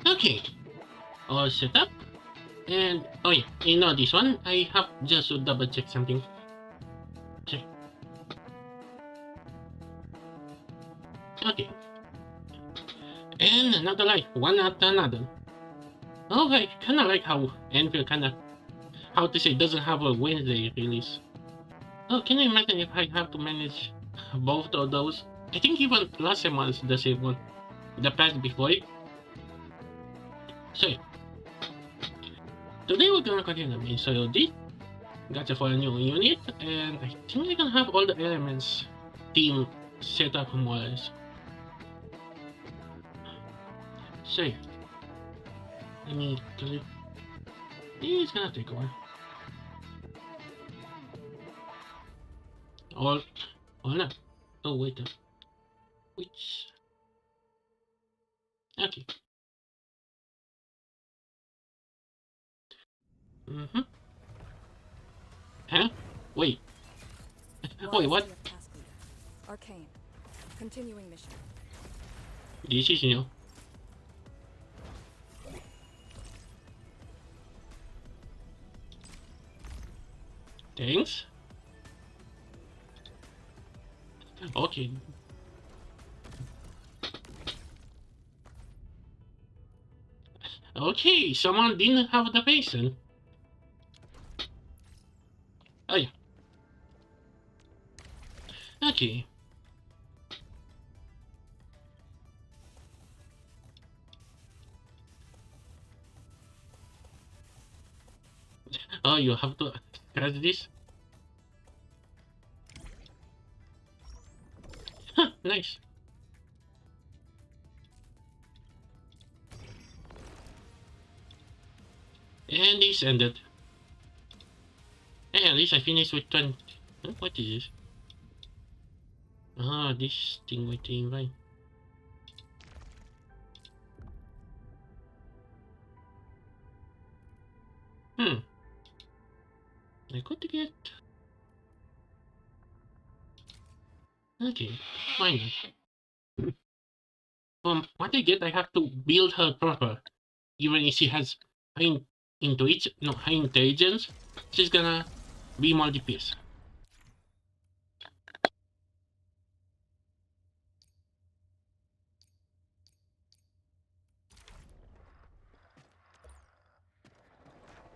Okay, all set up. And oh yeah, you know this one, I have just to double check something. Okay. Okay. And another life, one after another. Oh, I kinda like how Enfield kinda, how to say, doesn't have a Wednesday release. Oh, can you imagine if I have to manage both of those? I think even last time was the same one. The past before it. So, today we're gonna continue the main story of this. Got for a new unit, and I think I can have all the elements team set up more or less. So, let me click. It's gonna take a while. All not. Oh, wait. Which? Okay. Mm-hmm. Huh? Wait. Wait, what? Arcane. Continuing mission. This is new. Thanks. Okay. Okay, someone didn't have the patient. Oh yeah. Okay. Oh, you have to scratch this? Huh, nice. And this ended. Hey, at least I finished with 20. Huh, what is this? Ah, this thing with the invite. I could get. Okay, fine. What I get, I have to build her proper. Even if she has high intuition, no, high intelligence, she's gonna be more DPS.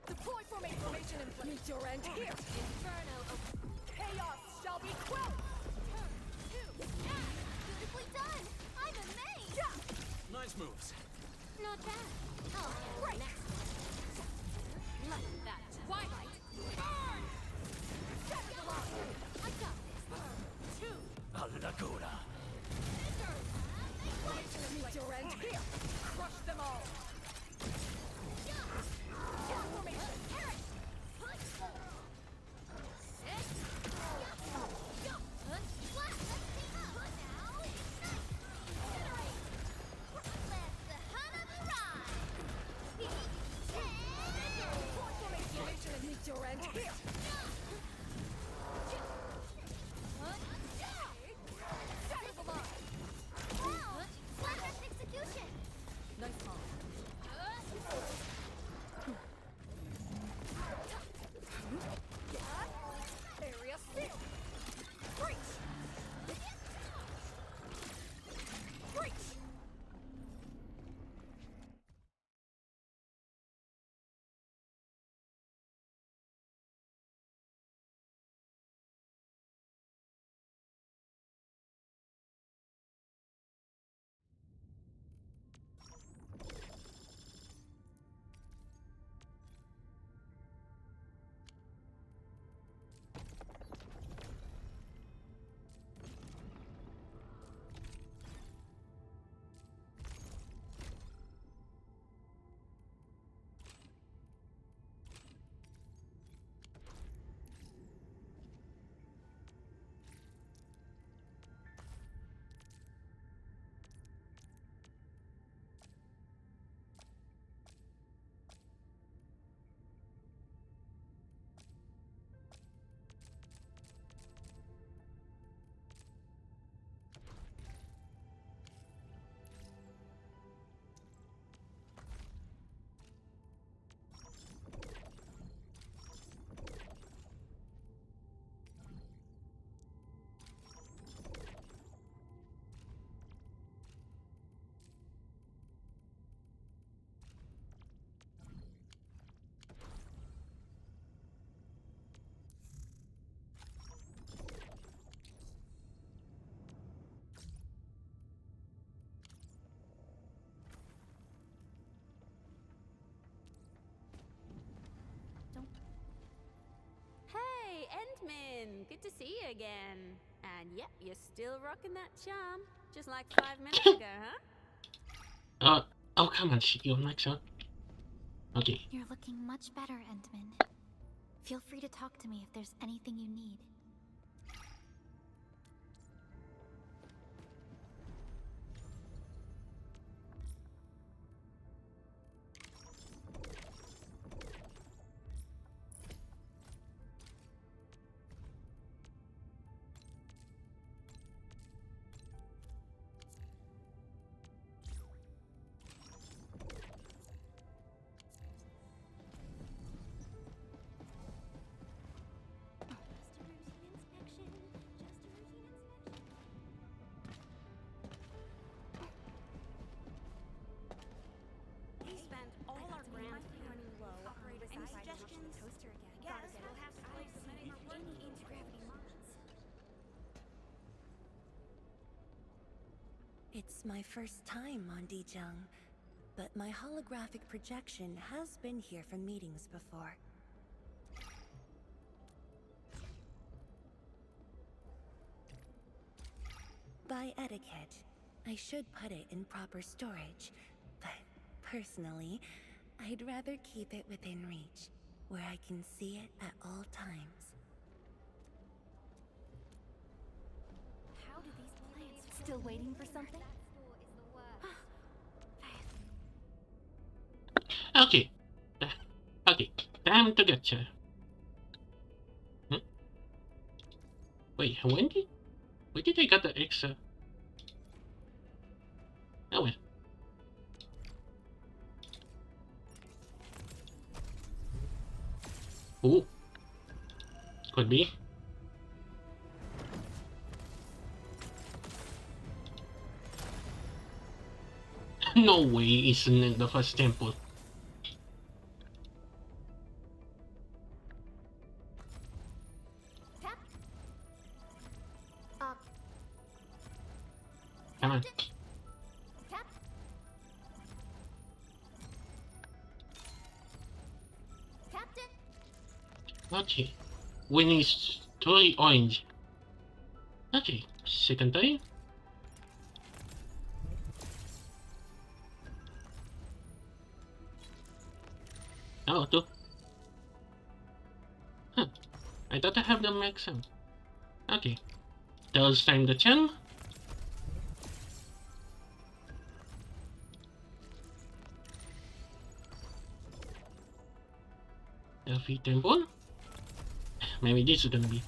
Deploy formation and meet your end here. Inferno of chaos shall be quelled. Turn 2. Yeah. Beautifully done. I'm amazed. Yeah. Nice moves. Not bad. Oh, great. Next one. Like that. Twilight. Burn. Set the line. I got this. 2. Allagora. Meet your end here. Crush them all. Your end here. Execution. Nice call. Edmund, good to see you again. And yep, you're still rocking that charm, just like 5 minutes ago, huh? Oh, come on, you like so? Okay. You're looking much better, Endman. Feel free to talk to me if there's anything you need. It's my first time on Dijung, but my holographic projection has been here for meetings before. By etiquette, I should put it in proper storage, but personally, I'd rather keep it within reach, where I can see it at all times. How do these plants still waiting for something? Okay. Okay. Time to get you. Wait, when did I get the extra? Oh well. Ooh. Could be. No way, isn't it the first temple? Tap. Come on. Tap. Tapped it. Okay. Winning is totally orange. Okay. Second time. Oh, two. Huh. I thought I have the max out. Okay. Third time the channel. Elfie temple. Maybe this is gonna be.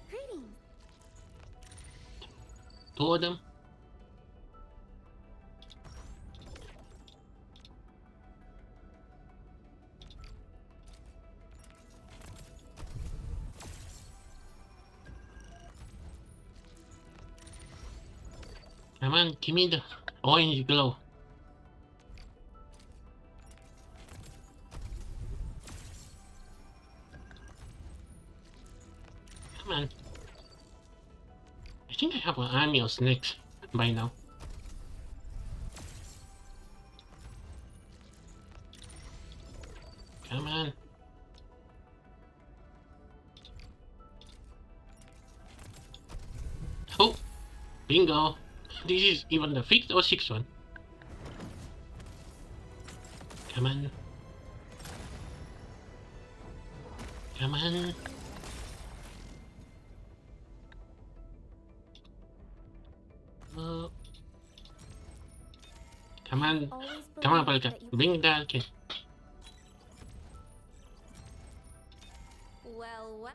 Greetings. Two of them. Come on, give me the orange glow. Come on. I think I have an army of snakes by now. Come on. Oh, bingo. This is even the 5th or 6th one. Come on. Come on. Oh. Come on. Come on, Polka. Bring the kid. Well, what?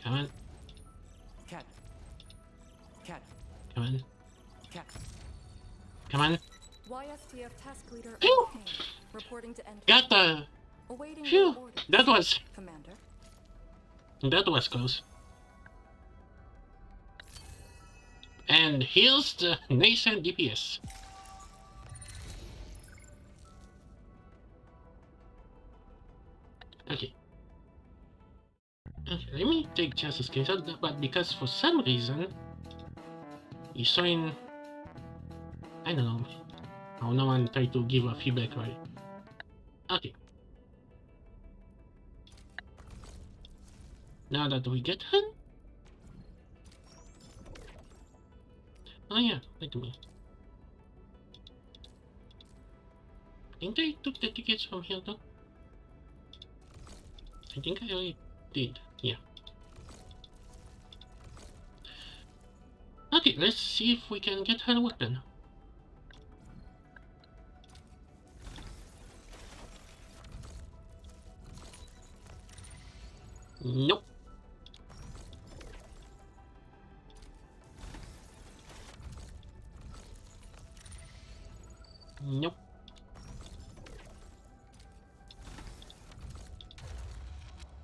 Come on. Cat. Cat. Come on. Cat. Come on. YSTF task leader Phew! reporting to Endfield. Got the. Awaiting Phew! your orders, That was Commander. close. And here's the nascent DPS. Okay. Okay, let me take just a screenshot, but because for some reason it's showing, I don't know how no one tried to give a feedback, right? Okay. Now that we get her. Oh yeah, wait a minute. I think I took the tickets from here though. I think I already did, yeah. Okay, let's see if we can get her weapon. Nope. Nope.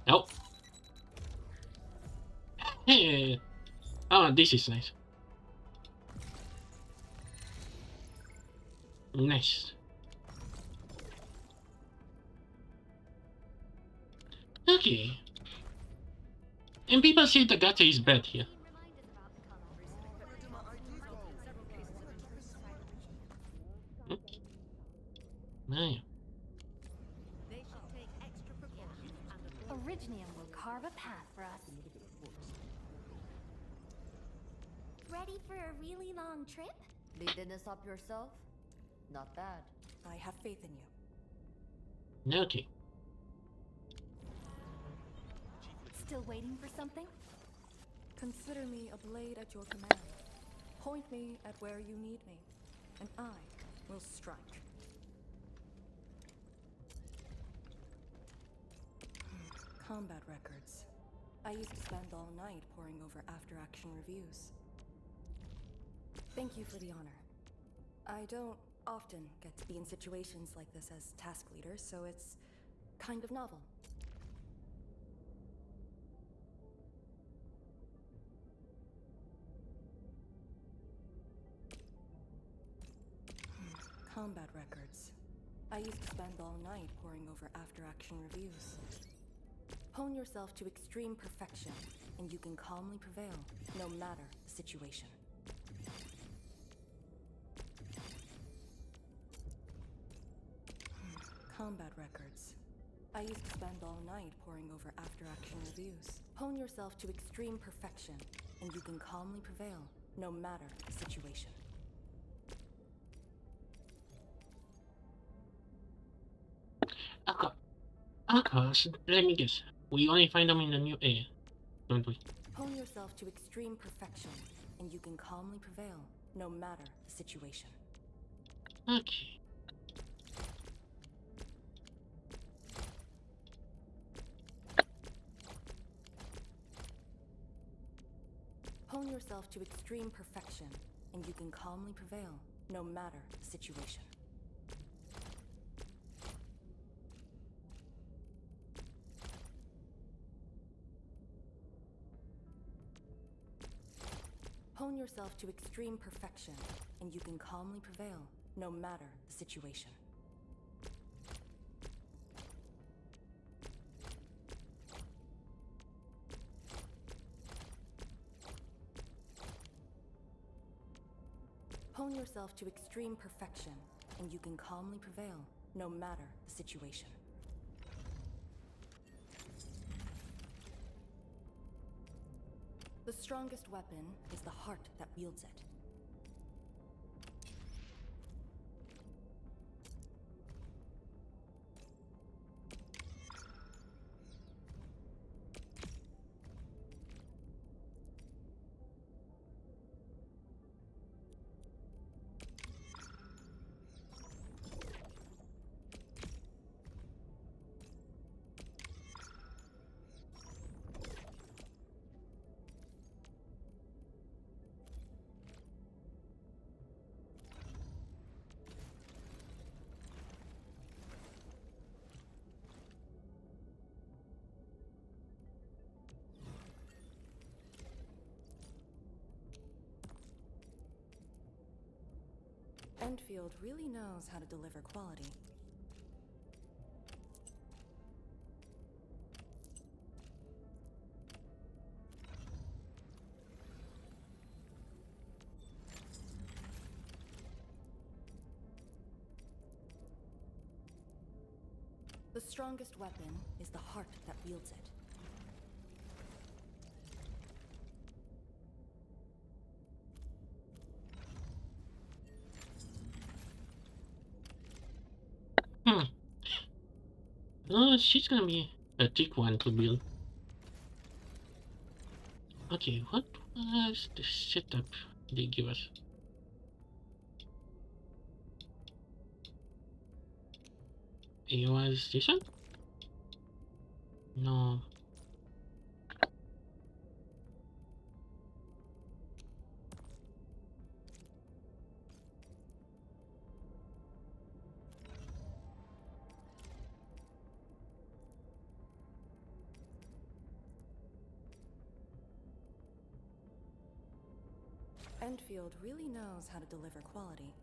Nope. Hey. Oh, this is nice. Nice. Okay. And people say the gacha is bad here. Hmm? Man. Originium will carve a path for us. Ready for a really long trip? Leading this up yourself? Not bad. I have faith in you. Okay. Still waiting for something? Consider me a blade at your command. Point me at where you need me, and I will strike. Combat records. I used to spend all night poring over after-action reviews. Thank you for the honor. I don't often get to be in situations like this as task leader, so it's kind of novel. Combat records. I used to spend all night poring over after-action reviews. Hone yourself to extreme perfection, and you can calmly prevail, no matter the situation. Combat records. I used to spend all night poring over after-action reviews. Hone yourself to extreme perfection, and you can calmly prevail, no matter the situation. Akkas, let me guess. We only find them in the new area, don't we? Hone yourself to extreme perfection, and you can calmly prevail, no matter the situation. Okay. Hone yourself to extreme perfection, and you can calmly prevail, no matter the situation. Hone yourself to extreme perfection, and you can calmly prevail, no matter the situation. Hone yourself to extreme perfection, and you can calmly prevail, no matter the situation. The strongest weapon is the heart that wields it. Endfield really knows how to deliver quality. The strongest weapon is the heart that wields it. Oh, she's gonna be a thick one to build. Okay, what was the setup they give us? It was this one? No. Endfield really knows how to deliver quality.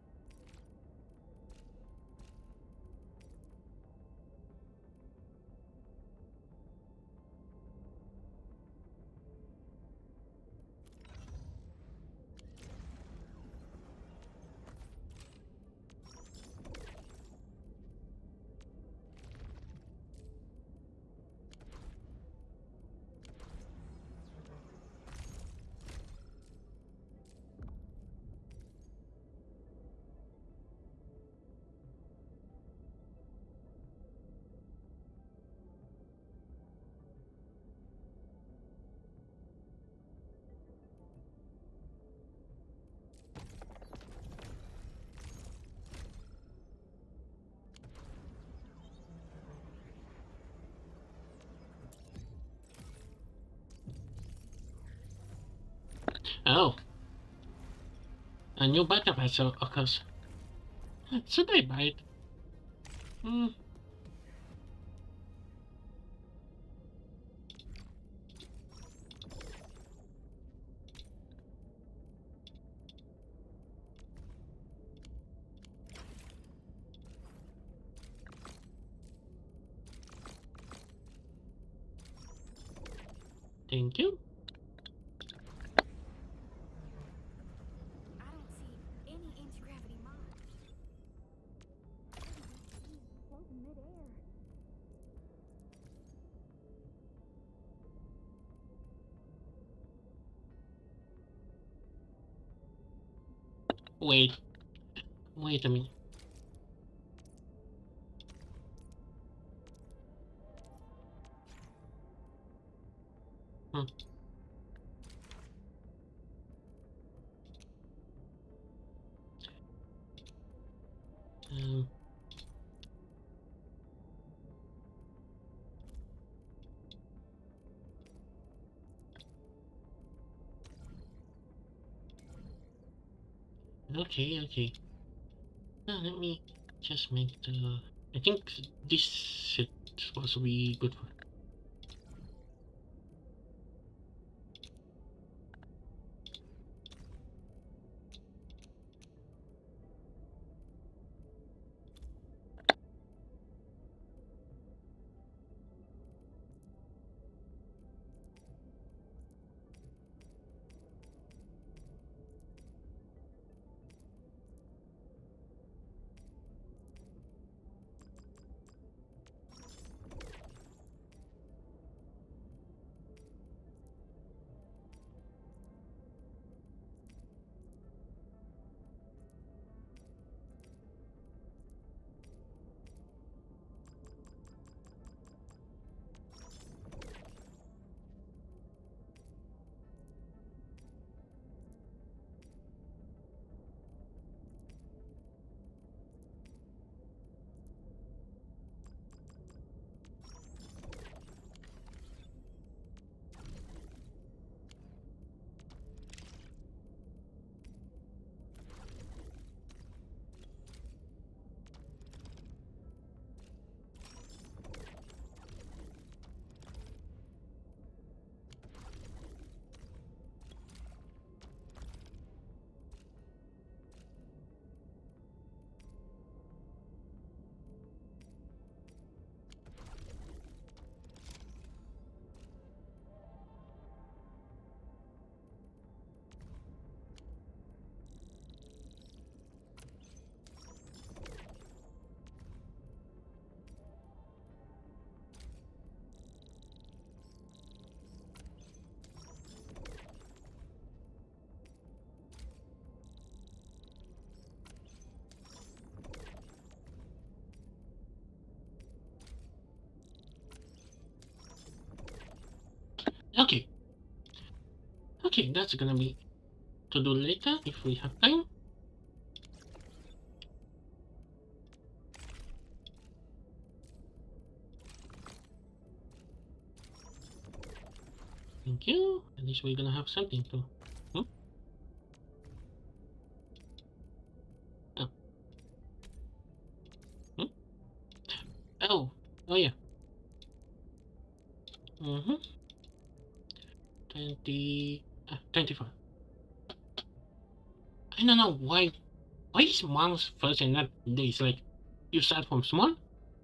Oh. A new backup has occurs. Should I buy it? Hmm. Thank you. I don't see any anti-gravity mods. Float in midair. Wait. Wait a minute. Hmm. Um, okay, okay. Now let me just make the. I think this set is supposed to be good for. Okay. Okay, that's gonna be to do later if we have time. Thank you. At least we're gonna have something to. Hmm? Oh. Hmm? Oh. Oh yeah. 24. I don't know why. Why is mom's first and not days? Like, you start from small,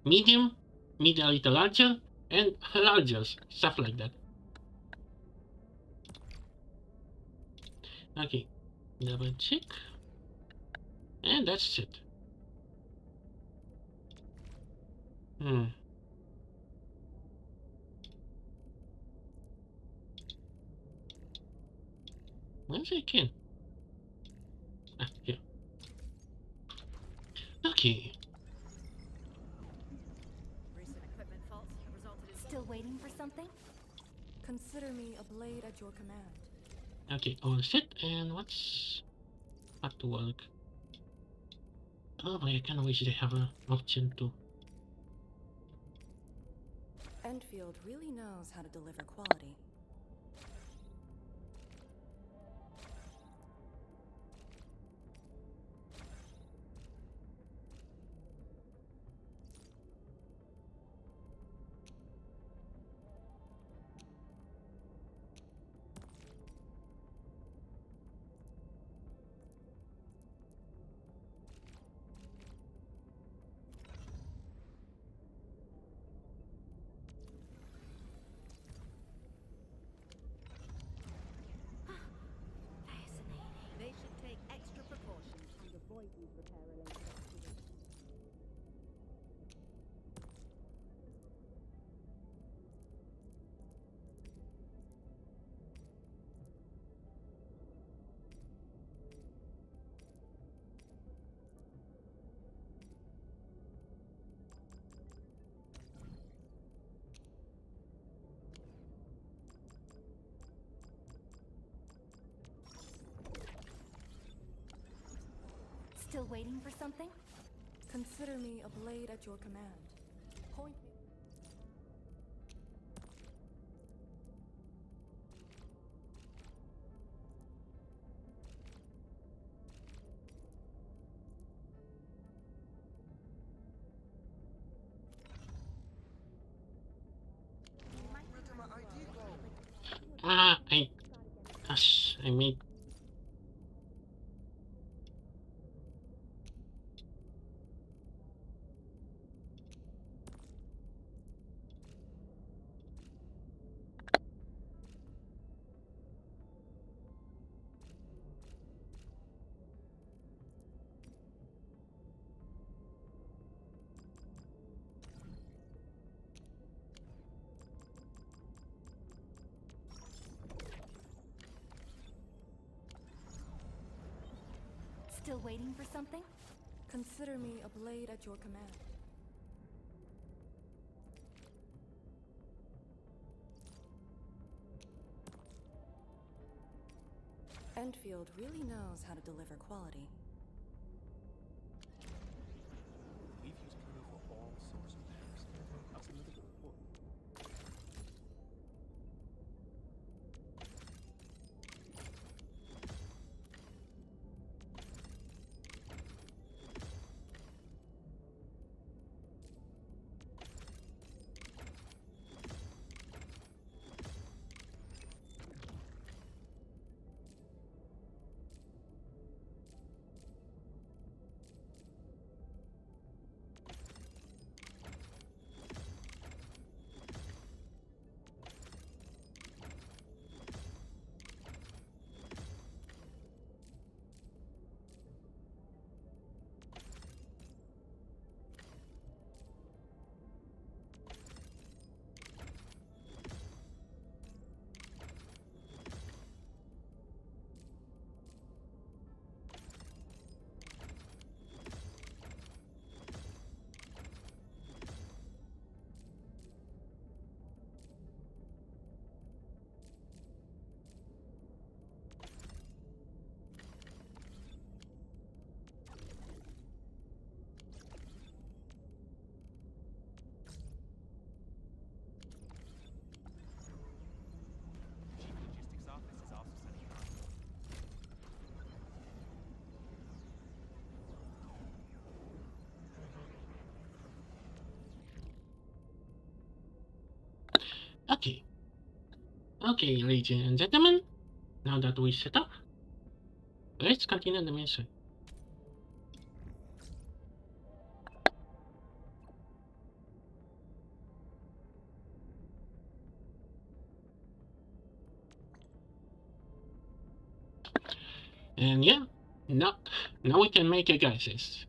medium, a little larger, and larger. Stuff like that. Okay. Double check. And that's it. Hmm. Where's the can? Ah, here. Okay. Recent equipment faults have resulted in Still waiting for something? Consider me a blade at your command. Okay, all set. And what's back to work? Oh, but I kind of wish they have an option to. Endfield really knows how to deliver quality. they should take extra precautions and avoid these repair-related accidents. Still waiting for something? Consider me a blade at your command. Point me. Ah, gosh, I made. Still waiting for something? Consider me a blade at your command. Endfield really knows how to deliver quality. We've used Kernel for all sorts of matters. I'll submit the report. Okay. Okay, ladies and gentlemen, now that we set up, let's continue the mission. And yeah, now we can make your guesses.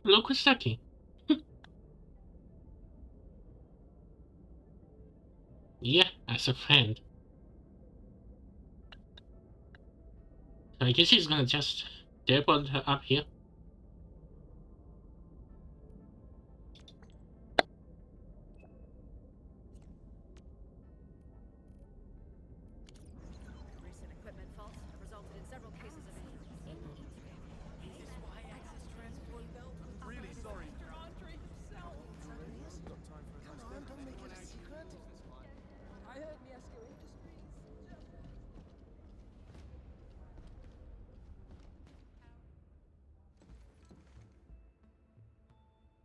Look who's talking. Yeah, as a friend. So I guess he's gonna just teleport her up here. Recent equipment faults have resulted in several cases of Really sorry.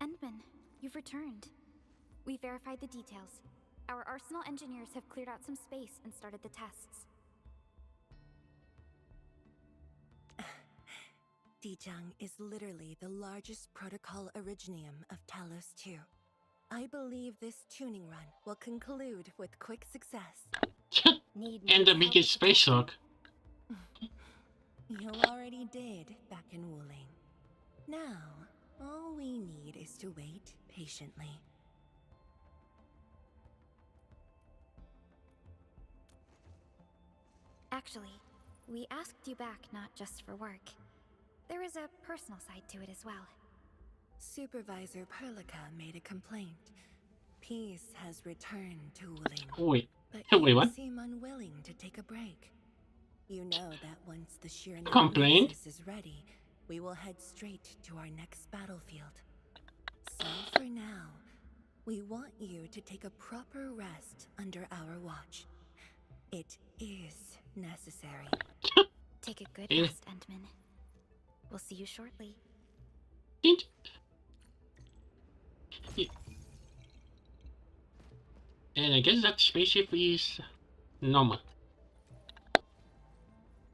Endman, you've returned. We verified the details. Our arsenal engineers have cleared out some space and started the tests. Dijang is literally the largest protocol originium of Talos 2. I believe this tuning run will conclude with quick success. And the biggest space rock. You already did back in Wuling. Now, all we need is to wait patiently. Actually, we asked you back not just for work. There is a personal side to it as well. Supervisor Perlica made a complaint. Peace has returned to Wuling. Wait. But Wait, you what? seem unwilling to take a break. You know that once the sheer Complaint? is ready, we will head straight to our next battlefield. So for now, we want you to take a proper rest under our watch. It is necessary. Take a good Yeah. rest, Endman. We'll see you shortly. Didn't- Yeah. And I guess that spaceship is normal.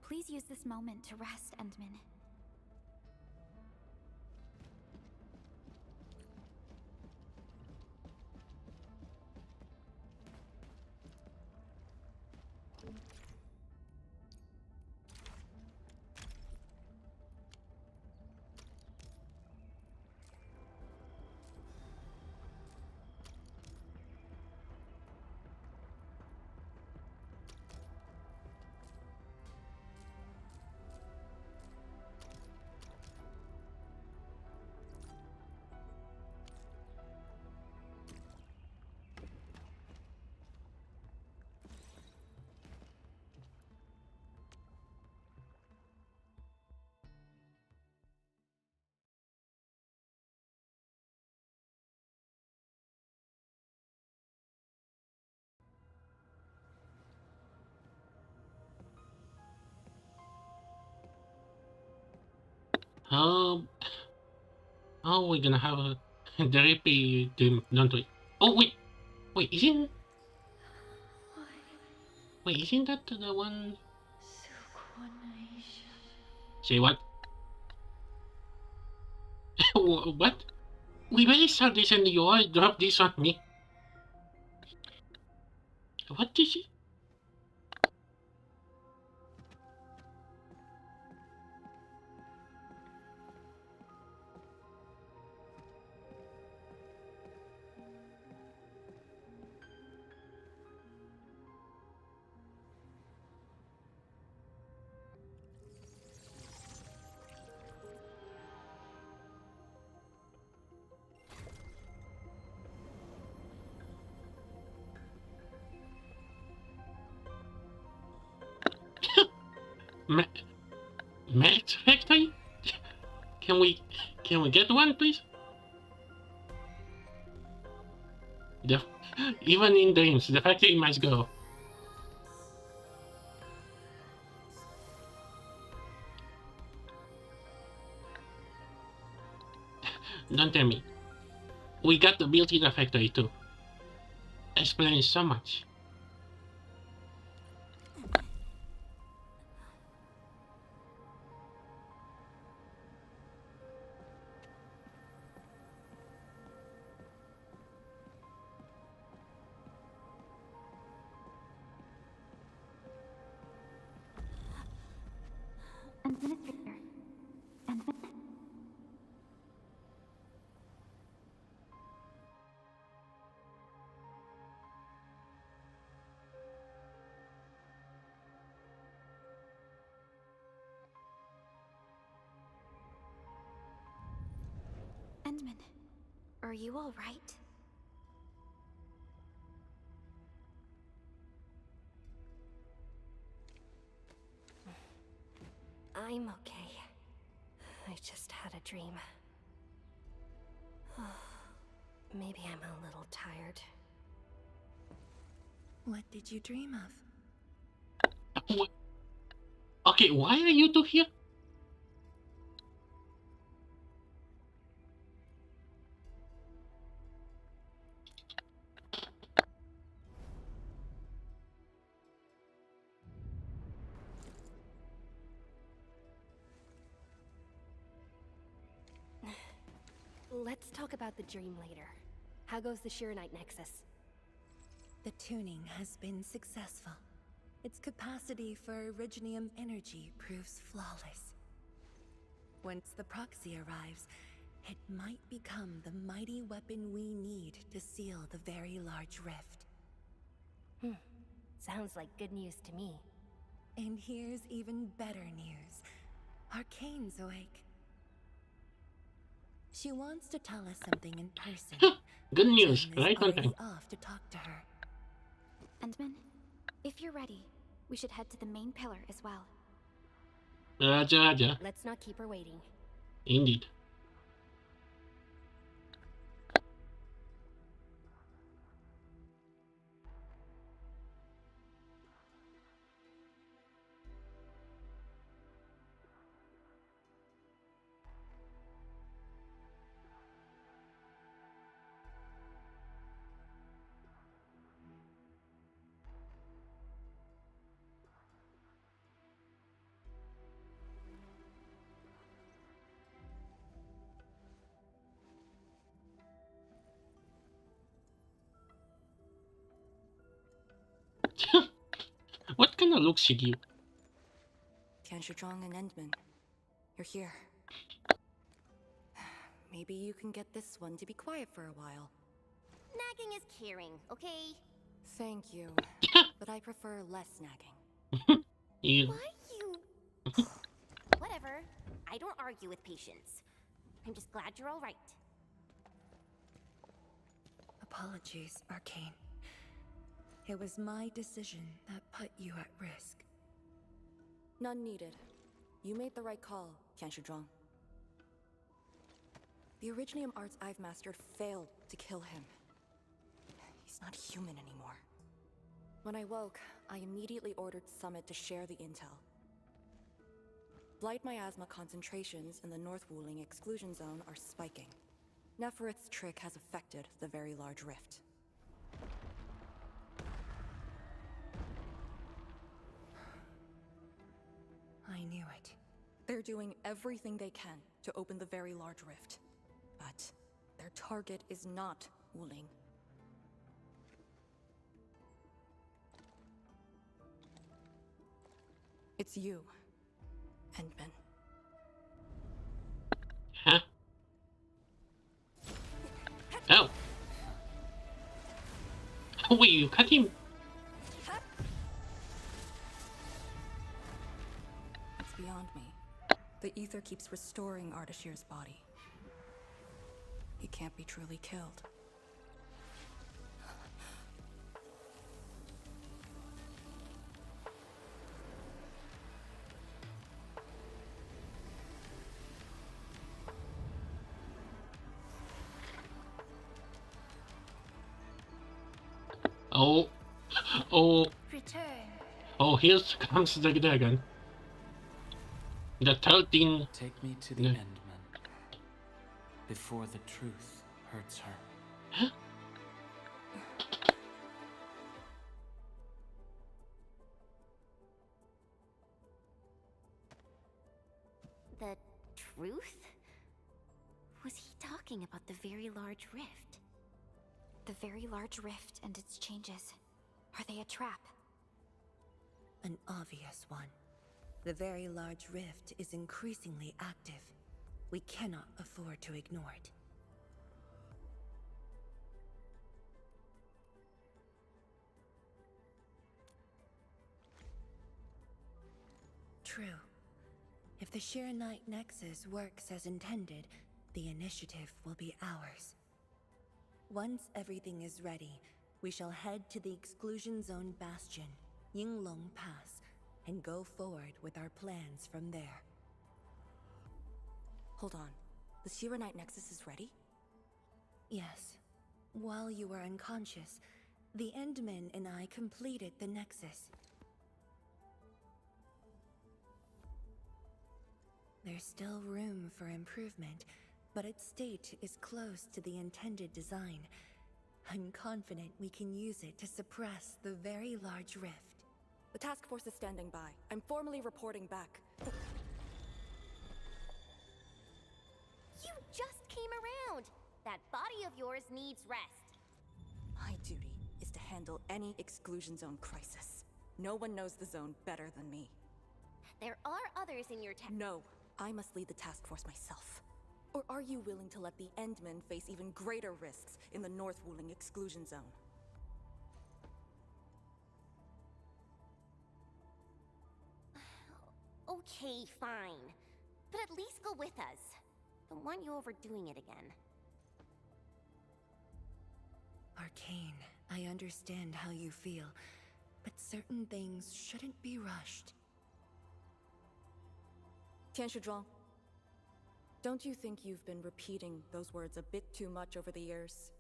Please use this moment to rest, Endman. Um, how are we gonna have a the repeat don't we? Oh wait, isn't that the one? Say what? What? We really saw this and you all dropped this on me. What did she? Max factory? Can we get one, please? Even in dreams, the factory must go. Don't tell me. We got the built in the factory too. Explains so much. Administrator. Endman. Endman, are you all right? I'm okay. I just had a dream. Maybe I'm a little tired. What did you dream of? What? Okay, why are you two here? Let's talk about the dream later. How goes the Shiranite Nexus? The tuning has been successful. Its capacity for originium energy proves flawless. Once the proxy arrives, it might become the mighty weapon we need to seal the very large rift. Sounds like good news to me. And here's even better news. Arcane's awake. She wants to tell us something in person. Good news, Jen is right on already time. off to talk to her. Endman, if you're ready, we should head to the main pillar as well. Raja, Raja. Let's not keep her waiting. Indeed. What kind of look she give? Tianshizhuang and Endman, you're here. Maybe you can get this one to be quiet for a while. Nagging is caring, okay? Thank you, but I prefer less nagging. You. Why you... Whatever. I don't argue with patience. I'm just glad you're all right. Apologies, Arcane. It was my decision that put you at risk. None needed. You made the right call, Tianshizhuang. The Originium arts I've mastered failed to kill him. He's not human anymore. When I woke, I immediately ordered Summit to share the intel. Blight miasma concentrations in the North Wuling exclusion zone are spiking. Neferith's trick has affected the Very Large Rift. I knew it. They're doing everything they can to open the Very Large Rift. But their target is not Wuling. It's you, Endman. Huh? Oh. Wait, you cut him? It's beyond me. The ether keeps restoring Ardashir's body. He can't be truly killed. Oh, oh, Return. oh, here comes the dragon. The 13. Take me to the Yeah. Endman. Before the truth hurts her. The truth? Was he talking about the very large rift? The very large rift and its changes. Are they a trap? An obvious one. The very large rift is increasingly active. We cannot afford to ignore it. True. If the Shiranite Nexus works as intended, the initiative will be ours. Once everything is ready, we shall head to the Exclusion Zone Bastion, Yinglong Pass, and go forward with our plans from there. Hold on. The Shiranite Nexus is ready? Yes. While you were unconscious, the Endmen and I completed the Nexus. There's still room for improvement, but its state is close to the intended design. I'm confident we can use it to suppress the very large rift. The task force is standing by. I'm formally reporting back. You just came around. That body of yours needs rest. My duty is to handle any exclusion zone crisis. No one knows the zone better than me. There are others in your town. No, I must lead the task force myself. Or are you willing to let the Endmen face even greater risks in the North Wuling exclusion zone? Okay, fine. But at least go with us. Don't want you overdoing it again. Arcane, I understand how you feel, but certain things shouldn't be rushed. Tianshuzhuang, don't you think you've been repeating those words a bit too much over the years?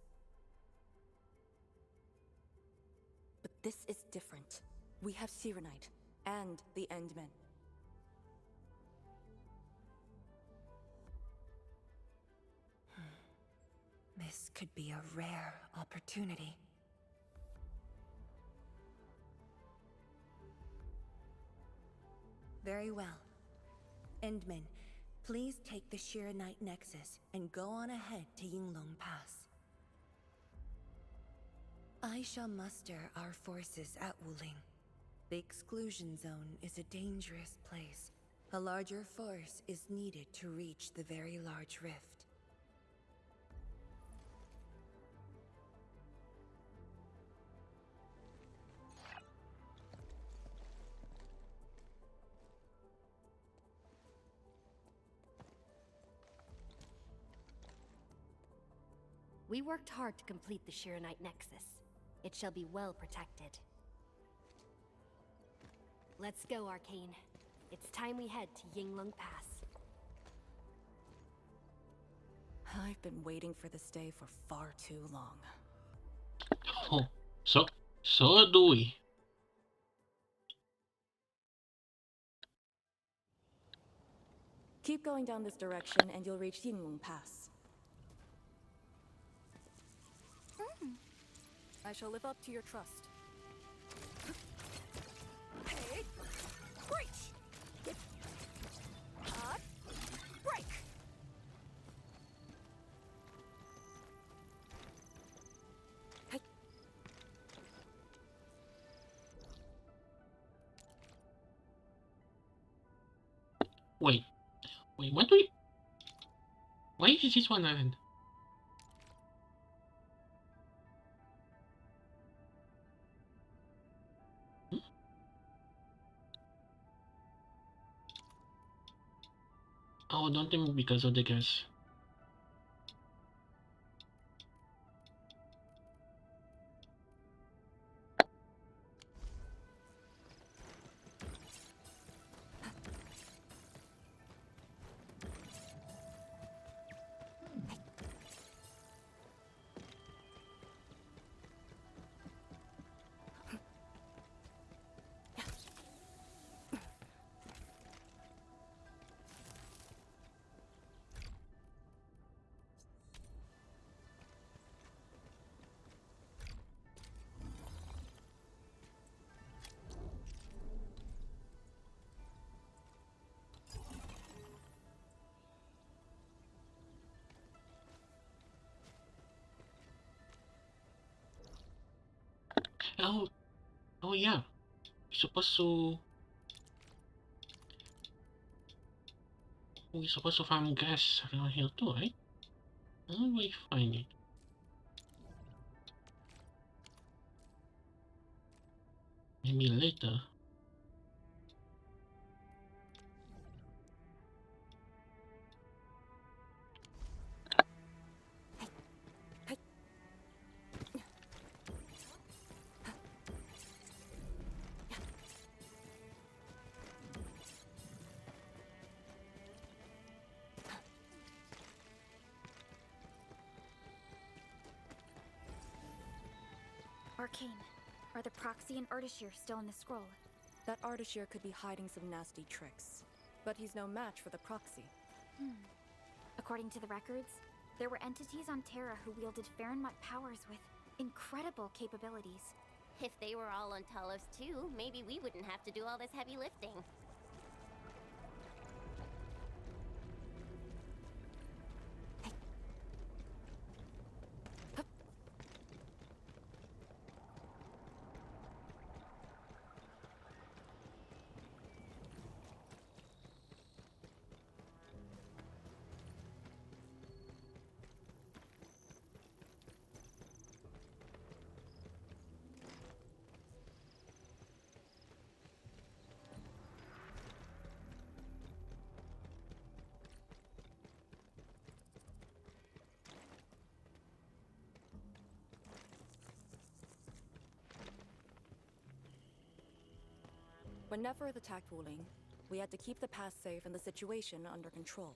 But this is different. We have Sirenite and the Endmen. This could be a rare opportunity. Very well. Endman, please take the Shiranite Nexus and go on ahead to Yinglong Pass. I shall muster our forces at Wuling. The exclusion zone is a dangerous place. A larger force is needed to reach the very large rift. We worked hard to complete the Shiranite Nexus. It shall be well protected. Let's go, Arcane. It's time we head to Yinglong Pass. I've been waiting for this day for far too long. Oh, so do we. Keep going down this direction and you'll reach Yinglong Pass. I shall live up to your trust. Hey! Breach! Break! Hey! Wait, what do we... Why is this one end? Oh, don't think because of the gas. Oh, oh yeah. We're supposed to find gas around here too, right? How do we find it? Maybe later. Arcane. Are the proxy and Ardashir still in the scroll? That Ardashir could be hiding some nasty tricks. But he's no match for the proxy. According to the records, there were entities on Terra who wielded Fahrenheit powers with incredible capabilities. If they were all on Talos too, maybe we wouldn't have to do all this heavy lifting. When Neferth attacked Wuling, we had to keep the pass safe and the situation under control.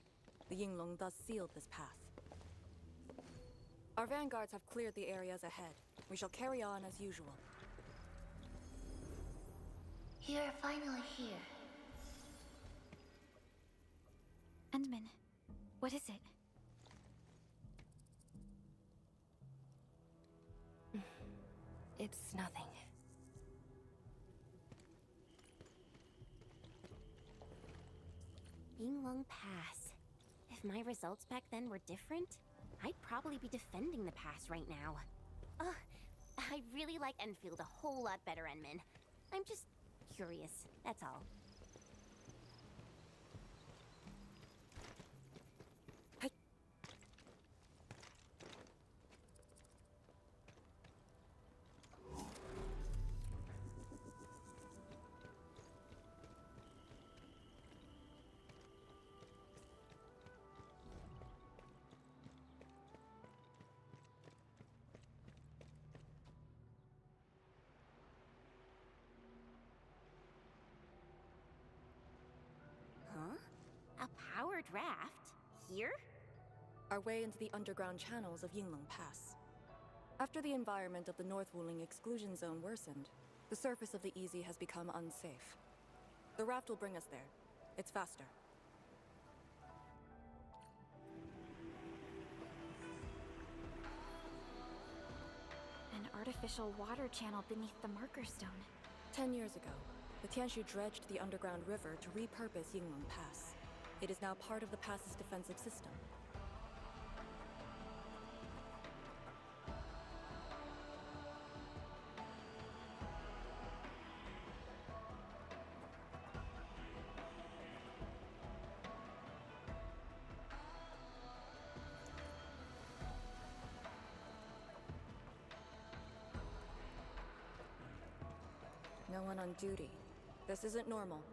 The Yinglong thus sealed this path. Our vanguards have cleared the areas ahead. We shall carry on as usual. You're finally here. Endman, what is it? It's nothing. Yinglong Pass. If my results back then were different, I'd probably be defending the pass right now. Ugh, I really like Endfield a whole lot better, Enman. I'm just curious, that's all. A powered raft? Here? Our way into the underground channels of Yinglong Pass. After the environment of the North Wuling exclusion zone worsened, the surface of the Easy has become unsafe. The raft will bring us there. It's faster. An artificial water channel beneath the marker stone. 10 years ago, the Tianshu dredged the underground river to repurpose Yinglong Pass. It is now part of the pass's defensive system. No one on duty. This isn't normal.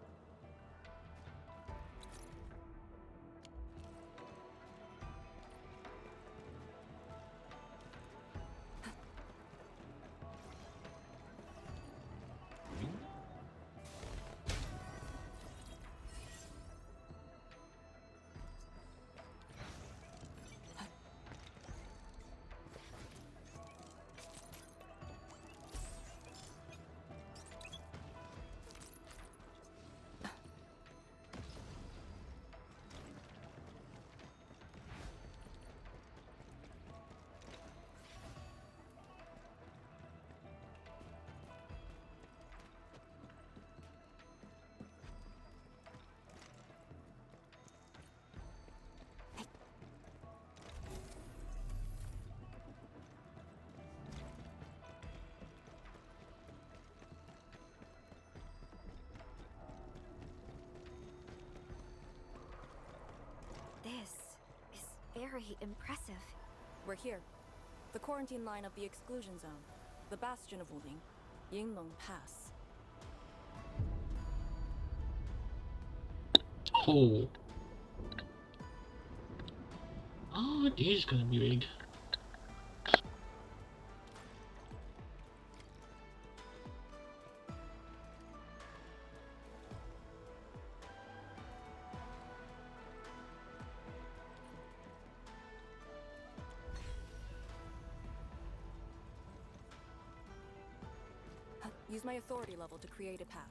very impressive. We're here. The quarantine line of the exclusion zone. The bastion of Wuling. Yinglong Pass. Oh. Oh, this is gonna be big. Use my authority level to create a path.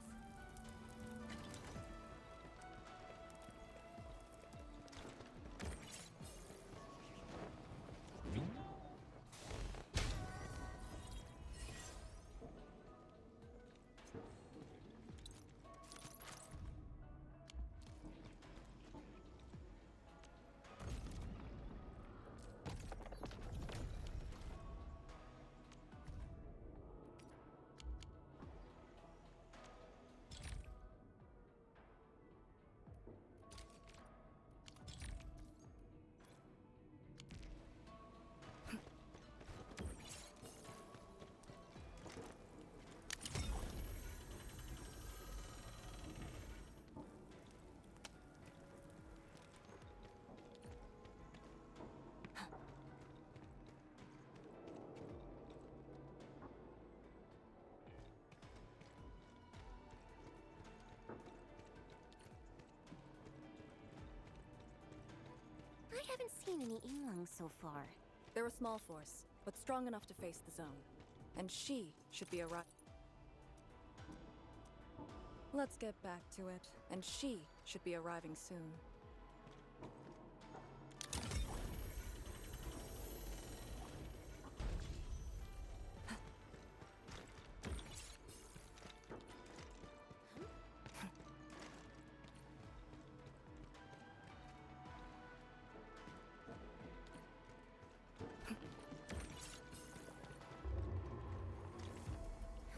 I haven't seen any Yinglong so far. They're a small force, but strong enough to face the zone. And she should be arriving. Let's get back to it. And she should be arriving soon.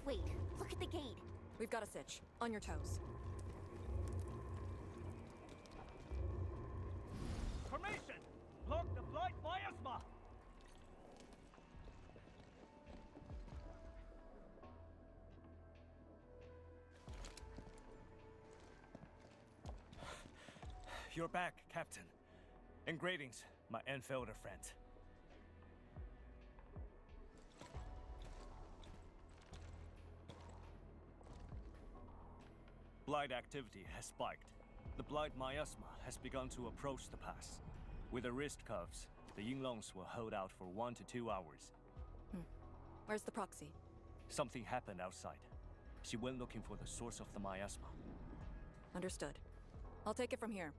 Wait, look at the gate. We've got a sitch. On your toes. Formation! Lock the blight miasma! You're back, Captain. And greetings, my Endfielder friend. Blight activity has spiked. The blight miasma has begun to approach the pass. With the wrist cuffs, the Yinglongs will hold out for 1 to 2 hours. Where's the proxy? Something happened outside. She went looking for the source of the miasma. Understood. I'll take it from here.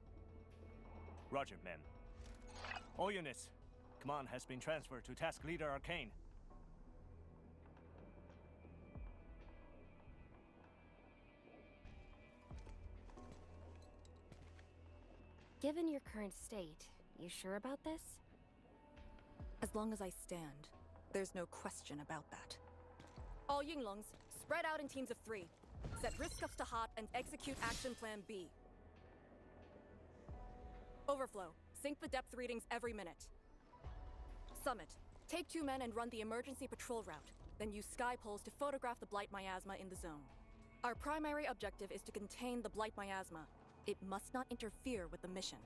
Roger, ma'am. All units, command has been transferred to Task Leader Arcane. Given your current state, you sure about this? As long as I stand, there's no question about that. All Yinglongs, spread out in teams of 3. Set risk cuffs to hot and execute action plan B. Overflow, sync the depth readings every minute. Summit, take 2 men and run the emergency patrol route, then use sky poles to photograph the blight miasma in the zone. Our primary objective is to contain the blight miasma. It must not interfere with the mission.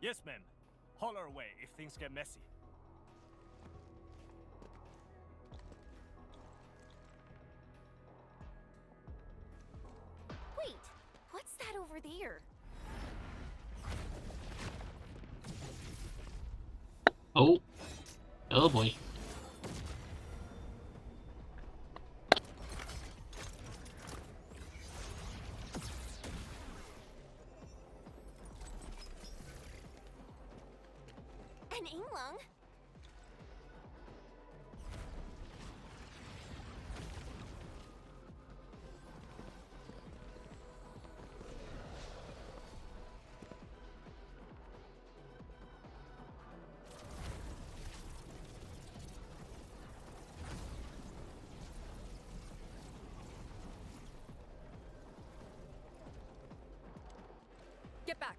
Yes, ma'am. Holler away if things get messy. Wait, what's that over there? Oh. Oh boy. An Yinglong? Get back!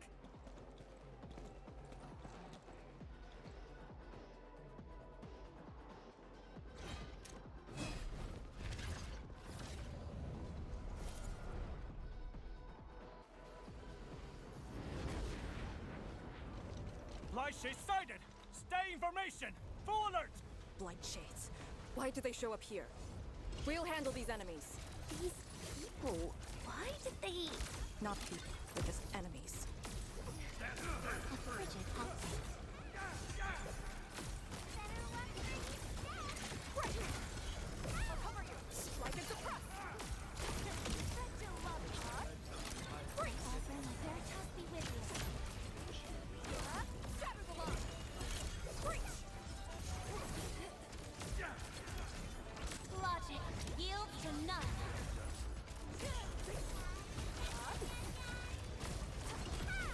Blight Shades sighted! Stay in formation! Full alert! Blight Shades. Why do they show up here? We'll handle these enemies. These people, why did they... Not people, they're just enemies. A frigid outfit. I'll cover you. Strike and suppress. Such a love heart. Alfred, Veritas be with you. Shatter the line. Breach. Logic yields to none.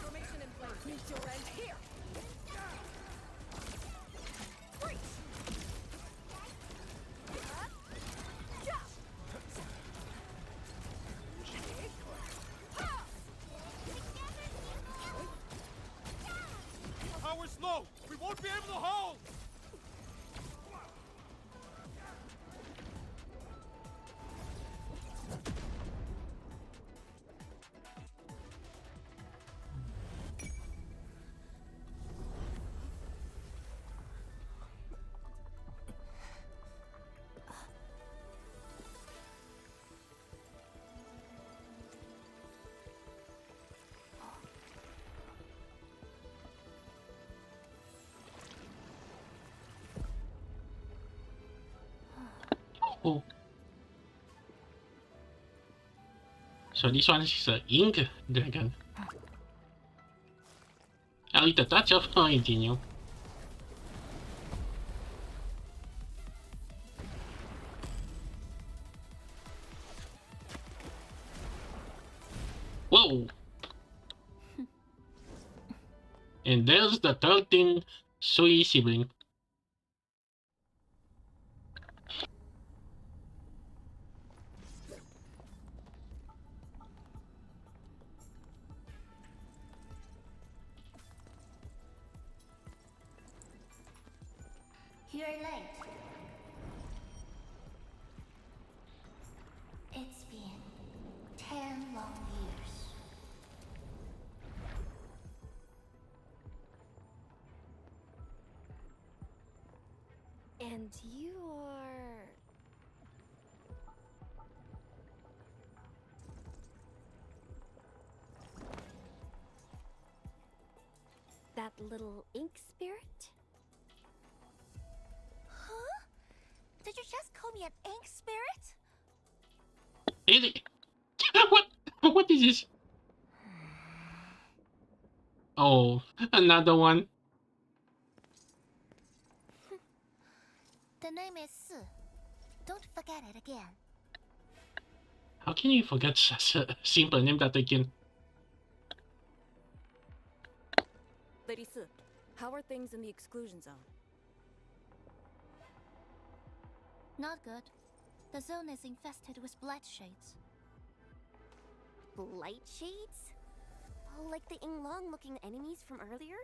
Formation in place. Meet your end here. Breach. Power's low! We won't be able to hold! Oh. So this one is an ink dragon. A little touch of ingenue. Whoa! And there's the 13th Sui sibling. You're late. It's been 10 long years. And you are... that little ink spirit? Huh? Did you just call me an ink spirit? Really? What? What is this? Oh, another one. The name is Su. Don't forget it again. How can you forget such a simple name that again? Lady Su, how are things in the exclusion zone? Not good. The zone is infested with blight shades. Blight shades? Oh, like the Inglong-looking enemies from earlier?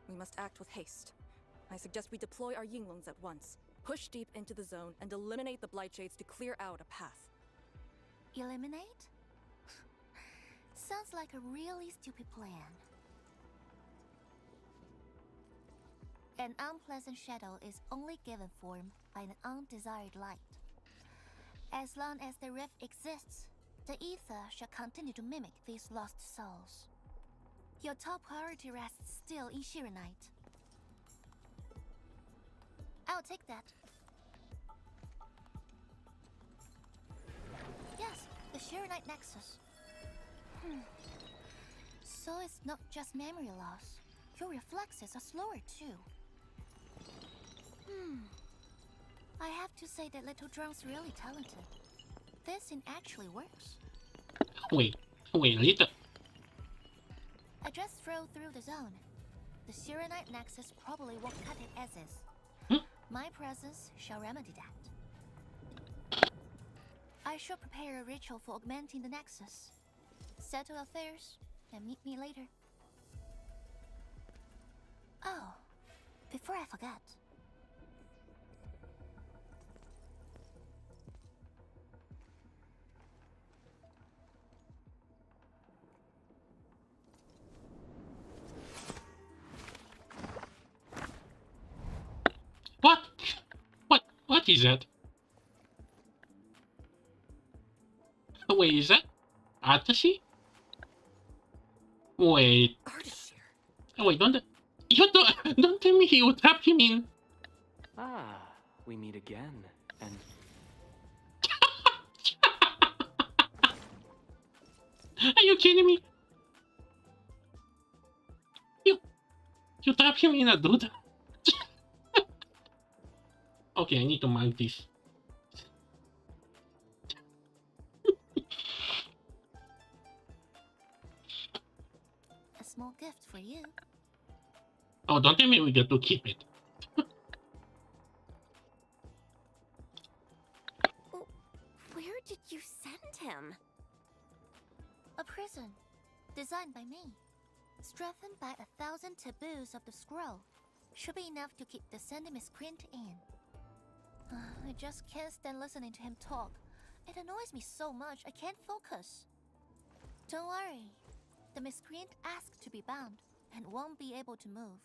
We must act with haste. I suggest we deploy our Yinglongs at once. Push deep into the zone and eliminate the blight shades to clear out a path. Eliminate? Sounds like a really stupid plan. An unpleasant shadow is only given form by an undesired light. As long as the rift exists, the ether shall continue to mimic these lost souls. Your top priority rests still in Shirenite. I'll take that. Yes, the Shirenite Nexus. So it's not just memory loss. Your reflexes are slower too. I have to say that Little Drone's really talented. This thing actually works. Wait, little. I just throw through the zone. The Shirenite Nexus probably won't cut it as is. My presence shall remedy that. I shall prepare a ritual for augmenting the Nexus. Settle affairs and meet me later. Oh, before I forget. What? What is that? Oh, wait, is that Atashi? Wait. Oh, wait, don't tell me he would tap him in. Ah, we meet again, and Are you kidding me? You tap him in a dude. Okay, I need to mark this. A small gift for you. Oh, don't tell me we get to keep it. Where did you send him? A prison, designed by me. Strengthened by 1,000 taboos of the scroll. Should be enough to keep the sending miscreant in. I just can't stand listening to him talk. It annoys me so much I can't focus. Don't worry. The miscreant asked to be bound and won't be able to move.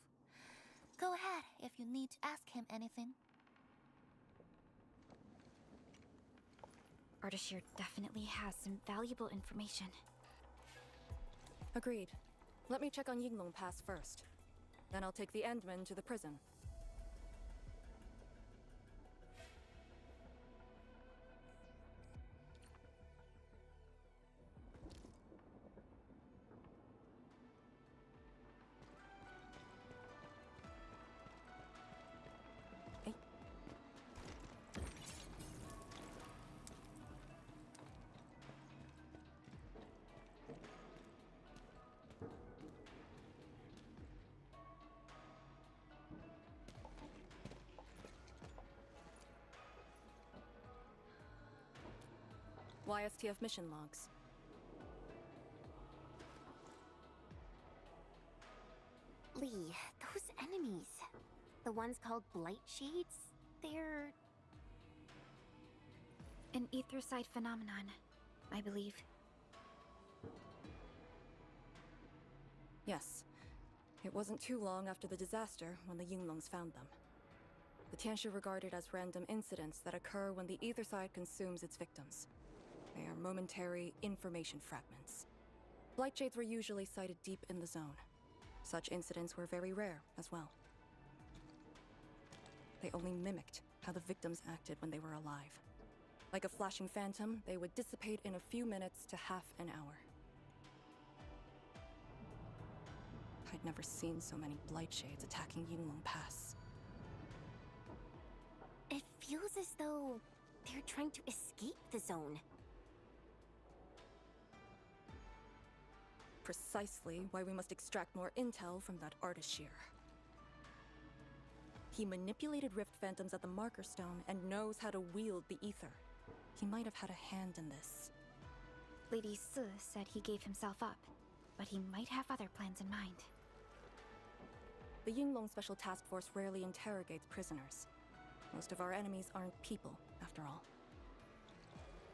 Go ahead if you need to ask him anything. Ardashir definitely has some valuable information. Agreed. Let me check on Yinglong Pass first. Then I'll take the Endman to the prison. YSTF mission logs. Lee, those enemies. The ones called Blight Shades? They're... An etherside phenomenon, I believe. Yes. It wasn't too long after the disaster when the Yinglongs found them. The Tianshu regarded as random incidents that occur when the ether side consumes its victims. They are momentary information fragments. Blight Shades were usually sighted deep in the zone. Such incidents were very rare as well. They only mimicked how the victims acted when they were alive. Like a flashing phantom, they would dissipate in a few minutes to half an hour. I'd never seen so many Blight Shades attacking Yinglong Pass. It feels as though they're trying to escape the zone. Precisely why we must extract more intel from that Ardashir. He manipulated Rift Phantoms at the Marker Stone and knows how to wield the ether. He might have had a hand in this. Lady Su said he gave himself up, but he might have other plans in mind. The Yinglong Special Task Force rarely interrogates prisoners. Most of our enemies aren't people, after all.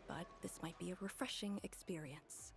But this might be a refreshing experience.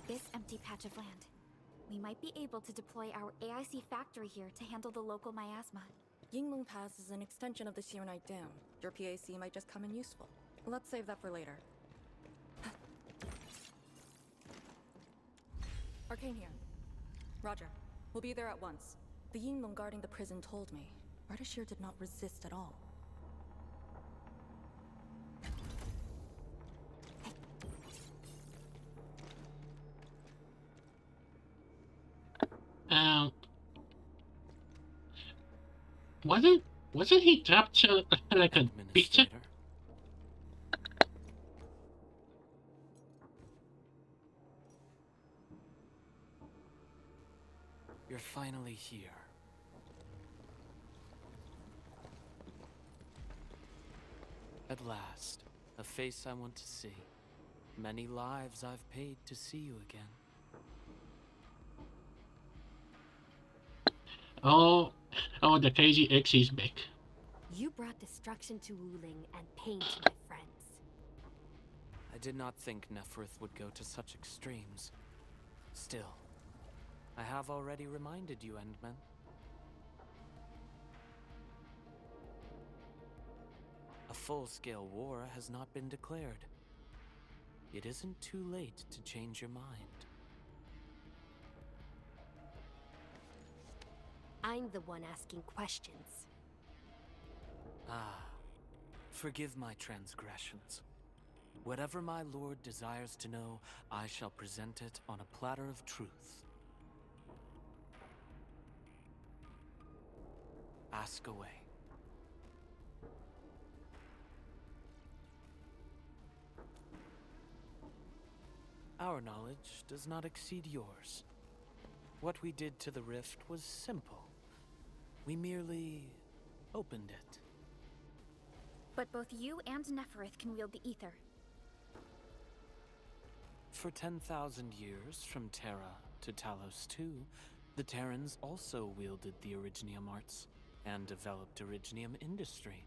This empty patch of land. We might be able to deploy our AIC factory here to handle the local miasma. Yinglong Pass is an extension of the Sheernite Dam. Your PAC might just come in useful. Let's save that for later. Arcane here. Roger. We'll be there at once. The Yinglong guarding the prison told me. Ardashir did not resist at all. Wasn't he trapped like a picture? Administrator. You're finally here. At last, a face I want to see. Many lives I've paid to see you again. Oh, the crazy ex is back. You brought destruction to Wuling and pain to my friends. I did not think Neferth would go to such extremes. Still, I have already reminded you, Endman. A full-scale war has not been declared. It isn't too late to change your mind. I'm the one asking questions. Ah, forgive my transgressions. Whatever my lord desires to know, I shall present it on a platter of truth. Ask away. Our knowledge does not exceed yours. What we did to the rift was simple. We merely opened it. But both you and Neferth can wield the ether. For 10,000 years, from Terra to Talos II, the Terrans also wielded the Originium arts and developed Originium industry.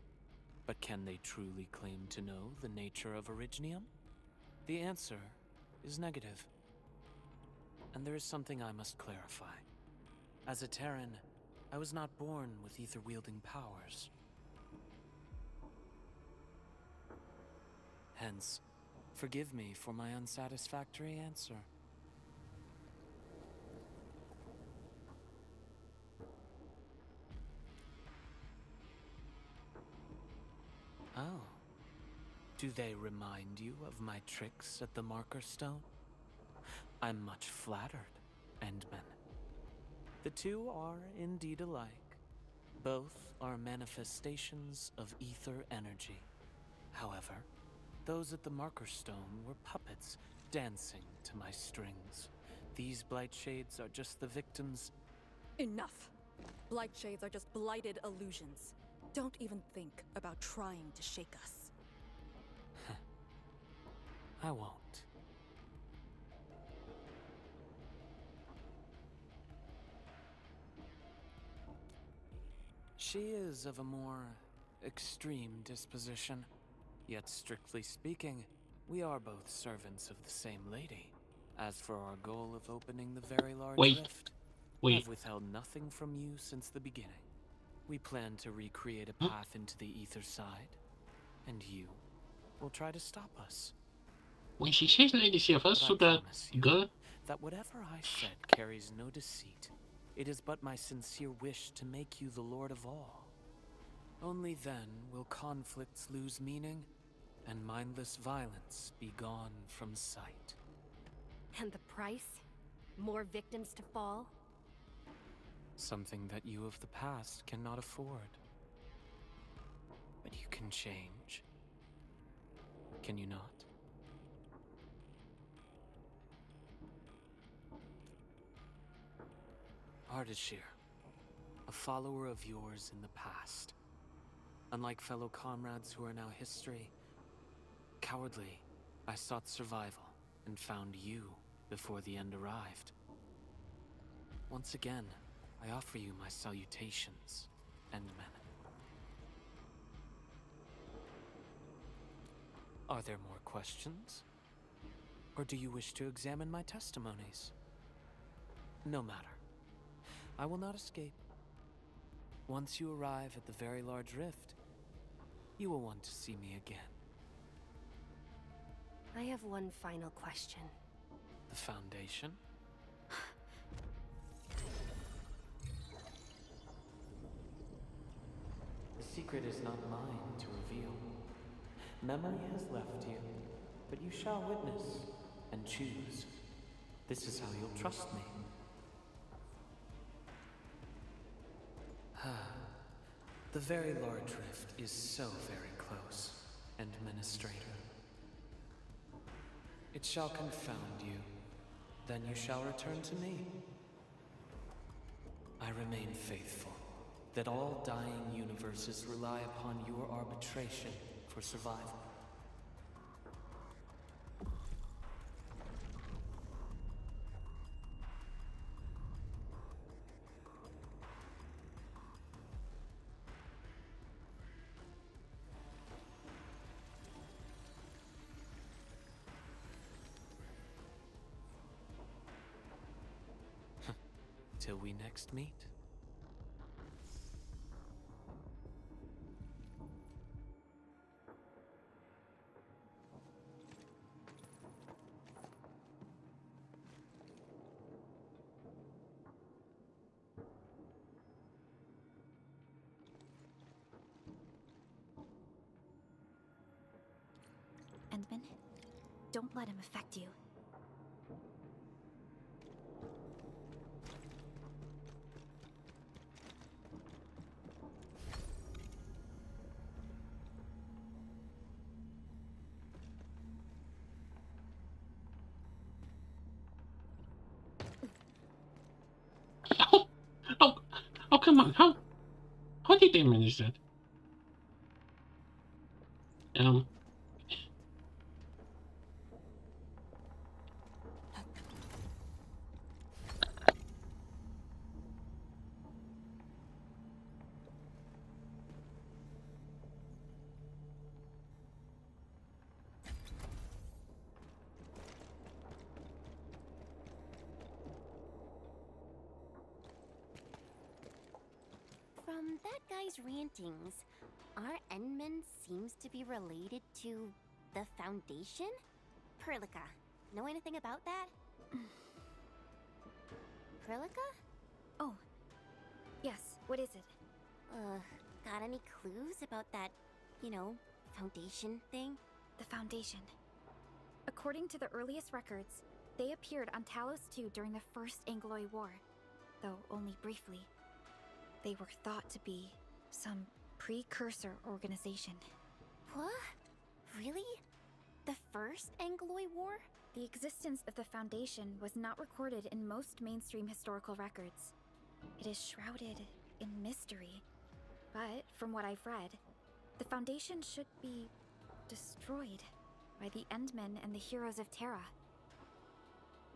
But can they truly claim to know the nature of Originium? The answer is negative. And there is something I must clarify. As a Terran, I was not born with ether-wielding powers. Hence, forgive me for my unsatisfactory answer. Oh. Do they remind you of my tricks at the Marker Stone? I'm much flattered, Endman. The two are indeed alike. Both are manifestations of ether energy. However, those at the Marker Stone were puppets dancing to my strings. These blight shades are just the victims. Enough! Blight shades are just blighted illusions. Don't even think about trying to shake us. I won't. She is of a more extreme disposition. Yet strictly speaking, we are both servants of the same lady. As for our goal of opening the very large rift, I've withheld nothing from you since the beginning. We plan to recreate a path into the ether side, and you will try to stop us. When she says Lady Silvers to the girl, that whatever I said carries no deceit. It is but my sincere wish to make you the lord of all. Only then will conflicts lose meaning and mindless violence be gone from sight. And the price? More victims to fall? Something that you of the past cannot afford. But you can change. Can you not? Ardashir, a follower of yours in the past. Unlike fellow comrades who are now history, cowardly, I sought survival and found you before the end arrived. Once again, I offer you my salutations, Endman. Are there more questions? Or do you wish to examine my testimonies? No matter. I will not escape. Once you arrive at the very large rift, you will want to see me again. I have one final question. The Foundation? The secret is not mine to reveal. Memory has left you, but you shall witness and choose. This is how you'll trust me. The very large rift is so very close, Administrator. It shall confound you. Then you shall return to me. I remain faithful, that all dying universes rely upon your arbitration for survival. Till we next meet. Endman, don't let him affect you. Oh, come on. How did they manage that? From that guy's rantings, our Endman seems to be related to the Foundation? Perlica, know anything about that? Perlica? Oh, yes, what is it? Got any clues about that, Foundation thing? The Foundation. According to the earliest records, they appeared on Talos II during the First Angloy War, though only briefly. They were thought to be some precursor organization. What? Really? The First Angloy War? The existence of the Foundation was not recorded in most mainstream historical records. It is shrouded in mystery. But, from what I've read, the Foundation should be destroyed by the Endmen and the heroes of Terra.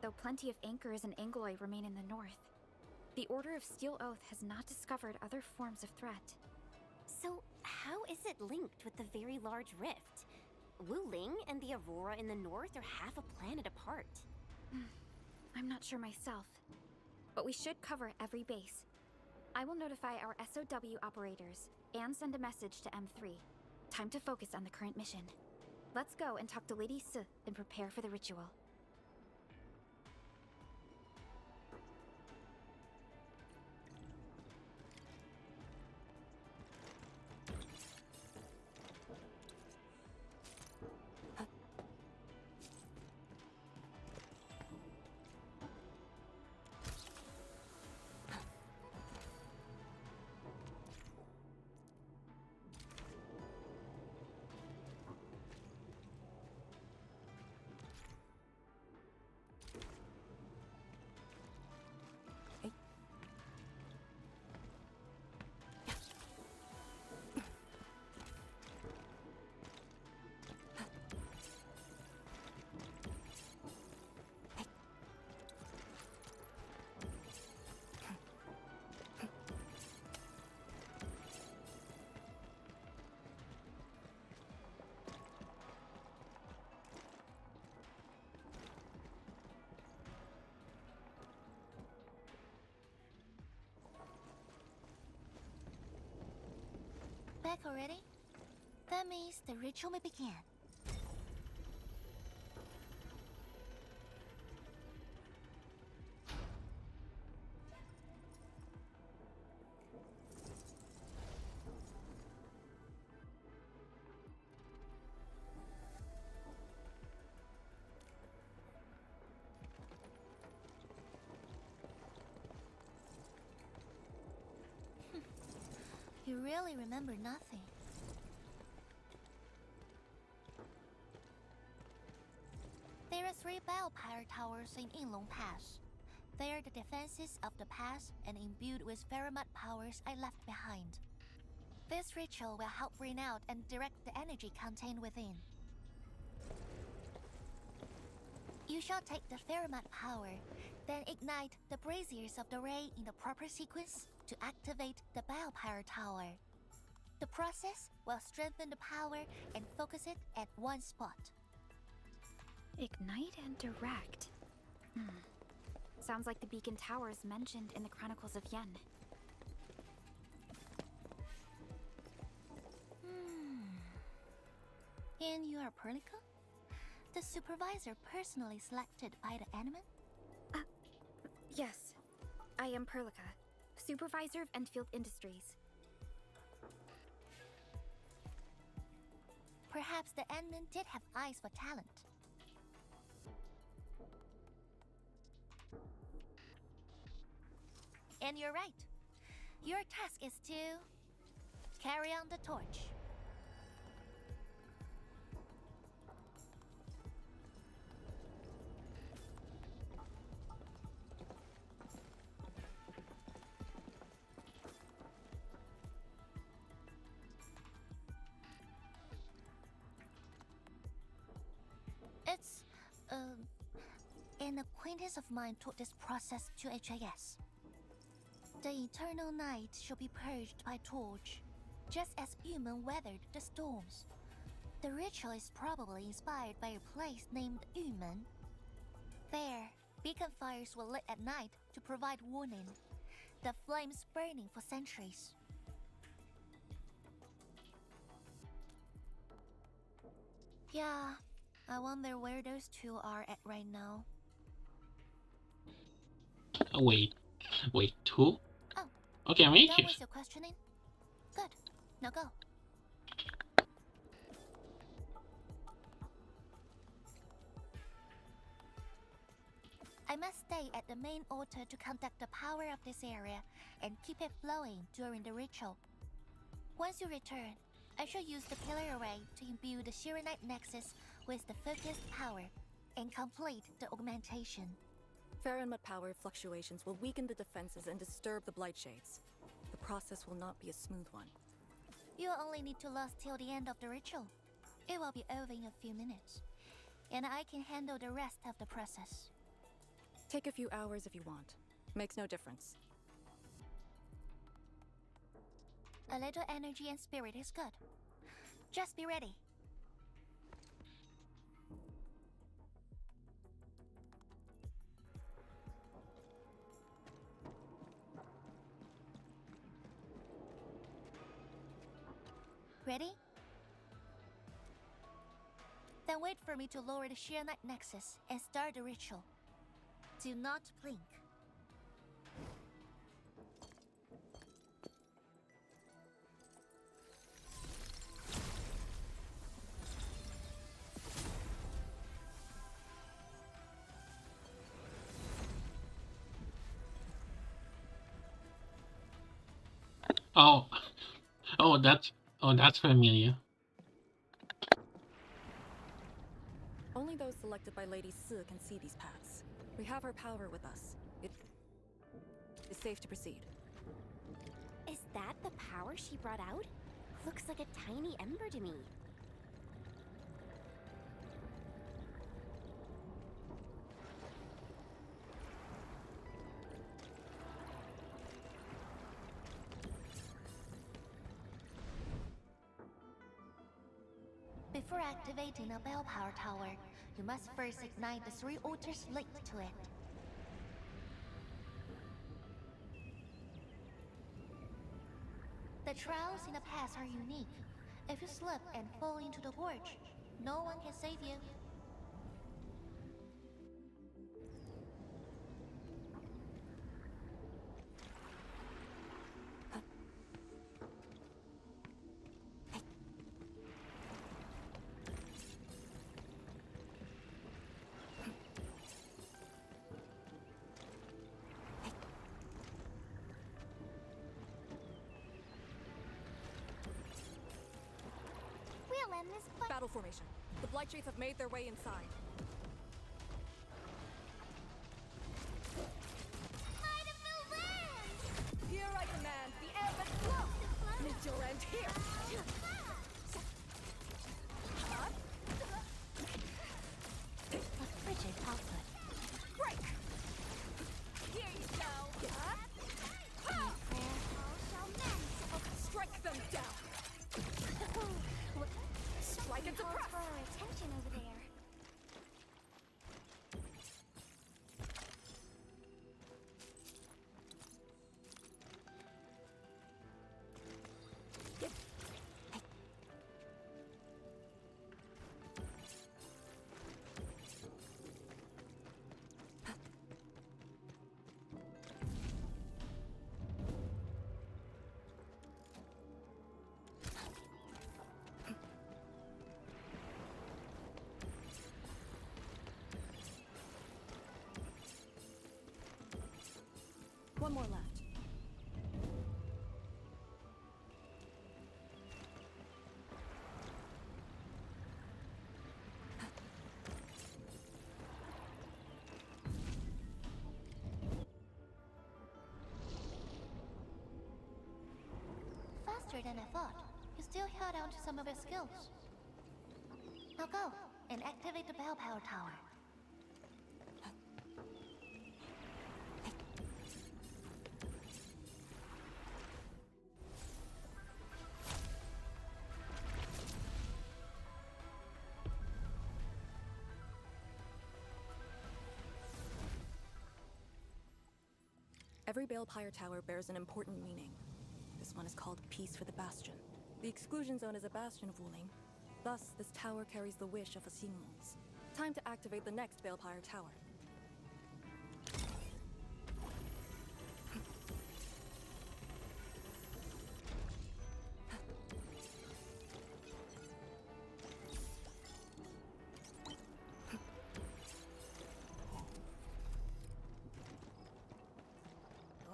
Though plenty of anchors and Angloy remain in the north, the Order of Steel Oath has not discovered other forms of threat. So, how is it linked with the Very Large Rift? Wu Ling and the Aurora in the north are half a planet apart. I'm not sure myself, but we should cover every base. I will notify our SOW operators and send a message to M3. Time to focus on the current mission. Let's go and talk to Lady S and prepare for the ritual. Back already? That means the ritual may begin. You really remember nothing. There are 3 bell power towers in Yinglong Pass. They are the defenses of the pass and imbued with Pheromote powers I left behind. This ritual will help bring out and direct the energy contained within. You shall take the Pheromote power, then ignite the braziers of the ray in the proper sequence to activate the bell power tower. The process will strengthen the power and focus it at one spot. Ignite and direct. Sounds like the beacon towers mentioned in the Chronicles of Yen. And you are Perlica? The supervisor personally selected by the Animan? Yes. I am Perlica, supervisor of Endfield Industries. Perhaps the Animan did have eyes for talent. And you're right. Your task is to carry on the torch. It's, an acquaintance of mine taught this process to HIS. The eternal night shall be purged by torch, just as human weathered the storms. The ritual is probably inspired by a place named Yumen. There, beacon fires were lit at night to provide warning, the flames burning for centuries. Yeah, I wonder where those two are at right now. Wait, who? Oh, okay, I'm that anxious. was your questioning? Good. Now go. I must stay at the main altar to conduct the power of this area and keep it flowing during the ritual. Once you return, I shall use the pillar array to imbue the Shirenite Nexus with the focused power and complete the augmentation. Pheromote power fluctuations will weaken the defenses and disturb the Blight Shades. The process will not be a smooth one. You'll only need to last till the end of the ritual. It will be over in a few minutes, and I can handle the rest of the process. Take a few hours if you want. Makes no difference. A little energy and spirit is good. Just be ready. Ready? Then wait for me to lower the Shirenite Nexus and start the ritual. Do not blink. That's familiar. Only those selected by Lady Si can see these paths. We have her power with us. It is safe to proceed. Is that the power she brought out? Looks like a tiny ember to me. Before activating a bell power tower, you must first ignite the 3 altars linked to it. The trials in the past are unique. If you slip and fall into the gorge, no one can save you. battle formation. The Blight Shades have made their way inside. Might of the wind! Here I command the ebb and flow! Meet your end here! A frigid output. Break! Here you go! All shall mend! Strike them down! Strike and suppress! For our attention over there. One more left. Faster than I thought. You still held on to some of your skills. Now go and activate the bell power tower. Every Balepire tower bears an important meaning. This one is called Peace for the Bastion. The exclusion zone is a bastion of Wuling. Thus, this tower carries the wish of a Xingmongs. Time to activate the next Balepire tower.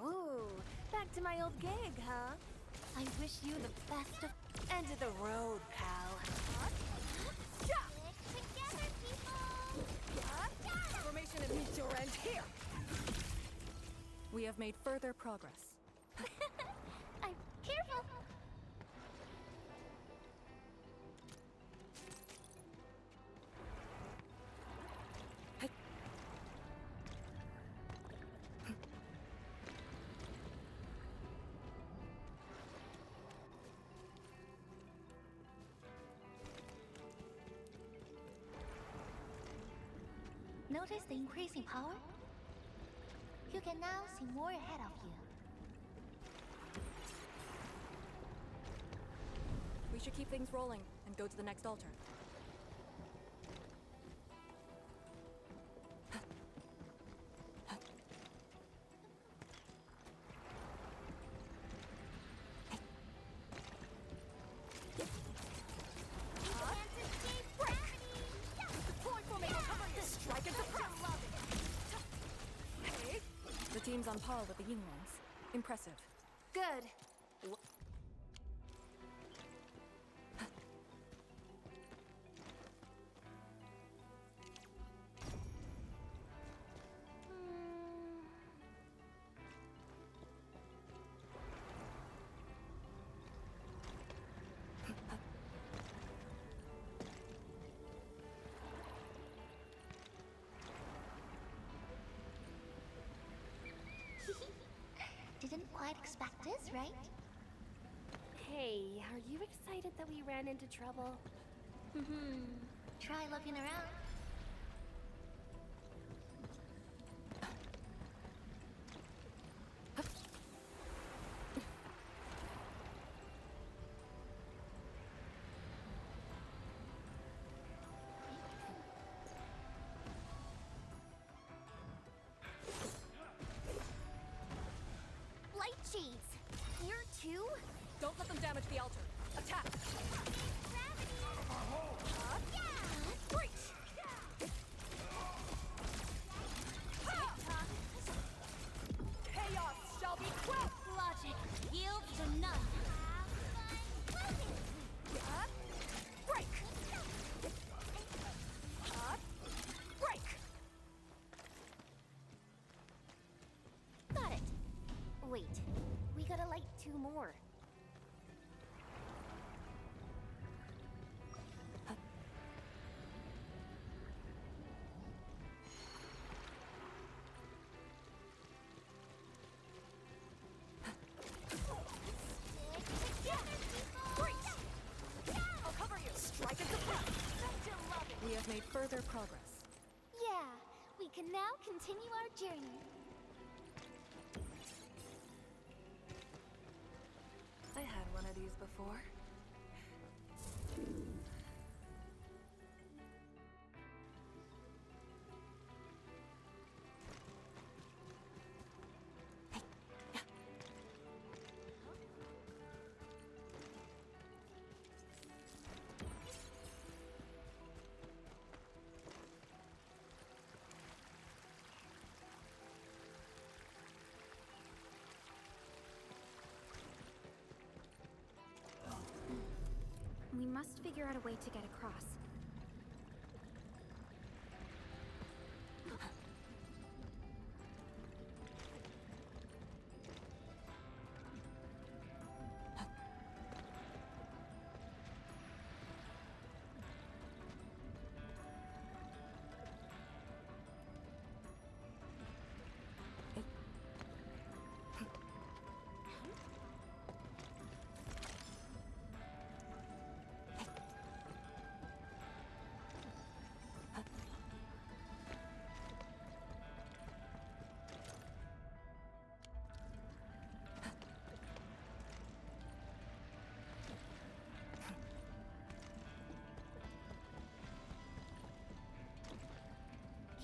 Ooh, back to my old gig, huh? I wish you the best of... End of the road, pal. Stick together, people! Formation and meet your end here! We have made further progress. I'm careful! Notice the increase in power? You can now see more ahead of you. We should keep things rolling and go to the next altar. The team's on par with the Yingmongs. Impressive. Good. Didn't quite expect this, right? Hey, are you excited that we ran into trouble? Try looking around. Light shades! Here too? Don't let them damage the altar. Attack! Gravity! Breach! We gotta light 2 more. We have made further progress. Yeah, we can now continue our journey. I had one of these before. We must figure out a way to get across.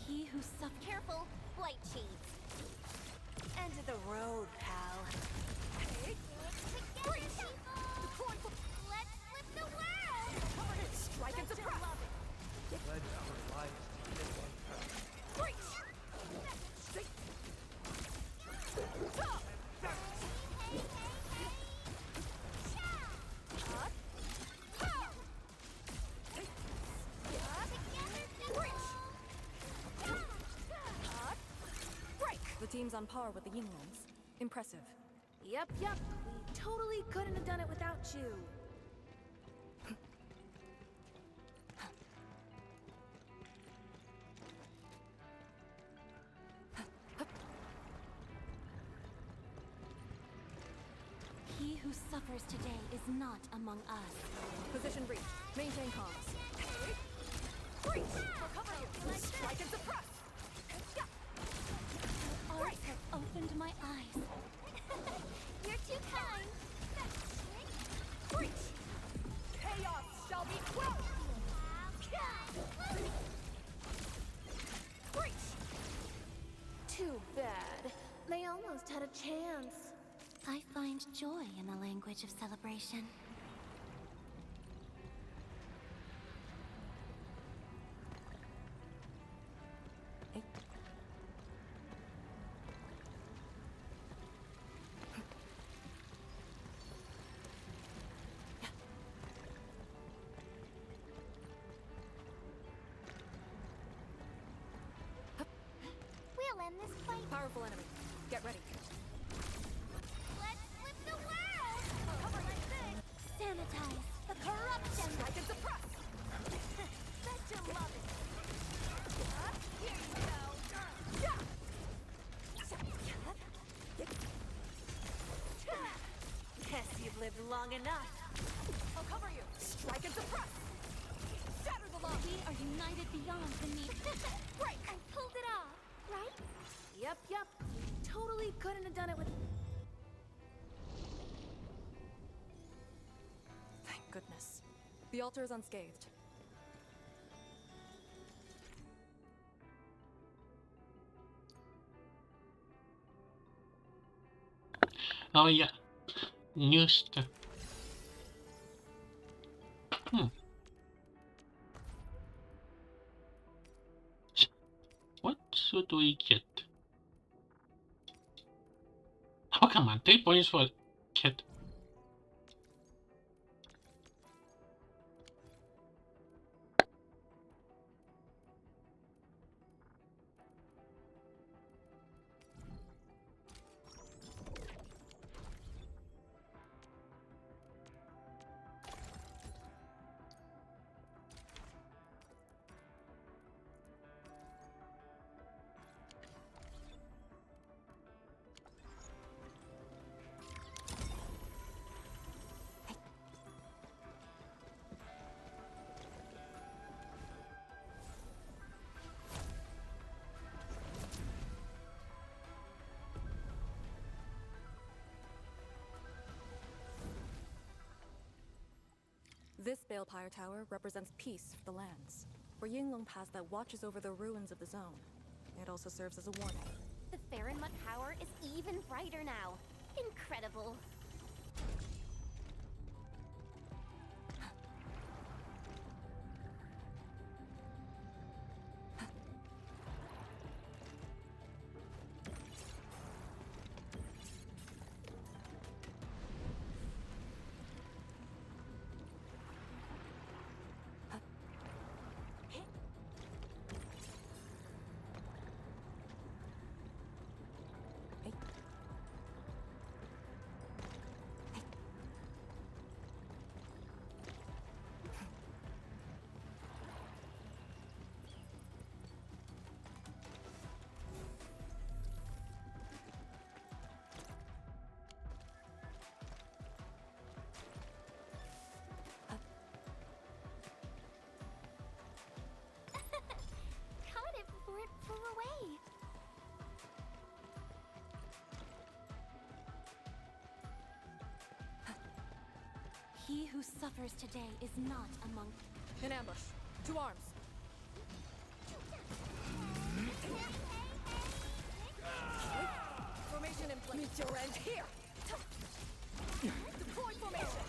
He who suffers. Careful, blight shades. End of the road, pal. Together, people! Let's flip the world! Strike and suppress! Pledge our lives to this one purpose. The team's on par with the Yinglings. Impressive. Yep. We totally couldn't have done it without you. He who suffers today is not among us. Position reached. Maintain comms. Breach! Recover you! Strike and suppress! Arts have opened my eyes. You're too kind. Breach! Chaos shall be quelled! Breach! Too bad. They almost had a chance. I find joy in the language of celebration. We'll end this fight. Powerful enemy. Get ready. Let's flip the world! Cover like this! Sanitize the corruption. Strike and suppress! Bet you love it! Here you go! Guess you've lived long enough. I'll cover you! Strike and suppress! Shatter the line! We are united beyond the need. Break! I pulled it off, right? Yep. We totally couldn't have done it with... Thank goodness. The altar is unscathed. Oh yeah, new stuff. What should we get? Oh come on, 3 points for kit. This Balefire Tower represents peace for the lands. For Yinglong Pass that watches over the ruins of the zone. It also serves as a warning. The Farinmud power is even brighter now. Incredible. Before it flew away. He who suffers today is not among... In ambush. To arms. Formation in place. Meet your end here. Deploy formation.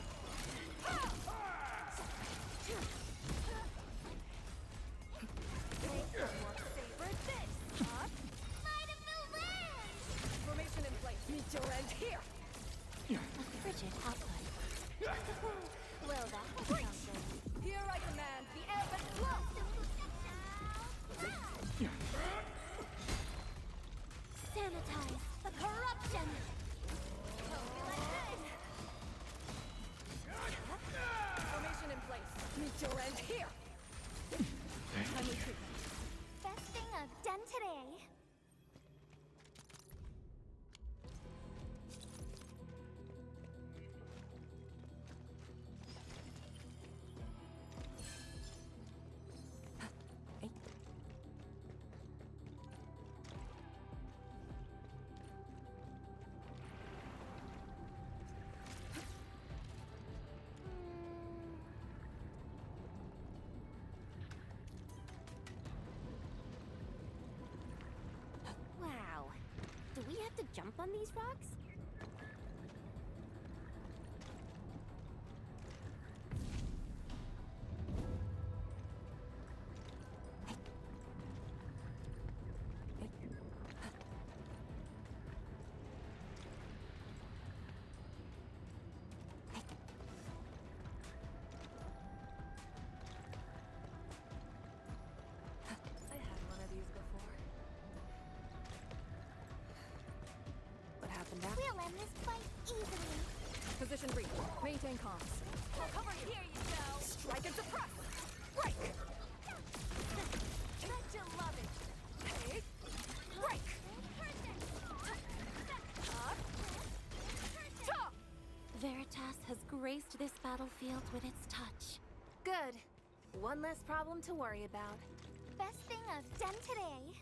Formation in place. Meet your end here. A frigid output. Well, that was something. Here I command the ebb and flow. Sanitize the corruption. Formation in place. Meet your end here. Timely treatment. Best thing I've done today. Wow. Do we have to jump on these rocks? I had one of these before. What happened after? We'll end this fight easily. Position brief. Maintain comms. I'll cover you. Here you go. Strike and suppress. Break. Bet you love it. Hey. Break. Veritas has graced this battlefield with its touch. Good. One less problem to worry about. Best thing I've done today.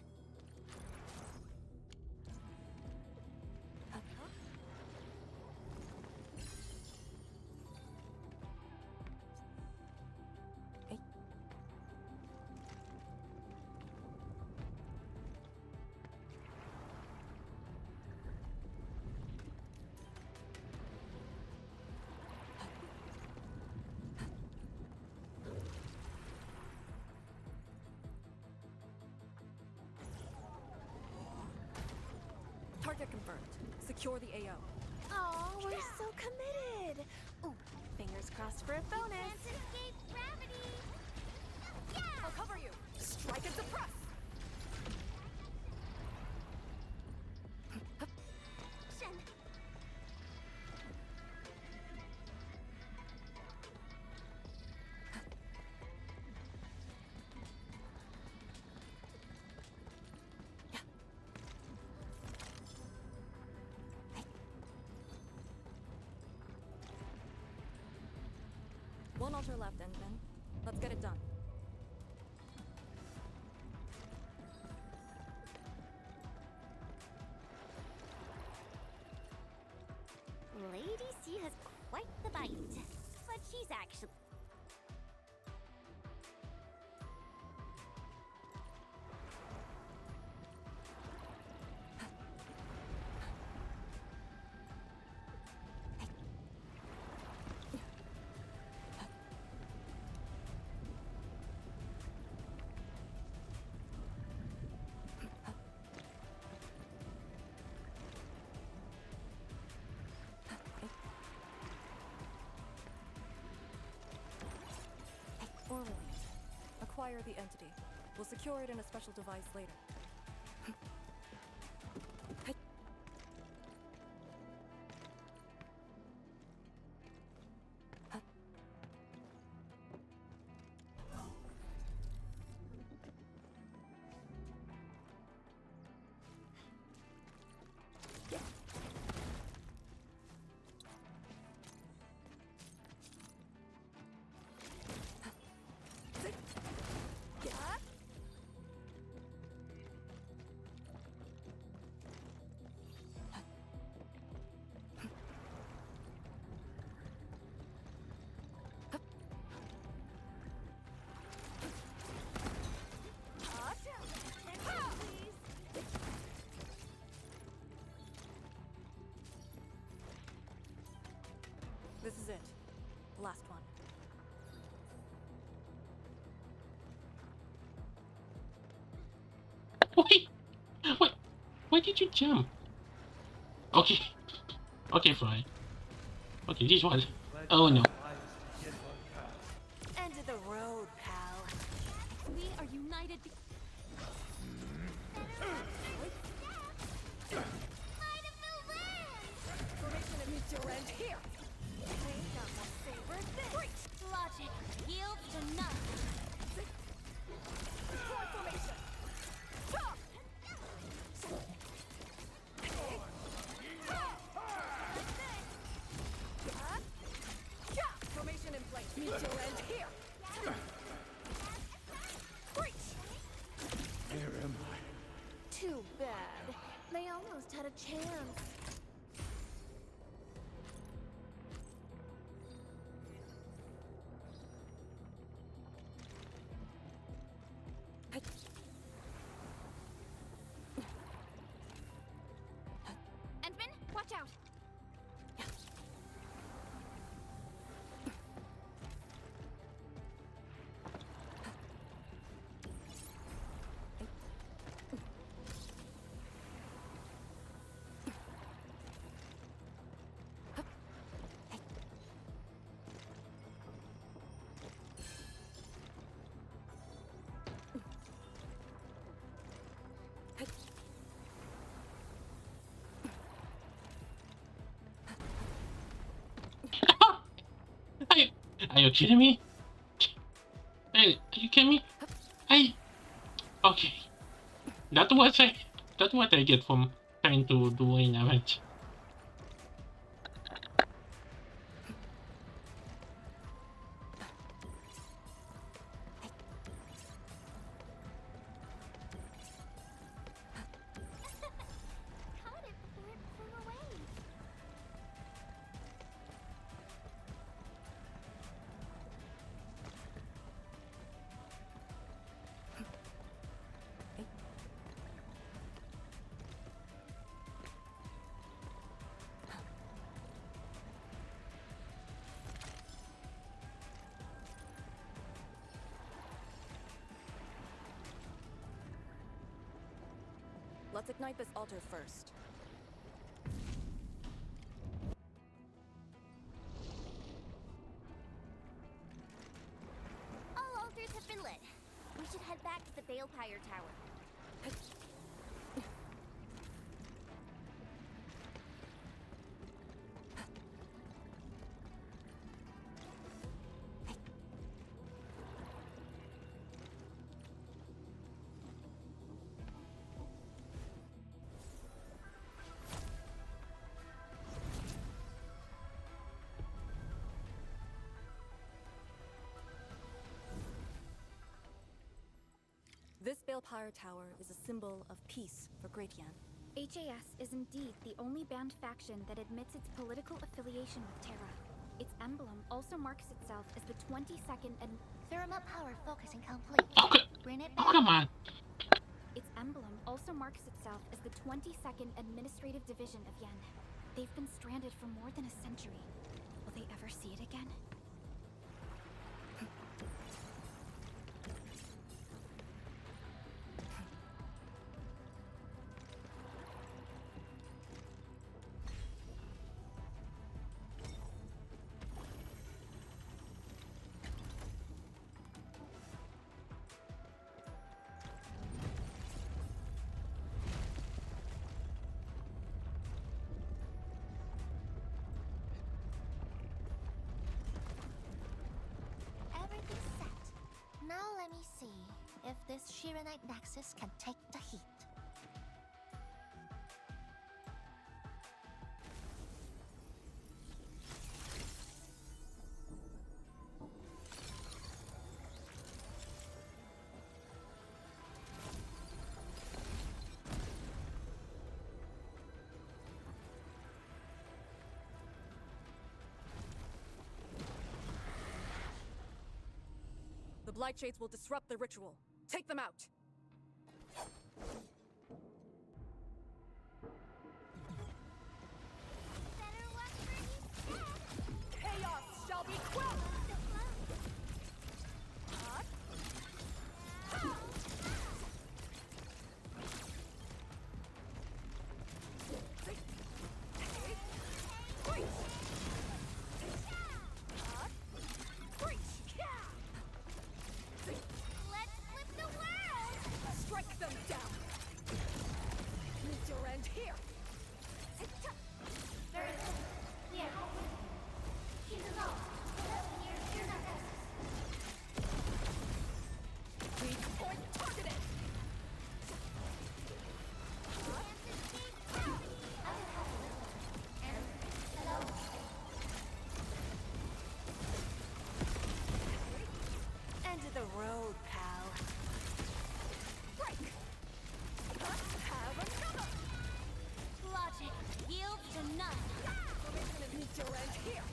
Target confirmed. Secure the AO. Oh, we're so committed. Ooh, fingers crossed for a bonus. Can't escape gravity. I'll cover you. Strike and suppress. Action. One altar left, Endman. Let's get it done. Lady C has quite the bite. But she's actually... acquire the entity. We'll secure it in a special device later. This is it. The last one. Wait! What? Why did you jump? Okay. Okay, fine. Okay, this one. Oh no. End of the road, pal. We are united. Formation and meet your end here. Logic yields to none. Deploy formation. Chop! Formation in place. Meet your end here. Breach! Where am I? Too bad. They almost had a chance. Endman, watch out! Are you kidding me? Hey, are you kidding me? Okay. That's what I get from trying to do an event. Caught it before it flew away. Let's ignite this altar first. All altars have been lit. We should head back to the Balefire Tower. This Balefire Tower is a symbol of peace for Great Yan. HAS is indeed the only banned faction that admits its political affiliation with Terra. Its emblem also marks itself as the 22nd and Thermal power focusing complete. Okay. Bring it Oh, back. come on. its emblem also marks itself as the 22nd Administrative Division of Yen. They've been stranded for more than a century. Will they ever see it again? see if this Shirenite Nexus can take the heat. The Blight Shades will disrupt the ritual. Take them out! Better luck for you, Chaos shall be quelled! Let's flip the world! Strike them down! Meet your end here! Very good. We are open. Keep them low. Near Shirenite Nexus. Weak point targeted! End of the road, pal. Break! Have another! Logic yields to none. Meet your end here!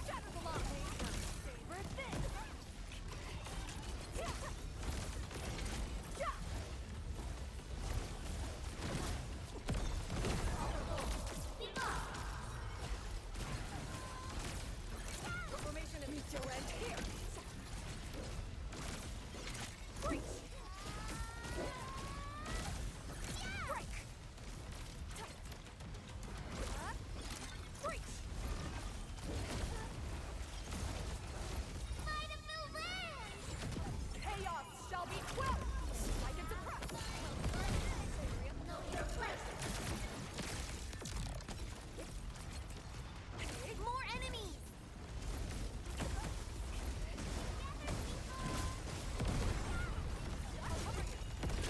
Shatter the line! Favorite thing! Reformation and meet your end here! Breach! Break! Breach! Might of the land! Chaos shall be quelled! Strike and suppress! Know your place. More enemies.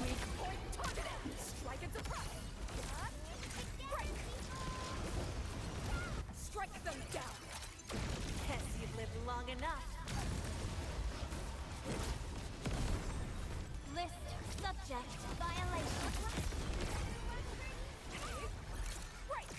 Weak point targeted! Strike and suppress! Break! Strike them down! Guess you've lived long enough. List subject violation. Break!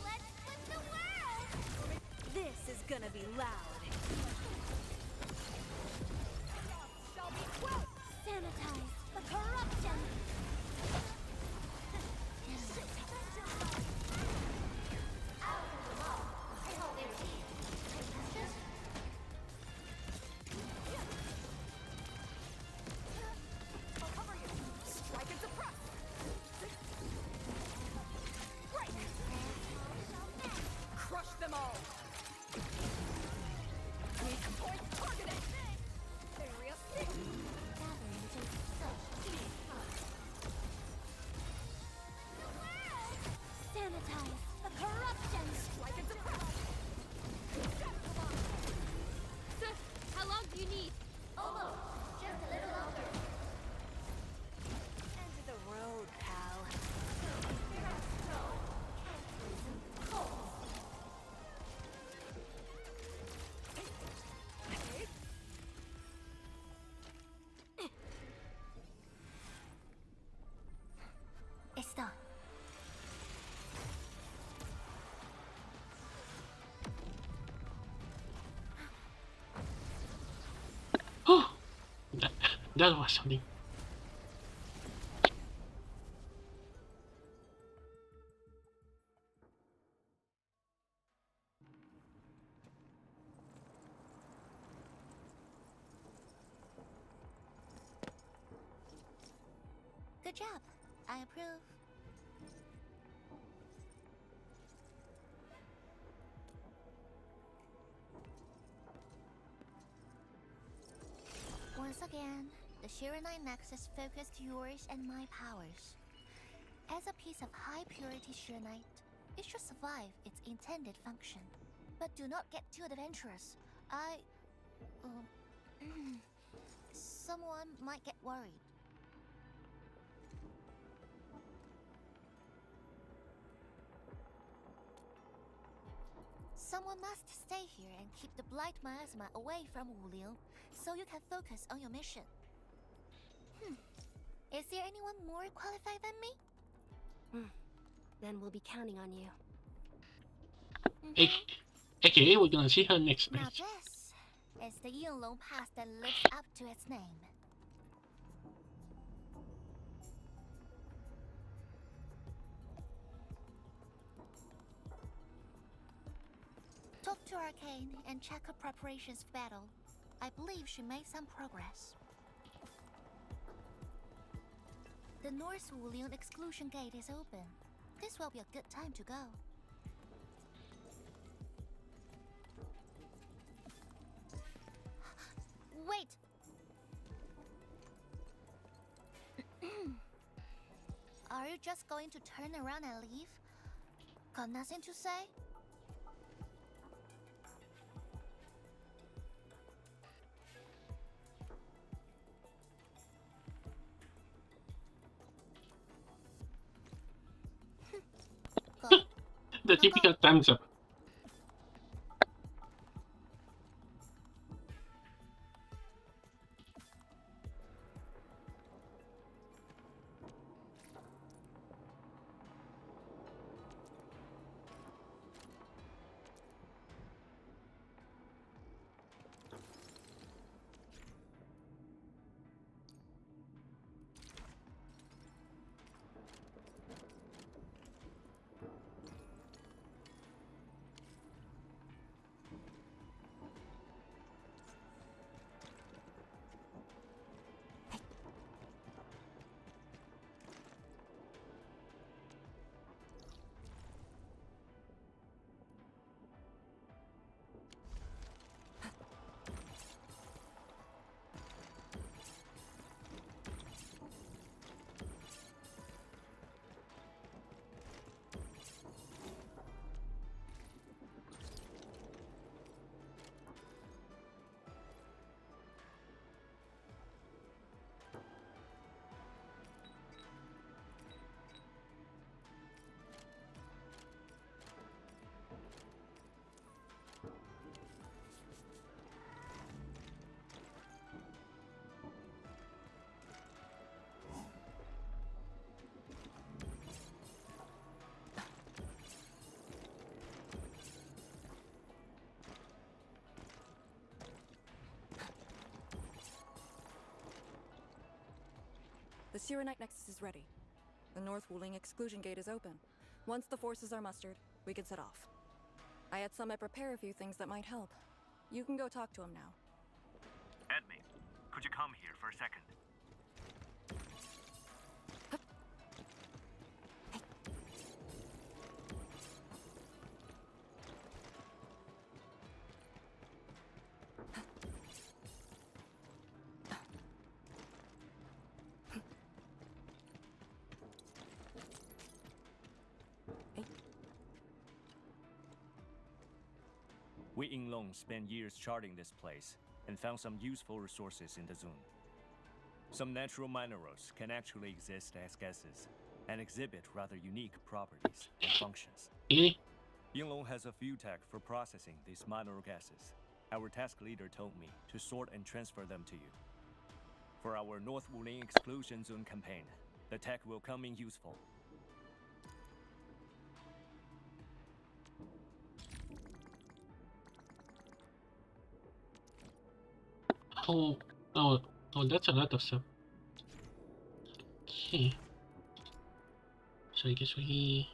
Let's flip the world! This is gonna be loud. Shall be quelled! Sanitize the corruption. I'll cover you! Strike and suppress! Break! Crush them all! Weak point targeted! Area six! Sanitize the corruption. Strike and suppress! Sir, how long do you need? Almost. Just a little longer. End of the road, pal. It's done. Oh, that was something. Good job. I approve. again, the Shiranite Nexus focused yours and my powers. As a piece of high-purity Shiranite, it should survive its intended function. But do not get too adventurous. Someone might get worried. Someone must stay here and keep the Blight Miasma away from Wuliu, so you can focus on your mission. Is there anyone more qualified than me? Then we'll be counting on you. AKA, we're gonna see her next Now match. this is the Yinglong Pass that lives up to its name. Talk to Arcane and check her preparations for battle. I believe she made some progress. The North Wulian exclusion gate is open. This will be a good time to go. Wait! Are you just going to turn around and leave? Got nothing to say? The typical thumbs up. The Shiranite Nexus is ready. The North Wuling exclusion gate is open. Once the forces are mustered, we can set off. I had Summit prepare a few things that might help. You can go talk to him now. Admin, could you come here for a second? We Yinglong spent years charting this place and found some useful resources in the zone. Some natural minerals can actually exist as gases and exhibit rather unique properties and functions. Yinglong has a few tech for processing these mineral gases. Our task leader told me to sort and transfer them to you. For our North Wuling exclusion zone campaign, the tech will come in useful. Oh, that's a lot of stuff. Okay. So I guess we...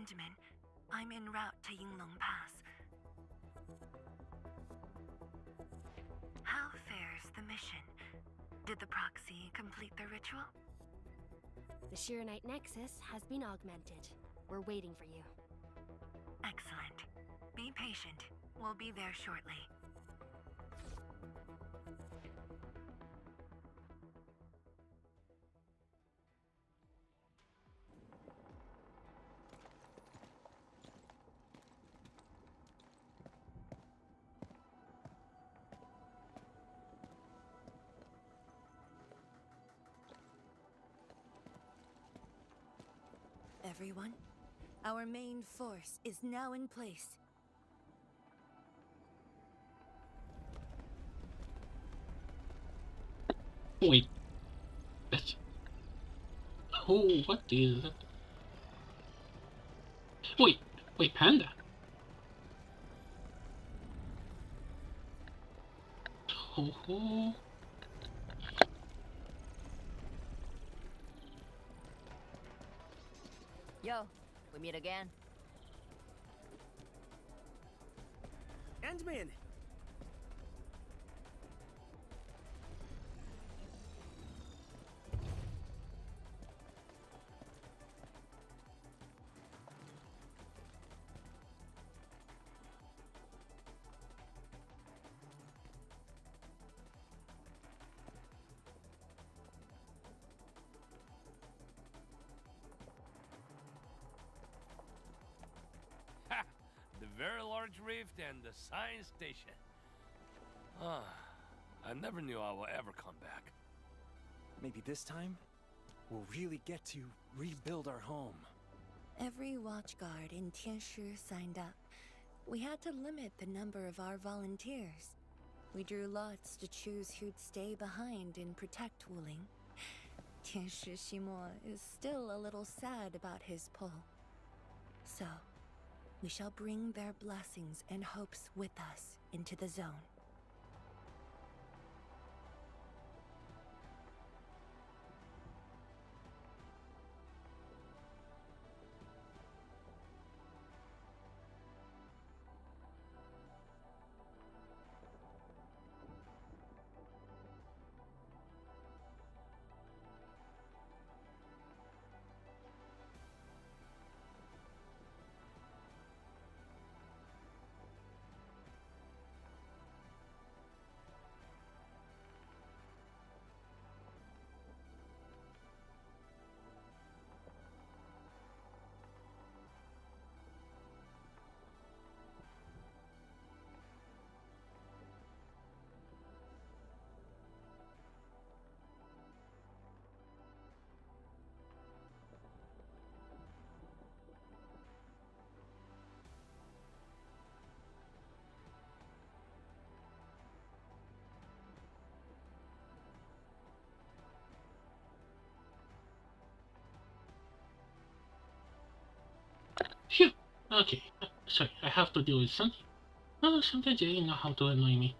Endman. I'm en route to Yinglong Pass. How fares the mission? Did the proxy complete the ritual? The Shirenite Nexus has been augmented. We're waiting for you. Excellent. Be patient. We'll be there shortly. Everyone, our main force is now in place. Wait. That's... Oh, what is that? Wait, Panda. Oh. Yo, we meet again. Endman! The very large rift and the science station. Ah, I never knew I would ever come back. Maybe this time, we'll really get to rebuild our home. Every watchguard in Tianshi signed up. We had to limit the number of our volunteers. We drew lots to choose who'd stay behind and protect Wuling. Tianshi Ximo is still a little sad about his pull. So, we shall bring their blessings and hopes with us into the zone. Phew. Okay. Sorry, I have to deal with something. Oh, sometimes they know how to annoy me.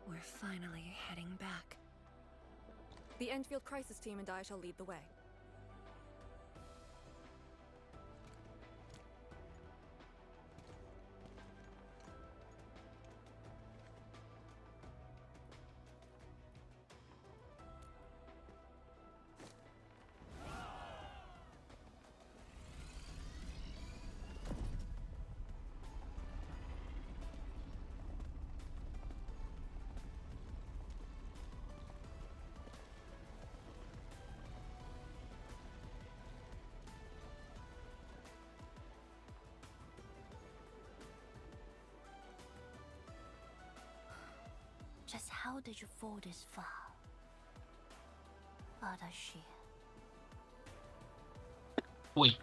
We're finally heading back. The Endfield crisis team and I shall lead the way. Just how did you fall this far? Adashi. Wait.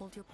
Hold your...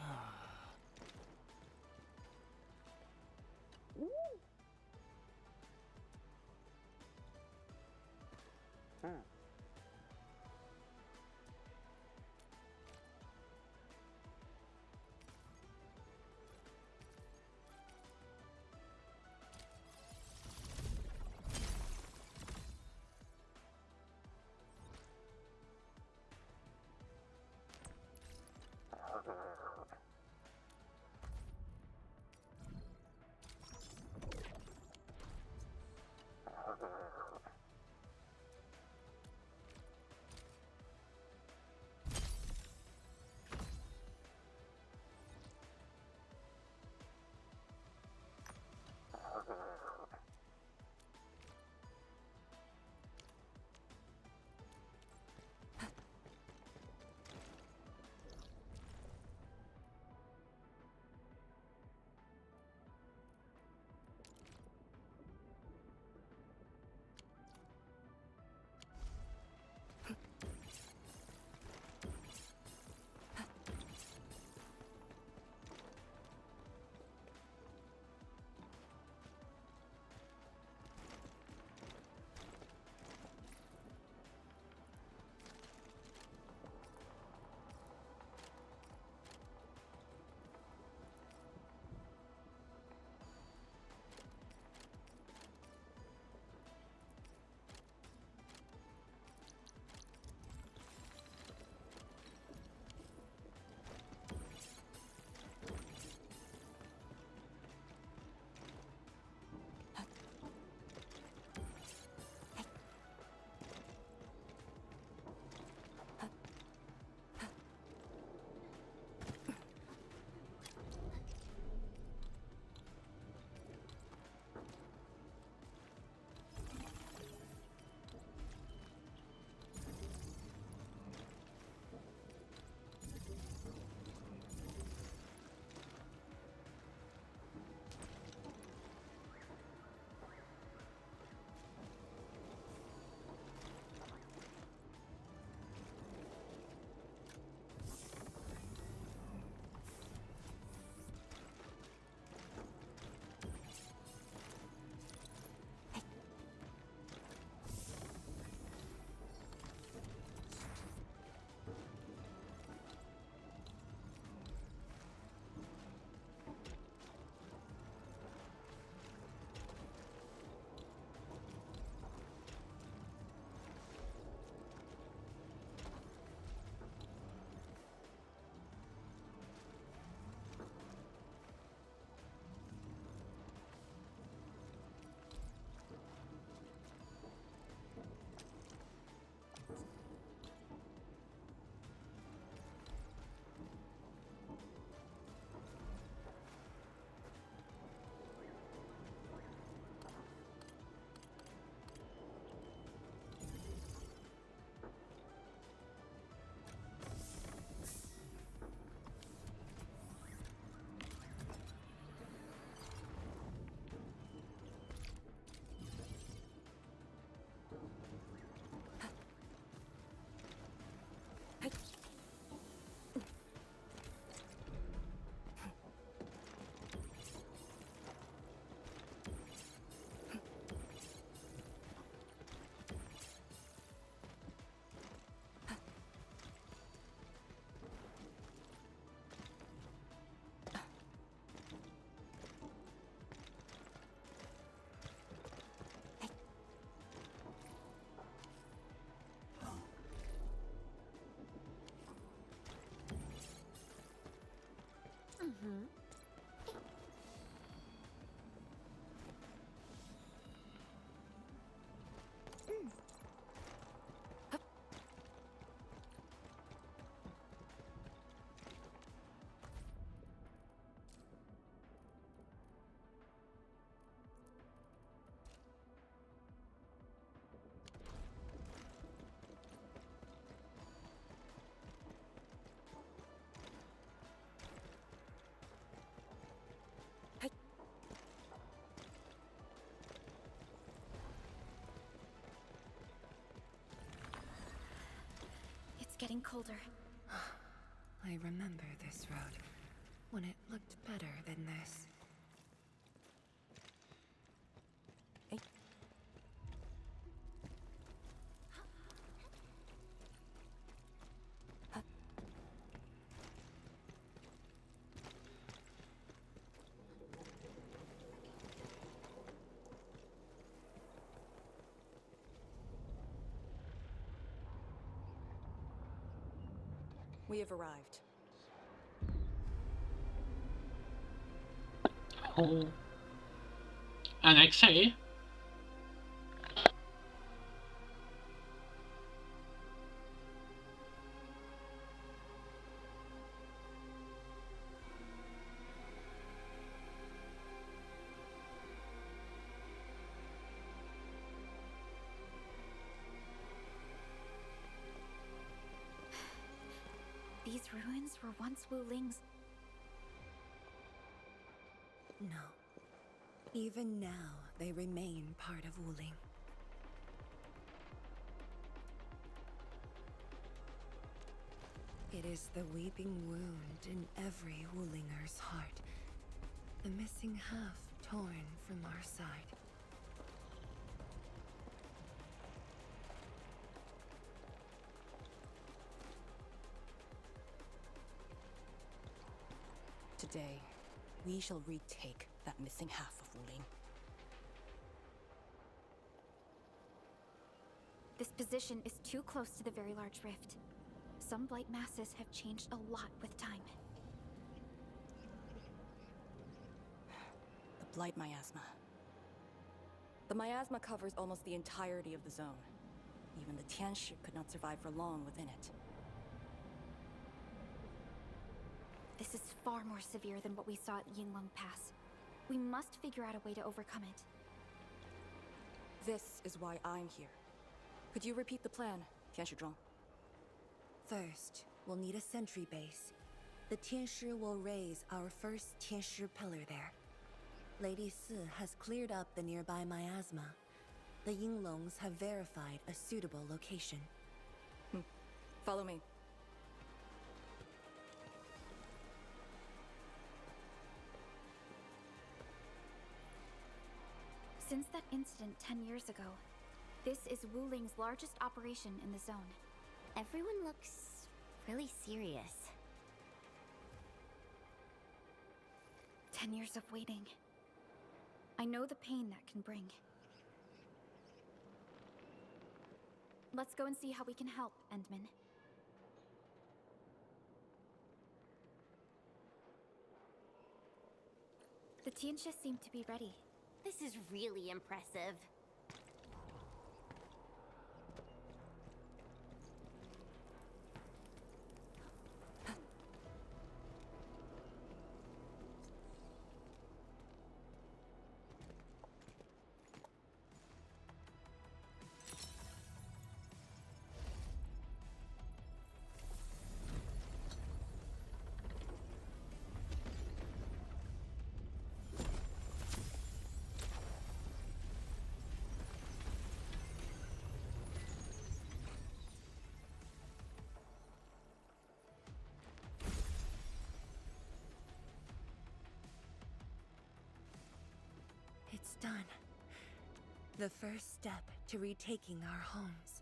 Mm-hmm. It's getting colder. I remember this road when it looked better than this. We have arrived. Oh. Annexé. These ruins were once Wuling's. No. Even now, they remain part of Wuling. It is the weeping wound in every Wulinger's heart. The missing half torn from our side. Today, we shall retake that missing half of Wuling. This position is too close to the very large rift. Some blight masses have changed a lot with time. The blight miasma. The miasma covers almost the entirety of the zone. Even the Tianshi could not survive for long within it. This is far more severe than what we saw at Yinglong Pass. We must figure out a way to overcome it. This is why I'm here. Could you repeat the plan, Tianshizhuang? First, we'll need a sentry base. The Tianshi will raise our first Tianshi pillar there. Lady Si has cleared up the nearby miasma. The Yinglongs have verified a suitable location. Follow me. Since that incident 10 years ago, this is Wuling's largest operation in the zone. Everyone looks really serious. 10 years of waiting. I know the pain that can bring. Let's go and see how we can help, Endman. The Tianshi seem to be ready. This is really impressive. It's done. The first step to retaking our homes.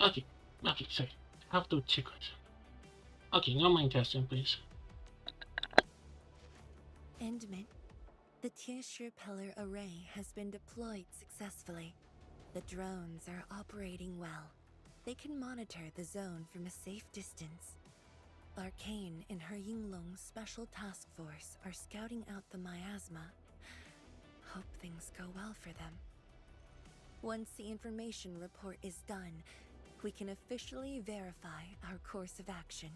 Okay, okay, sorry. Have to check it. Okay, no mind testing, please. Endman, the Tianshi Pillar array has been deployed successfully. The drones are operating well. They can monitor the zone from a safe distance. Arcane and her Yinglong Special Task Force are scouting out the miasma. Hope things go well for them. Once the information report is done, we can officially verify our course of action.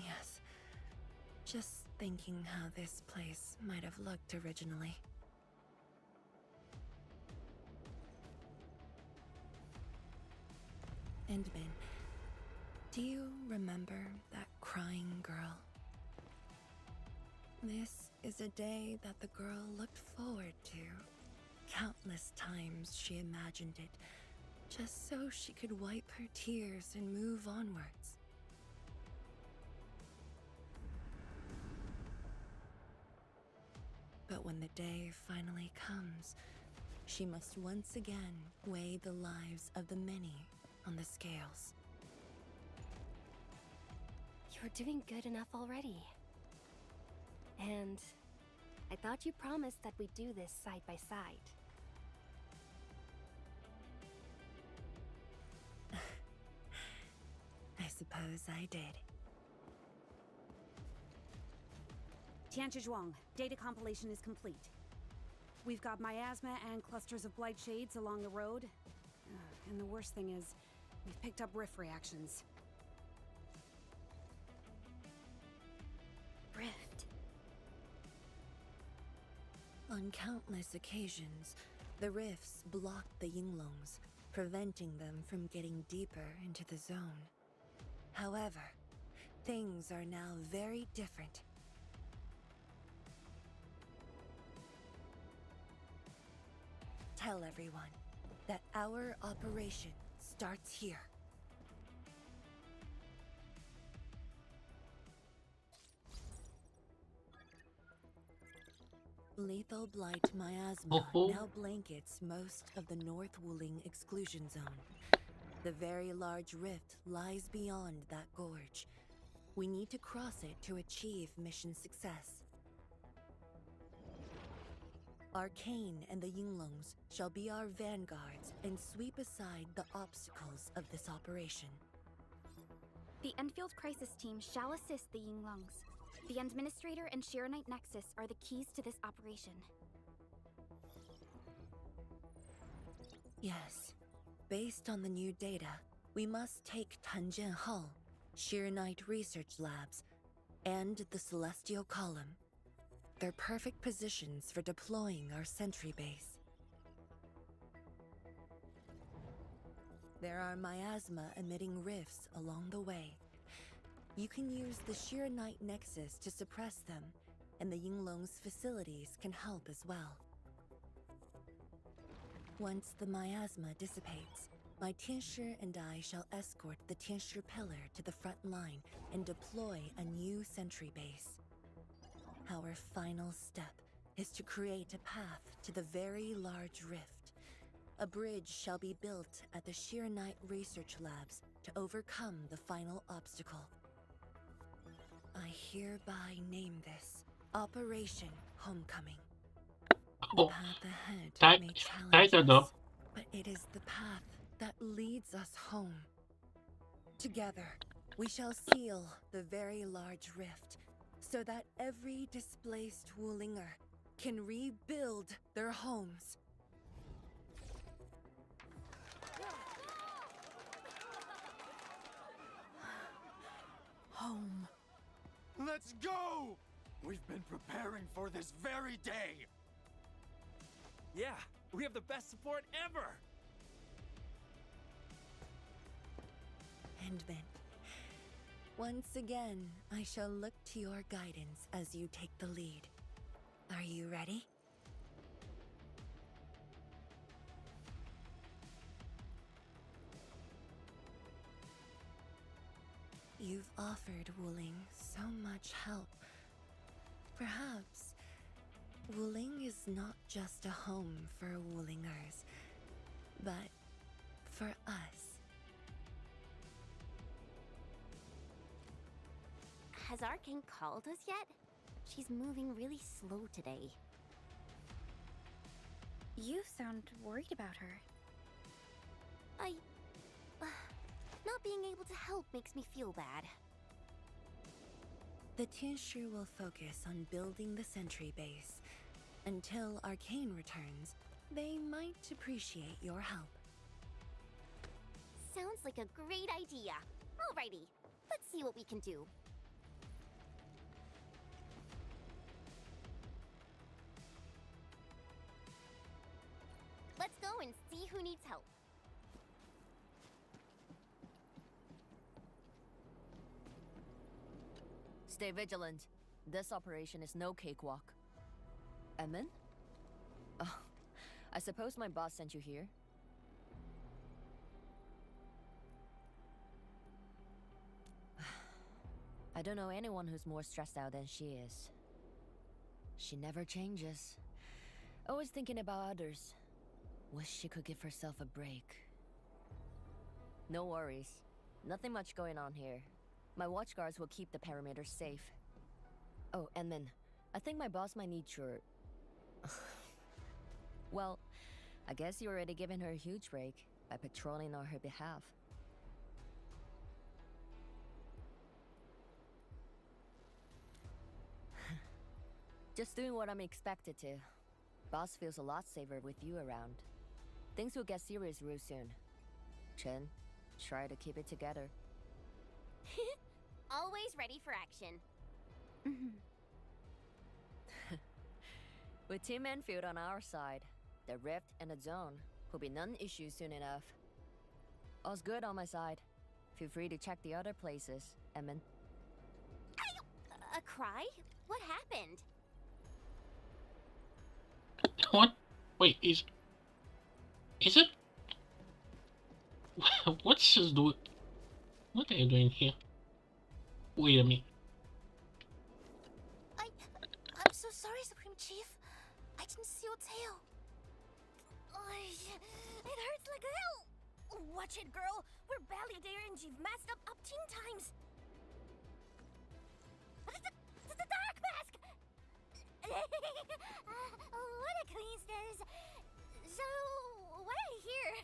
Yes. Just thinking how this place might have looked originally. Endman, do you remember that crying girl? This is a day that the girl looked forward to. Countless times she imagined it, just so she could wipe her tears and move onwards. But when the day finally comes, she must once again weigh the lives of the many on the scales. You're doing good enough already. And I thought you promised that we'd do this side by side. I suppose I did. Tianchi data compilation is complete. We've got miasma and clusters of blight shades along the road. And the worst thing is, we've picked up rift reactions. Rift? On countless occasions, the rifts blocked the Yinglongs, preventing them from getting deeper into the zone. However, things are now very different. Tell everyone that our operation starts here. Lethal blight miasma now blankets most of the North Wuling exclusion zone. The very large rift lies beyond that gorge. We need to cross it to achieve mission success. Arcane and the Yinglongs shall be our vanguards and sweep aside the obstacles of this operation. The Endfield Crisis Team shall assist the Yinglongs. The Administrator and Shiranite Nexus are the keys to this operation. Yes. Based on the new data, we must take Tanjian Hall, Shiranite Research Labs, and the Celestial Column. They're perfect positions for deploying our sentry base. There are miasma-emitting rifts along the way. You can use the Shiranite Nexus to suppress them, and the Yinglong's facilities can help as well. Once the miasma dissipates, my Tianshi and I shall escort the Tianshi Pillar to the front line and deploy a new sentry base. Our final step is to create a path to the very large rift. A bridge shall be built at the Shiranite Research Labs to overcome the final obstacle. I hereby name this Operation Homecoming. The path ahead may challenge us, but it is the path that leads us home. Together, we shall seal the very large rift, so that every displaced Wulinger can rebuild their homes. Home. Let's go! We've been preparing for this very day! Yeah, we have the best support ever! Endman, once again, I shall look to your guidance as you take the lead. Are you ready? You've offered Wuling so much help. Perhaps Wuling is not just a home for Wulingers, but for us. Has Arcane called us yet? She's moving really slow today. You sound worried about her. Not being able to help makes me feel bad. The Tinshu will focus on building the sentry base. Until Arcane returns, they might appreciate your help. Sounds like a great idea. Alrighty, let's see what we can do. Let's go and see who needs help. Stay vigilant. This operation is no cakewalk. Emin? Oh, I suppose my boss sent you here? I don't know anyone who's more stressed out than she is. She never changes. Always thinking about others. Wish she could give herself a break. No worries. Nothing much going on here. My watchguards will keep the perimeter safe. Oh, Enmin, I think my boss might need your... Well, I guess you're already giving her a huge break by patrolling on her behalf. Just doing what I'm expected to. Boss feels a lot safer with you around. Things will get serious real soon. Chen, try to keep it together. Always ready for action. With Team Endfield on our side, the rift and the zone will be non-issue soon enough. All's good on my side. Feel free to check the other places, Emin. A cry? What happened? What? Wait, is it? What's this doing? What are you doing here? Wait a minute. I'm so sorry, Supreme Chief. I didn't see your tail. It hurts like hell. Watch it, girl. We're barely there and you've messed up 10 times. The dark mask! What a coincidence. So, why are you here?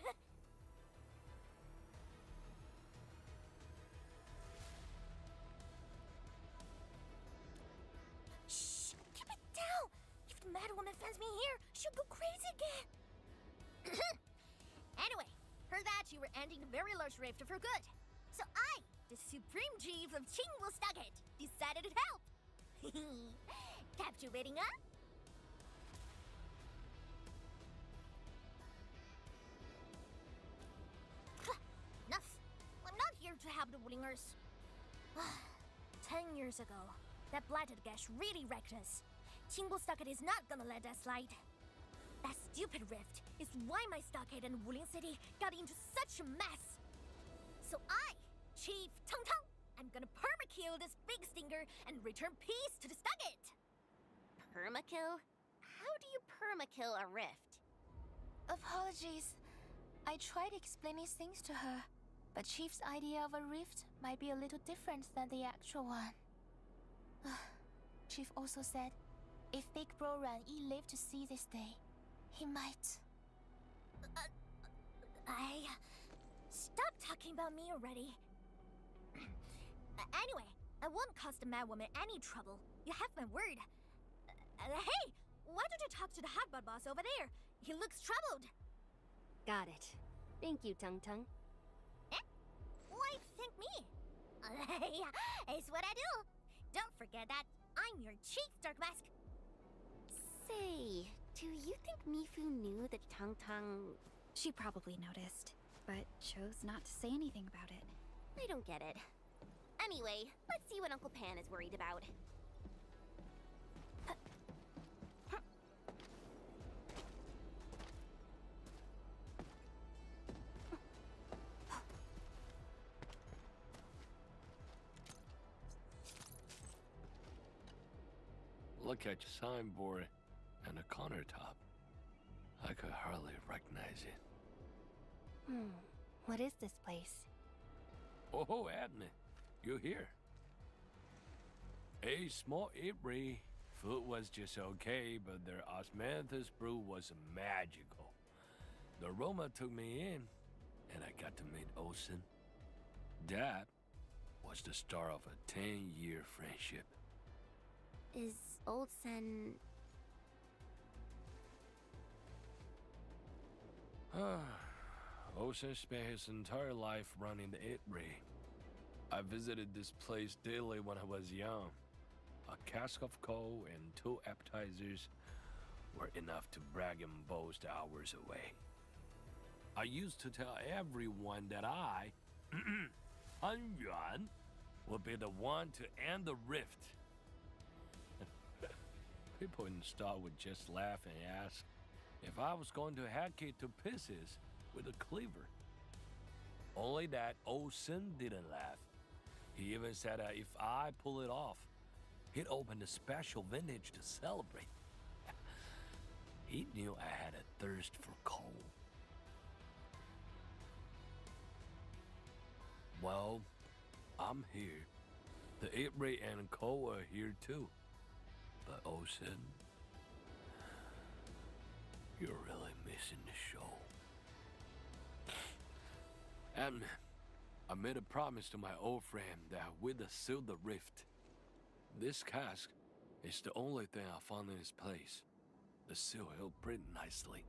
Shh! Keep it down! If the mad woman finds me here, she'll go crazy again! Anyway, heard that you were ending the very large rift for good. So I, the Supreme Chief of Chamod, decided to help! Captivating, huh? Enough! I'm not here to help the Wulingers. 10 years ago, that blighted gash really wrecked us. Chamod is not gonna let that slide. That stupid rift is why my stockade and Wuling City got into such a mess. So I, Chief Tang Tang, I'm gonna permakill this big stinker and return peace to the stockade. Permakill? How do you permakill a rift? Apologies. I tried explaining things to her, but Chief's idea of a rift might be a little different than the actual one. Chief also said, if Big Bro Ran Yi lived to see this day, he might... Stop talking about me already. Anyway, I won't cause the mad woman any trouble. You have my word. Hey! Why don't you talk to the hotbot boss over there? He looks troubled. Got it. Thank you, Tung Tung. Eh? Why thank me? It's what I do. Don't forget that I'm your chief, Dark Mask. Say, do you think Mifu knew that Tang Tang... She probably noticed, but chose not to say anything about it. I don't get it. Anyway, let's see what Uncle Pan is worried about. look at your signboard and the countertop. I could hardly recognize it. What is this place? Oh, admin, you're here. A small apiary. Food was just okay, but their osmanthus brew was magical. The aroma took me in, and I got to meet Olsen. That was the start of a 10-year friendship. Is Olsen... Olsen spent his entire life running the apiary. I visited this place daily when I was young. A cask of coal and 2 appetizers were enough to brag and boast hours away. I used to tell everyone that I, Han Yuan, would be the one to end the rift. People in the store would just laugh and ask if I was going to hack it to pieces with a cleaver. Only that Olsen didn't laugh. He even said that if I pull it off, he'd open a special vintage to celebrate. He knew I had a thirst for coal. Well, I'm here. The apiary and coal are here too. But Olsen, you're really missing the show. And I made a promise to my old friend that we'd seal the rift. This cask is the only thing I found in this place. The seal held pretty nicely.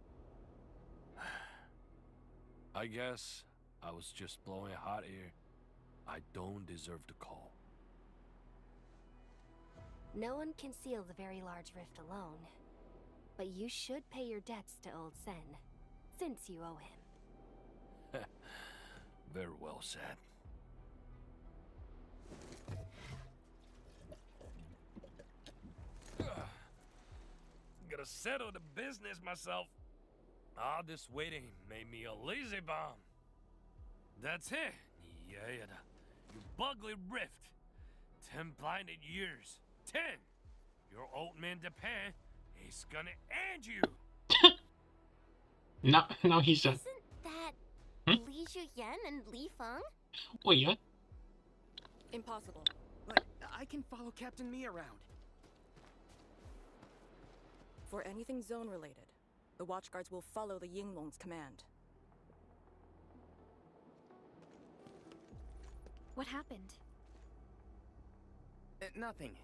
I guess I was just blowing hot air. I don't deserve the call. No one can seal the very large rift alone. But you should pay your debts to Old Sen, since you owe him. Very well said. Gotta settle the business myself. All this waiting made me a lazy bum. That's it. Yeah, you bugly rift. 10 blinded years. 10. Your old man Japan is gonna end you. No, he's a... Isn't that Li Zhuyan and Li Feng? Wait, what? Impossible. But I can follow Captain Me around. For anything zone-related, the Watchguards will follow the Yinglong's command. What happened? Nothing.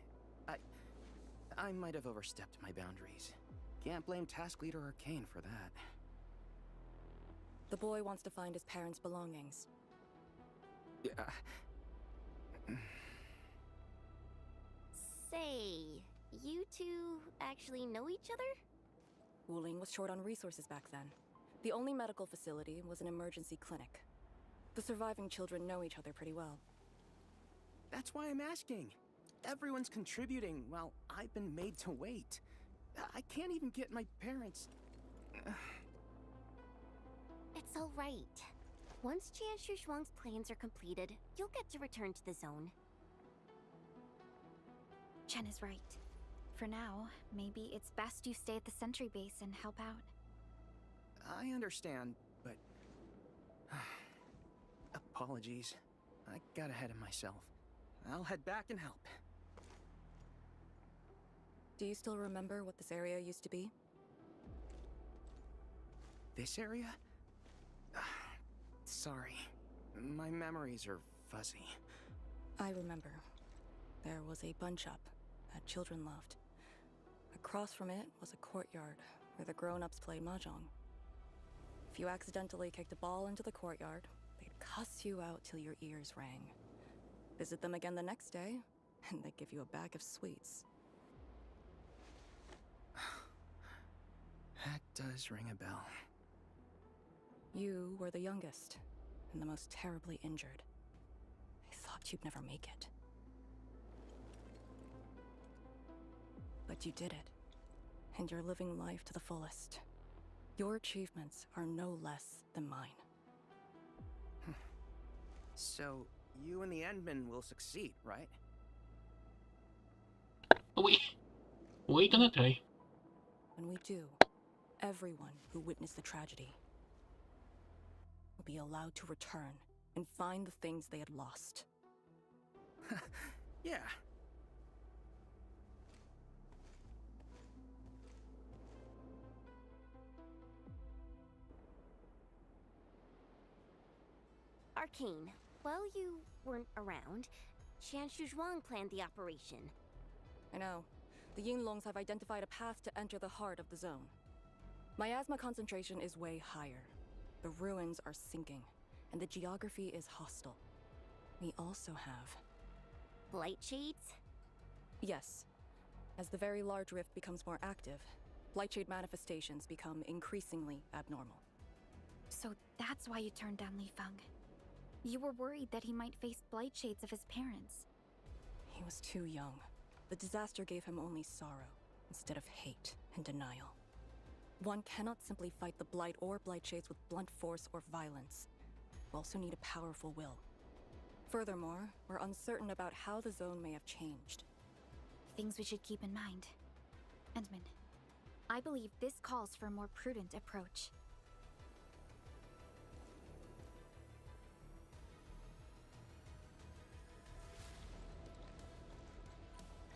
I might have overstepped my boundaries. Can't blame Task Leader Arcane for that. The boy wants to find his parents' belongings. Say, you two actually know each other? Wuling was short on resources back then. The only medical facility was an emergency clinic. The surviving children know each other pretty well. That's why I'm asking. Everyone's contributing while I've been made to wait. I can't even get my parents... It's all right. Once Jian Shuang's plans are completed, you'll get to return to the zone. Chen is right. For now, maybe it's best you stay at the sentry base and help out. I understand, but... Apologies. I got ahead of myself. I'll head back and help. Do you still remember what this area used to be? This area? Sorry. My memories are fuzzy. I remember. There was a bun shop that children loved. Across from it was a courtyard where the grown-ups played mahjong. If you accidentally kicked a ball into the courtyard, they'd cuss you out till your ears rang. Visit them again the next day, and they'd give you a bag of sweets. That does ring a bell. You were the youngest, and the most terribly injured. I thought you'd never make it. But you did it, and you're living life to the fullest. Your achievements are no less than mine. So, you and the Endmen will succeed, right? Wait. We're gonna try. When we do, everyone who witnessed the tragedy will be allowed to return and find the things they had lost. Yeah. Arcane, while you weren't around, Qian Shuzhuang planned the operation. I know. The Yinglongs have identified a path to enter the heart of the zone. Miasma concentration is way higher. The ruins are sinking, and the geography is hostile. We also have... Blight shades? Yes. As the very large rift becomes more active, Blightshade manifestations become increasingly abnormal. So that's why you turned down Li Feng. You were worried that he might face blight shades of his parents. He was too young. The disaster gave him only sorrow, instead of hate and denial. One cannot simply fight the blight or blight shades with blunt force or violence. We also need a powerful will. Furthermore, we're uncertain about how the zone may have changed. Things we should keep in mind. Endman, I believe this calls for a more prudent approach.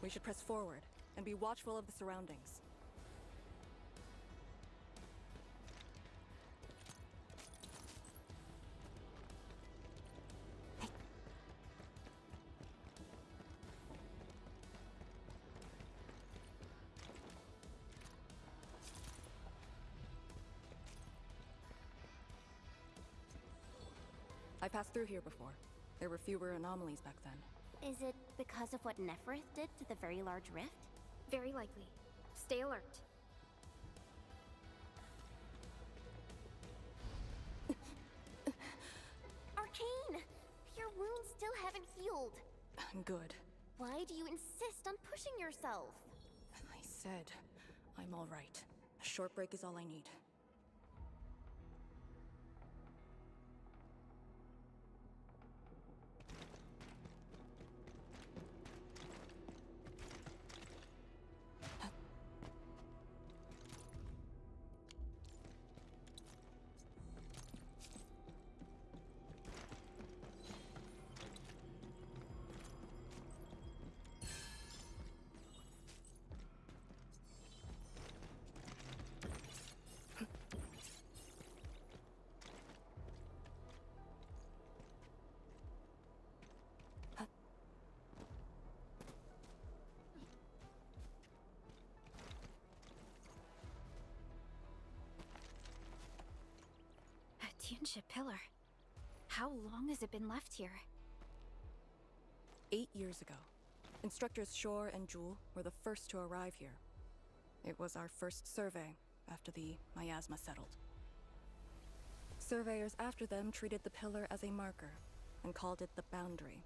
We should press forward and be watchful of the surroundings. I passed through here before. There were fewer anomalies back then. Is it because of what Neferith did to the very large rift? Very likely. Stay alert. Arcane! Your wounds still haven't healed. I'm good. Why do you insist on pushing yourself? I said, I'm all right. A short break is all I need. Tianxia pillar. How long has it been left here? 8 years ago, instructors Shore and Jewel were the first to arrive here. It was our first survey after the miasma settled. Surveyors after them treated the pillar as a marker and called it the boundary.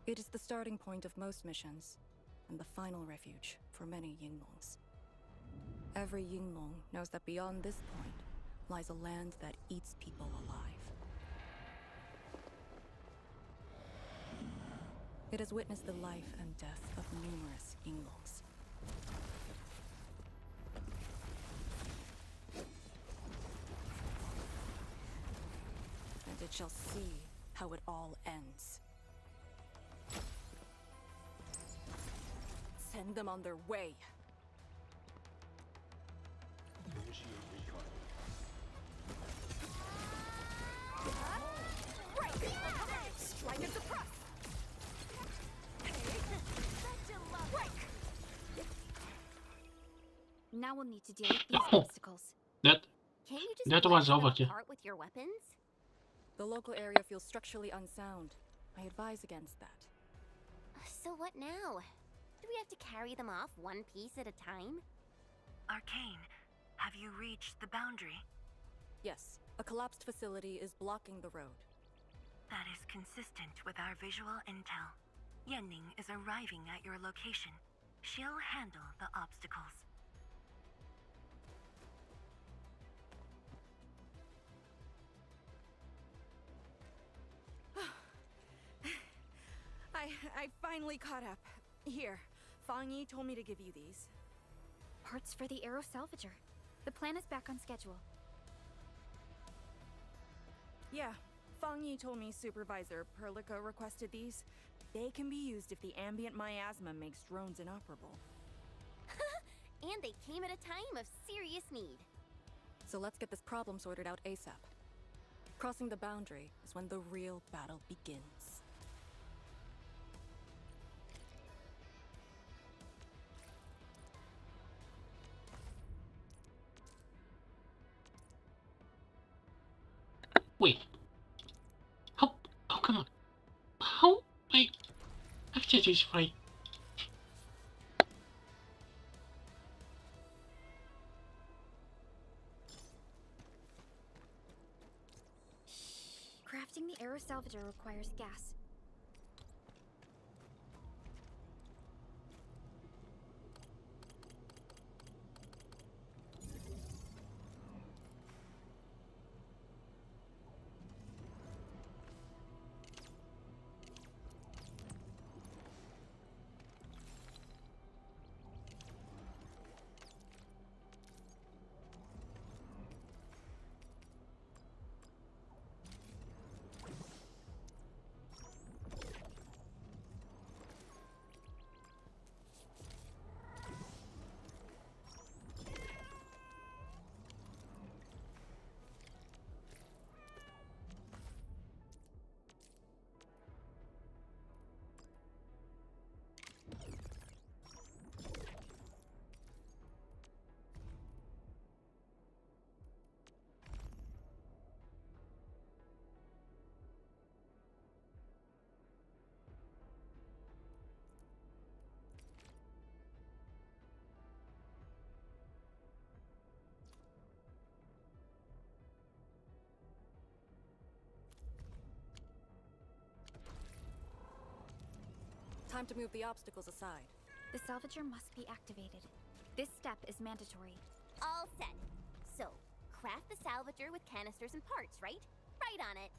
It is the starting point of most missions and the final refuge for many Yinglongs. Every Yinglong knows that beyond this point lies a land that eats people alive. It has witnessed the life and death of numerous Yinglongs. And it shall see how it all ends. Send them on their way. Strike and suppress! Now we'll need to deal with these obstacles. Can't you just That was blast them overkill. apart with your weapons? The local area feels structurally unsound. I advise against that. So what now? Do we have to carry them off one piece at a time? Arcane, have you reached the boundary? Yes, a collapsed facility is blocking the road. That is consistent with our visual intel. Yenning is arriving at your location. She'll handle the obstacles. I finally caught up. Here, Fang Yi told me to give you these. parts for the Aero Salvager. The plan is back on schedule. Yeah, Fang Yi told me Supervisor Perlica requested these. They can be used if the ambient miasma makes drones inoperable. And they came at a time of serious need. So let's get this problem sorted out ASAP. Crossing the boundary is when the real battle begins. Wait. How? Oh, come on. How? Wait. After this fight. Crafting the Aero Salvager requires gas. Time to move the obstacles aside. The Salvager must be activated. This step is mandatory. All set. So, craft the salvager with canisters and parts, right? Right on it.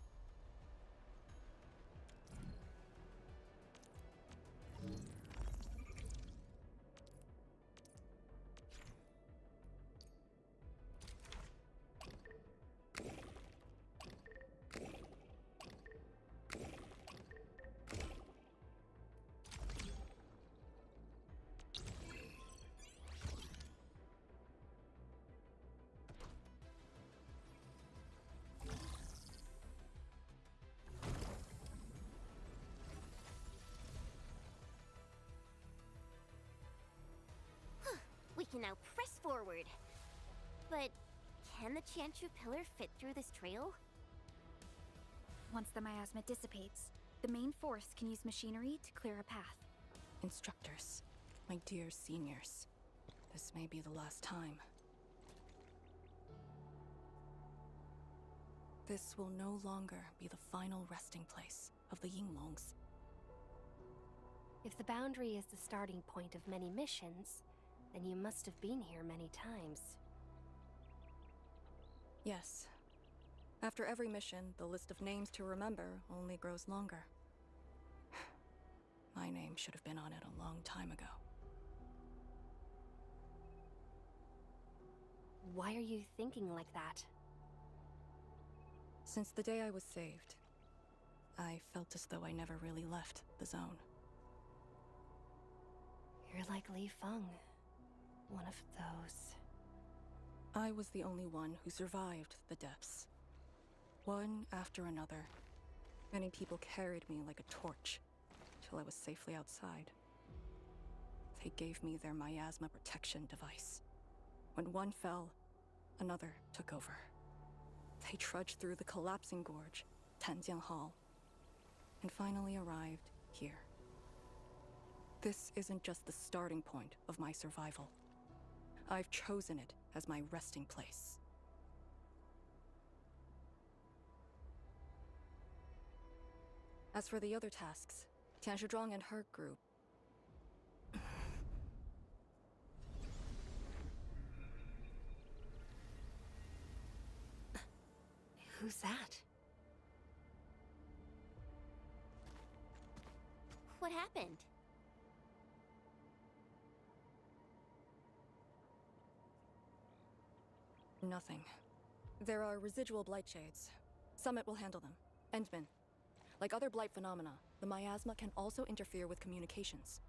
We can now press forward. But can the Chantru pillar fit through this trail? Once the miasma dissipates, the main force can use machinery to clear a path. Instructors, my dear seniors, this may be the last time. This will no longer be the final resting place of the Yinglongs. If the boundary is the starting point of many missions, then you must have been here many times. Yes. After every mission, the list of names to remember only grows longer. My name should have been on it a long time ago. Why are you thinking like that? Since the day I was saved, I felt as though I never really left the zone. You're like Li Feng. One of those. I was the only one who survived the depths. One after another, many people carried me like a torch till I was safely outside. They gave me their miasma protection device. When one fell, another took over. They trudged through the collapsing gorge, Tanjiang Hall, and finally arrived here. This isn't just the starting point of my survival. I've chosen it as my resting place. As for the other tasks, Tian Shizhuang and her group... Who's that? What happened? Nothing. There are residual blight shades. Summit will handle them. Endman. Like other blight phenomena, the miasma can also interfere with communications.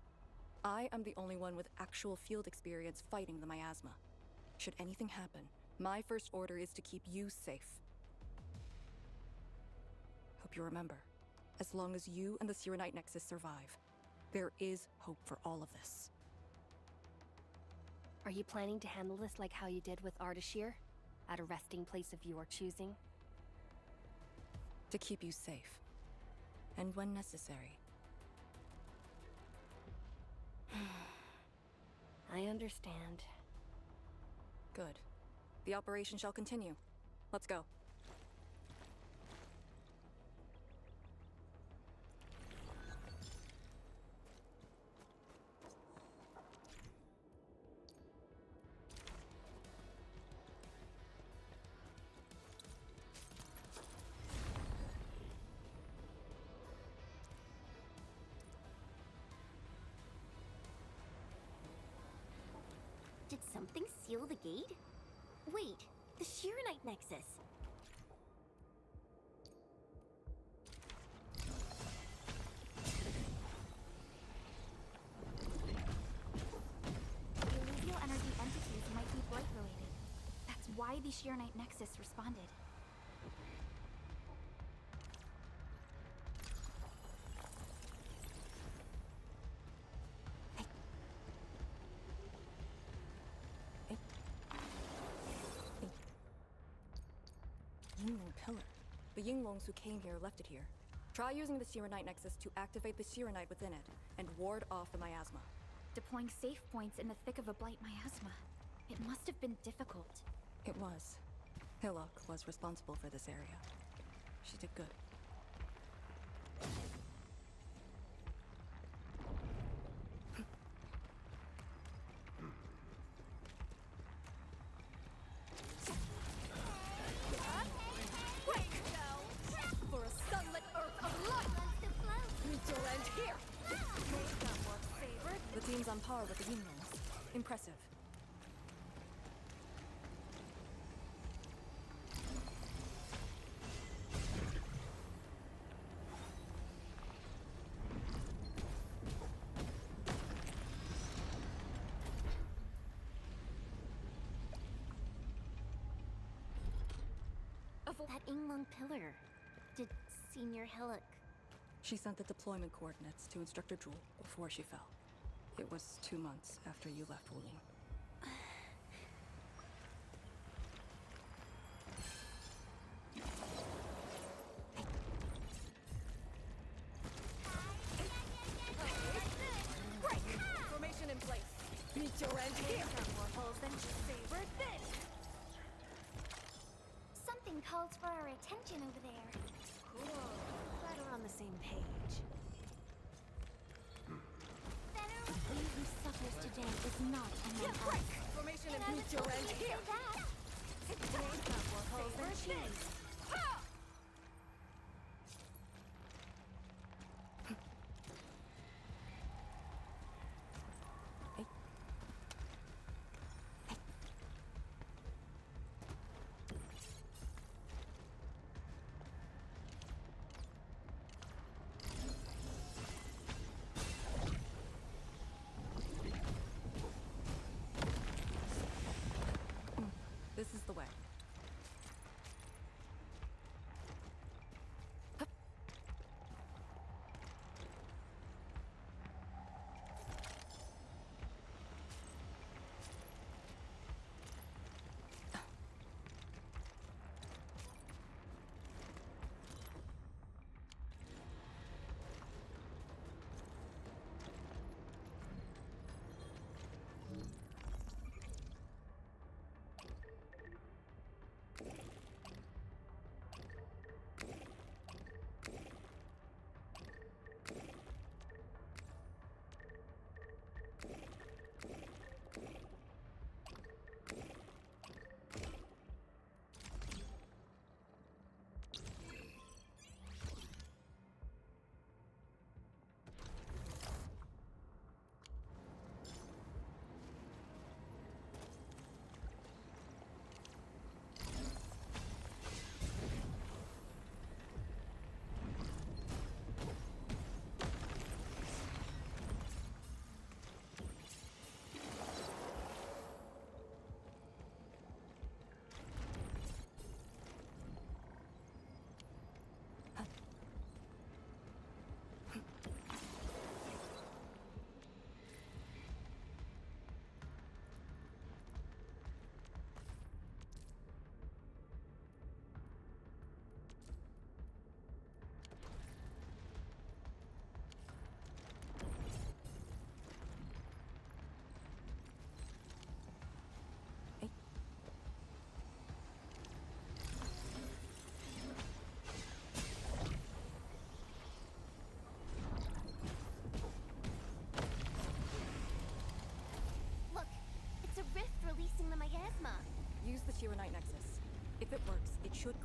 I am the only one with actual field experience fighting the miasma. Should anything happen, my first order is to keep you safe. Hope you remember, as long as you and the Serenite Nexus survive, there is hope for all of this. Are you planning to handle this like how you did with Ardashir? At a resting place of your choosing? To keep you safe. And when necessary. I understand. Good. The operation shall continue. Let's go. Did something seal the gate? Wait, the Shirenite Nexus. The alluvial energy entities might be blight related. That's why the Shirenite Nexus responded. Yinglong pillar. The Yinglongs who came here left it here. Try using the Serenite Nexus to activate the Serenite within it and ward off the miasma. Deploying safe points in the thick of a blight miasma. It must have been difficult. It was. Hillock was responsible for this area. She did good. For a sunlit earth of light! Meet your end here! The team's on par with the Yinglongs. Impressive. That Yinglong pillar. Did Senior Hillock... She sent the deployment coordinates to Instructor Jewel before she fell. It was 2 months after you left Wuling. Break! Formation in place. Meet your end here! Got more holes than she favored this! Something calls for our attention over there. Cool. Glad we're on the same page. He who suffers today is not a man. Formation and meet your end here! Got more holes than cheese. This is the way.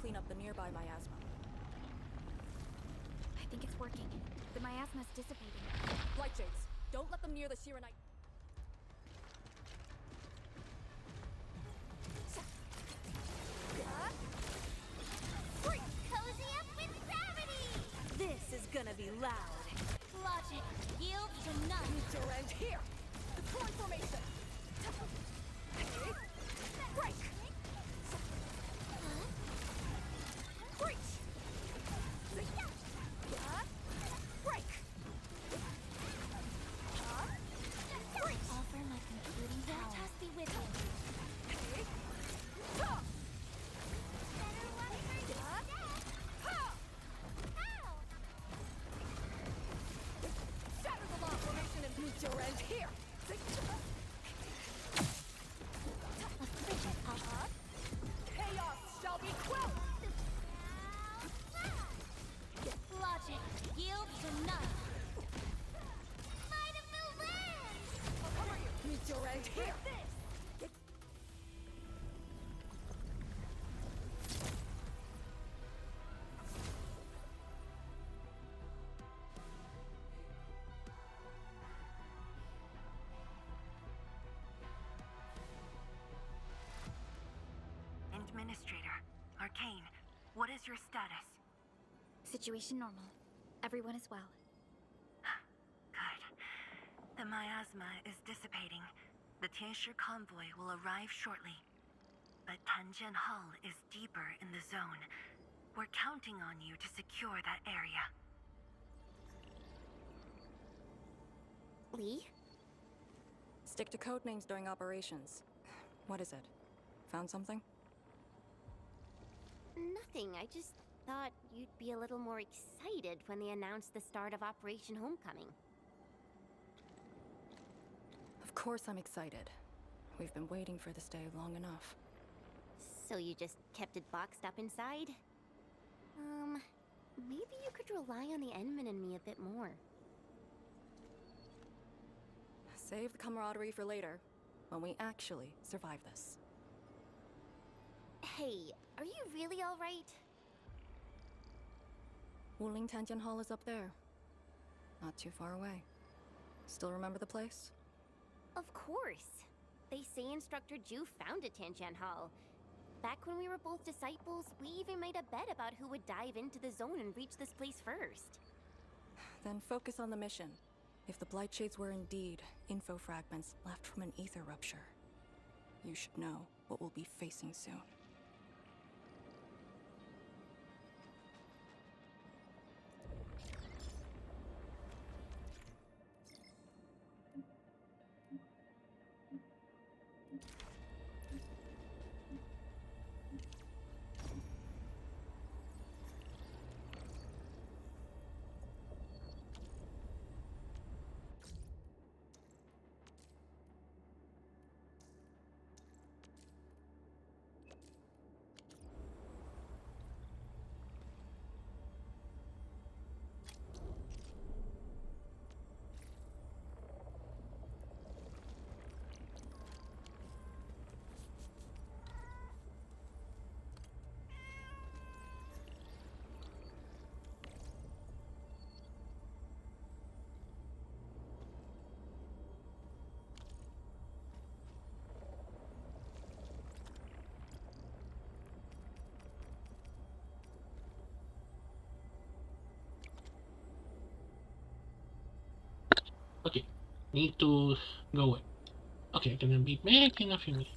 clean up the nearby miasma. I think it's working. The miasma's dissipating. Light shades, don't let them near the Shiranite. Cozy up with gravity! This is gonna be loud. Logic yields to none. NATURA and here! The core formation! Break! Breach! Break! Offer my concluding power. Let us be with you. Shatter the law formation and NATURA and here! Chaos shall be quelled! Logic yields to none. Might of the wind! I'll cover you! NATURA and here! Administrator, Arcane, what is your status? Situation normal. Everyone is well. Good. The miasma is dissipating. The Tianshi convoy will arrive shortly. But Tanjian Hall is deeper in the zone. We're counting on you to secure that area. Lee? Stick to code names during operations. What is it? Found something? Nothing. I just thought you'd be a little more excited when they announced the start of Operation Homecoming. Of course I'm excited. We've been waiting for this day long enough. So you just kept it boxed up inside? Maybe you could rely on the Endman and me a bit more. Save the camaraderie for later, when we actually survive this. Hey, are you really alright? Wuling Tanjian Hall is up there. Not too far away. Still remember the place? Of course. They say Instructor Ju founded Tanjian Hall. Back when we were both disciples, we even made a bet about who would dive into the zone and reach this place first. Then focus on the mission. If the Blight Shades were indeed info fragments left from an ether rupture, you should know what we'll be facing soon. Okay, need to go away. Okay, gonna be back in a few minutes.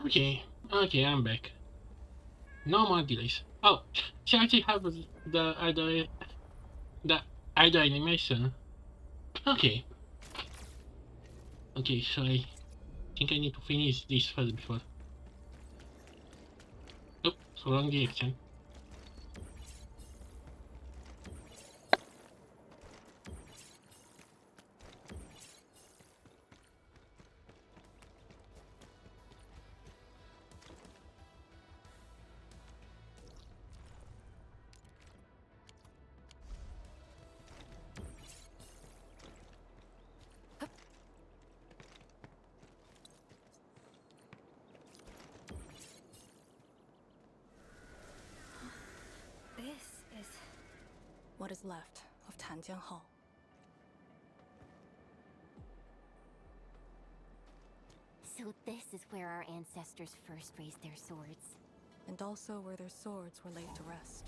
Okay, okay, I'm back. No more delays. Oh, she actually has the idle animation. Okay. Okay, so I think I need to finish this first before. Oops, wrong direction. This is what is left of Tanjian Hall. So this is where our ancestors first raised their swords. And also where their swords were laid to rest.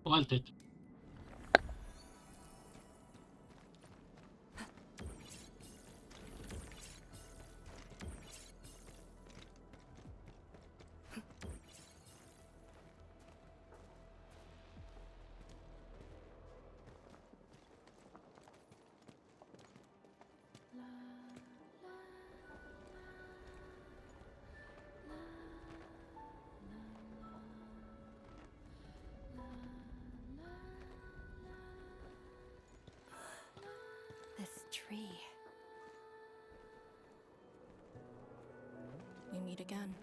What was it? This tree. We meet again.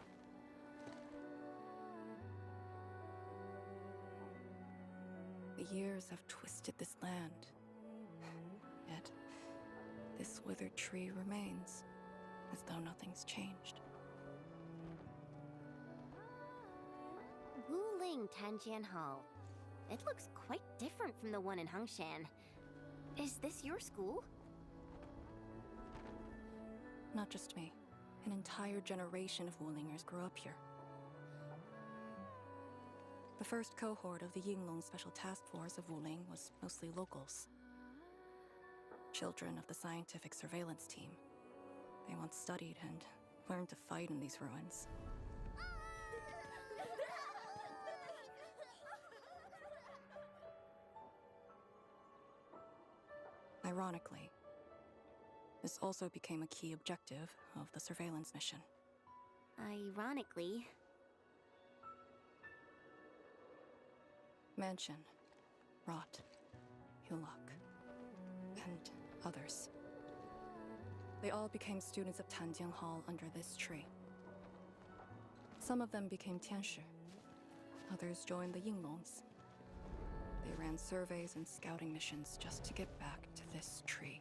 The years have twisted this land. Yet, this withered tree remains, as though nothing's changed. Wuling Tanjian Hall. It looks quite different from the one in Hongshan. Is this your school? Not just me. An entire generation of Wulingers grew up here. The first cohort of the Yinglong Special Task Force of Wuling was mostly locals. Children of the scientific surveillance team. They once studied and learned to fight in these ruins. Ironically, this also became a key objective of the surveillance mission. Ironically. Mansion, Rot, Hulak, and others. They all became students of Tanjian Hall under this tree. Some of them became Tianshi. Others joined the Yinglongs. They ran surveys and scouting missions just to get back to this tree.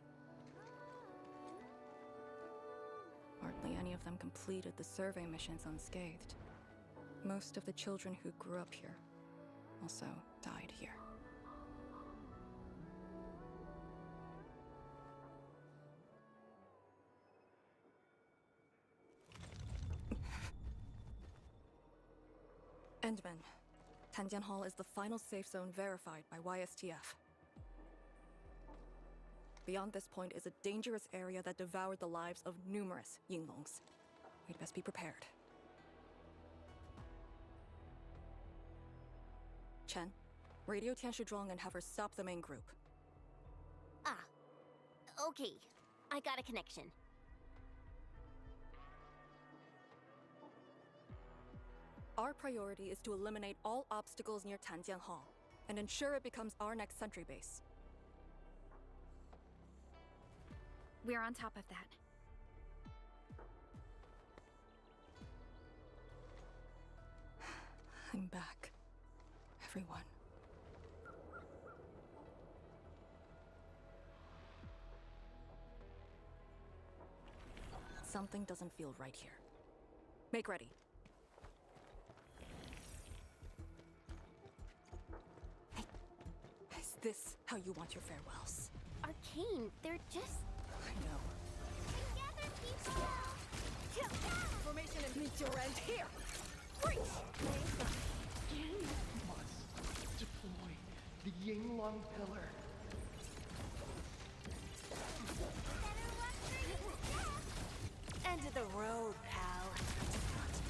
Hardly any of them completed the survey missions unscathed. Most of the children who grew up here also died here. Endman, Tanjian Hall is the final safe zone verified by YSTF. Beyond this point is a dangerous area that devoured the lives of numerous Yinglongs. We'd best be prepared. Chen, radio Tianshi Zhuang and have her stop the main group. Ah. Okay. I got a connection. Our priority is to eliminate all obstacles near Tanjian Hall and ensure it becomes our next sentry base. We're on top of that. I'm back. Everyone. Something doesn't feel right here. Make ready. Is this how you want your farewells? Arcane, they're just... I know. Together, people! Formation and meet your end here! Reach! You must deploy the Yinglong pillar. End of the road, pal.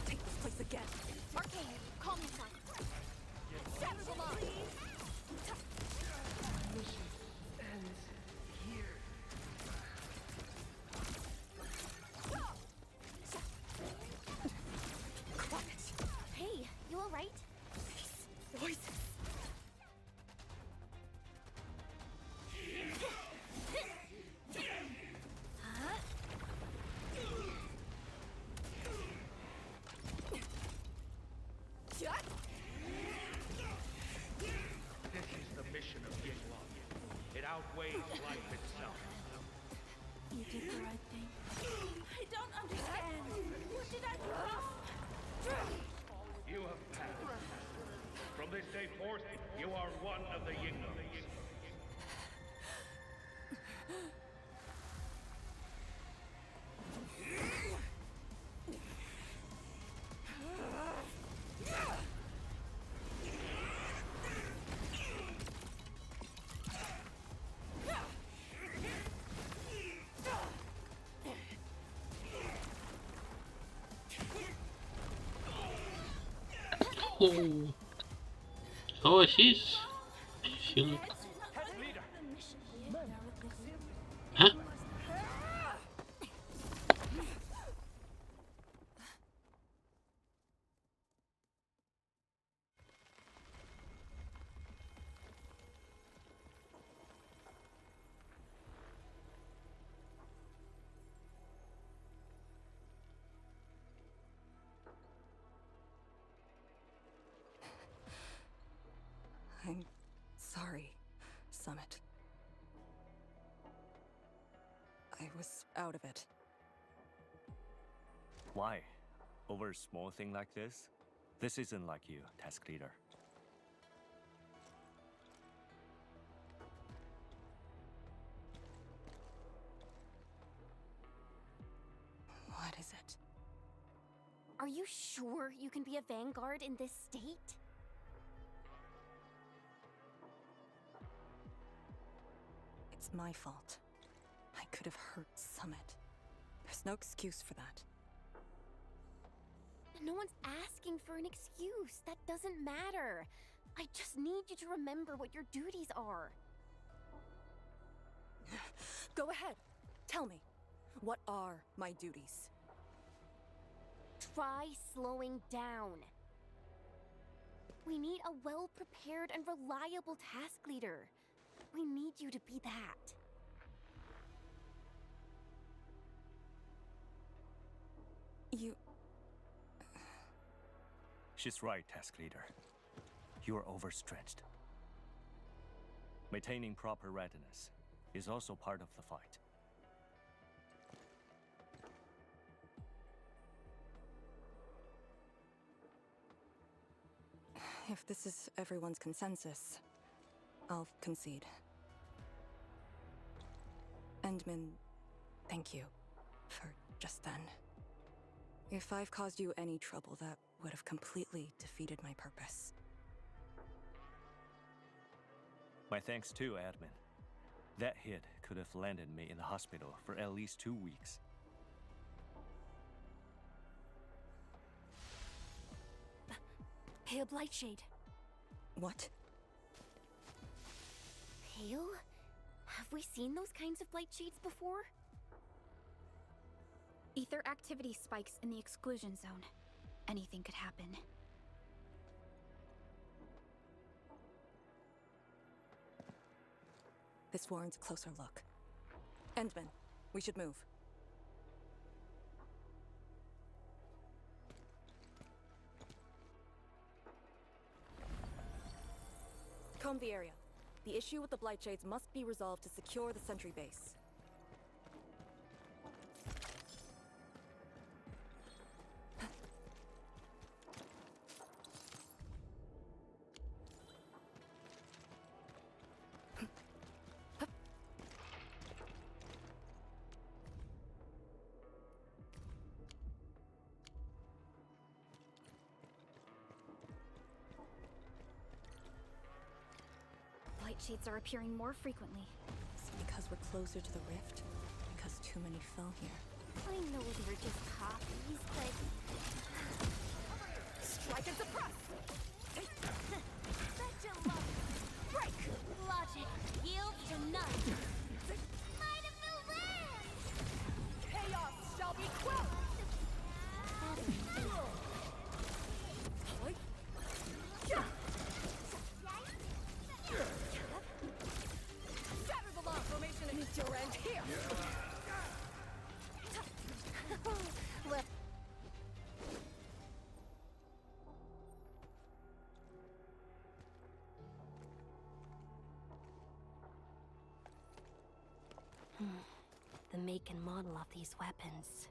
Take this place again. Arcane, calm yourself. Shatter them all! Mission ends here. Quiet. Hey, you alright? These voices. This is the mission of Yinglong. It outweighs life itself. You did the right thing. I don't understand. What did I do wrong? You have passed. From this day forth, you are one of the Yinglongs. Oh. Oh, she's... She look... Huh? I'm sorry, Summit. I was out of it. Why? Over a small thing like this? This isn't like you, task leader. What is it? Are you sure you can be a vanguard in this state? It's my fault. I could have hurt Summit. There's no excuse for that. No one's asking for an excuse. That doesn't matter. I just need you to remember what your duties are. Go ahead. Tell me. What are my duties? Try slowing down. We need a well-prepared and reliable task leader. We need you to be that. You... She's right, task leader. You are overstretched. Maintaining proper readiness is also part of the fight. If this is everyone's consensus, I'll concede. Endman, thank you for just then. If I've caused you any trouble, that would have completely defeated my purpose. My thanks too, admin. That hit could have landed me in the hospital for at least 2 weeks. Pale Blightshade. What? Pale? Have we seen those kinds of Blightshades before? Ether activity spikes in the exclusion zone. Anything could happen. This warrants a closer look. Endman, we should move. Comb the area. The issue with the Blightshades must be resolved to secure the sentry base. Shades are appearing more frequently. Is it because we're closer to the rift? Because too many fell here? I know they're just copies, but... Strike and suppress! Bet you love it! Break! Logic yields to none. Might of the land! Chaos shall be quelled! Scatter the log formation and meet your end here! Well, The make and model of these weapons.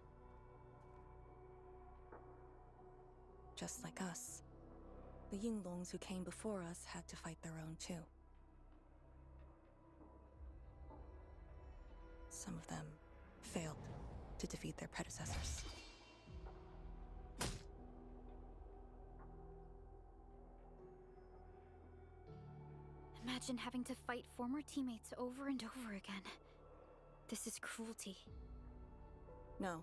Just like us, the Yinglongs who came before us had to fight their own too. Some of them failed to defeat their predecessors. Imagine having to fight former teammates over and over again. This is cruelty. No.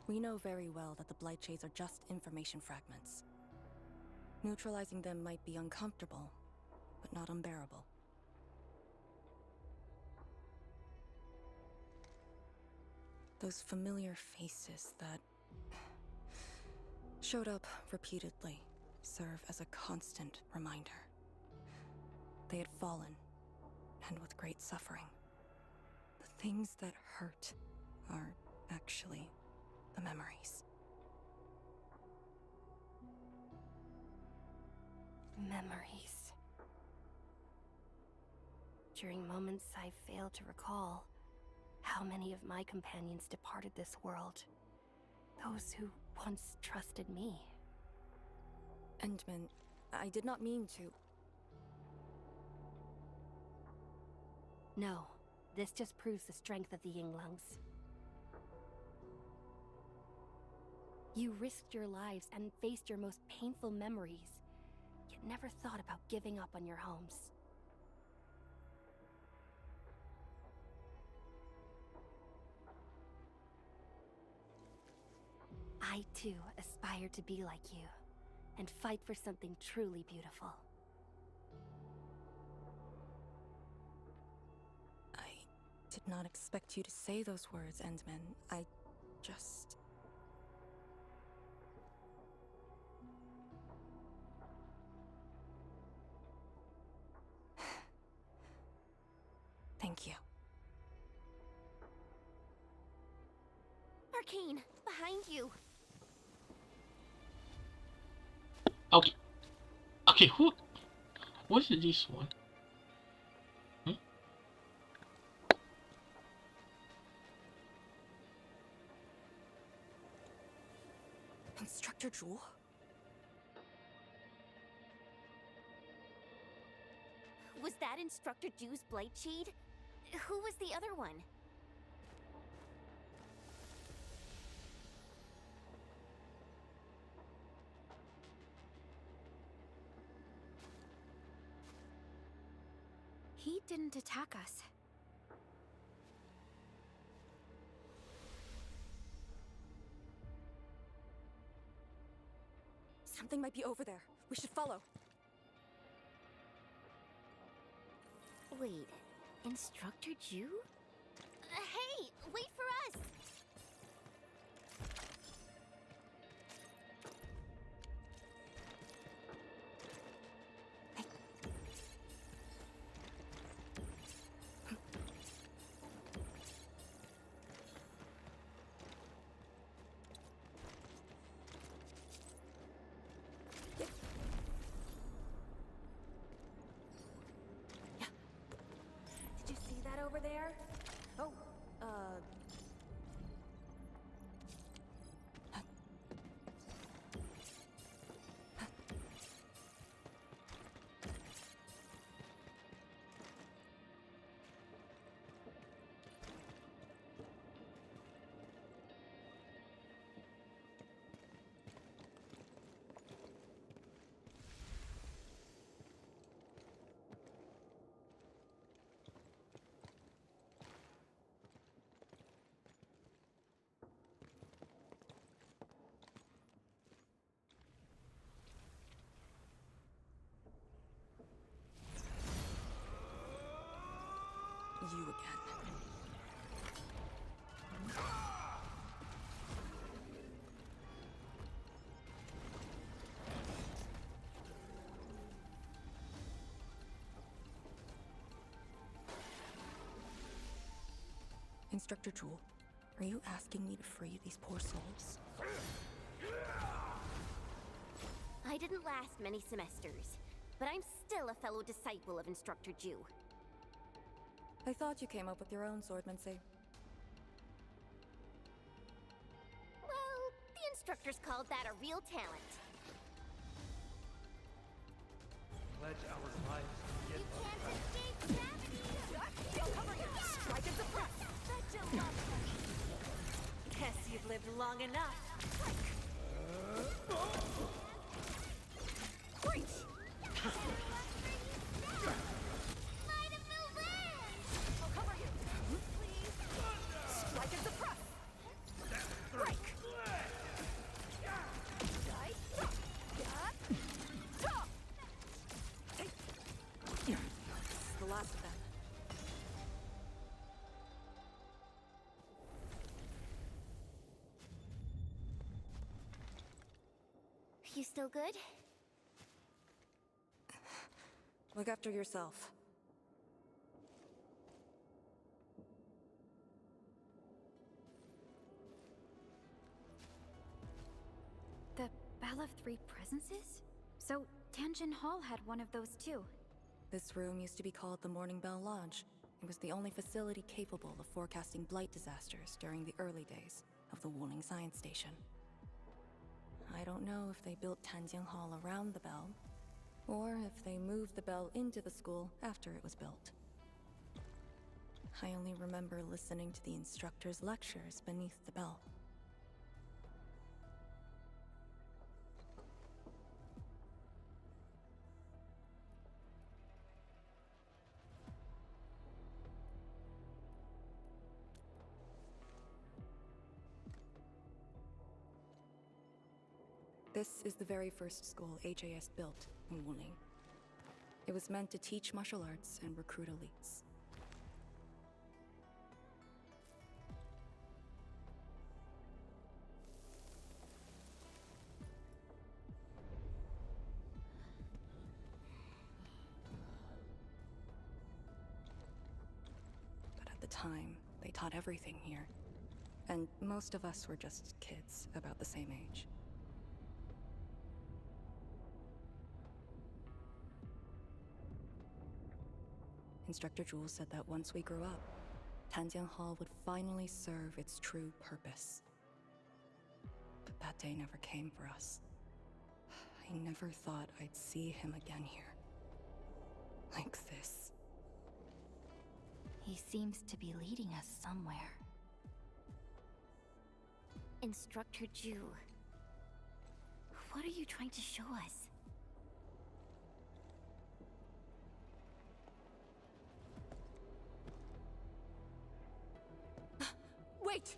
We know very well that the Blightshades are just information fragments. Neutralizing them might be uncomfortable, but not unbearable. Those familiar faces that showed up repeatedly serve as a constant reminder. They had fallen, and with great suffering. The things that hurt are actually the memories. Memories. During moments I failed to recall, how many of my companions departed this world? Those who once trusted me. Endman, I did not mean to. No, this just proves the strength of the Yinglongs. You risked your lives and faced your most painful memories, yet never thought about giving up on your homes. I too aspire to be like you, and fight for something truly beautiful. I did not expect you to say those words, Endman. I just... Thank you. Arcane, behind you. Okay. Okay, who... What is this one? Instructor Jewel? Was that Instructor Jew's Blightshade? Who was the other one? He didn't attack us. Something might be over there. We should follow. Wait, Instructor Jew? Hey, wait for us! over there? Oh, you again. Instructor Jewel, are you asking me to free these poor souls? I didn't last many semesters, but I'm still a fellow disciple of Instructor Jew. I thought you came up with your own swordmancy. Well, the instructors called that a real talent. Pledge our lives to get You can't escape gravity! I'll cover you! Strike and suppress! Such a love punch. Guess you've lived long enough. Breach! Might of the wind! I'll cover you! Please! Strike and suppress! Break! Right! Stop! This is the last of them. You still good? Look after yourself. The Bell of Three Presences? So, Tanjin Hall had one of those too. This room used to be called the Morning Bell Lodge. It was the only facility capable of forecasting blight disasters during the early days of the Wuling Science Station. I don't know if they built Tanjin Hall around the bell, or if they moved the bell into the school after it was built. I only remember listening to the instructor's lectures beneath the bell. This is the very first school HAS built in Wuling. It was meant to teach martial arts and recruit elites. But at the time, they taught everything here. And most of us were just kids about the same age. Instructor Jewel said that once we grew up, Tanjian Hall would finally serve its true purpose. But that day never came for us. I never thought I'd see him again here. Like this. He seems to be leading us somewhere. Instructor Jew. What are you trying to show us? Wait!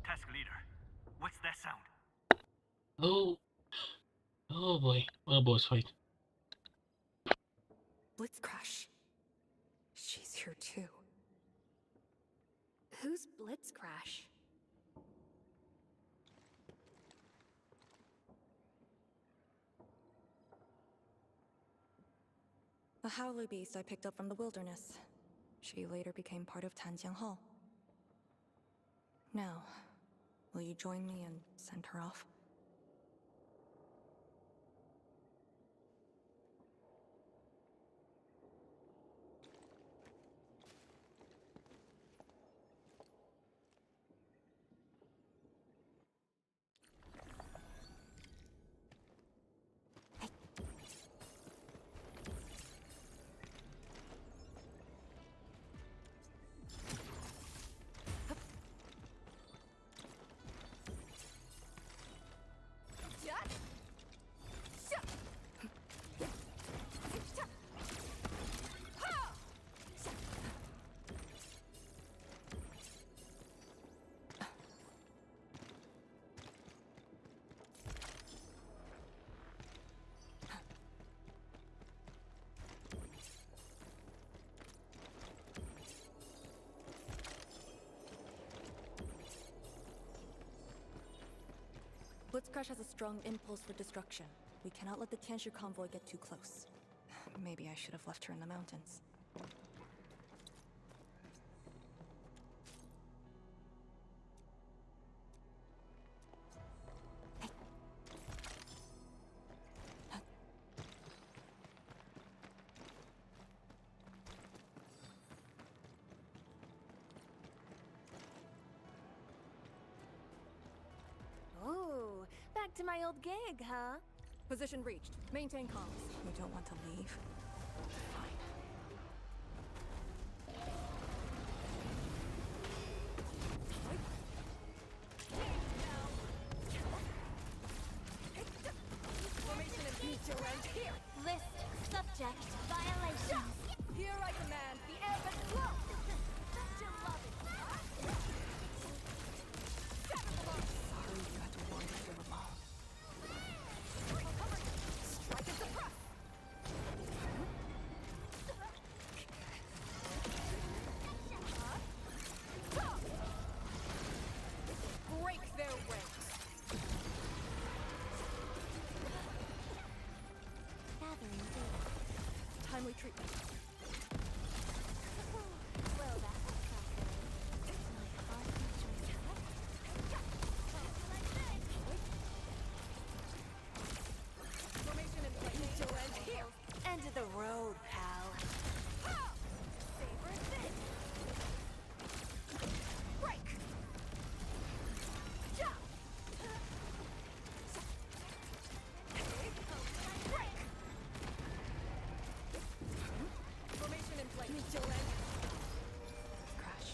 Task leader, what's that sound? Oh. Oh boy. Oh, boss fight. Blitz Crash. She's here too. Who's Blitz Crash? A howler beast I picked up from the wilderness. She later became part of Tanjian Hall. Now, will you join me and send her off? Blitzcrash has a strong impulse for destruction. We cannot let the Tianshi convoy get too close. Maybe I should have left her in the mountains. Oh, back to my old gig, huh? Position reached. Maintain comms. You don't want to leave? Formation and meet your end here. List subject violations. Here I command the ebb and flow. Don't you love it? Sorry you had to wander here alone. Strike and suppress. Break their ranks. Gathering data. Timely treatment. Well, that was something. My heart rejoices. Formation in place. Meet your end here. End of the road, pal. Savor this. Break. Jump. Break. Formation in place. Meet your end. Crash.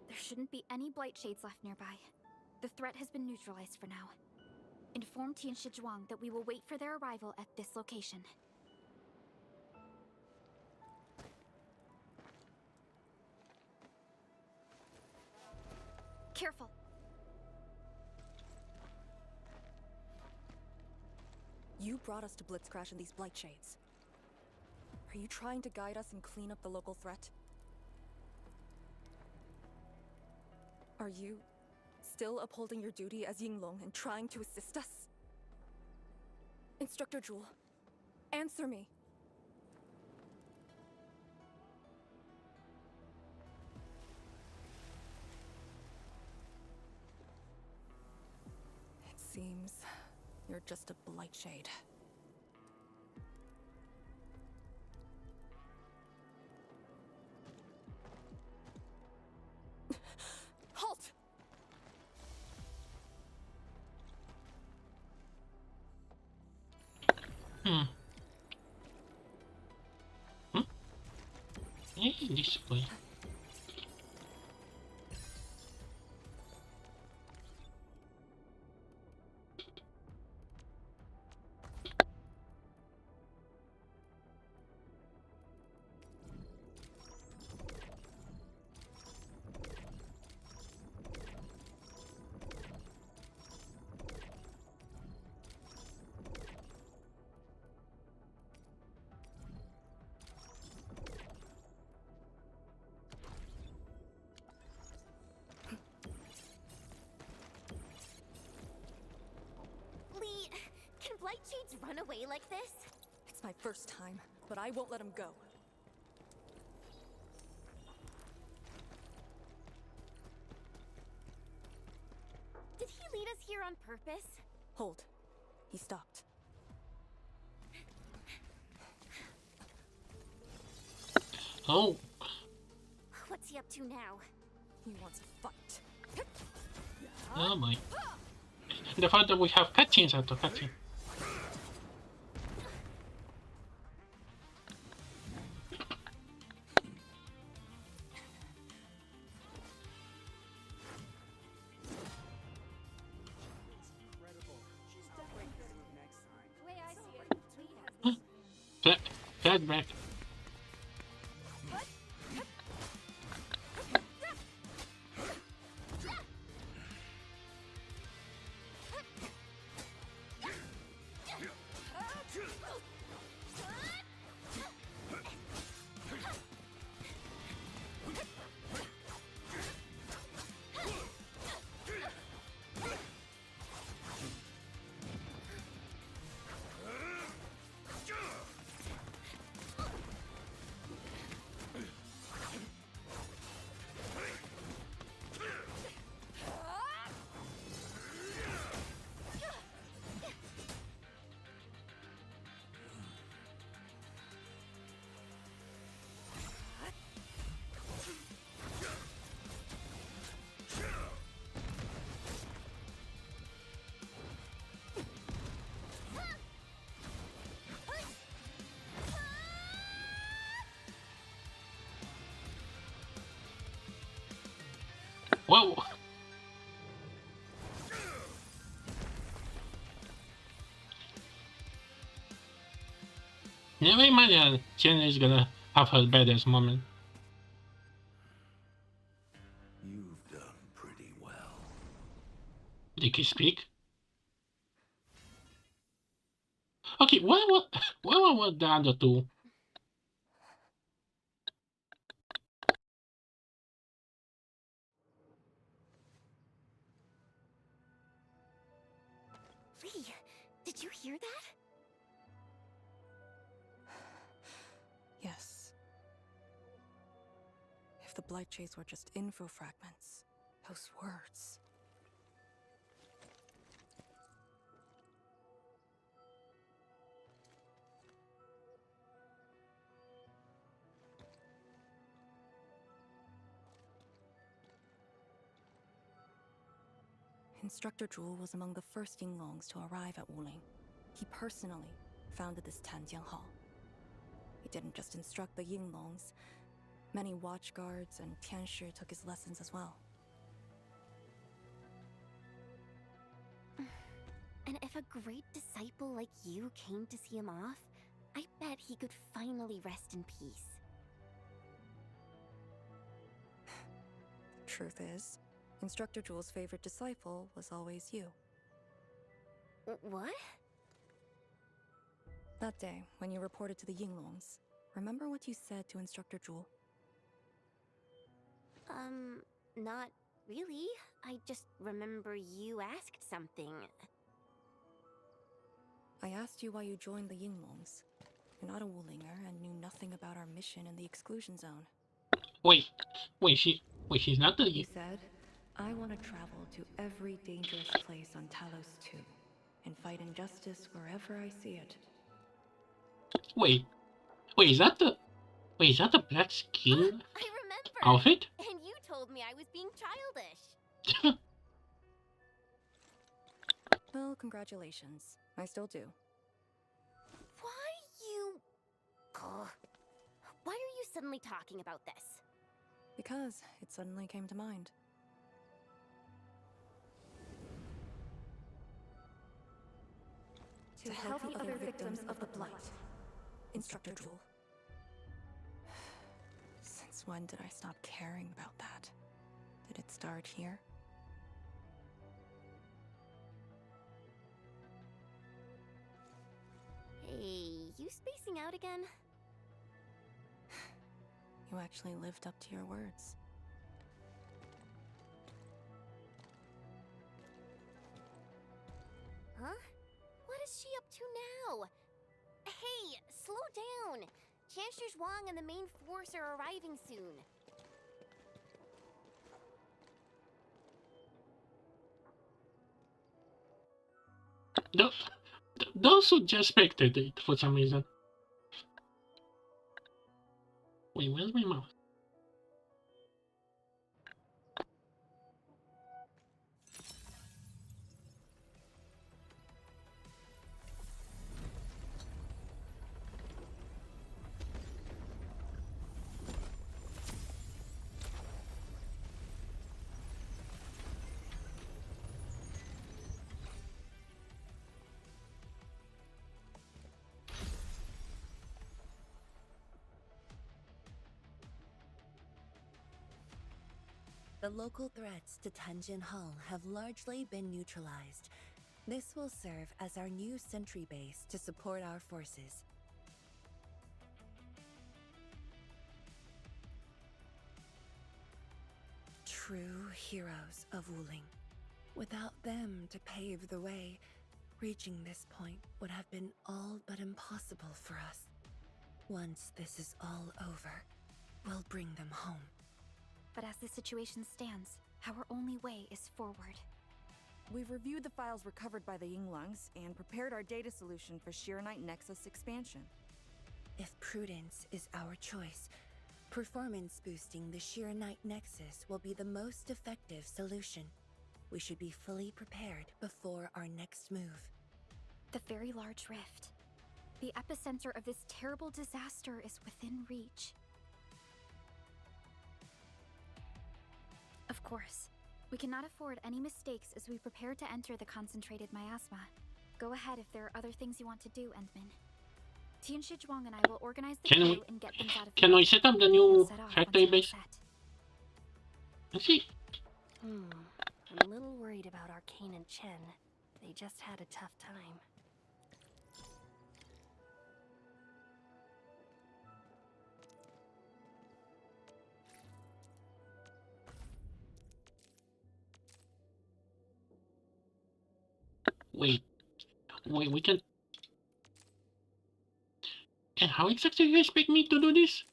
There shouldn't be any blight shades left nearby. The threat has been neutralized for now. Inform Tian Zhuang that we will wait for their arrival at this location. Careful. You brought us to Blitzcrash in these blight shades. Are you trying to guide us and clean up the local threat? Are you still upholding your duty as Yinglong and trying to assist us? Instructor Jewel, answer me. It seems you're just a blight shade. Halt! This way. Can blight shades run away like this? It's my first time, but I won't let him go. Did he lead us here on purpose? Hold. He stopped. Oh. What's he up to now? He wants to fight. Oh my. The fact that we have cutscenes after cutscene. Flashback. Whoa! Never imagine Jenna is gonna have her badass moment. You've done pretty well. Did he speak? Okay, what was the other two? Lee, did you hear that? Yes. If the Blight Shades were just info fragments, those words. Instructor Zhu was among the first Yinglongs to arrive at Wuling. He personally founded this Tanjiang Hall. He didn't just instruct the Yinglongs. Many watchguards and Tianshi took his lessons as well. And if a great disciple like you came to see him off, I bet he could finally rest in peace. Truth is, Instructor Zhu's favorite disciple was always you. What? That day, when you reported to the Yinglongs, remember what you said to Instructor Zhu? Not really. I just remember you asked something. I asked you why you joined the Yinglongs. You're not a Wulinger and knew nothing about our mission in the exclusion zone. Wait, she's not the... You said, I want to travel to every dangerous place on Talos 2 and fight injustice wherever I see it. Wait, is that the black skin I remember! outfit? And you told me I was being childish. Well, congratulations. I still do. Why you... Ugh. Why are you suddenly talking about this? Because it suddenly came to mind. To help the other victims of the Blight. Instructor Zhu. Since when did I stop caring about that? Did it start here? Hey, you spacing out again? You actually lived up to your words. Huh? What is she up to now? Hey, slow down! Chancellor Wang and the main force are arriving soon. No, those who just spectated it for some reason. Wait, where's my mouse? The local threats to Tenjin Hall have largely been neutralized. This will serve as our new sentry base to support our forces. True heroes of Wuling. Without them to pave the way, reaching this point would have been all but impossible for us. Once this is all over, we'll bring them home. But as the situation stands, our only way is forward. We've reviewed the files recovered by the Yinglungs and prepared our data solution for Shiranite Nexus expansion. If prudence is our choice, performance boosting the Shiranite Nexus will be the most effective solution. We should be fully prepared before our next move. The very large rift. The epicenter of this terrible disaster is within reach. Of course, we cannot afford any mistakes as we prepare to enter the concentrated miasma. Go ahead if there are other things you want to do, Endman. Tianshi Zhuang and I will organize the crew and get things out of the way. Can we set up the new Set off factory once we're base? set. Let's see. I'm a little worried about Arcane and Chen. They just had a tough time. Wait, we can. And how exactly do you expect me to do this?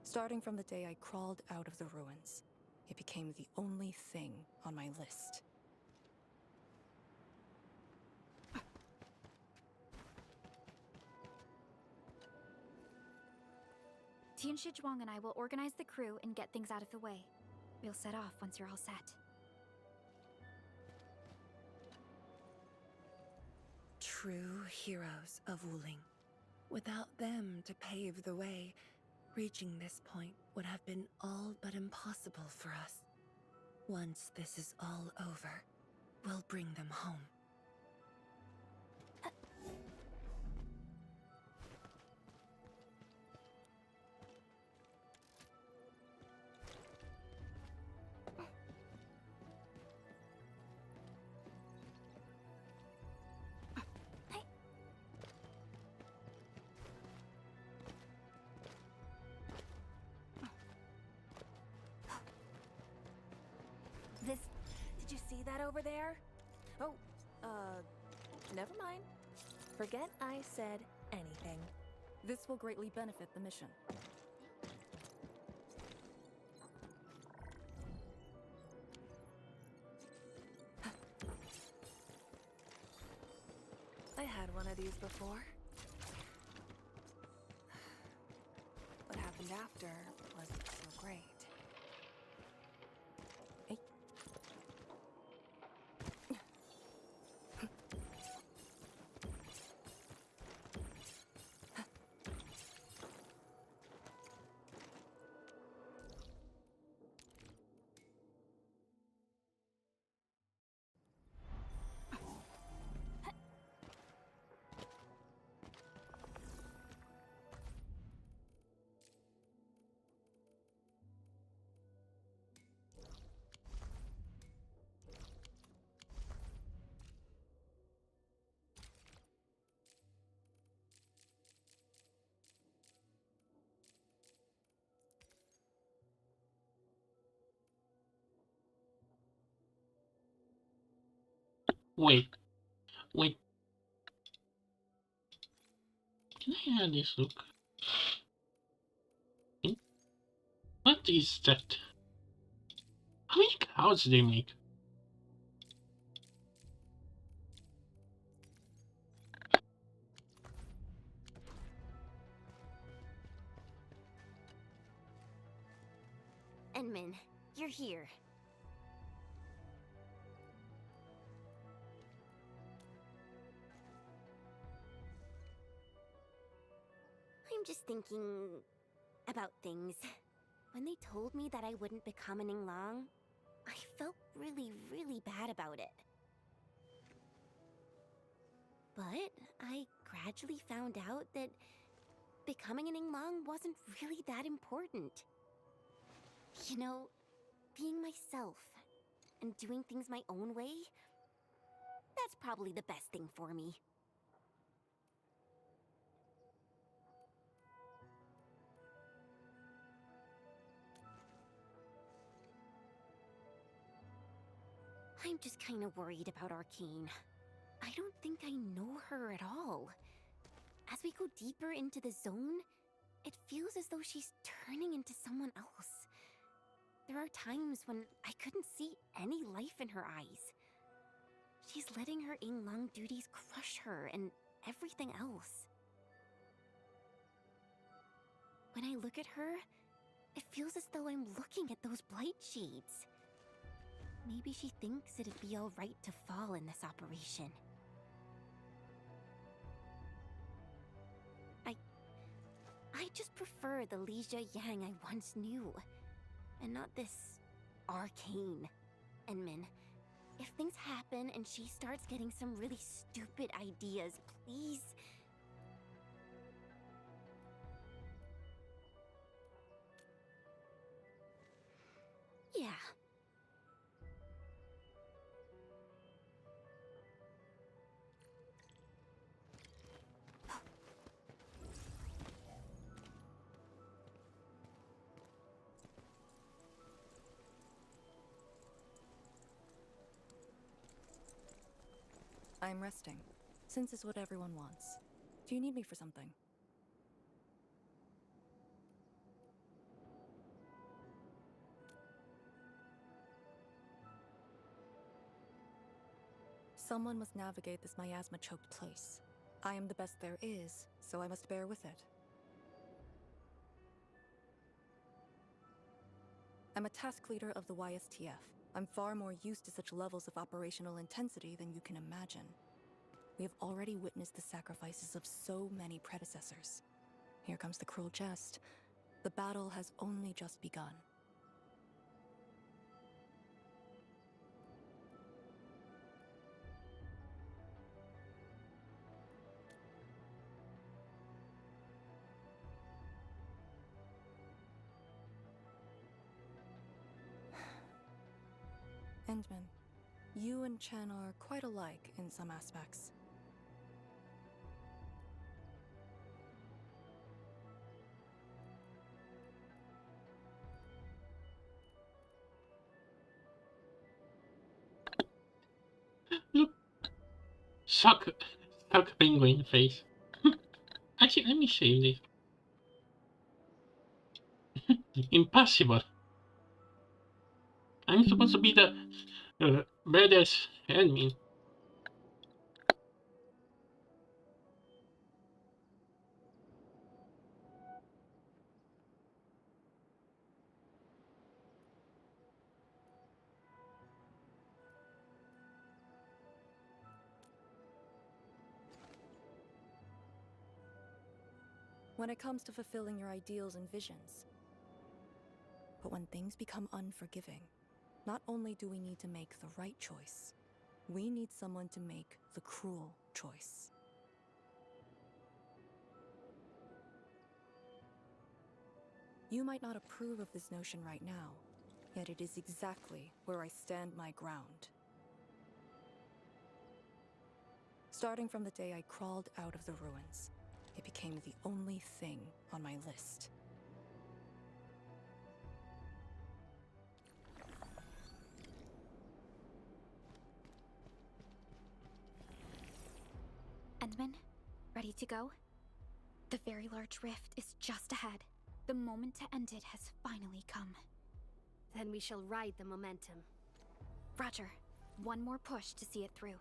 Starting from the day I crawled out of the ruins, it became the only thing on my list. Tianshi Zhuang and I will organize the crew and get things out of the way. We'll set off once you're all set. True heroes of Wuling. Without them to pave the way, reaching this point would have been all but impossible for us. Once this is all over, we'll bring them home. Did you see that over there? Oh, never mind. Forget I said anything. This will greatly benefit the mission. I had one of these before. What happened after wasn't so great. Hey. Wait. Wait. Can I add this look? What is that? How many clouds do they make? Enman, you're here. I'm just thinking about things. When they told me that I wouldn't become an Yinglang, I felt really, really bad about it. But I gradually found out that becoming an Yinglang wasn't really that important. You know, being myself and doing things my own way, that's probably the best thing for me. I'm just kind of worried about Arcane. I don't think I know her at all. As we go deeper into the zone, it feels as though she's turning into someone else. There are times when I couldn't see any life in her eyes. She's letting her Yinglang duties crush her and everything else. When I look at her, it feels as though I'm looking at those blight shades. Maybe she thinks it'd be alright to fall in this operation. I just prefer the Lija Yang I once knew, and not this Arcane. Enman, if things happen and she starts getting some really stupid ideas, please. Yeah. I'm resting, since it's what everyone wants. Do you need me for something? Someone must navigate this miasma-choked place. I am the best there is, so I must bear with it. I'm a task leader of the YSTF. I'm far more used to such levels of operational intensity than you can imagine. We have already witnessed the sacrifices of so many predecessors. Here comes the cruel jest. The battle has only just begun. Endman, you and Chen are quite alike in some aspects. Look. Suck penguin face. Actually, let me save this. Impossible. I'm supposed to be the badass enemy. When it comes to fulfilling your ideals and visions. But when things become unforgiving, not only do we need to make the right choice, we need someone to make the cruel choice. You might not approve of this notion right now, yet it is exactly where I stand my ground. Starting from the day I crawled out of the ruins, it became the only thing on my list. to go? The very large rift is just ahead. The moment to end it has finally come. Then we shall ride the momentum. Roger. One more push to see it through.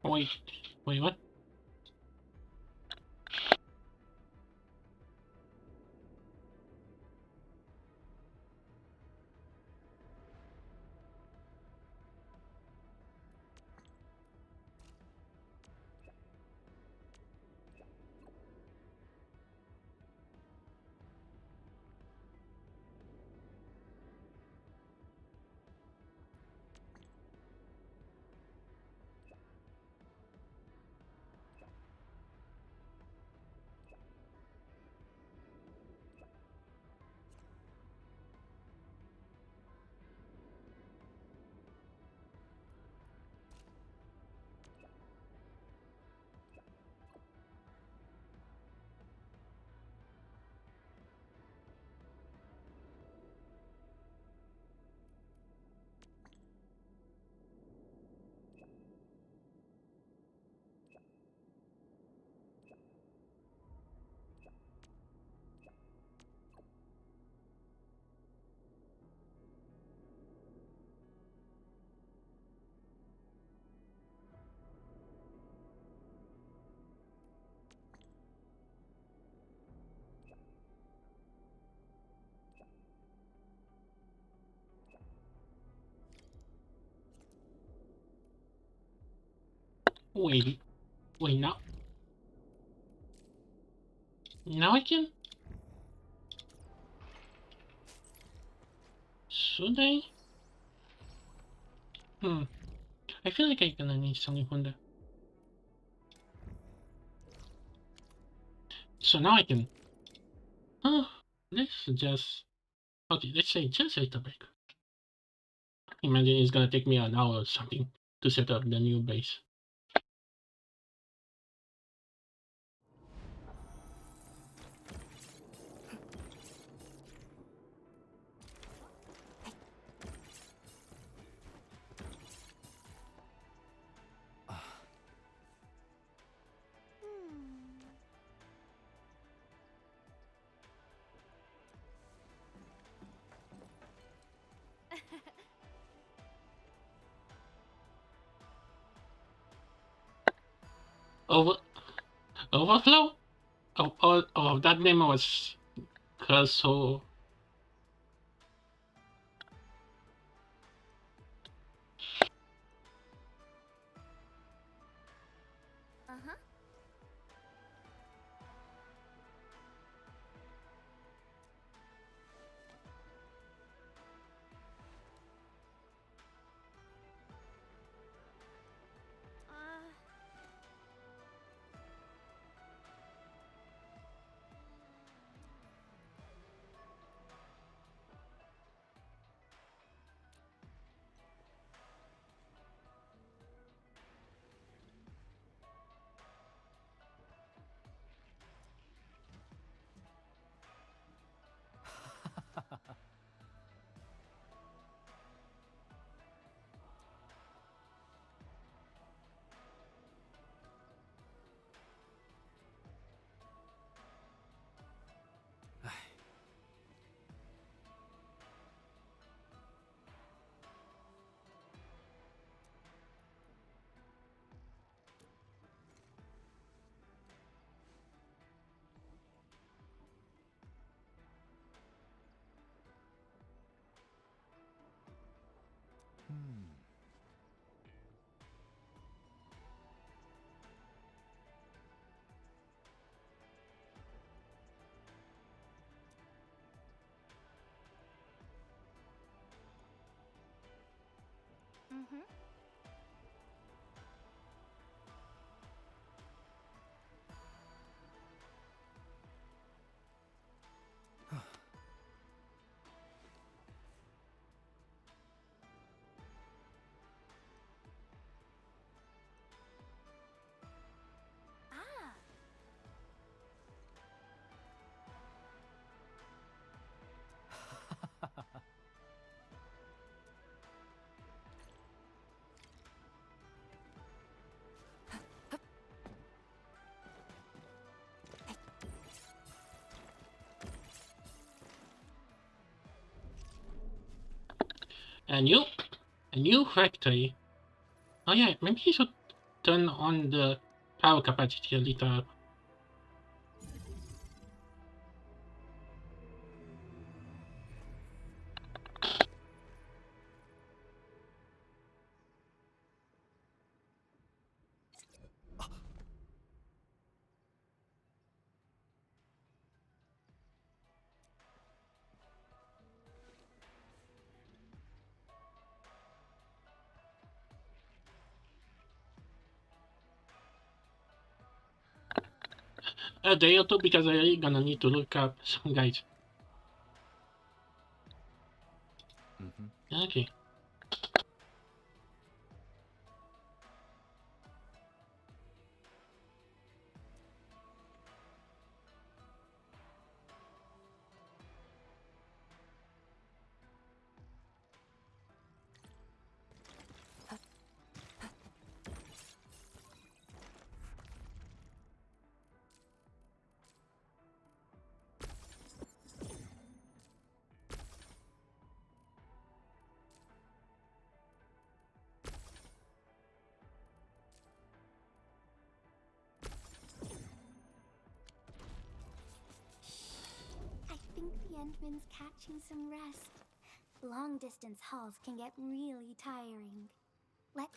Wait, what? Wait, now? Now I can? Should I? I feel like I'm gonna need something from there. So now I can... Oh, let's just... Okay, let's say just a little break. Imagine it's gonna take me an hour or something to set up the new base. Overflow? Oh, that name was so. Uh-huh. Mm-hmm. Ah. A new factory. Oh yeah, maybe you should turn on the power capacity a little. A day or two because I'm really gonna need to look up some guys. Okay. I think the Endman's catching some rest. Long distance hauls can get really tiring. Let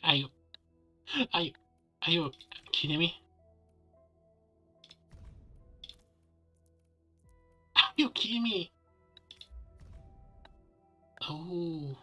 Are you kidding me? Are you kidding me? Oh.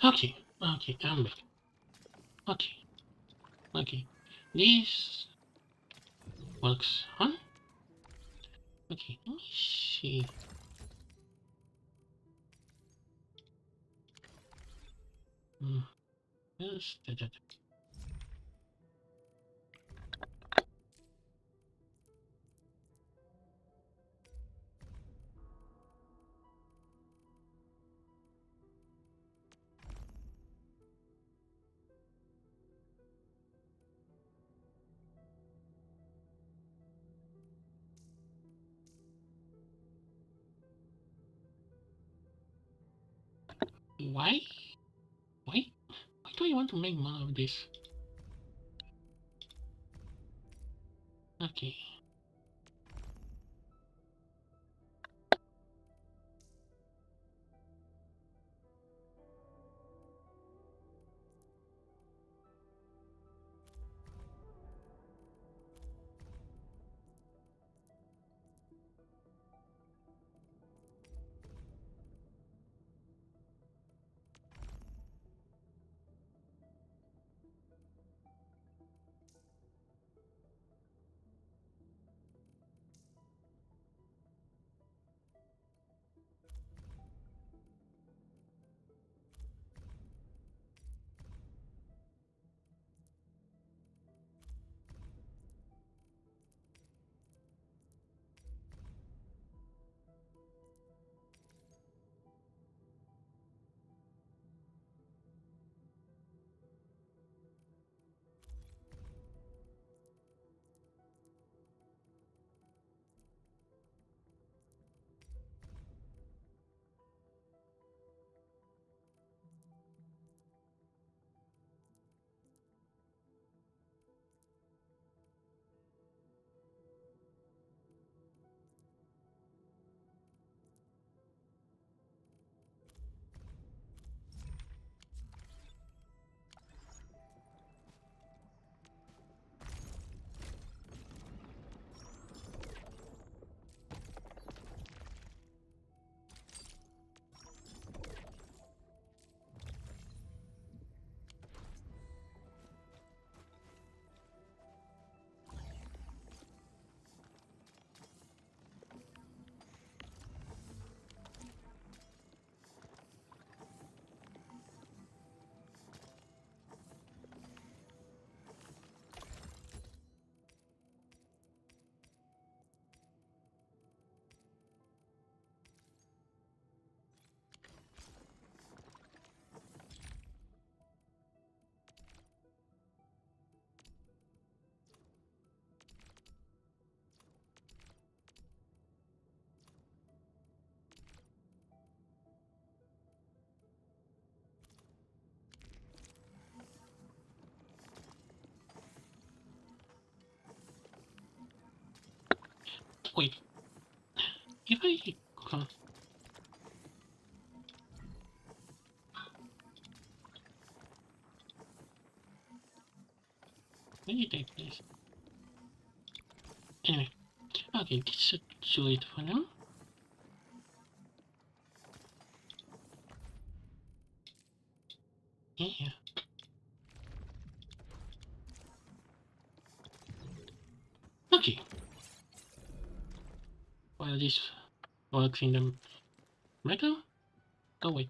Okay, okay, I'm back. Okay, okay. This works, huh? Okay, let me see. Yes, that. Why? Why? Why do I want to make more of this? Okay. Wait. If I when you take this. Anyway. Okay, this should do it for now. Yeah. Okay. While this works in the metal, go away.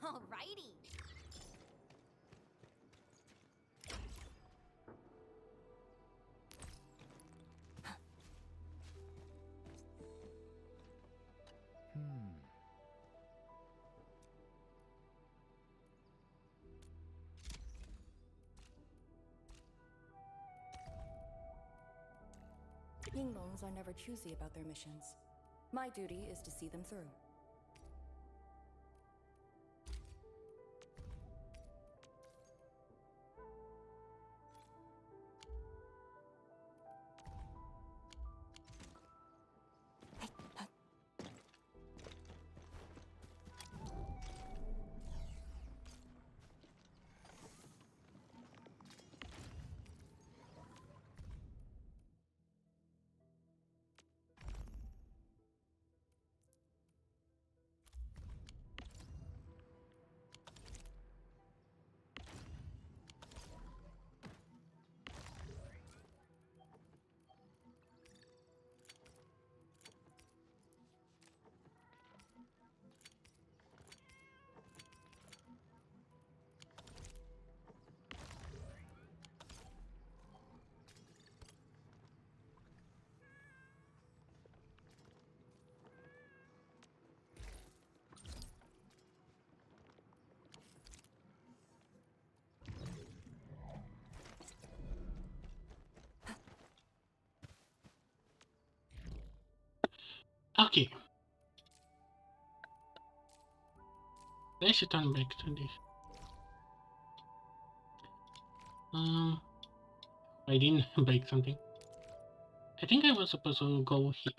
Alrighty. Yinglongs are never choosy about their missions. My duty is to see them through. Okay. Let's turn back to this. I didn't break something. I think I was supposed to go here.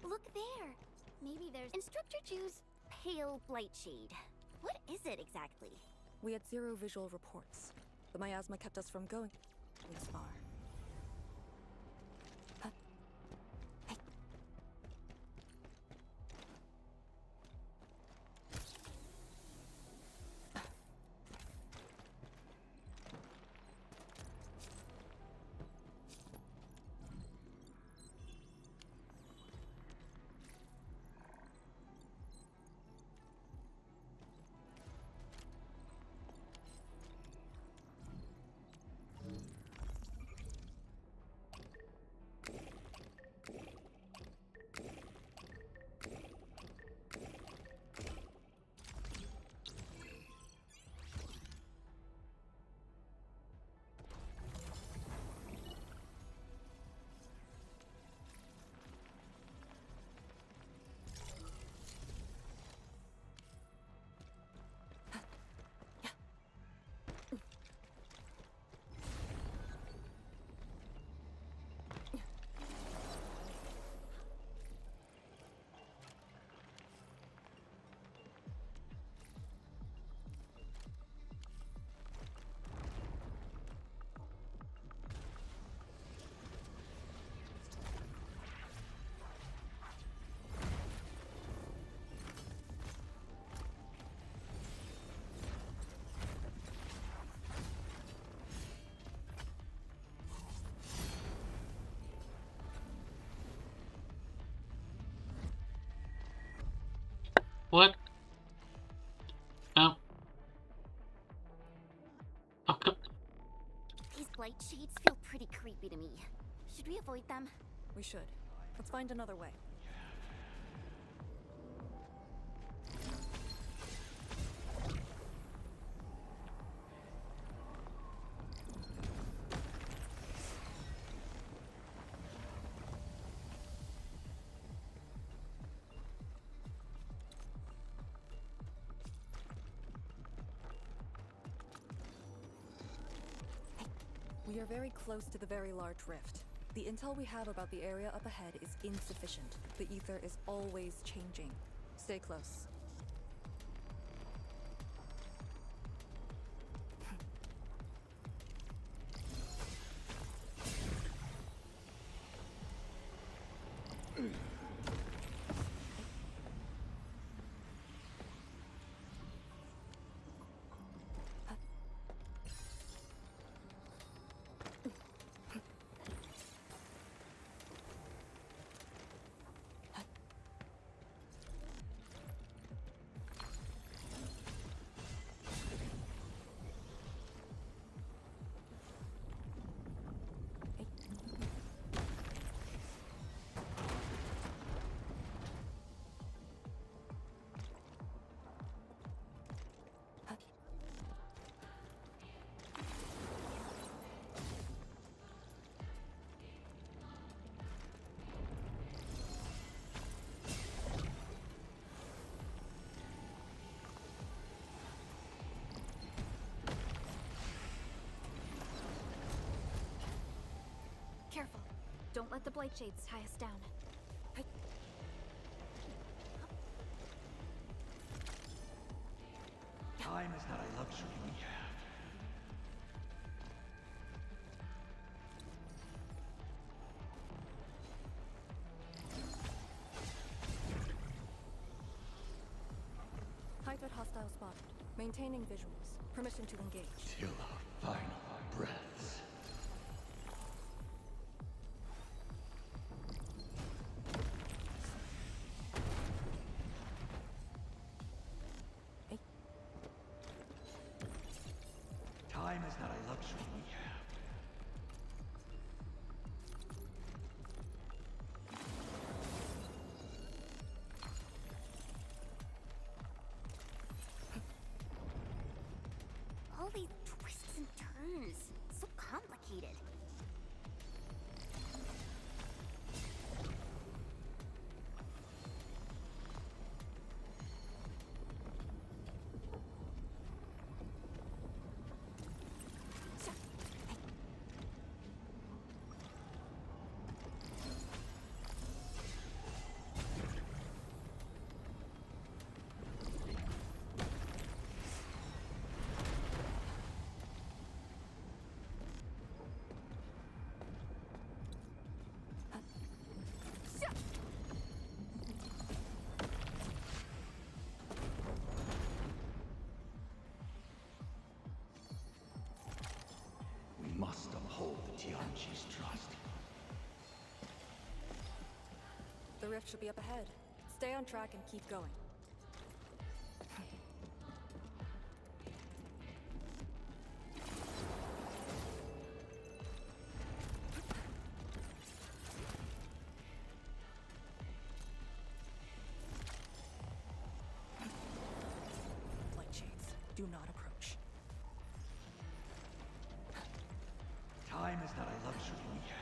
Look there. Maybe there's Instructor Jew's pale blightshade. What is it exactly? We had 0 visual reports. The miasma kept us from going this far. What? Oh. Okay. These blight shades feel pretty creepy to me. Should we avoid them? We should. Let's find another way. We are very close to the very large rift. The intel we have about the area up ahead is insufficient. The ether is always changing. Stay close. Don't let the blight shades tie us down. Time is not a luxury we have. High threat hostile spotted. Maintaining visuals. Permission to engage. Till our final breaths. Time is not a luxury we have. All these twists and turns. So complicated. We must uphold the Tianqi's trust. The rift should be up ahead. Stay on track and keep going. Light shades, do not approach. Time is not a luxury we have.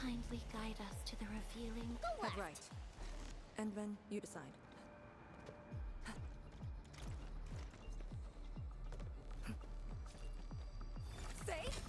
Kindly guide us to the revealing. Head right. Endman, you decide. Safe?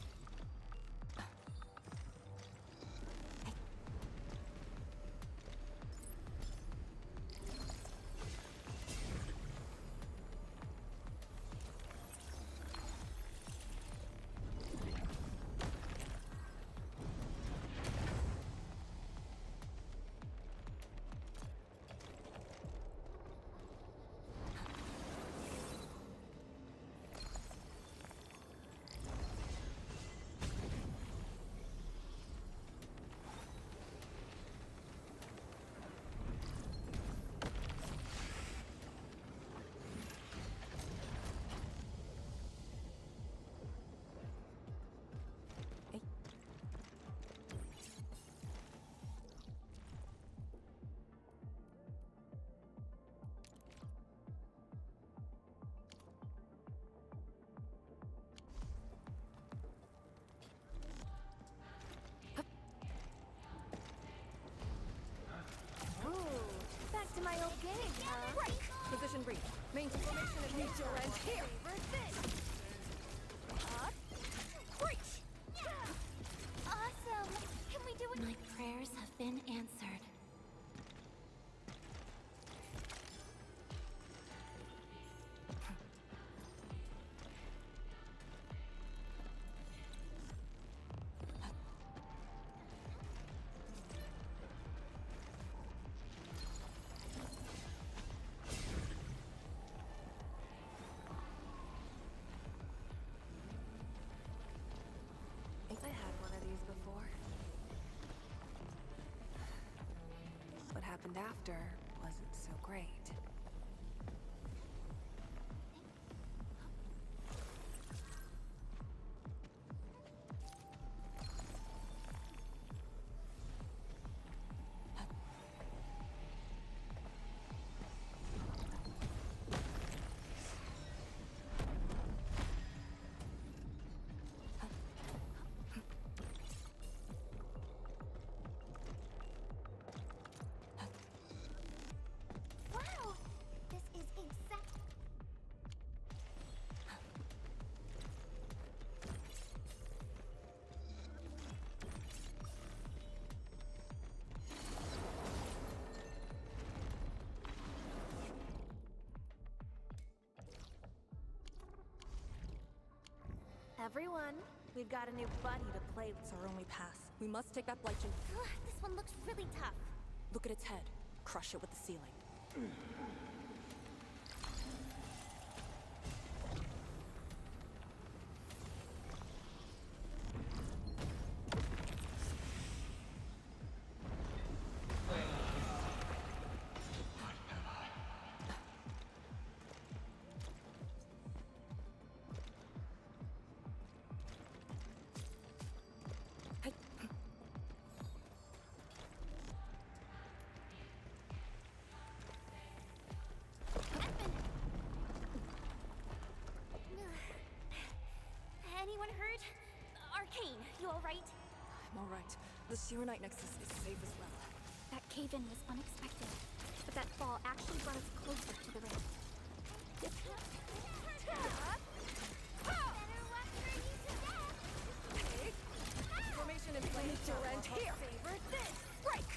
Back to my old game, huh? Position breach. Maintain formation and meet your end here. Breach! Awesome! Can we do it? My prayers have been answered. I had one of these before. What happened after wasn't so great. Everyone, we've got a new buddy to play with. It's our only path. We must take that Blightshade. Ugh, this one looks really tough. Look at its head. Crush it with the ceiling. Anyone hurt? Arcane, you alright? I'm alright. The Serenite Nexus is safe as well. That cave-in was unexpected, but that fall actually brought us closer to the rift. Formation in place. Nature end here. Favorite this. Break.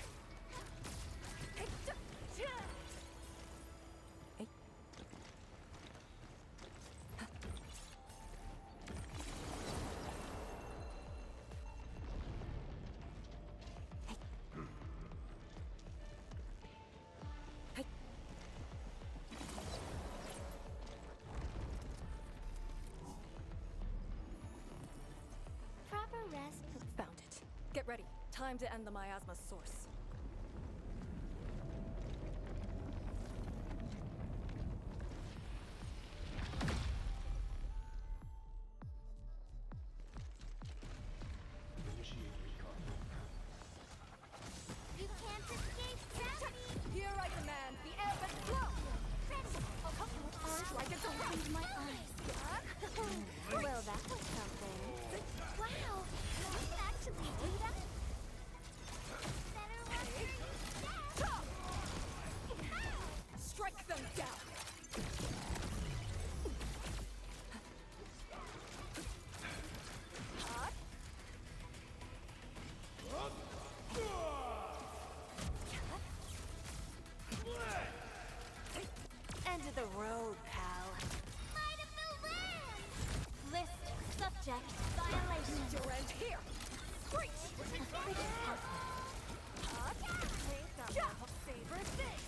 Proper rest. Found it. Get ready. Time to end the miasma's source. You can't escape gravity! Here I command the ebb and flow! Like it's Opened my eyes. Well, that was something. Wow! Can you actually do that? Strike them down! End of the road, pal. Might of the wind! List subject violation. Your end here! Screech! Saber this.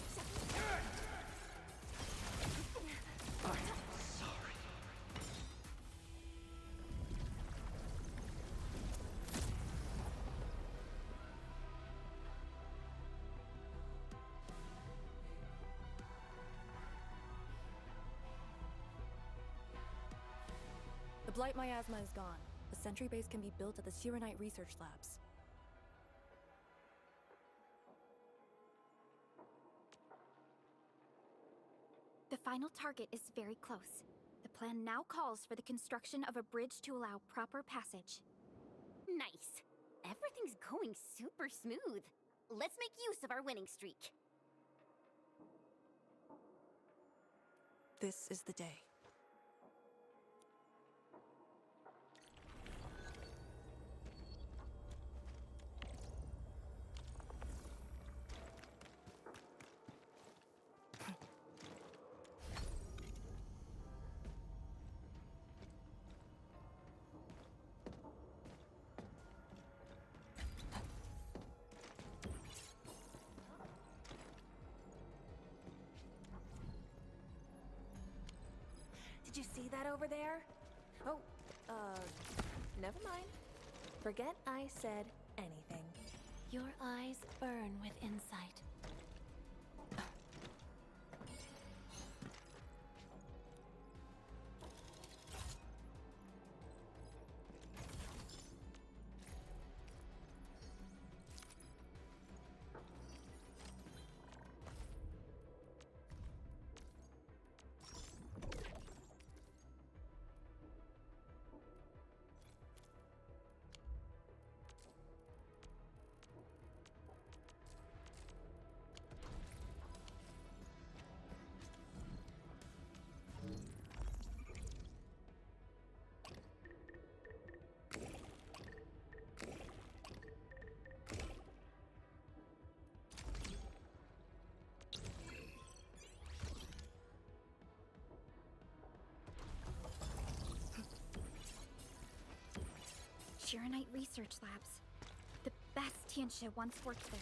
The Blight miasma is gone. The sentry base can be built at the Serenite research labs. The final target is very close. The plan now calls for the construction of a bridge to allow proper passage. Nice. Everything's going super smooth. Let's make use of our winning streak. This is the day. Did you see that over there? Oh, never mind. Forget I said anything. Your eyes burn with insight. Shiranite Research Labs. The best Tianxia once worked there.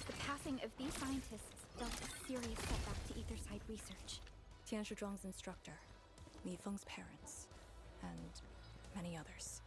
The passing of these scientists dealt a serious setback to Etherside research. Tian Shizhuang's instructor, Mi Feng's parents, and many others.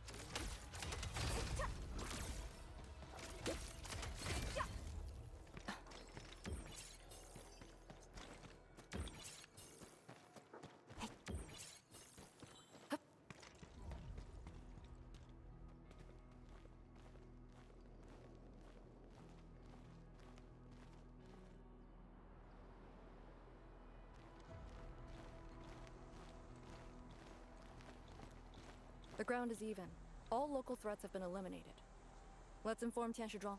The ground is even. All local threats have been eliminated. Let's inform Tian Shizhuang.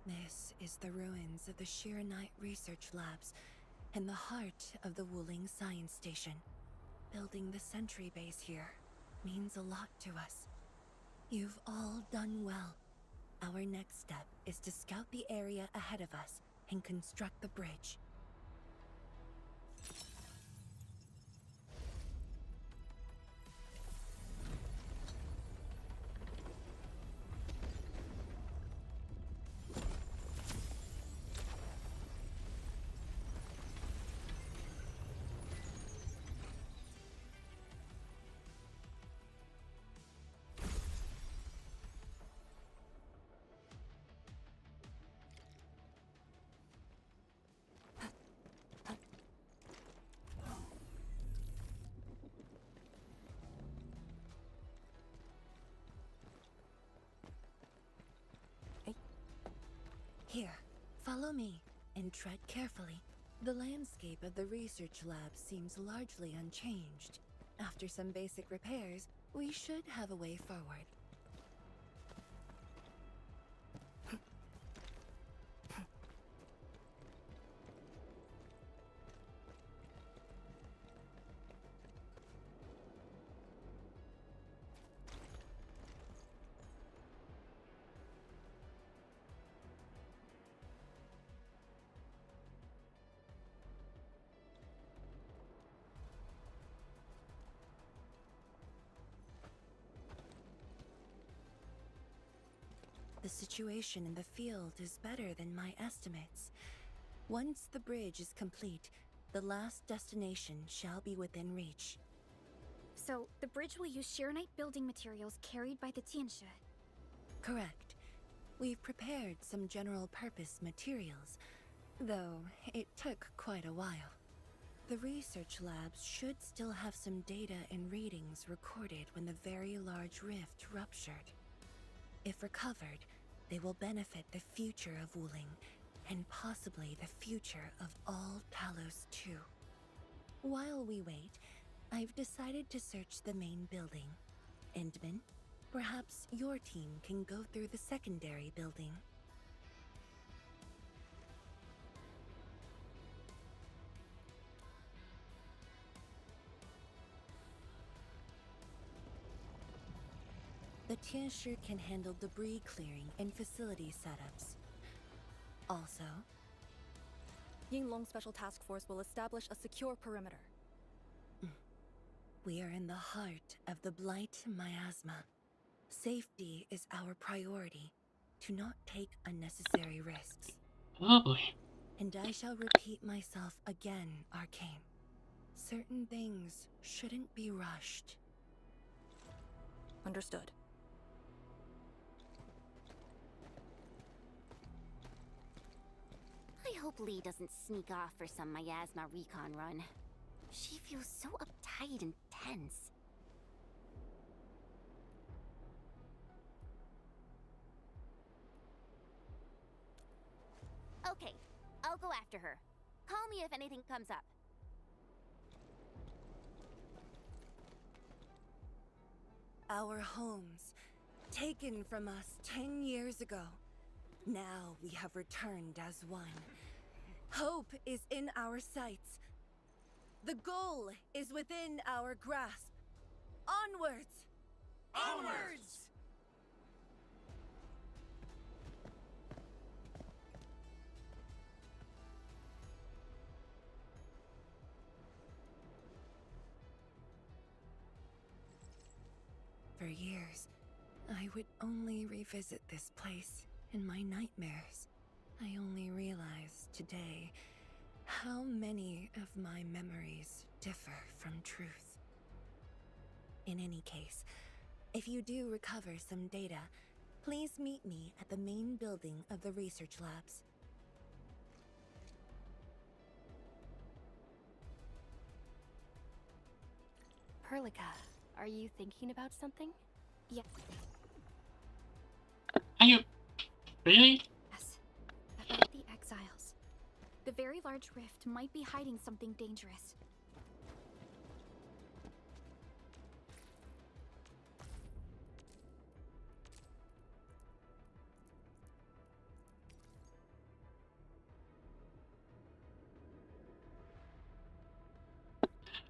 This is the ruins of the Shiranite Research Labs in the heart of the Wuling Science Station. Building the sentry base here means a lot to us. You've all done well. Our next step is to scout the area ahead of us and construct the bridge. Here, follow me, and tread carefully. The landscape of the research lab seems largely unchanged. After some basic repairs, we should have a way forward. The situation in the field is better than my estimates. Once the bridge is complete, the last destination shall be within reach. So, the bridge will use Shiranite building materials carried by the Tianxia. Correct. We've prepared some general-purpose materials, though it took quite a while. The research labs should still have some data and readings recorded when the very large rift ruptured. If recovered, they will benefit the future of Wuling, and possibly the future of all Talos too. While we wait, I've decided to search the main building. Endman, perhaps your team can go through the secondary building. The Tianxia can handle debris clearing and facility setups. Also, Yinglong Special Task Force will establish a secure perimeter. We are in the heart of the Blight miasma. Safety is our priority. To not take unnecessary risks. Oh boy. And I shall repeat myself again, Arcane. Certain things shouldn't be rushed. Understood. I hope Lee doesn't sneak off for some miasma recon run. She feels so uptight and tense. Okay, I'll go after her. Call me if anything comes up. Our homes, taken from us 10 years ago. Now we have returned as one. Hope is in our sights. The goal is within our grasp. Onwards! Onwards! for years, I would only revisit this place in my nightmares. I only realized today how many of my memories differ from truth. In any case, if you do recover some data, please meet me at the main building of the research labs. Perlica, are you thinking about something? Yes. Are you really? Yes. About the exiles. The very large rift might be hiding something dangerous.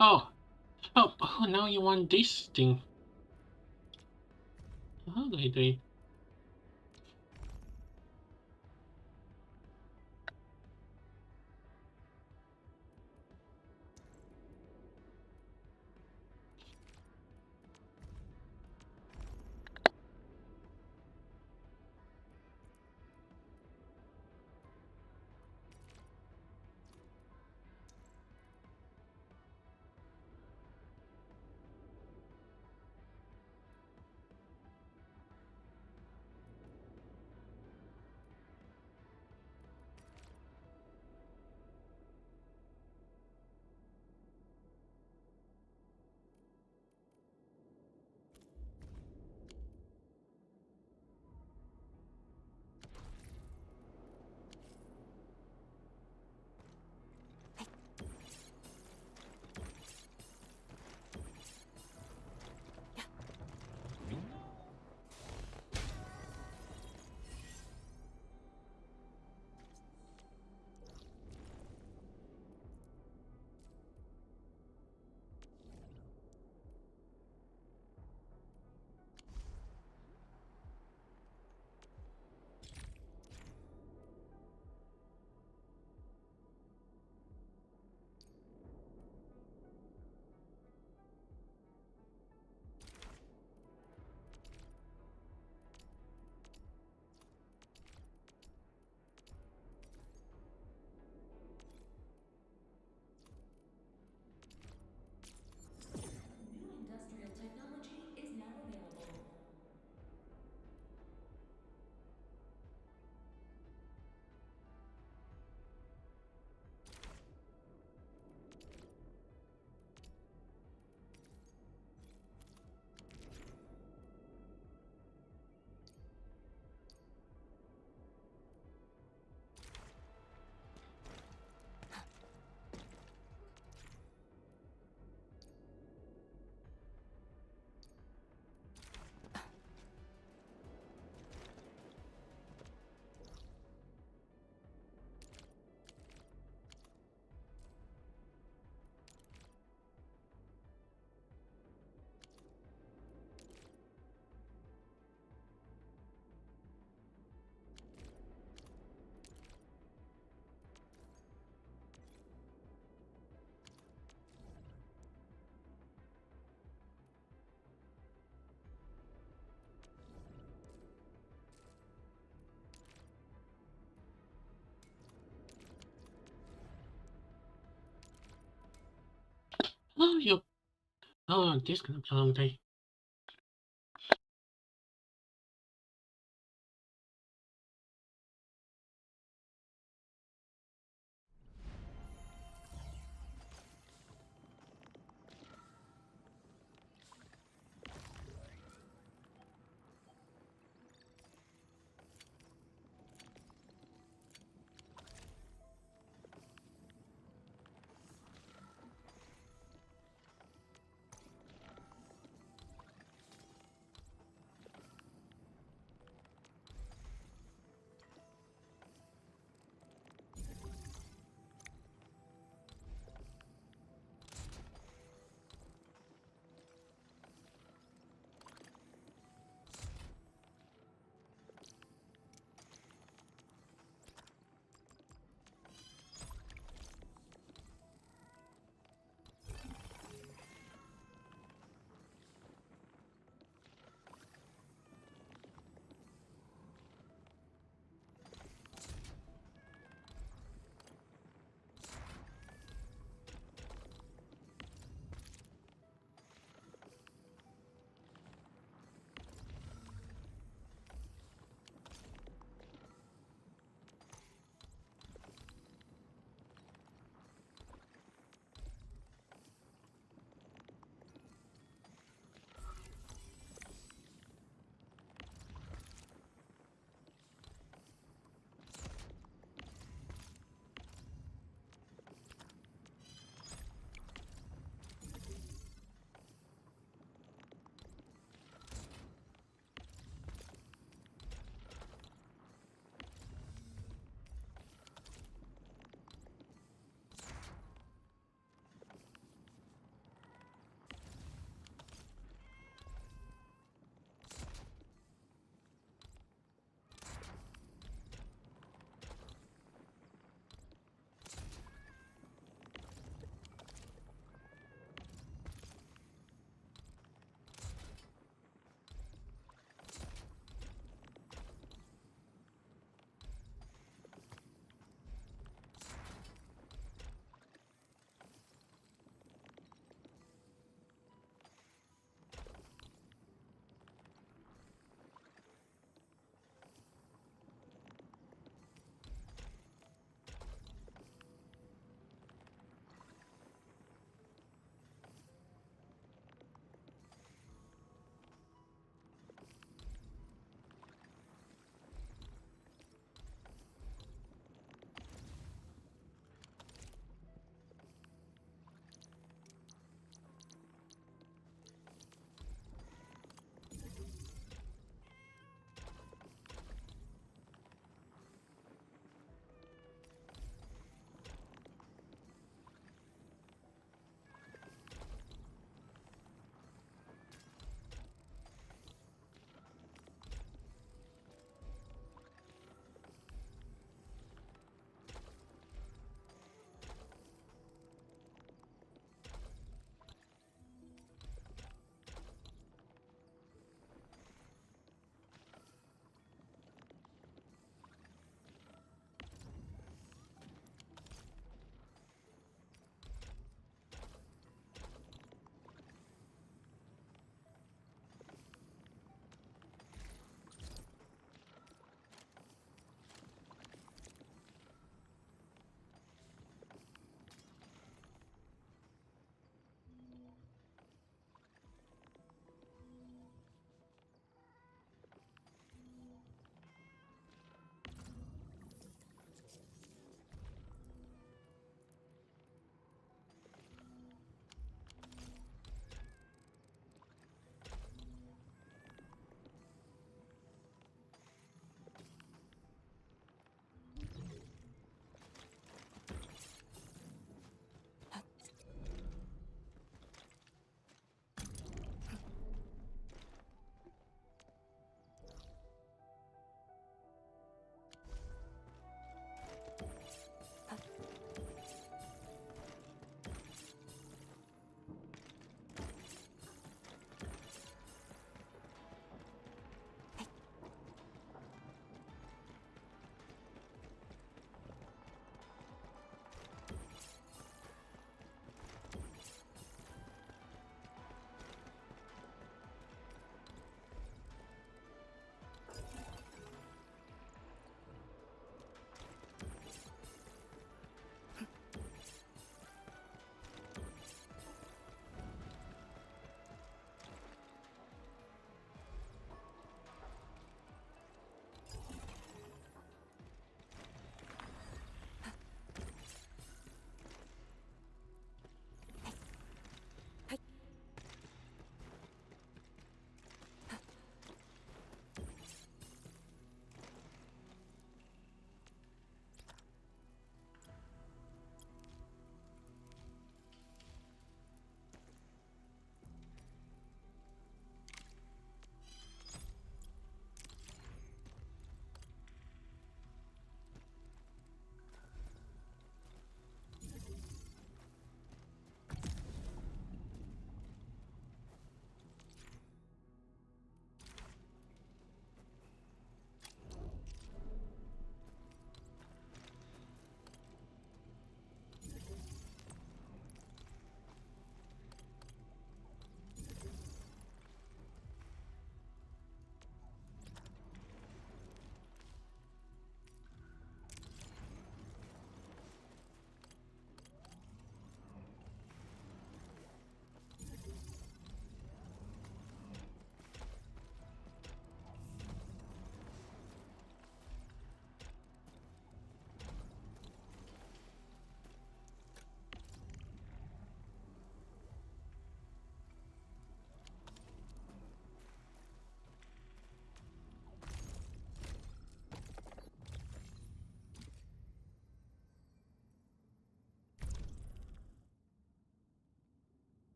Oh, oh, now you want this thing. How do I do it? Industrial technology is now available. Oh, you. Oh, this gonna be a long day.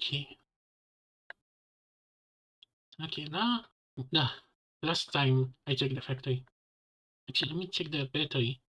Okay. Okay, now, nah. Last time I checked the factory. Actually, let me check the battery.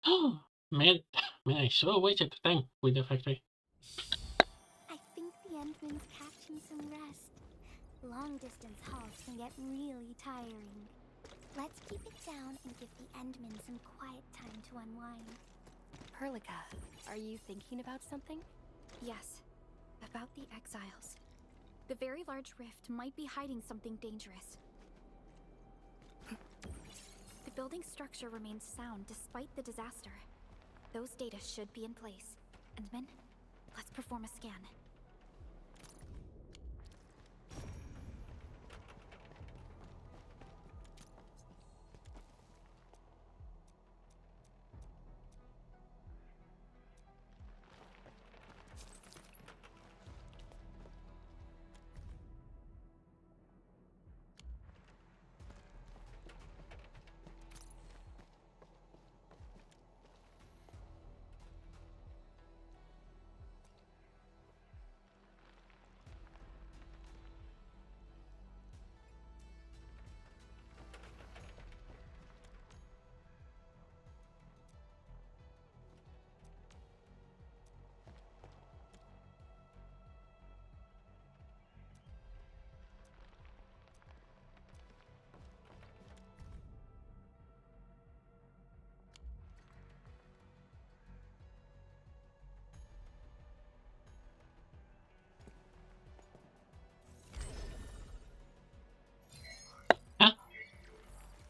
Oh, man, I sure wasted the time with the factory. I think the Endman's catching some rest. Long-distance hauls can get really tiring. Let's keep it down and give the Endman some quiet time to unwind. Perlica, are you thinking about something? Yes, about the exiles. The very large rift might be hiding something dangerous. The building structure remains sound despite the disaster. Those data should be in place. Endman, let's perform a scan.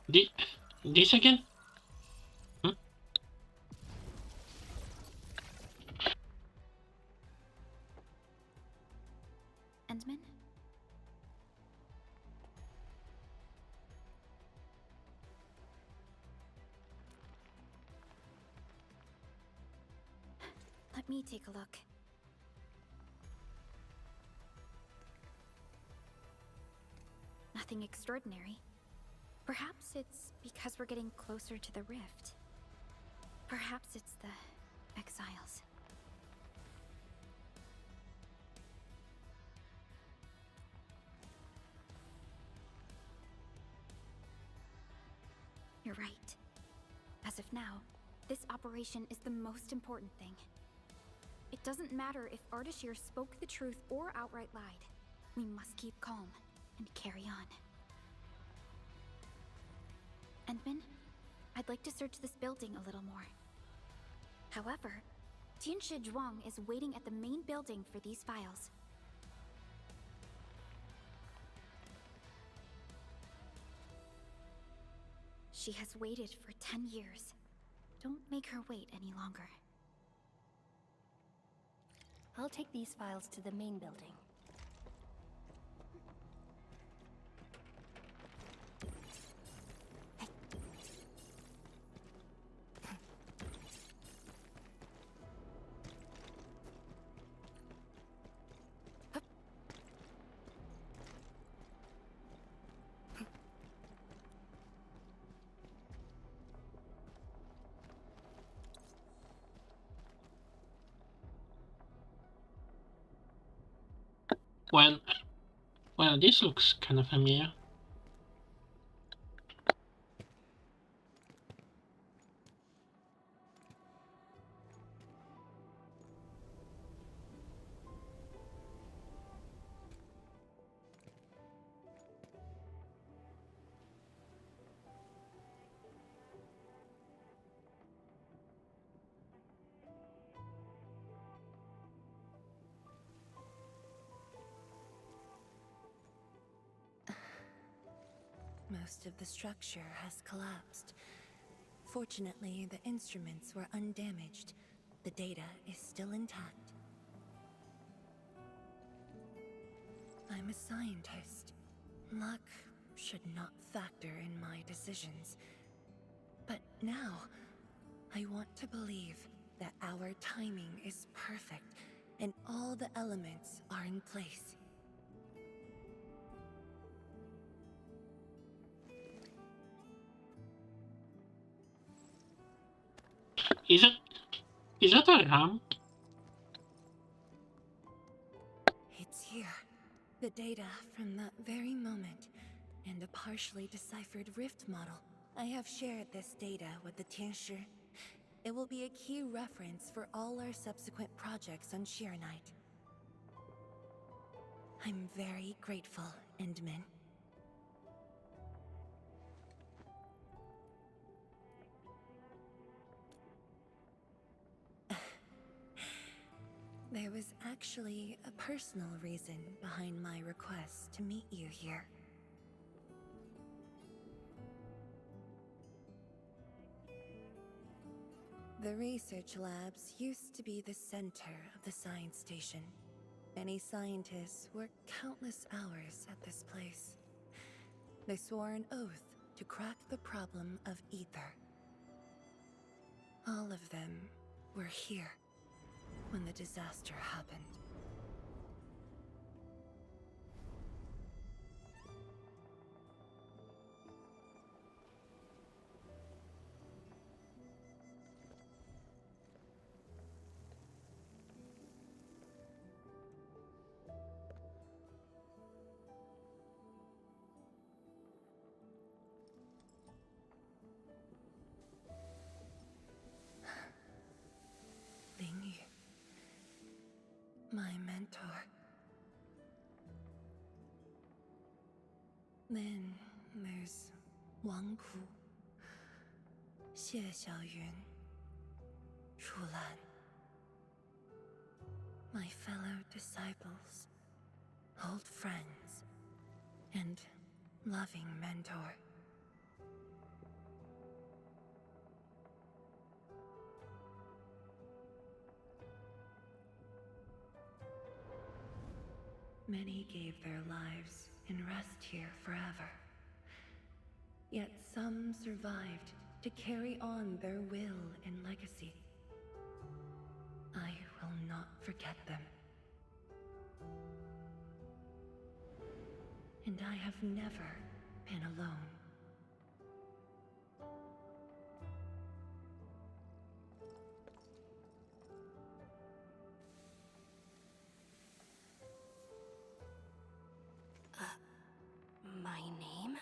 This again? Hmm? Endman? Let me take a look. Nothing extraordinary. Perhaps it's because we're getting closer to the rift. Perhaps it's the exiles. You're right. As of now, this operation is the most important thing. It doesn't matter if Ardashir spoke the truth or outright lied. We must keep calm and carry on. Endman, I'd like to search this building a little more. However, Tianshi Zhuang is waiting at the main building for these files. She has waited for 10 years. Don't make her wait any longer. I'll take these files to the main building. Well, this looks kind of familiar. Most of the structure has collapsed. Fortunately, the instruments were undamaged. The data is still intact. I'm a scientist. Luck should not factor in my decisions. But now, I want to believe that our timing is perfect and all the elements are in place. Is that a ram? It's here. The data from that very moment, and a partially deciphered rift model. I have shared this data with the Tianshi. It will be a key reference for all our subsequent projects on Shirenite. I'm very grateful, Endman. There was actually a personal reason behind my request to meet you here. The research labs used to be the center of the science station. Many scientists worked countless hours at this place. They swore an oath to crack the problem of ether. All of them were here when the disaster happened. My mentor. Then there's Wang Pu, Xie Xiaoyun, Shu Lan. My fellow disciples, old friends, and loving mentor. Many gave their lives and rest here forever. Yet some survived to carry on their will and legacy. I will not forget them. And I have never been alone. My name?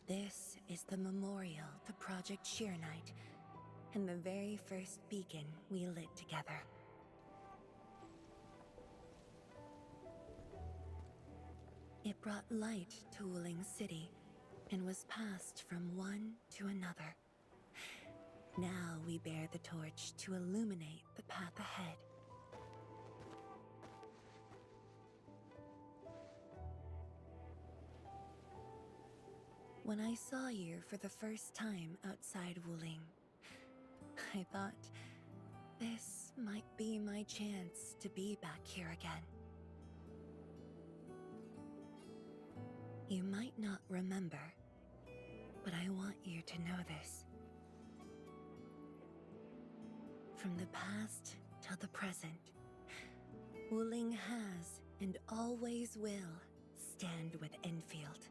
This is the memorial to Project Sheernite, and the very first beacon we lit together. It brought light to Wuling City, and was passed from one to another. Now we bear the torch to illuminate the path ahead. When I saw you for the first time outside Wuling, I thought this might be my chance to be back here again. You might not remember, but I want you to know this. From the past till the present, Wuling has and always will stand with Endfield.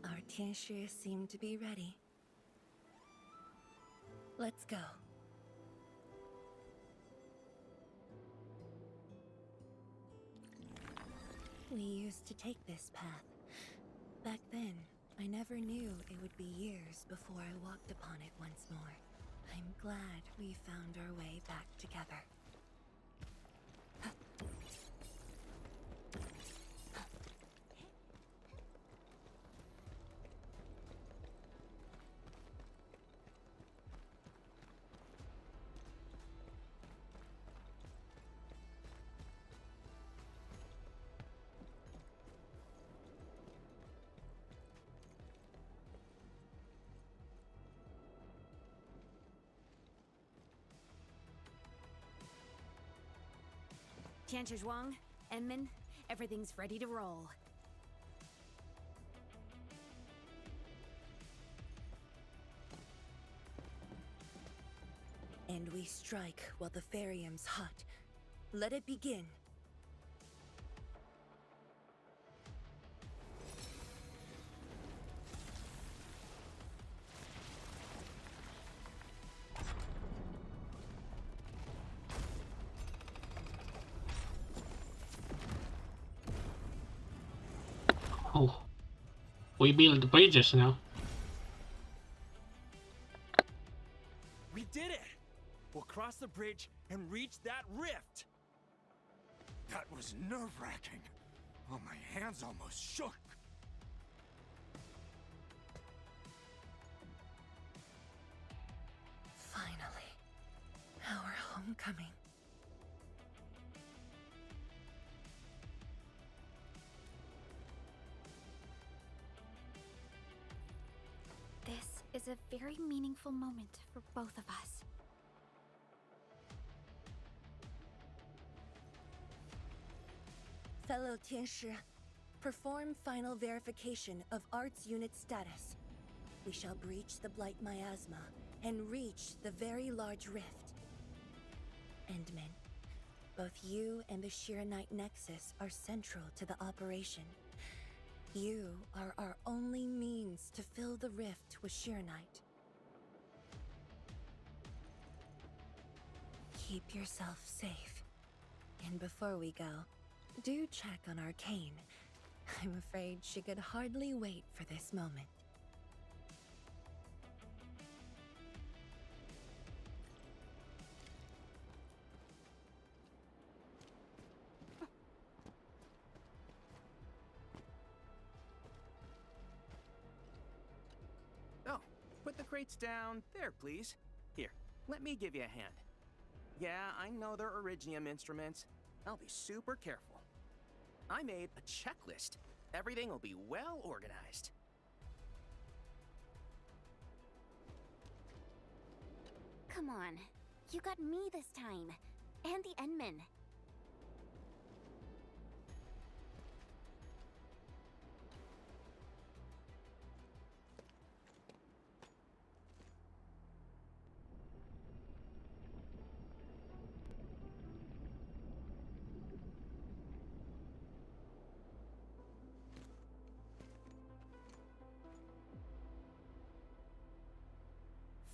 Our Tianshi seem to be ready. Let's go. We used to take this path. Back then, I never knew it would be years before I walked upon it once more. I'm glad we found our way back together. Tianshi Zhuang, Enmin, everything's ready to roll. And we strike while the Ferium's hot. Let it begin. Oh, we build the bridges now. We did it! We'll cross the bridge and reach that rift! That was nerve-wracking. Oh, my hands almost shook. Finally, our homecoming. This is a very meaningful moment for both of us. Fellow Tianshi, perform final verification of Arts Unit status. We shall breach the Blight Miasma and reach the very large rift. Endman, both you and the Sheernite Nexus are central to the operation. You are our only means to fill the rift with Sheernite. Keep yourself safe. And before we go, do check on Arcane. I'm afraid she could hardly wait for this moment. Oh, put the crates down there, please. Here, let me give you a hand. Yeah, I know they're Originium instruments. I'll be super careful. I made a checklist. Everything will be well organized. Come on. You got me this time. And the Enman.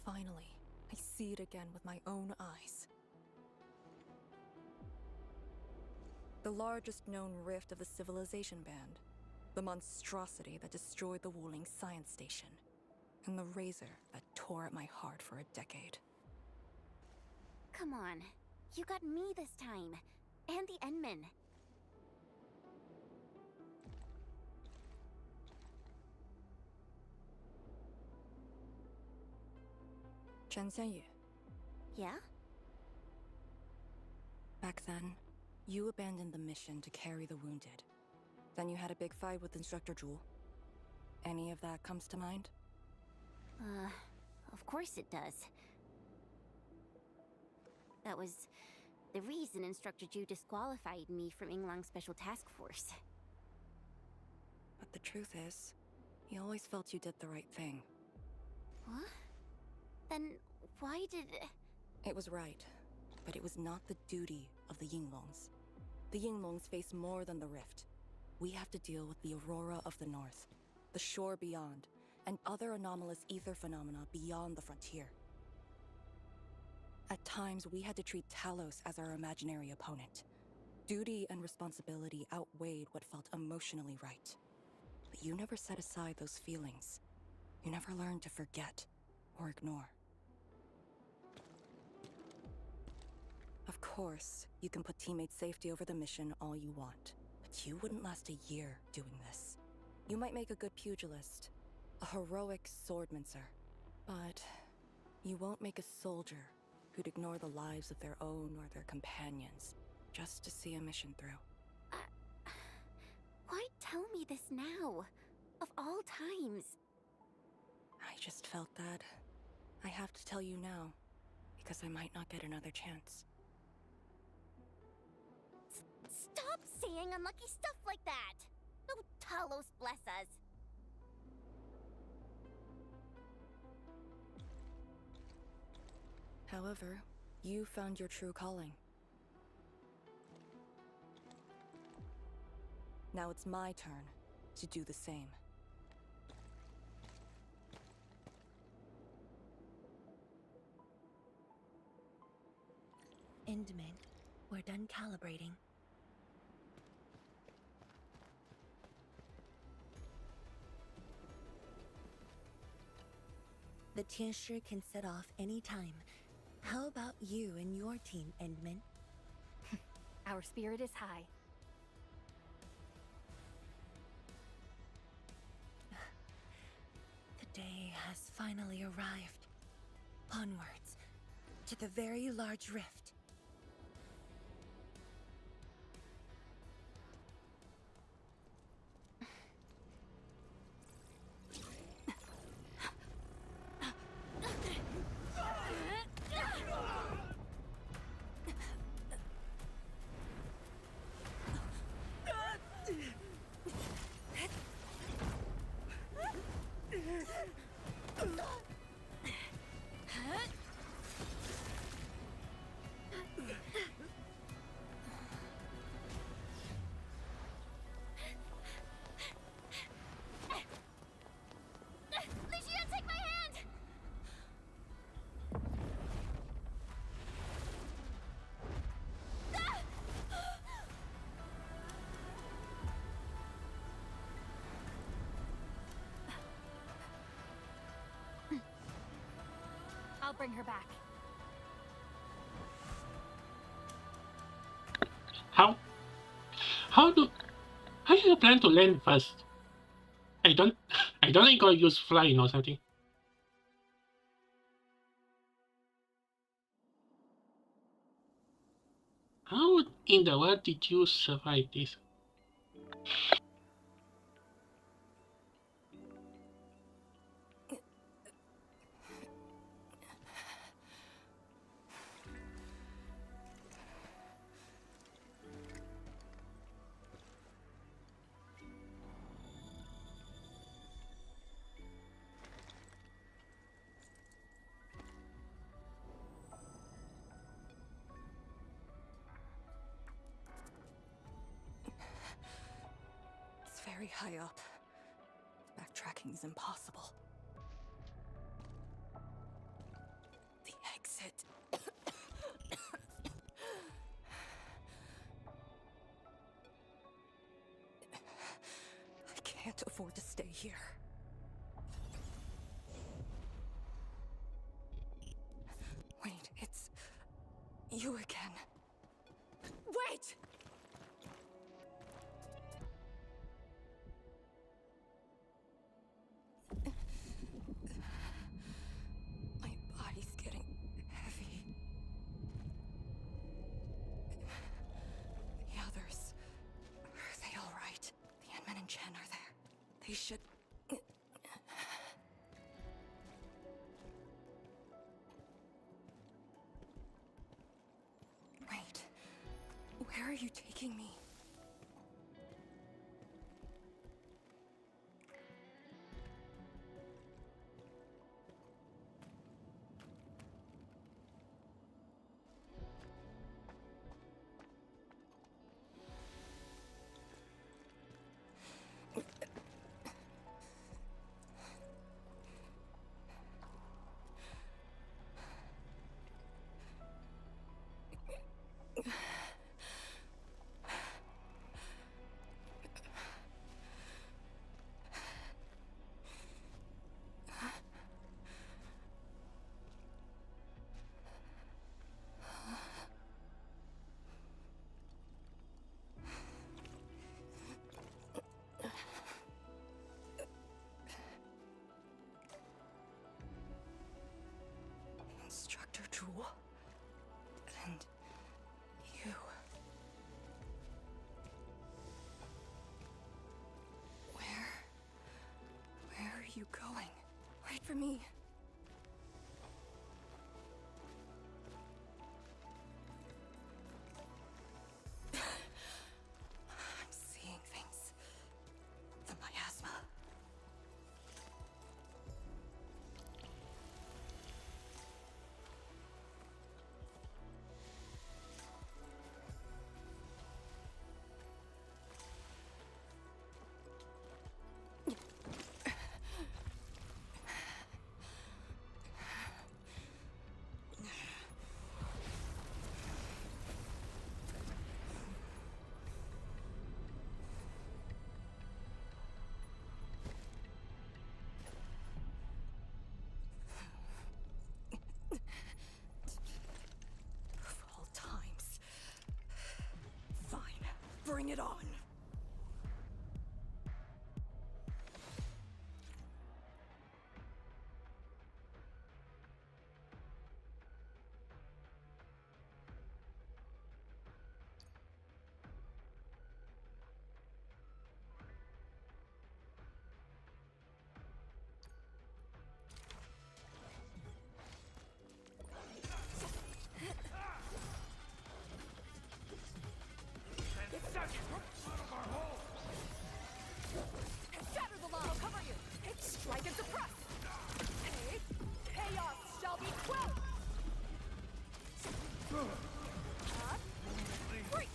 Finally, I see it again with my own eyes. The largest known rift of the Civilization Band. The monstrosity that destroyed the Wuling Science Station. And the razor that tore at my heart for a decade. Come on. You got me this time. And the Enman. Chen Xianyu. Yeah? Back then, you abandoned the mission to carry the wounded. Then you had a big fight with Instructor Zhu. Any of that comes to mind? Of course it does. That was the reason Instructor Zhu disqualified me from Yinglang's Special Task Force. But the truth is, he always felt you did the right thing. What? Then why did... It was right, but it was not the duty of the Yinglongs. The Yinglongs face more than the rift. We have to deal with the Aurora of the North, the shore beyond, and other anomalous ether phenomena beyond the frontier. At times, we had to treat Talos as our imaginary opponent. Duty and responsibility outweighed what felt emotionally right. But you never set aside those feelings. You never learned to forget or ignore. Of course, you can put teammate safety over the mission all you want, but you wouldn't last a year doing this. You might make a good pugilist, a heroic swordmancer, but you won't make a soldier who'd ignore the lives of their own or their companions just to see a mission through. Why tell me this now? Of all times. I just felt that I have to tell you now, because I might not get another chance. Stop saying unlucky stuff like that! Oh, Talos bless us. However, you found your true calling. Now it's my turn to do the same. Endman, we're done calibrating. The Tianshi can set off any time. How about you and your team, Endman? Our spirit is high. The day has finally arrived. Onwards, to the very large rift. I'll bring her back. How do you plan to land first? I don't think I'll use flying or something. How in the world did you survive this? high up. Backtracking is impossible. The exit. I can't afford to stay here. Wait, it's you again. Wait! My body's getting heavy. The others, are they all right? The Endman and Chen are there. They should... Wait, where are you taking me? Instructor Jewel? And you. Where are you going? Wait for me. I'm seeing things. The miasma. Of all times. Fine, bring it on. Shatter the law! I'll cover you! Strike and suppress! Chaos shall be quelled! Breach!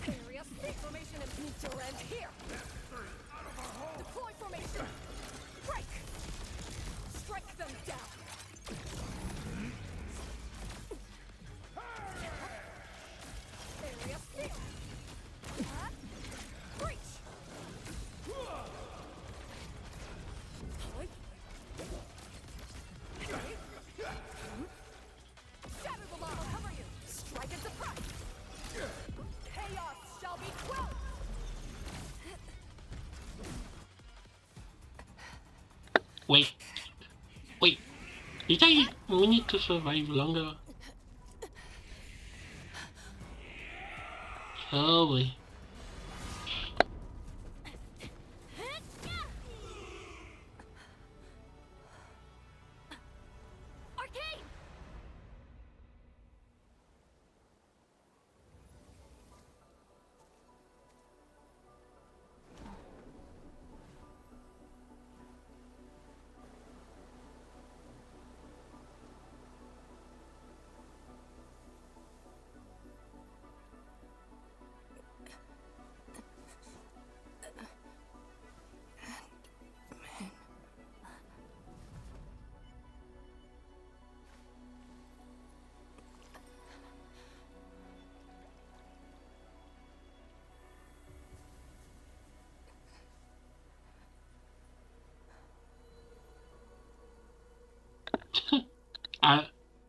Area C formation and meet your end here! Deploy formation! Break! Strike them down! Area sealed! Breach! Shatter the law! I'll cover you! Strike and suppress! Chaos shall be quelled! Wait. Wait. Did we need to survive longer? Oh boy. Arcane!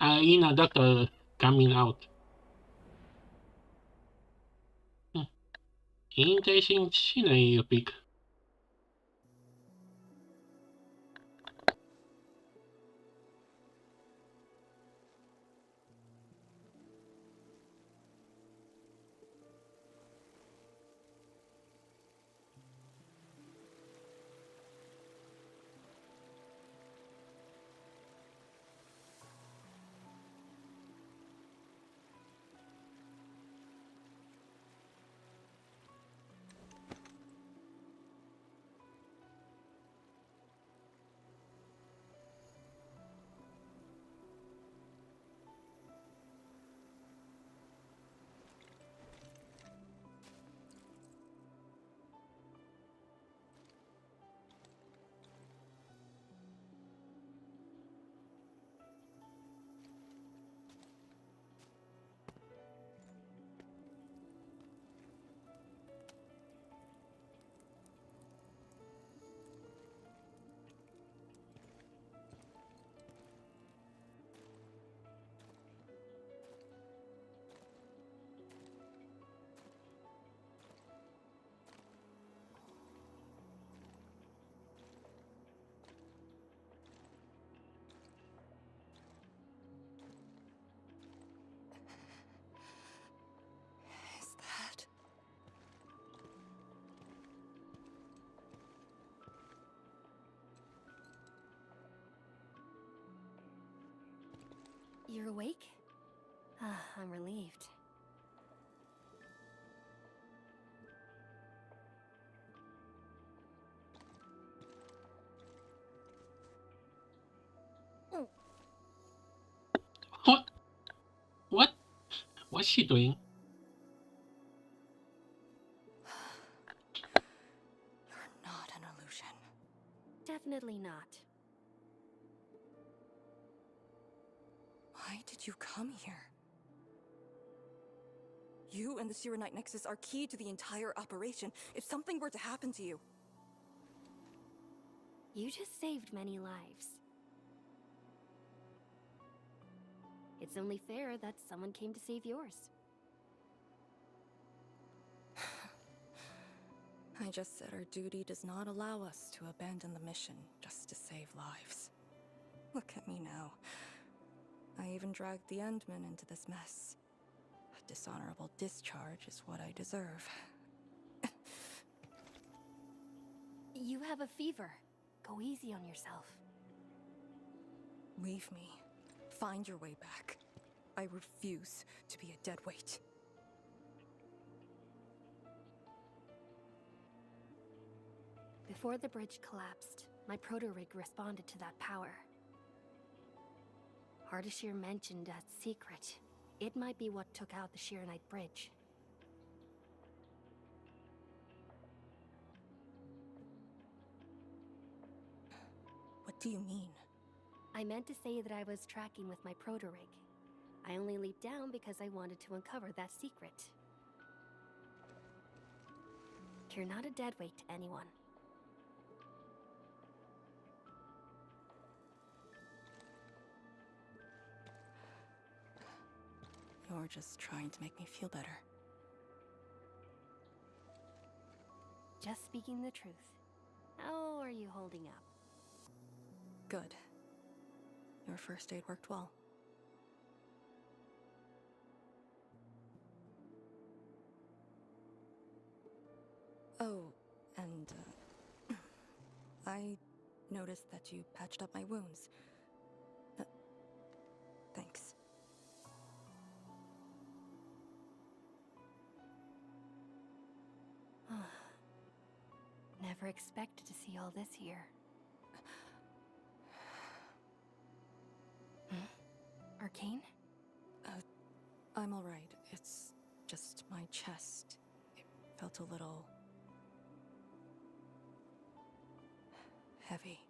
in a doctor coming out. Interesting scenery you pick. Is that... You're awake? Ah, I'm relieved. What? What? What's she doing? You're not an illusion. Definitely not. Why did you come here? You and the Serenite Nexus are key to the entire operation. If something were to happen to you... You just saved many lives. It's only fair that someone came to save yours. I just said our duty does not allow us to abandon the mission just to save lives. Look at me now. I even dragged the Endmen into this mess. A dishonorable discharge is what I deserve. You have a fever. Go easy on yourself. Leave me. Find your way back. I refuse to be a dead weight. Before the bridge collapsed, my proto-rig responded to that power. Ardashir mentioned a secret. It might be what took out the Shirenite bridge. What do you mean? I meant to say that I was tracking with my proto-rig. I only leaped down because I wanted to uncover that secret. You're not a deadweight to anyone. You're just trying to make me feel better. Just speaking the truth. How are you holding up? Good. Your first aid worked well. Oh, and, I noticed that you patched up my wounds. Thanks. Never expected to see all this here. Arcane? I'm alright. It's just my chest. It felt a little... heavy.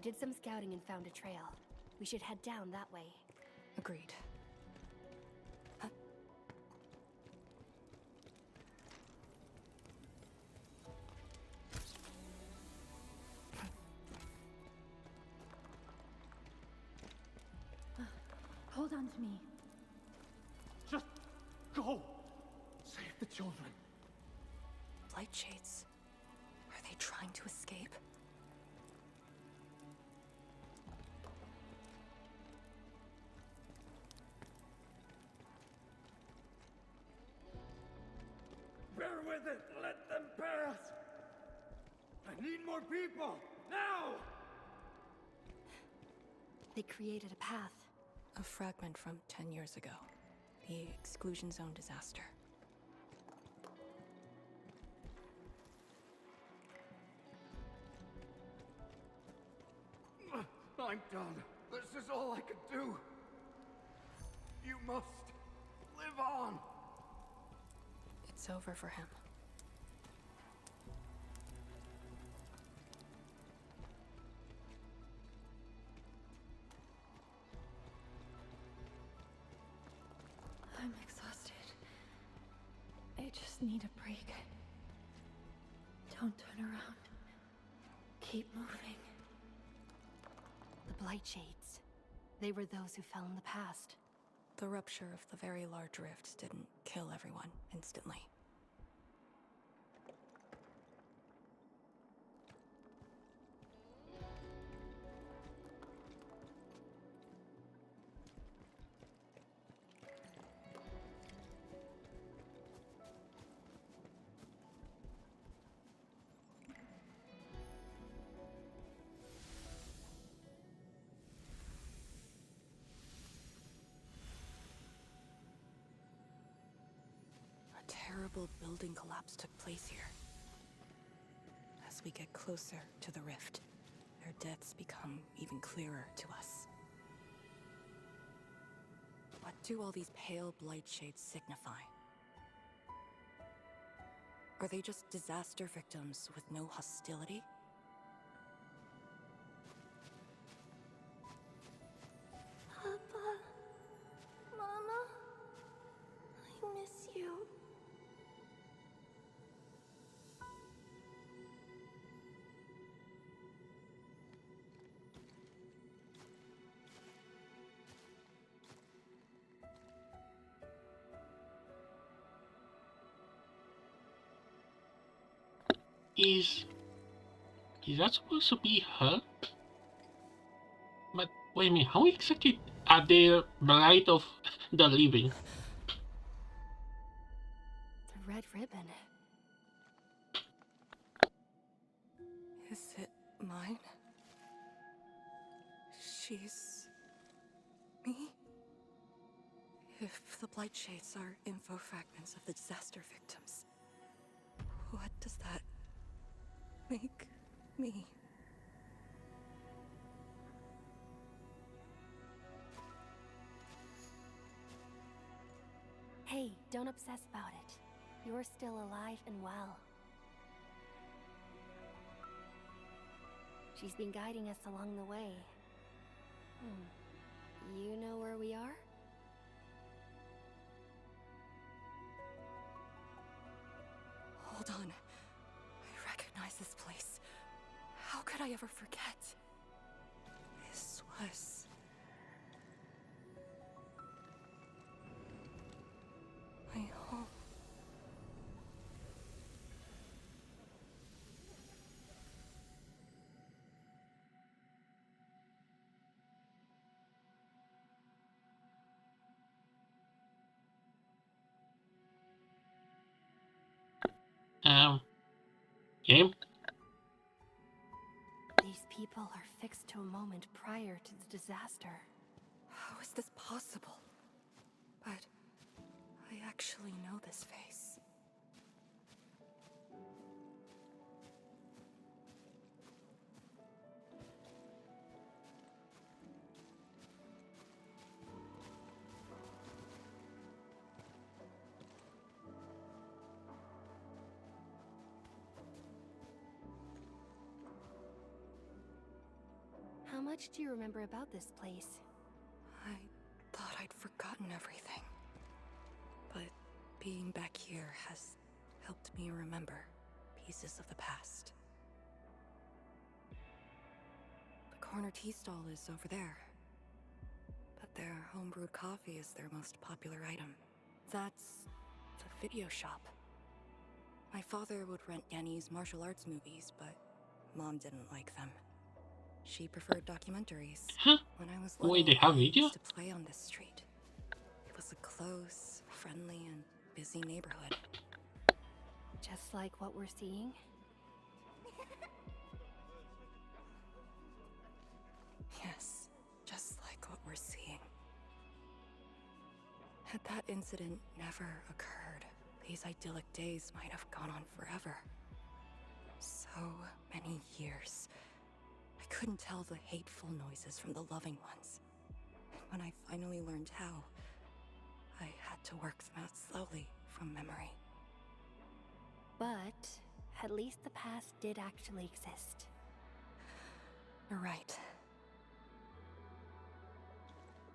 did some scouting and found a trail. We should head down that way. Agreed. Huh? Hold on to me. Just go! Save the children. Light shades. Are they trying to escape? Bear with it! Let them pass! I need more people! Now! They created a path. A fragment from 10 years ago. The exclusion zone disaster. I'm done. This is all I could do. You must live on. It's over for him. I'm exhausted. I just need a break. Don't turn around. Keep moving. The Blight Shades. They were those who fell in the past. The rupture of the very large rift didn't kill everyone instantly. A terrible building collapse took place here. As we get closer to the rift, their deaths become even clearer to us. What do all these pale blight shades signify? Are they just disaster victims with no hostility? Papa, Mama, I miss you. Is that supposed to be her? But wait a minute, how exactly are they Blight of the Living? The red ribbon. Is it mine? She's... me? If the blight shades are info fragments of the disaster victims, what does that make me? Hey, don't obsess about it. You're still alive and well. She's been guiding us along the way. You know where we are? Hold on. I recognize this place. How could I ever forget? This was... my home. Game? These people are fixed to a moment prior to the disaster. How is this possible? But I actually know this face. How much do you remember about this place? I thought I'd forgotten everything. But being back here has helped me remember pieces of the past. The corner tea stall is over there. But their homebrewed coffee is their most popular item. That's the video shop. My father would rent Yanni's martial arts movies, but Mom didn't like them. She preferred documentaries. When I was little, Wait, they have I video? used to play on this street. It was a close, friendly, and busy neighborhood. Just like what we're seeing? Yes, just like what we're seeing. Had that incident never occurred, these idyllic days might have gone on forever. So many years. I couldn't tell the hateful noises from the loving ones. And when I finally learned how, I had to work them out slowly from memory. But at least the past did actually exist. You're right.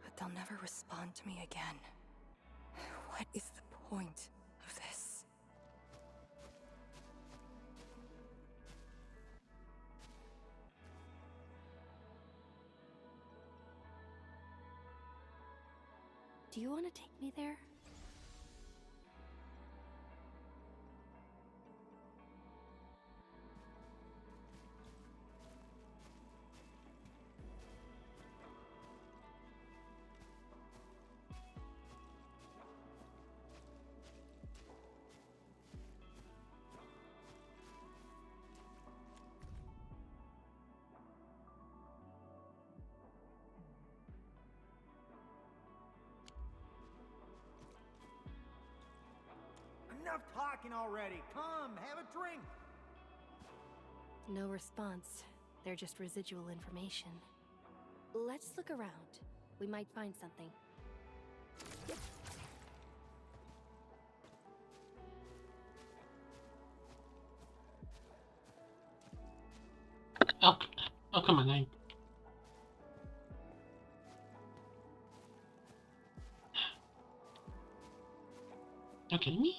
But they'll never respond to me again. What is the point of this? Do you want to take me there? Enough talking already. Come, have a drink. No response. They're just residual information. Let's look around. We might find something. Oh, come on, okay, me.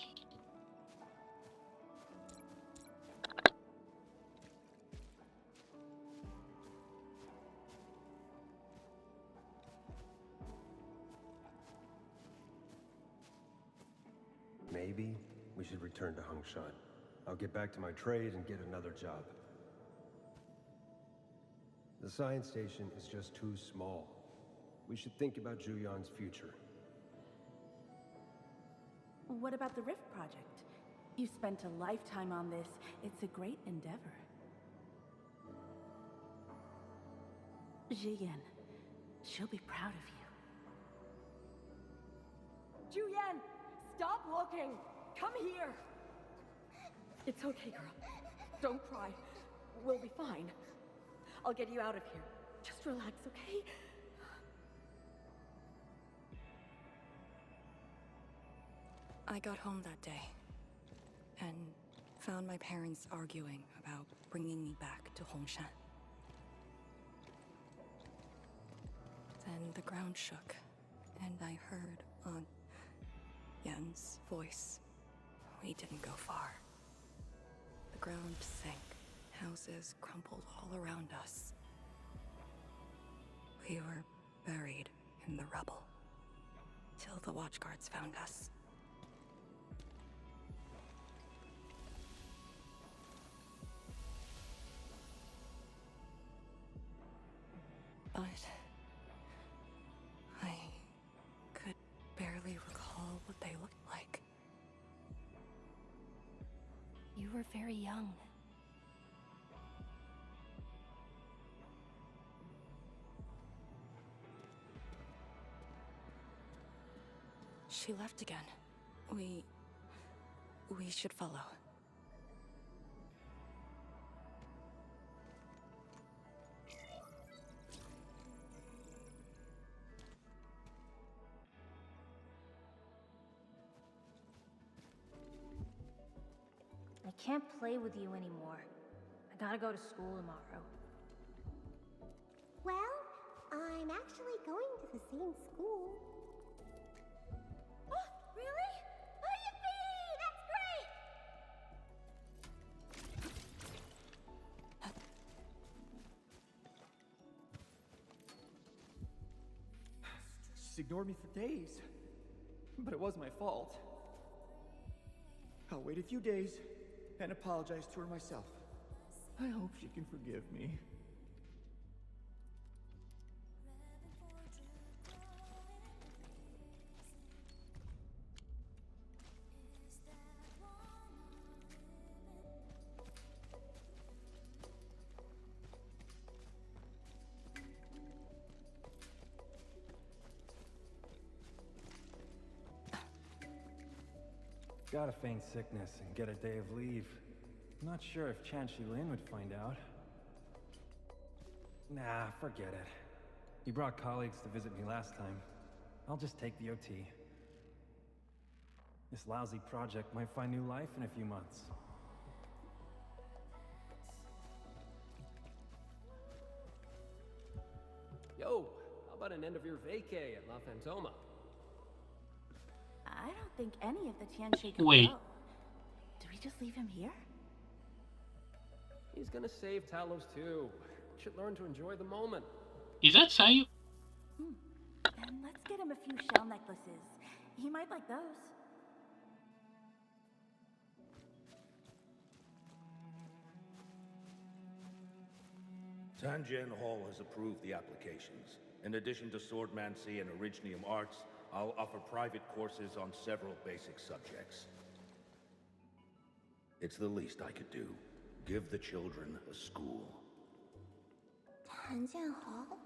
Maybe we should return to Hongshan. I'll get back to my trade and get another job. The science station is just too small. We should think about Juyan's future. What about the Rift Project? You spent a lifetime on this. It's a great endeavor. Jiyan, she'll be proud of you. Juyan, stop looking! Come here! It's okay, girl. Don't cry. We'll be fine. I'll get you out of here. Just relax, okay? I got home that day and found my parents arguing about bringing me back to Hongshan. Then the ground shook, and I heard Aunt Yan's voice. We didn't go far. The ground sank. Houses crumpled all around us. We were buried in the rubble till the watchguards found us. But I could barely recall what they looked like. You were very young. She left again. We should follow. I can't play with you anymore. I gotta go to school tomorrow. Well, I'm actually going to the same school. Oh, really? Oh, yippee! That's great! She's ignored me for days. But it was my fault. I'll wait a few days and apologize to her myself. I hope she can forgive me. Gotta feign sickness and get a day of leave. Not sure if Chan Shi-Lin would find out. Nah, forget it. He brought colleagues to visit me last time. I'll just take the OT. This lousy project might find new life in a few months. Yo, how about an end of your vacay at La Fantoma? I don't think any of the Tianshi could Wait. go. Do we just leave him here? He's gonna save Talos too. Should learn to enjoy the moment. Is that Sayu? Then let's get him a few shell necklaces. He might like those. Tanjian Hall has approved the applications. In addition to swordmancy and originium arts, I'll offer private courses on several basic subjects. It's the least I could do. Give the children a school. Tanjian Hall?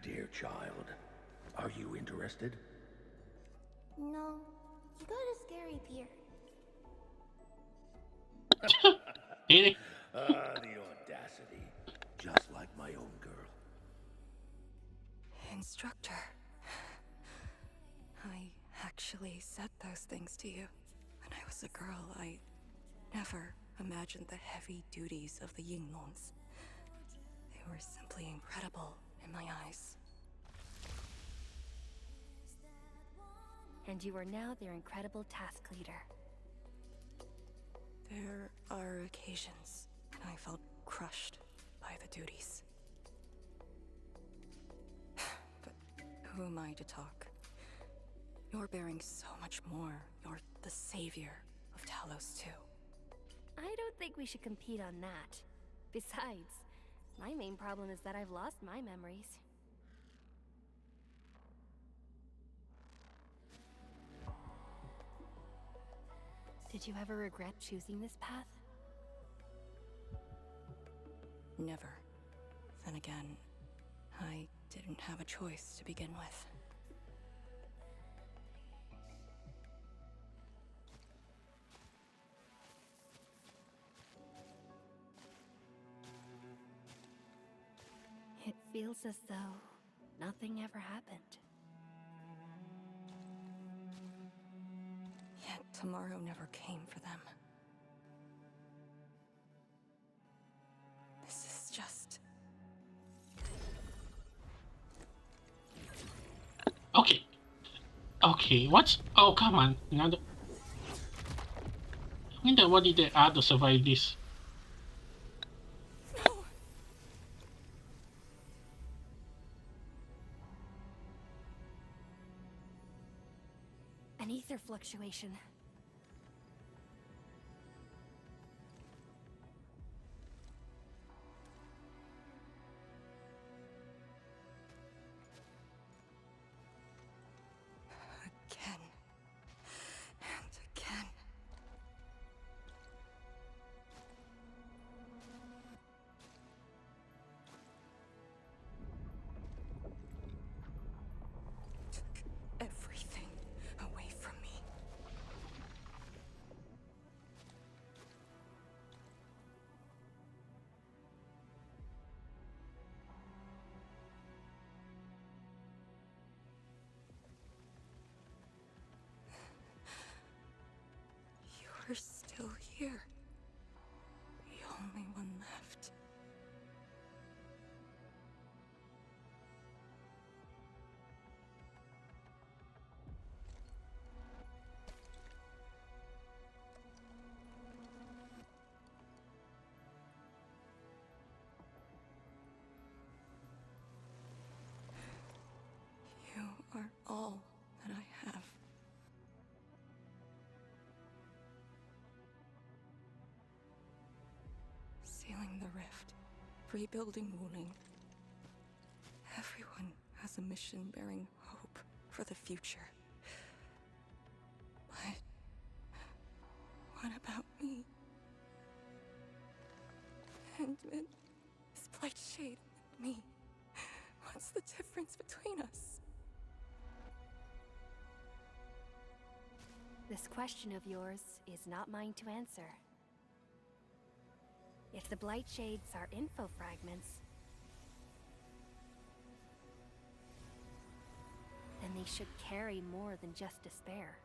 Dear child, are you interested? No, you got a scary beard. Really? The audacity. Just like my own girl. Instructor. I actually said those things to you. When I was a girl, I never imagined the heavy duties of the Yinglons. They were simply incredible in my eyes. And you are now their incredible task leader. There are occasions when I felt crushed by the duties. But who am I to talk? You're bearing so much more. You're the savior of Talos too. I don't think we should compete on that. Besides, my main problem is that I've lost my memories. Did you ever regret choosing this path? Never. Then again, I didn't have a choice to begin with. It feels as though nothing ever happened. Yet tomorrow never came for them. This is just... Okay. Okay, what? Oh, come on. Another. I wonder what did they add to survive this? An ether fluctuation. Again. And again. Took everything away from me. still here. The only one left. You are all that I have. Sealing the rift, rebuilding Wuling. Everyone has a mission bearing hope for the future. But what about me? Endman, this Blightshade, and me. What's the difference between us? This question of yours is not mine to answer. If the Blightshades are info fragments, then they should carry more than just despair.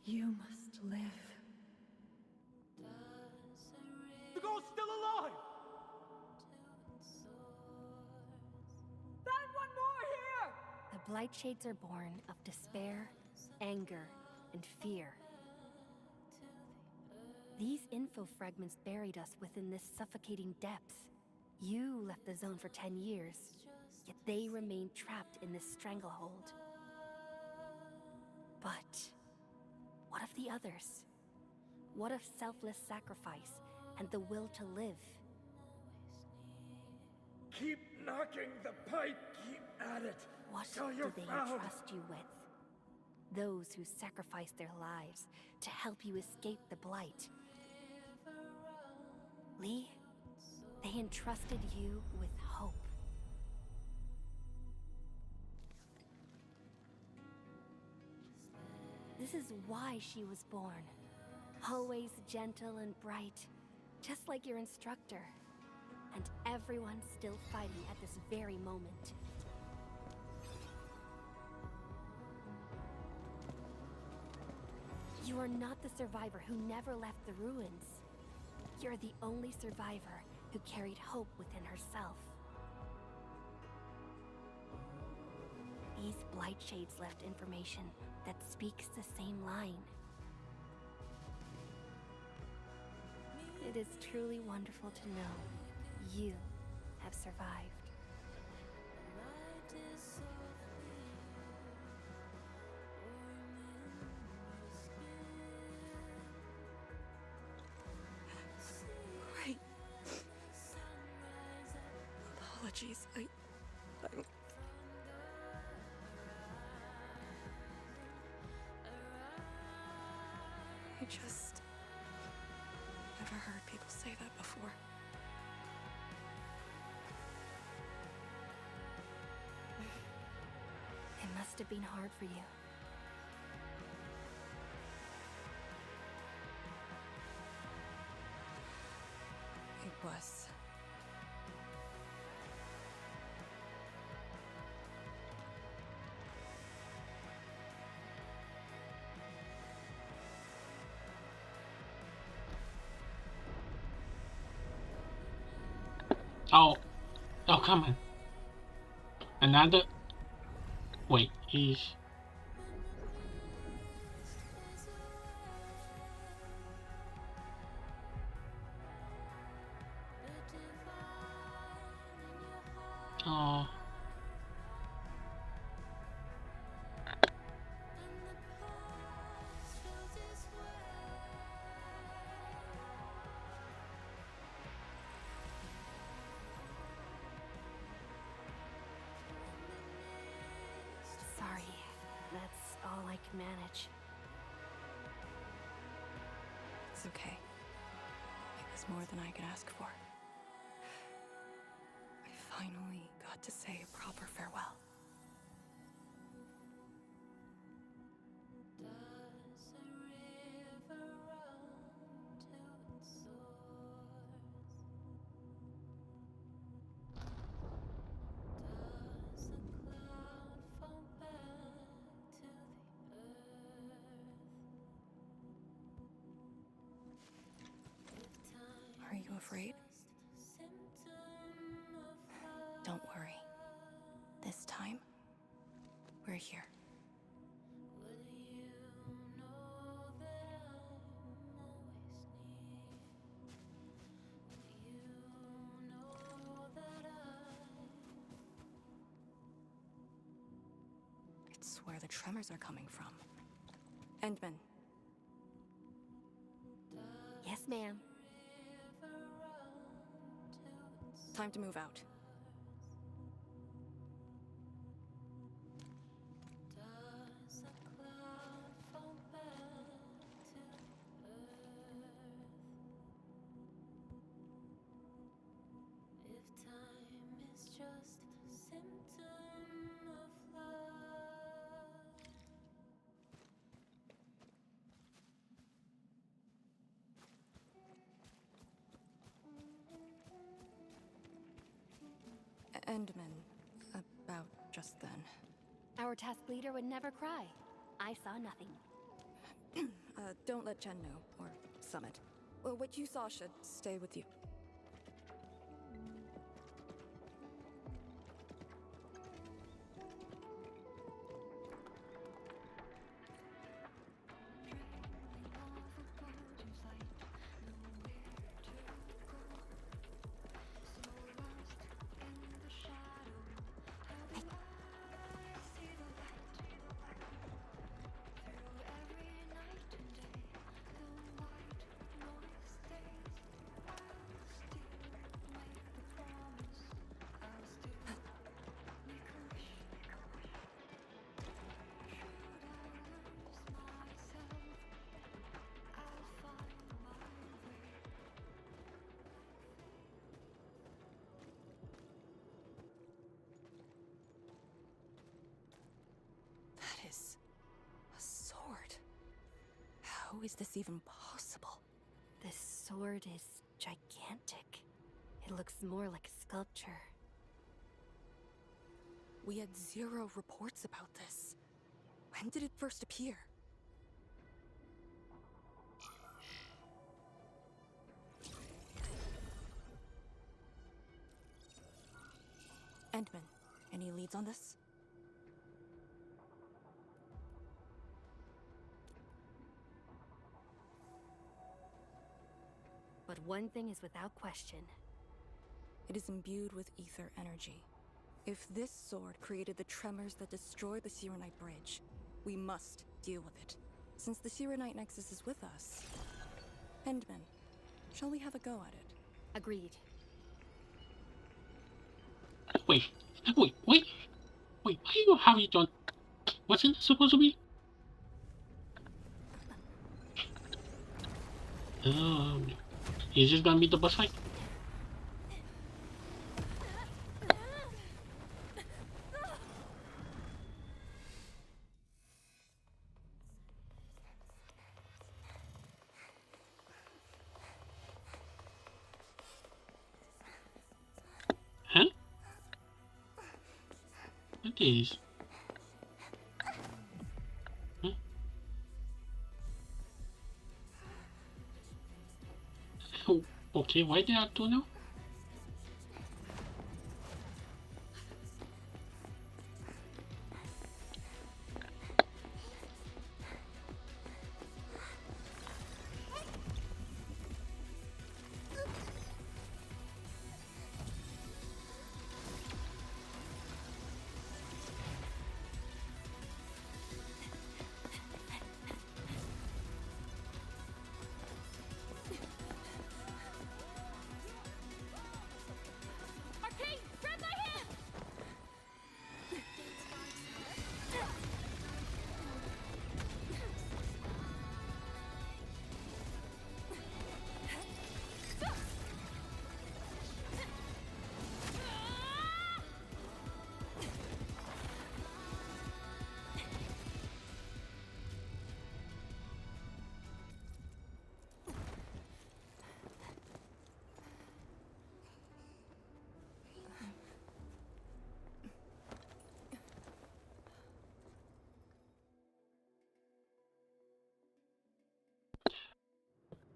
You must live. The girl's still alive! Find one more here! The Blightshades are born of despair, anger, and fear. These info fragments buried us within this suffocating depth. You left the zone for 10 years, yet they remain trapped in this stranglehold. But what of the others? What of selfless sacrifice and the will to live? Keep knocking the pipe, keep at it. What till do you're they found. entrust you with? Those who sacrificed their lives to help you escape the Blight. Lee, they entrusted you with hope. This is why she was born. Always gentle and bright, just like your instructor. And everyone's still fighting at this very moment. You are not the survivor who never left the ruins. You're the only survivor who carried hope within herself. These Blightshades left information that speaks the same line. It is truly wonderful to know you have survived. Wait. Apologies, I just never heard people say that before. It must have been hard for you. It was. Oh, come on. Another. Wait, he's. Oh. Sorry, that's all I can manage. It's okay. It was more than I could ask for. to say a proper farewell. Are you afraid? Don't worry. This time, we're here. It's where the tremors are coming from. Endman. Yes, ma'am. Time to move out. Endman, about just then. Our task leader would never cry. I saw nothing. Don't let Jen know, or Summit. Well, what you saw should stay with you. That is a sword. How is this even possible? This sword is gigantic. It looks more like a sculpture. We had 0 reports about this. When did it first appear? Endman, any leads on this? But one thing is without question. It is imbued with ether energy. If this sword created the tremors that destroyed the Serenite Bridge, we must deal with it. Since the Serenite Nexus is with us. Endman, shall we have a go at it? Agreed. Wait, why you have it on? Wasn't it supposed to be? Is this gonna be the boss fight? Huh? What is? Huh? Oh, okay, why there are 2 now?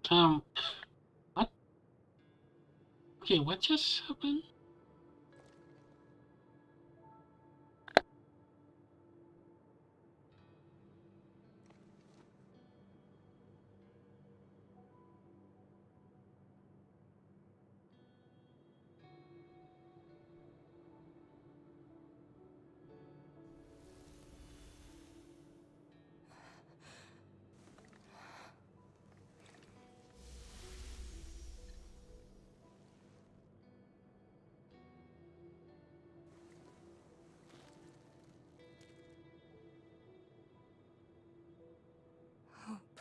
What? Okay, what just happened? Hope.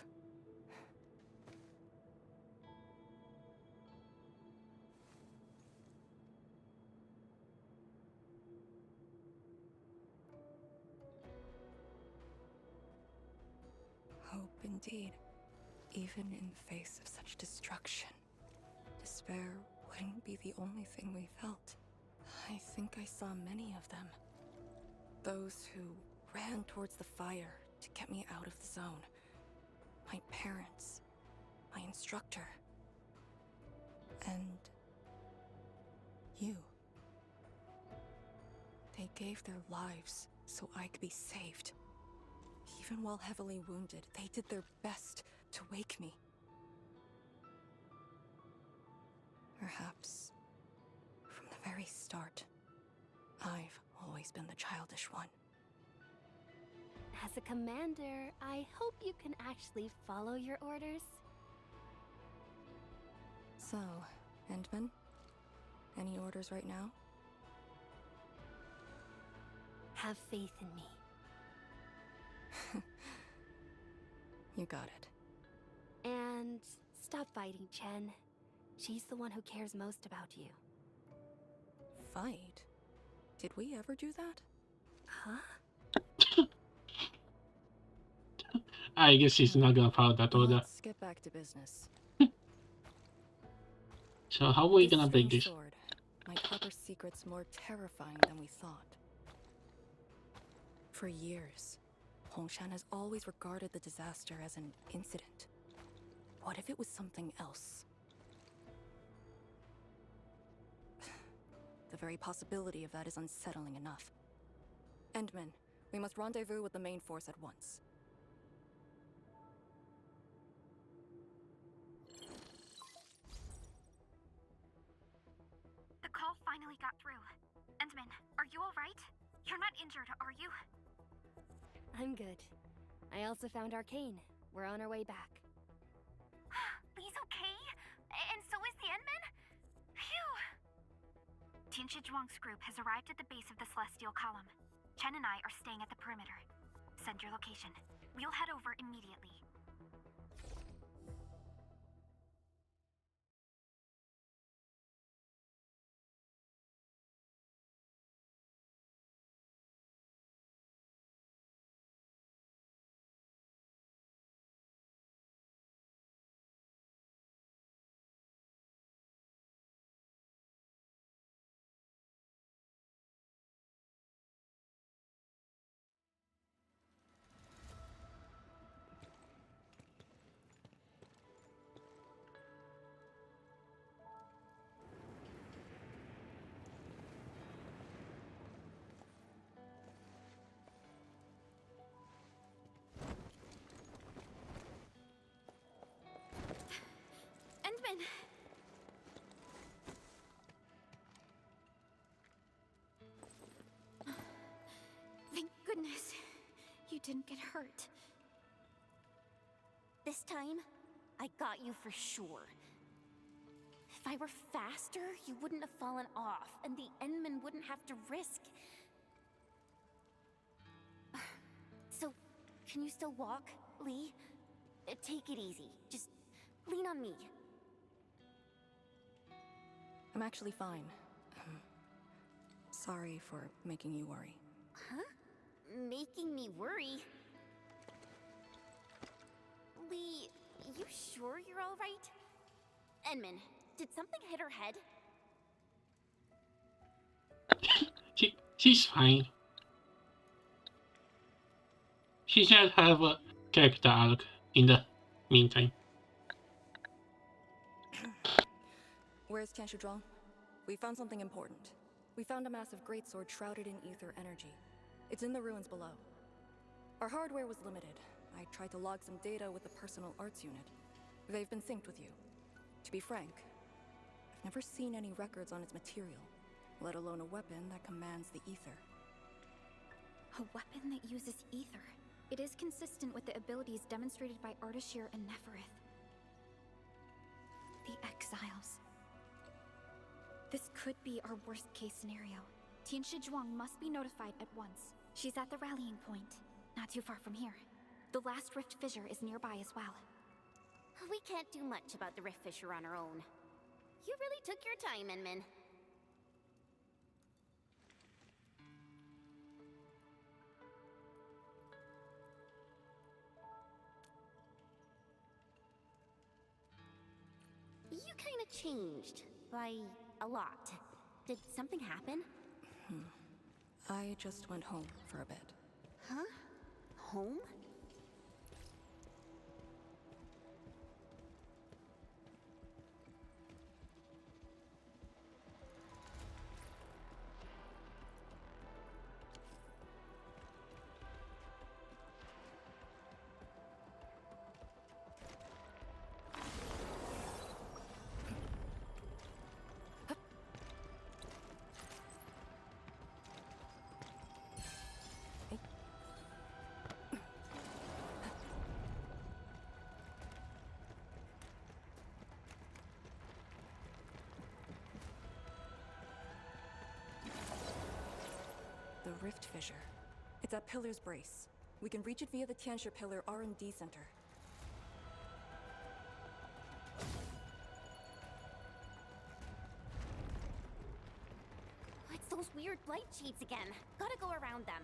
Hope indeed. Even in the face of such destruction, despair wouldn't be the only thing we felt. I think I saw many of them. Those who ran towards the fire to get me out of the zone. My parents, my instructor, and you. They gave their lives so I could be saved. Even while heavily wounded, they did their best to wake me. Perhaps, from the very start, I've always been the childish one. As a commander, I hope you can actually follow your orders. So, Endman? Any orders right now? Have faith in me. You got it. And stop fighting, Chen. She's the one who cares most about you. Fight? Did we ever do that? Huh? I guess she's not gonna follow that order. Let's get back to business. So how are we gonna break strange this? sword might harbor secrets more terrifying than we thought. For years, Hongshan has always regarded the disaster as an incident. What if it was something else? The very possibility of that is unsettling enough. Endman, we must rendezvous with the main force at once. The call finally got through. Endman, are you alright? You're not injured, are you? I'm good. I also found Arcane. We're on our way back. Lee's okay? And so is the Endman? Phew! Tianshi Zhuang's group has arrived at the base of the Celestial Column. Chen and I are staying at the perimeter. Send your location. We'll head over immediately. Endman! Thank goodness you didn't get hurt. This time, I got you for sure. If I were faster, you wouldn't have fallen off, and the Endman wouldn't have to risk. So, can you still walk, Lee? Take it easy. Just lean on me. I'm actually fine. Sorry for making you worry. Huh? Making me worry? Lee, you sure you're all right? Endman, did something hit her head? She's fine. She just have a character arc in the meantime. Where's Tianshuzhuang? We found something important. We found a massive greatsword shrouded in ether energy. It's in the ruins below. Our hardware was limited. I tried to log some data with the personal arts unit. They've been synced with you. To be frank, I've never seen any records on its material, let alone a weapon that commands the ether. A weapon that uses ether. It is consistent with the abilities demonstrated by Ardashir and Neferith. The Exiles. This could be our worst-case scenario. Tianshizhuang must be notified at once. She's at the rallying point, not too far from here. The last rift fissure is nearby as well. We can't do much about the rift fissure on our own. You really took your time, Enmin. You kinda changed. By a lot. Did something happen? I just went home for a bit. Huh? Home? The rift fissure. It's at Pillar's Brace. We can reach it via the Tianshi Pillar R&D Center. It's those weird blight shades again. Gotta go around them.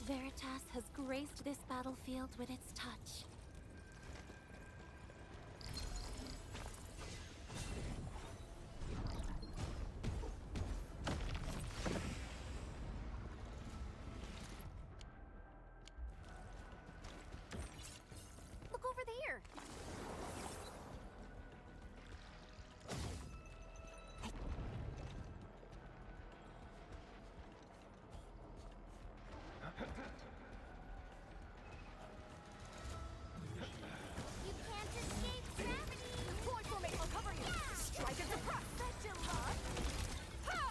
Veritas has graced this battlefield with its touch. Look over there! You can't escape gravity! Deploy formation, I'll cover you! Strike and suppress! Bet you love! Ha!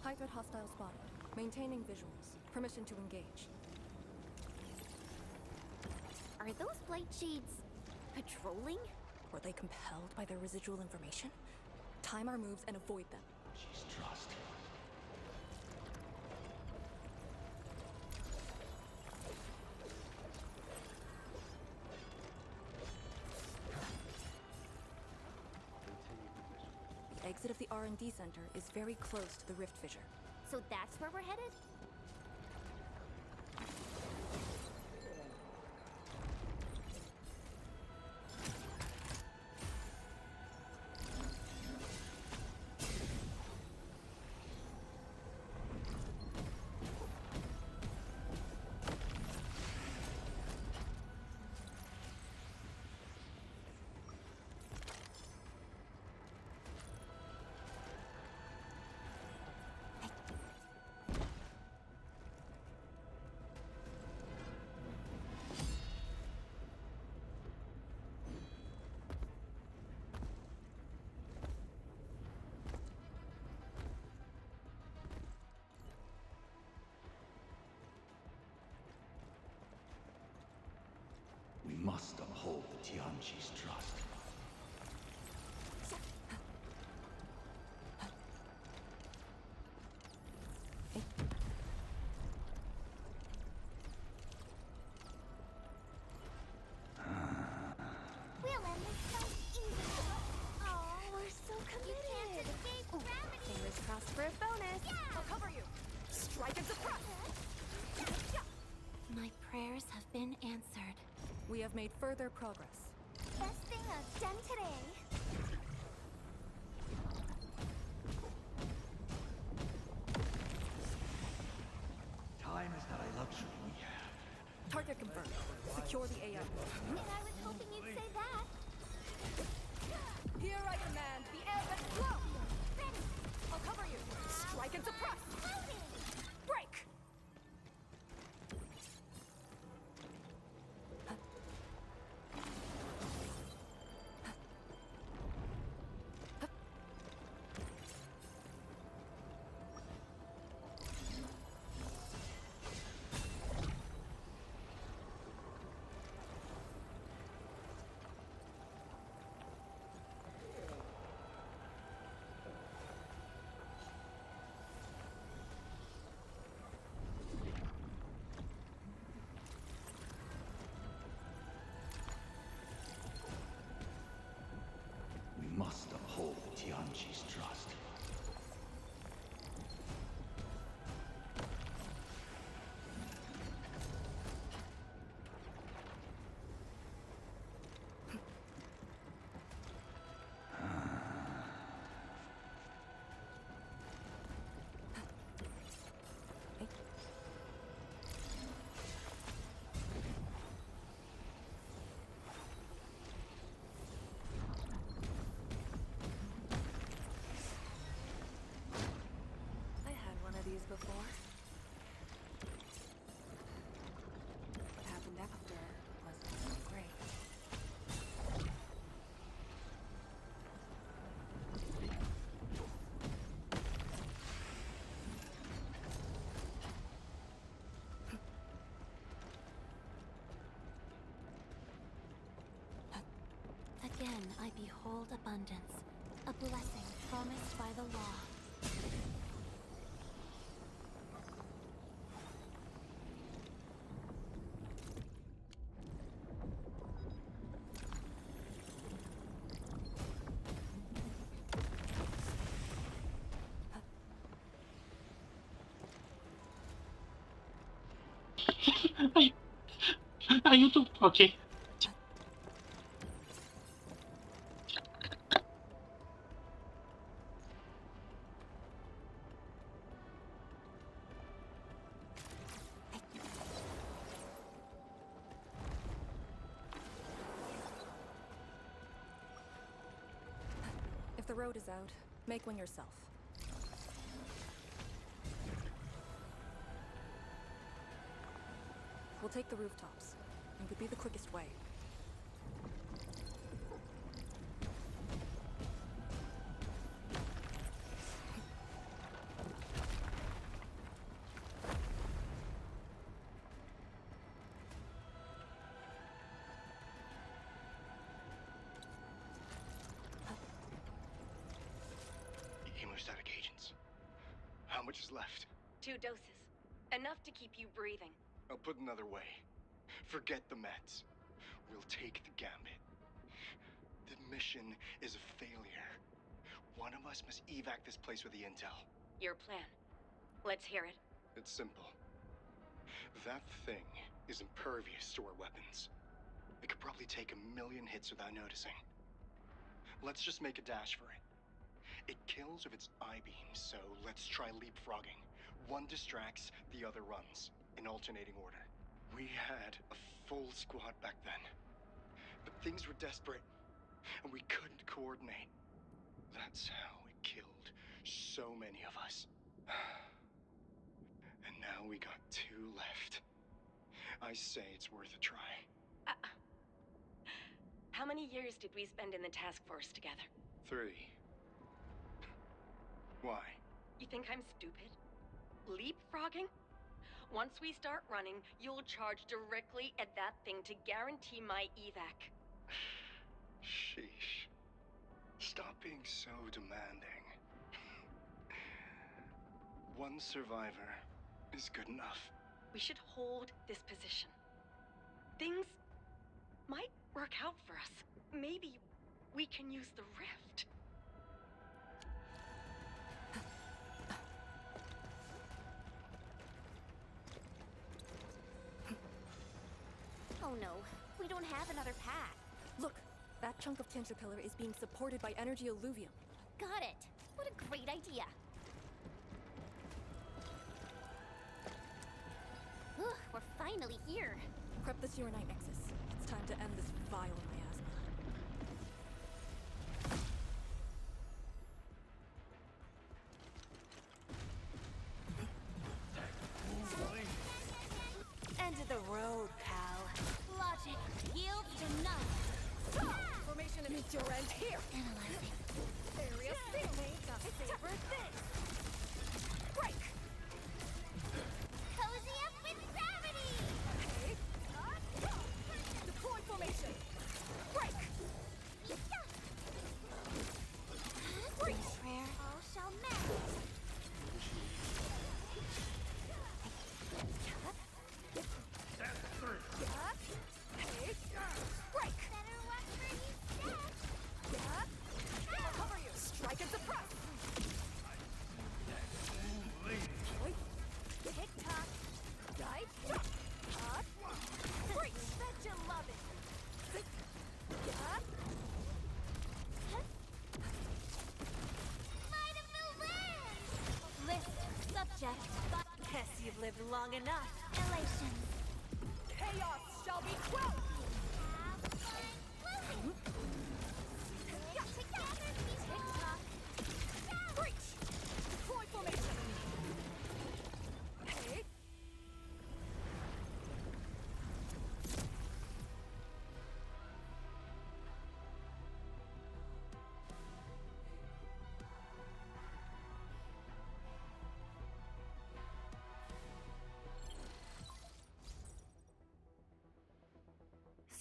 Hybrid hostile spotted. Maintaining visuals. Permission to engage. Are those blight shades patrolling? Were they compelled by their residual information? Time our moves and avoid them. She's trust. The exit of the R&D Center is very close to the rift fissure. So that's where we're headed? We must uphold the Tianqi's trust. prayers have been answered. We have made further progress. Best thing I've done today. Time is not a luxury we have. Target confirmed. Secure the AI. And I was hoping you'd say that. Here I command the air and flow! Ready! I'll cover you! Strike and suppress! Break! We must uphold Tianqi's trust. I had one of these before. What happened after wasn't so great. Again, I behold abundance, a blessing promised by the law. Are you too? Okay. If the road is out, make one yourself. We'll take the rooftops. It would be the quickest way. Almost out of agents. How much is left? 2 doses. Enough to keep you breathing. I'll put it another way. Forget the meds. We'll take the gambit. The mission is a failure. One of us must evac this place with the intel. Your plan. Let's hear it. It's simple. That thing is impervious to our weapons. It could probably take 1,000,000 hits without noticing. Let's just make a dash for it. It kills with its I-beams, so let's try leapfrogging. One distracts, the other runs, in alternating order. We had a full squad back then. But things were desperate, and we couldn't coordinate. That's how it killed so many of us. And now we got 2 left. I say it's worth a try. How many years did we spend in the task force together? 3. Why? You think I'm stupid? Leapfrogging? Once we start running, you'll charge directly at that thing to guarantee my evac. Sheesh. Stop being so demanding. One survivor is good enough. We should hold this position. Things might work out for us. Maybe we can use the rift. Oh no, we don't have another path. Look, that chunk of tinsure pillar is being supported by energy alluvium. Got it. What a great idea. We're finally here. Prep the Serenite Nexus. It's time to end this vile miasma. End of the road, pal. Logic yields to none. Formation and meet your end here. Analyzing. Area sealed. Temper this. Break. Cozy up with gravity! Okay. Deploy formation. Break. Breach. Prayer. All shall melt. Break. Better watch where you step. I'll cover you. Strike and suppress. Tick-tock. Dive. Drop. Up. Breach. Bet you love it. Up. Might of the wind! List subject. Guess you've lived long enough. Elation. Chaos shall be quelled. Together, people! Breach. Deploy formation. Okay.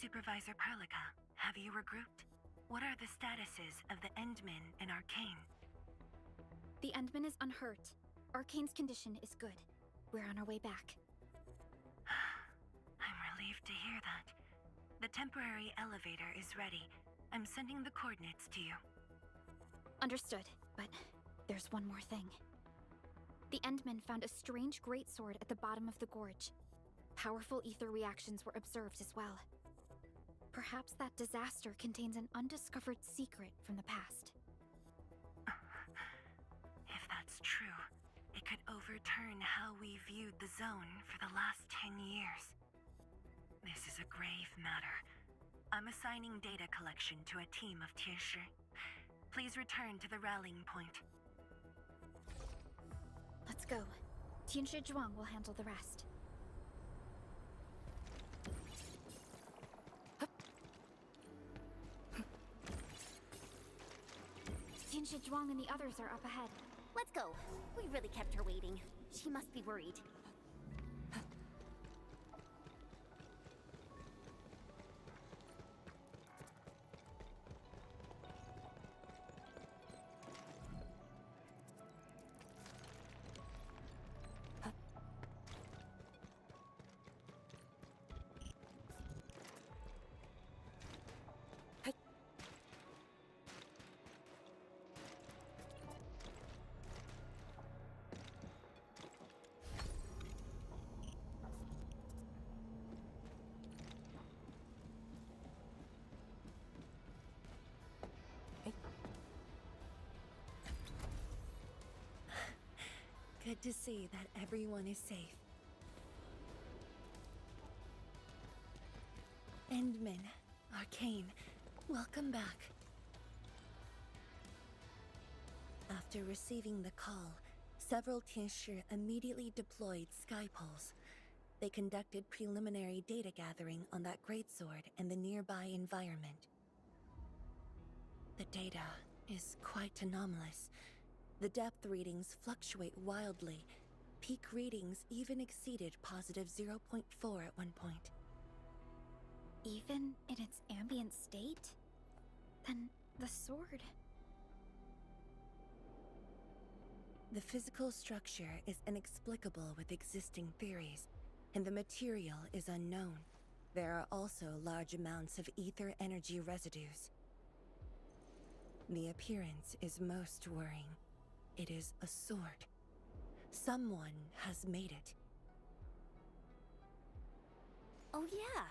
Supervisor Perlica, have you regrouped? What are the statuses of the Endmen and Arcane? The Endman is unhurt. Arcane's condition is good. We're on our way back. I'm relieved to hear that. The temporary elevator is ready. I'm sending the coordinates to you. Understood, but there's one more thing. The Endmen found a strange greatsword at the bottom of the gorge. Powerful ether reactions were observed as well. Perhaps that disaster contains an undiscovered secret from the past. If that's true, it could overturn how we viewed the zone for the last 10 years. This is a grave matter. I'm assigning data collection to a team of Tieshu. Please return to the rallying point. Let's go. Tianshi Zhuang will handle the rest. Tianshi Zhuang and the others are up ahead. Let's go. We really kept her waiting. She must be worried. Good to see that everyone is safe. Endman, Arcane, welcome back. After receiving the call, several Tieshu immediately deployed skypoles. They conducted preliminary data gathering on that greatsword and the nearby environment. The data is quite anomalous. The depth readings fluctuate wildly. Peak readings even exceeded positive 0.4 at one point. Even in its ambient state? Then the sword... The physical structure is inexplicable with existing theories, and the material is unknown. There are also large amounts of ether energy residues. The appearance is most worrying. It is a sword. Someone has made it. Oh yeah!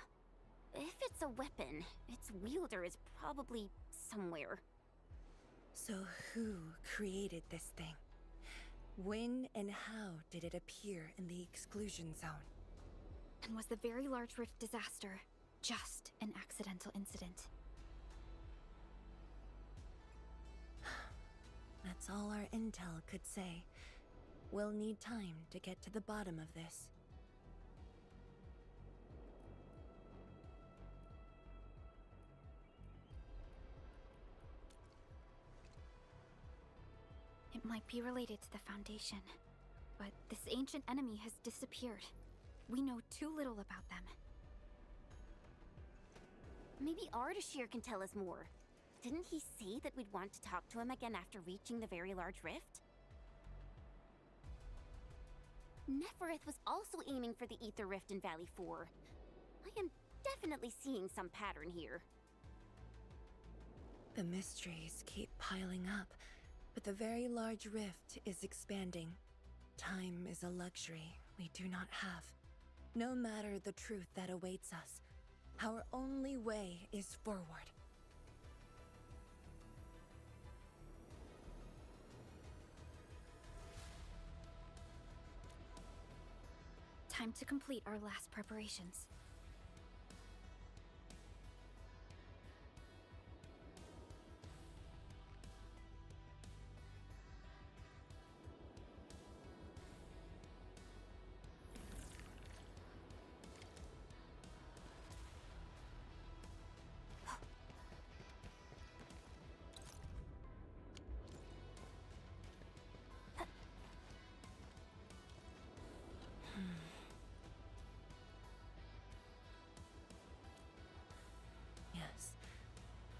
it's a weapon. Its wielder is probably somewhere. So who created this thing? When and how did it appear in the exclusion zone? And was the Very Large Rift disaster just an accidental incident? That's all our intel could say. We'll need time to get to the bottom of this. It might be related to the Foundation, but this ancient enemy has disappeared. We know too little about them. Maybe Ardashir can tell us more. Didn't he say that we'd want to talk to him again after reaching the Very Large Rift? Nefereth was also aiming for the Ether Rift in Valley 4. I am definitely seeing some pattern here. The mysteries keep piling up, but the Very Large Rift is expanding. Time is a luxury we do not have. No matter the truth that awaits us, our only way is forward. Time to complete our last preparations.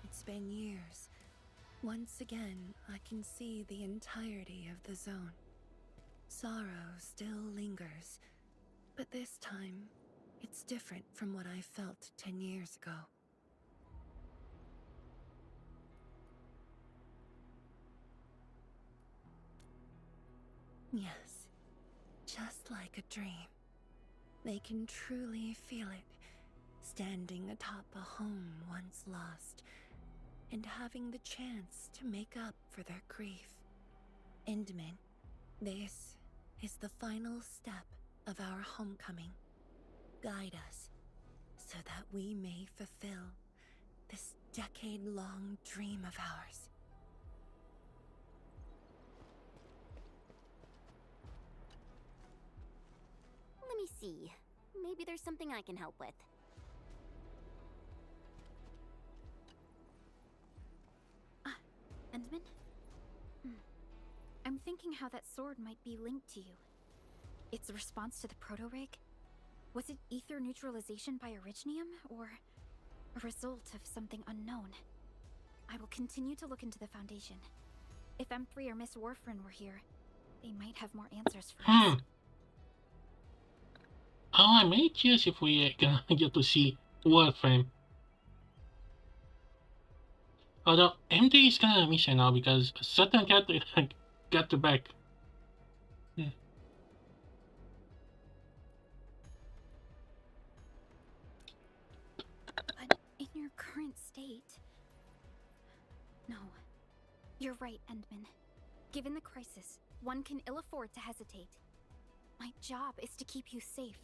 It's been years. Once again, I can see the entirety of the zone. Sorrow still lingers, but this time, it's different from what I felt 10 years ago. Yes, just like a dream. They can truly feel it, standing atop a home once lost, and having the chance to make up for their grief. Endman, this is the final step of our homecoming. Guide us, so that we may fulfill this decade-long dream of ours. Let me see. Maybe there's something I can help with. Endman? I'm thinking how that sword might be linked to you. Its response to the proto-rig? Was it ether neutralization by Originium, or a result of something unknown? I will continue to look into the Foundation. If M3 or Miss Warfrin were here, they might have more answers for us. Oh, I'm really curious if we gonna get to see Warframe. Although MD is kind of missing now because certain character got the back. But in your current state... No. You're right, Endman. Given the crisis, one can ill afford to hesitate. My job is to keep you safe.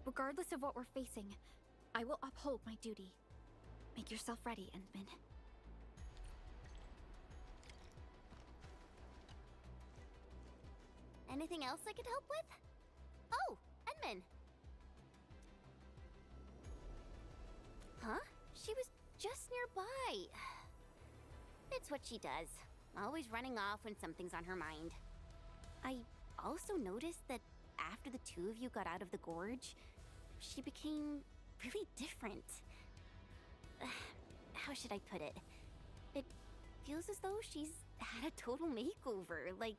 Regardless of what we're facing, I will uphold my duty. Make yourself ready, Endman. Anything else I could help with? Oh, Endman! Huh? She was just nearby. It's what she does. Always running off when something's on her mind. I also noticed that after the two of you got out of the gorge, she became really different. How should I put it? It feels as though she's had a total makeover, like,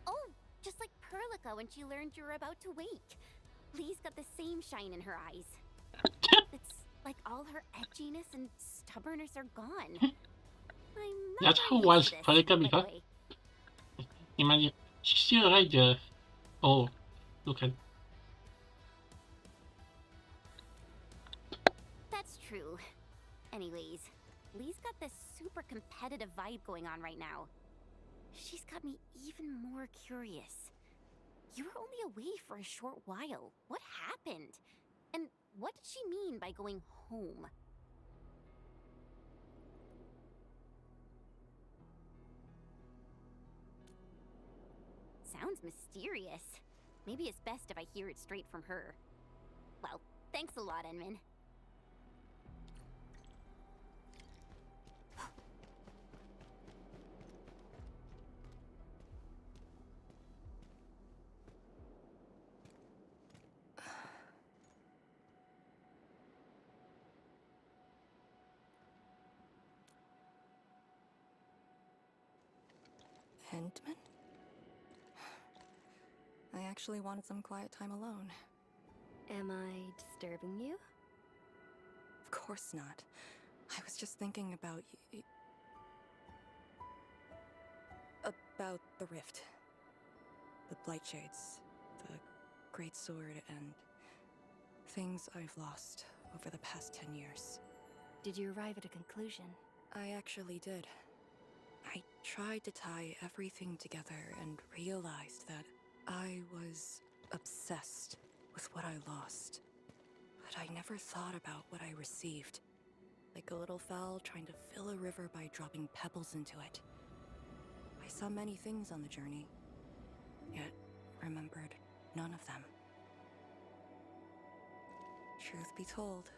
oh, just like Perlica when she learned you were about to wake. Lee's got the same shine in her eyes. It's like all her edginess and stubbornness are gone. That's how was Perlica before. Imagine, she's still right there. Oh, look at. that's true. Anyways, Lee's got this super competitive vibe going on right now. She's got me even more curious. You were only away for a short while. What happened? And what did she mean by going home? Sounds mysterious. Maybe it's best if I hear it straight from her. Well, thanks a lot, Enman. Endman? I actually wanted some quiet time alone. Am I disturbing you? Of course not. I was just thinking about about the rift. The Blightshades, the Great Sword, and things I've lost over the past 10 years. Did you arrive at a conclusion? I actually did. I tried to tie everything together and realized that I was obsessed with what I lost. But I never thought about what I received. Like a little fowl trying to fill a river by dropping pebbles into it. I saw many things on the journey, yet remembered none of them. Truth be told,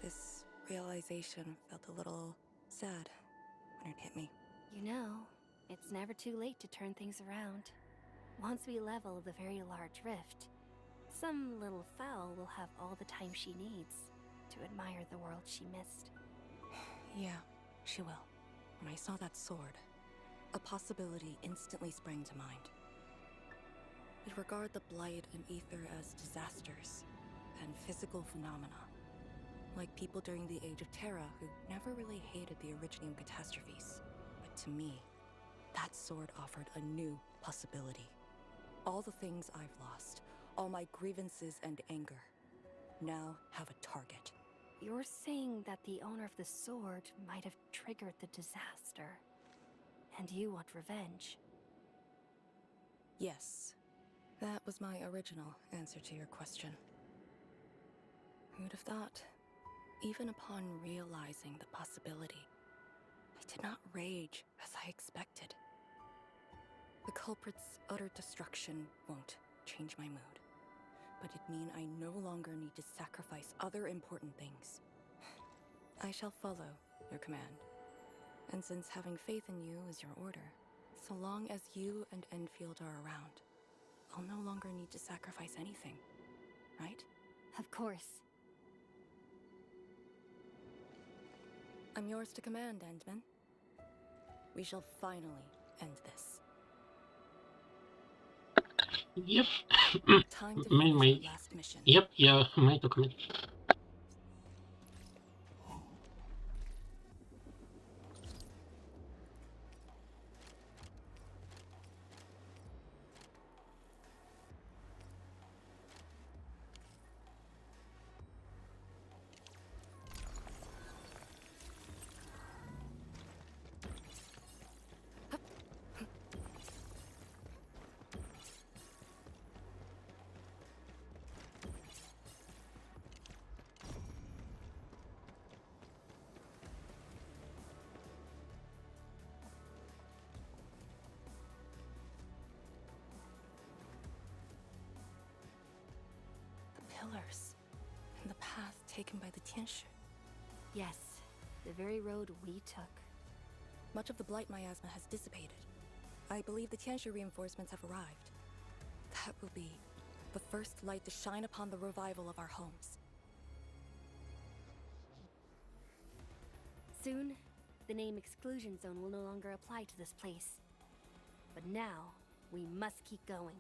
this realization felt a little sad when it hit me. You know, it's never too late to turn things around. Once we level the very large rift, some little fowl will have all the time she needs to admire the world she missed. Yeah, she will. When I saw that sword, a possibility instantly sprang to mind. We'd regard the Blight and Ether as disasters and physical phenomena, like people during the Age of Terra who never really hated the Originium catastrophes. But to me, that sword offered a new possibility. All the things I've lost, all my grievances and anger, now have a target. You're saying that the owner of the sword might have triggered the disaster, and you want revenge? Yes, that was my original answer to your question. Who'd have thought? Even upon realizing the possibility, I did not rage as I expected. The culprit's utter destruction won't change my mood, but it'd mean I no longer need to sacrifice other important things. I shall follow your command, and since having faith in you is your order, so long as you and Endfield are around, I'll no longer need to sacrifice anything, right? Of course. I'm yours to command, Endman. We shall finally end this. Yep. Time to May, finish our last mission. Yep, yeah, may document. Pillars, and the path taken by the Tianshu. Yes, the very road we took. Much of the blight miasma has dissipated. I believe the Tianshu reinforcements have arrived. That will be the first light to shine upon the revival of our homes. Soon, the name Exclusion Zone will no longer apply to this place. But now, we must keep going.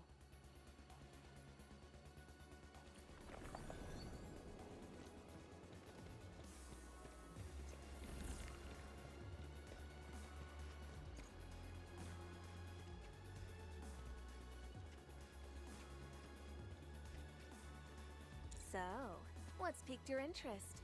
So, what's piqued your interest?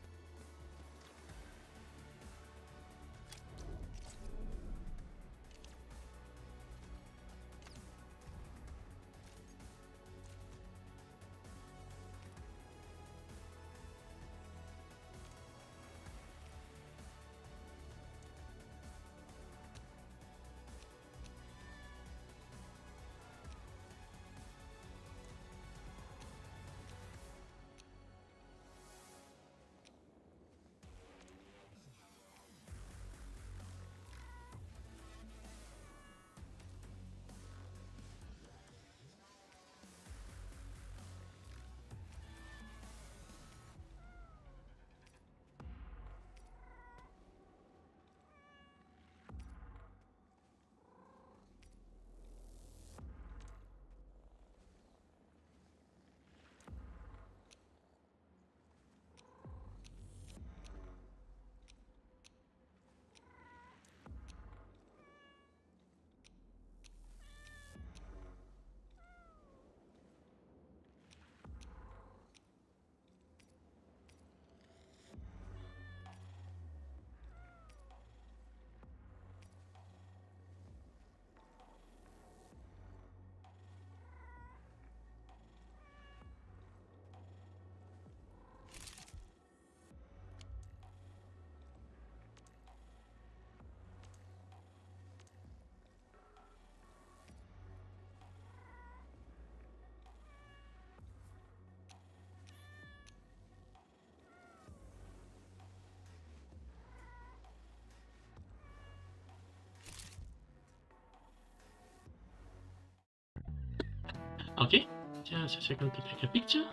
Okay, just a second to take a picture.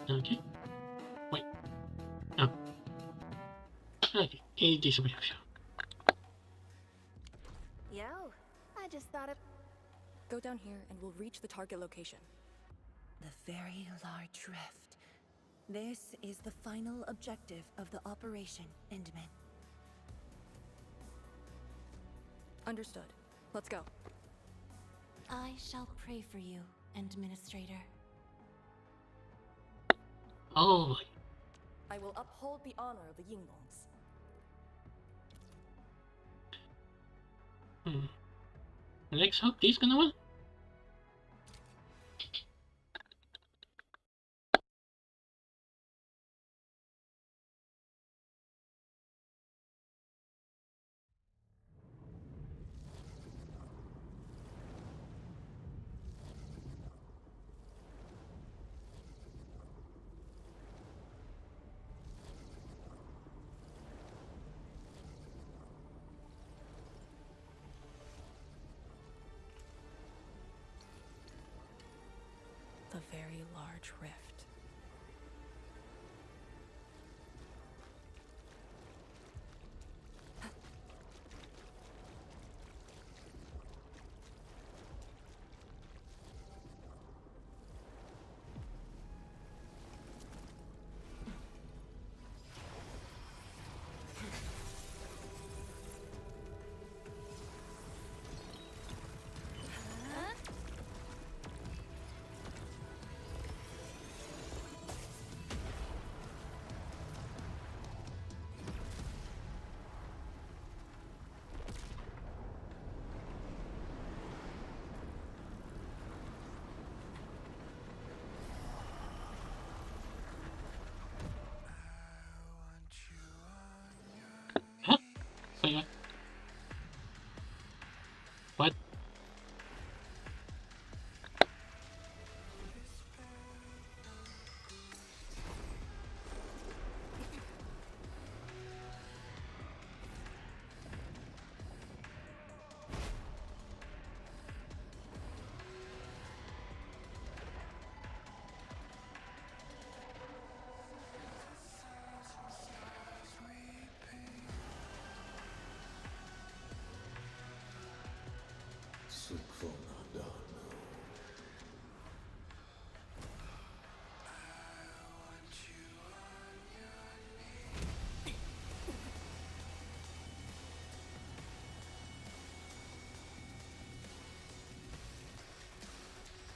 Okay, wait. Oh. Okay, it disappeared. Yo, I just thought it. Go down here and we'll reach the target location. The very large rift. This is the final objective of the operation, Endman. Understood. Let's go. I shall pray for you, Administrator. Oh. I will uphold the honor of the Yinglongs. Let's hope this gonna win. The very large rift. Wait, what?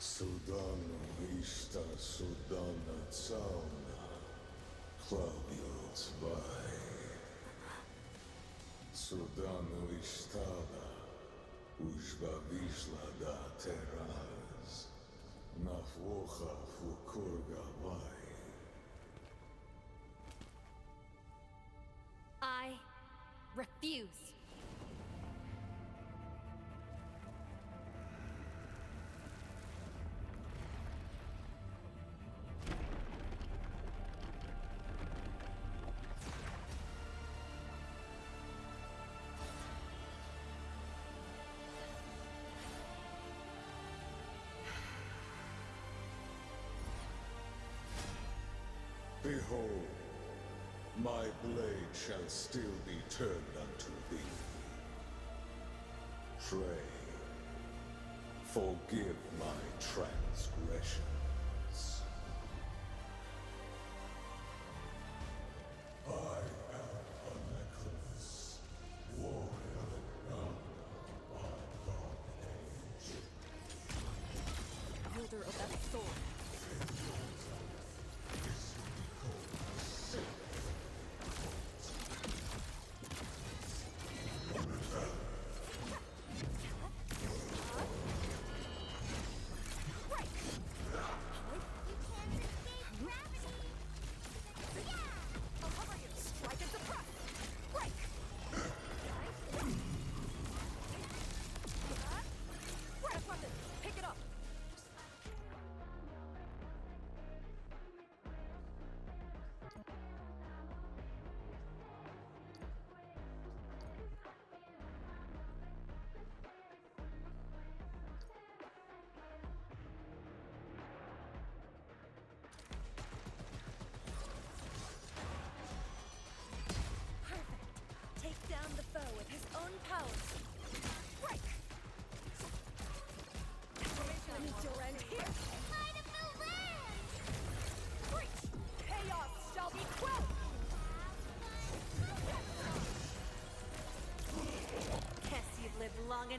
Sudana Vista, Sudana Sauna, Claudius by Sudana Vistada, Ushba Vishla da Terraz, Nafwocha Fukurga Vai. I refuse. Behold, my blade shall still be turned unto thee. Pray, forgive my transgressions. I am a necklace, warrior young by God age. Wielder of that sword.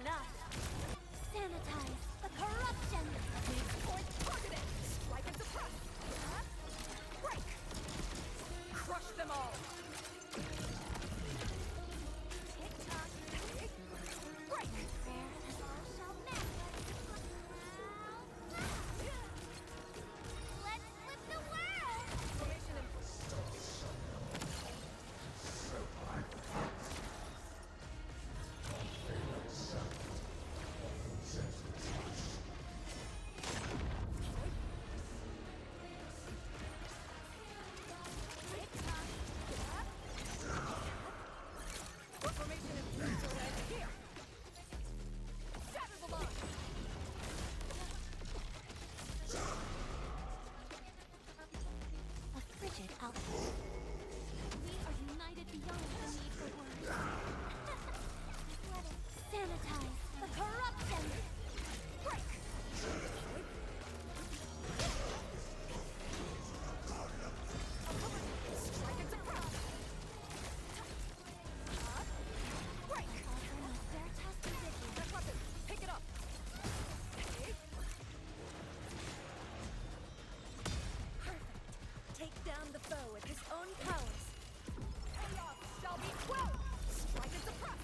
enough. Sanitize the corruption. Weak point targeted. Strike and suppress. Break. Crush them all. Tick-tock. Break. Prayer is all shall mend. Let's flip the world. Formation in A frigid outcome. We are united beyond the need for words. Let it sanitize the corruption. break. Strike and suppress. Break. That weapon. Pick it up. Perfect. Take down the foe with his own powers. Chaos shall be quelled. Strike and suppress.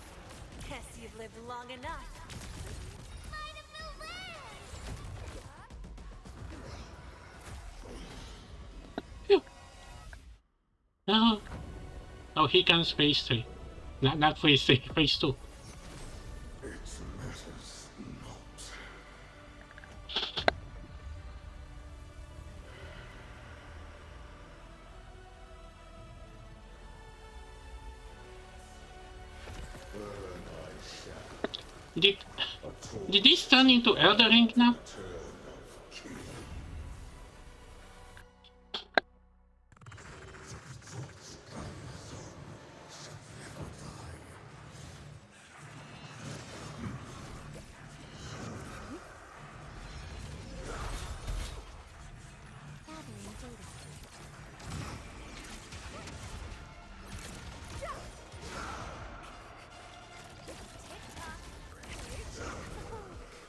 Guess you've lived long enough. No. Oh, he comes phase 3. Not phase 3, phase 2. It matters not. Burn I shall. Did this turn into Elder Ring now?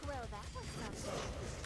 Well, that was something.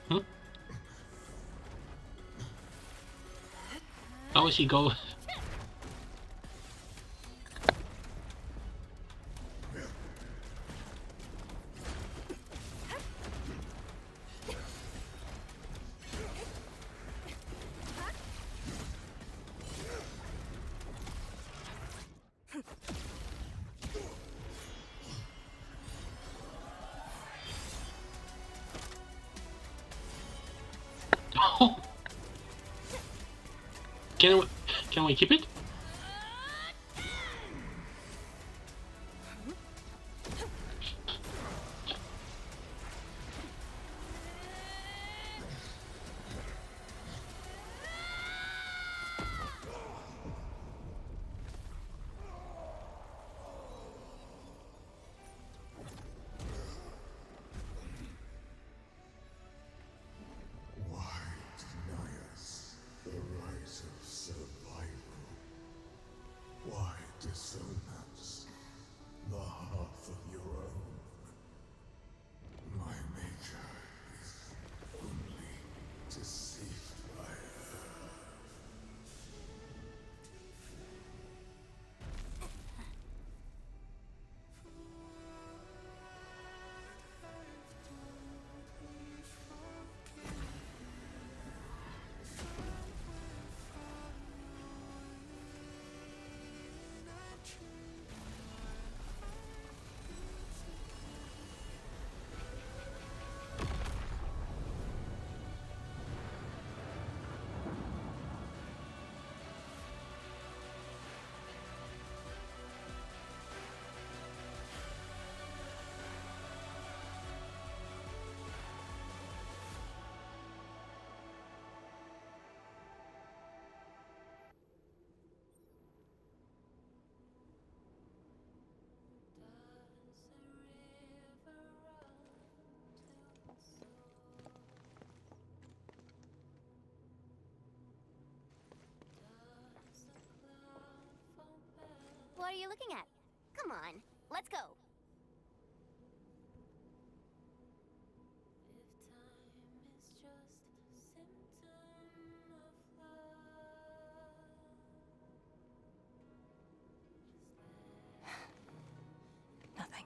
Hmm? How is he go? Oh. Can we keep it? Why deny us the right of survival? Why disown us the hearth of your own? My maker is only deceived by her. What are you looking at? Come on, let's go. Nothing.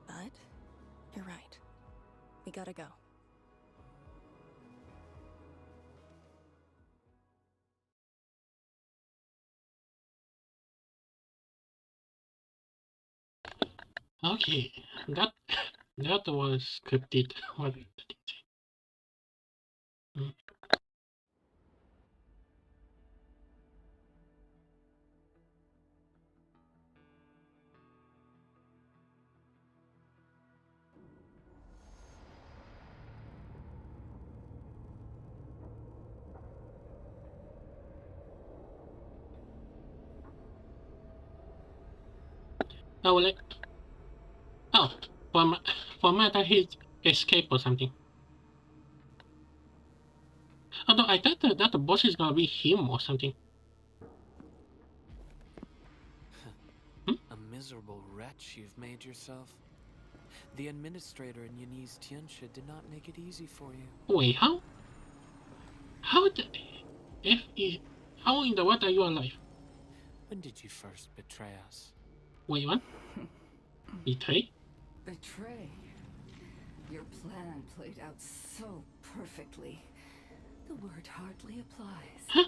But you're right. We gotta go. Okay, that was scripted. What did it say? Hmm. Oh, like, oh, for my that he escape or something. Although I thought that the boss is gonna be him or something. A miserable wretch you've made yourself. The administrator in Yani's Tianxia did not make it easy for you. Wait, how? How in the world are you alive? When did you first betray us? Wait, what? Betray? Betray? Your plan played out so perfectly. The word hardly applies. Huh?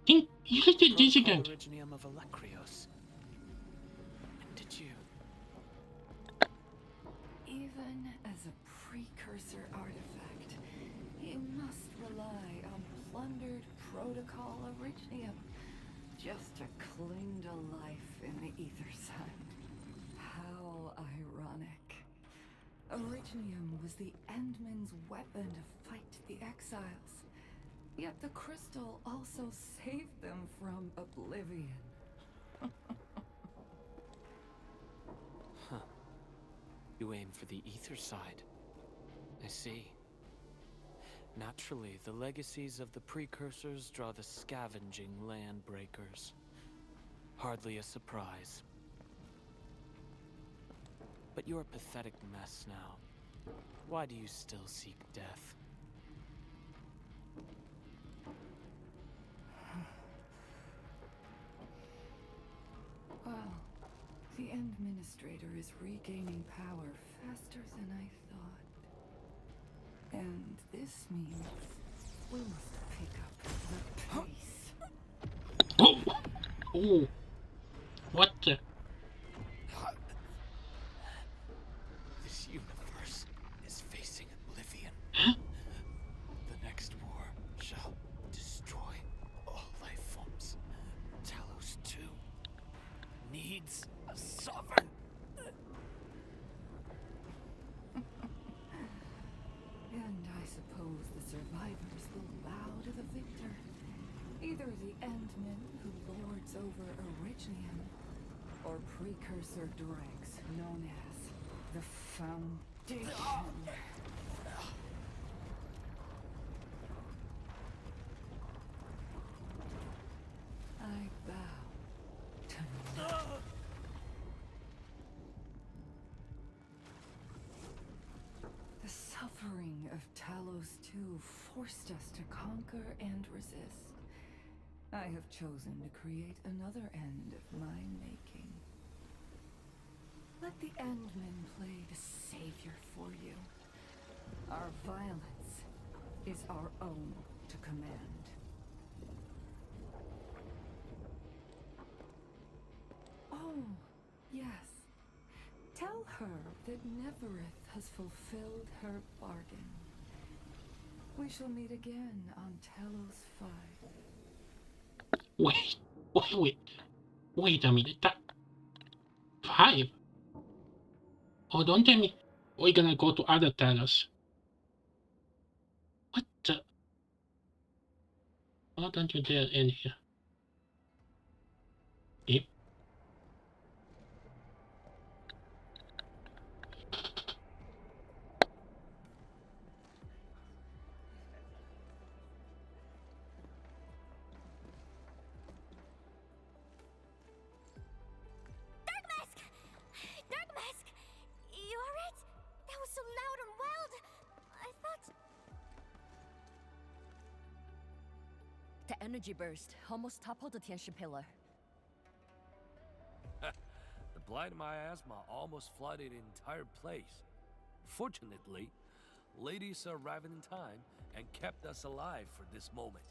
You did this again. Originium of Electrios. When did you? Even as a precursor artifact, you must rely on plundered protocol originium just to cling to life in the Ether Sun. How ironic. Originium was the Endman's weapon to fight the exiles. Yet the crystal also saved them from oblivion. You aim for the ether side. I see. Naturally, the legacies of the precursors draw the scavenging land breakers. Hardly a surprise. But you're a pathetic mess now. Why do you still seek death? Well, the Administrator is regaining power faster than I thought. And this means we must pick up the pace. Oh! Oh! What the? This universe is facing oblivion. Huh? The next war shall destroy all life forms. Talos 2 needs a sovereign. And I suppose the survivors will bow to the victor. Either the Endmen, who lords over Originium, or precursor dregs known as the Foundation. I bow to none. The suffering of Talos 2 forced us to conquer and resist. I have chosen to create another end of my making. Let the Endmen play the savior for you. Our violence is our own to command. Oh, yes. Tell her that Neverith has fulfilled her bargain. We shall meet again on Talos 5. Wait a minute. 5? Oh, don't tell me we're gonna go to other Talos. What the? Oh, don't you dare end here. Yep. The energy burst almost toppled the Tianshi pillar. The blight miasma almost flooded the entire place. Fortunately, ladies arrived in time and kept us alive for this moment.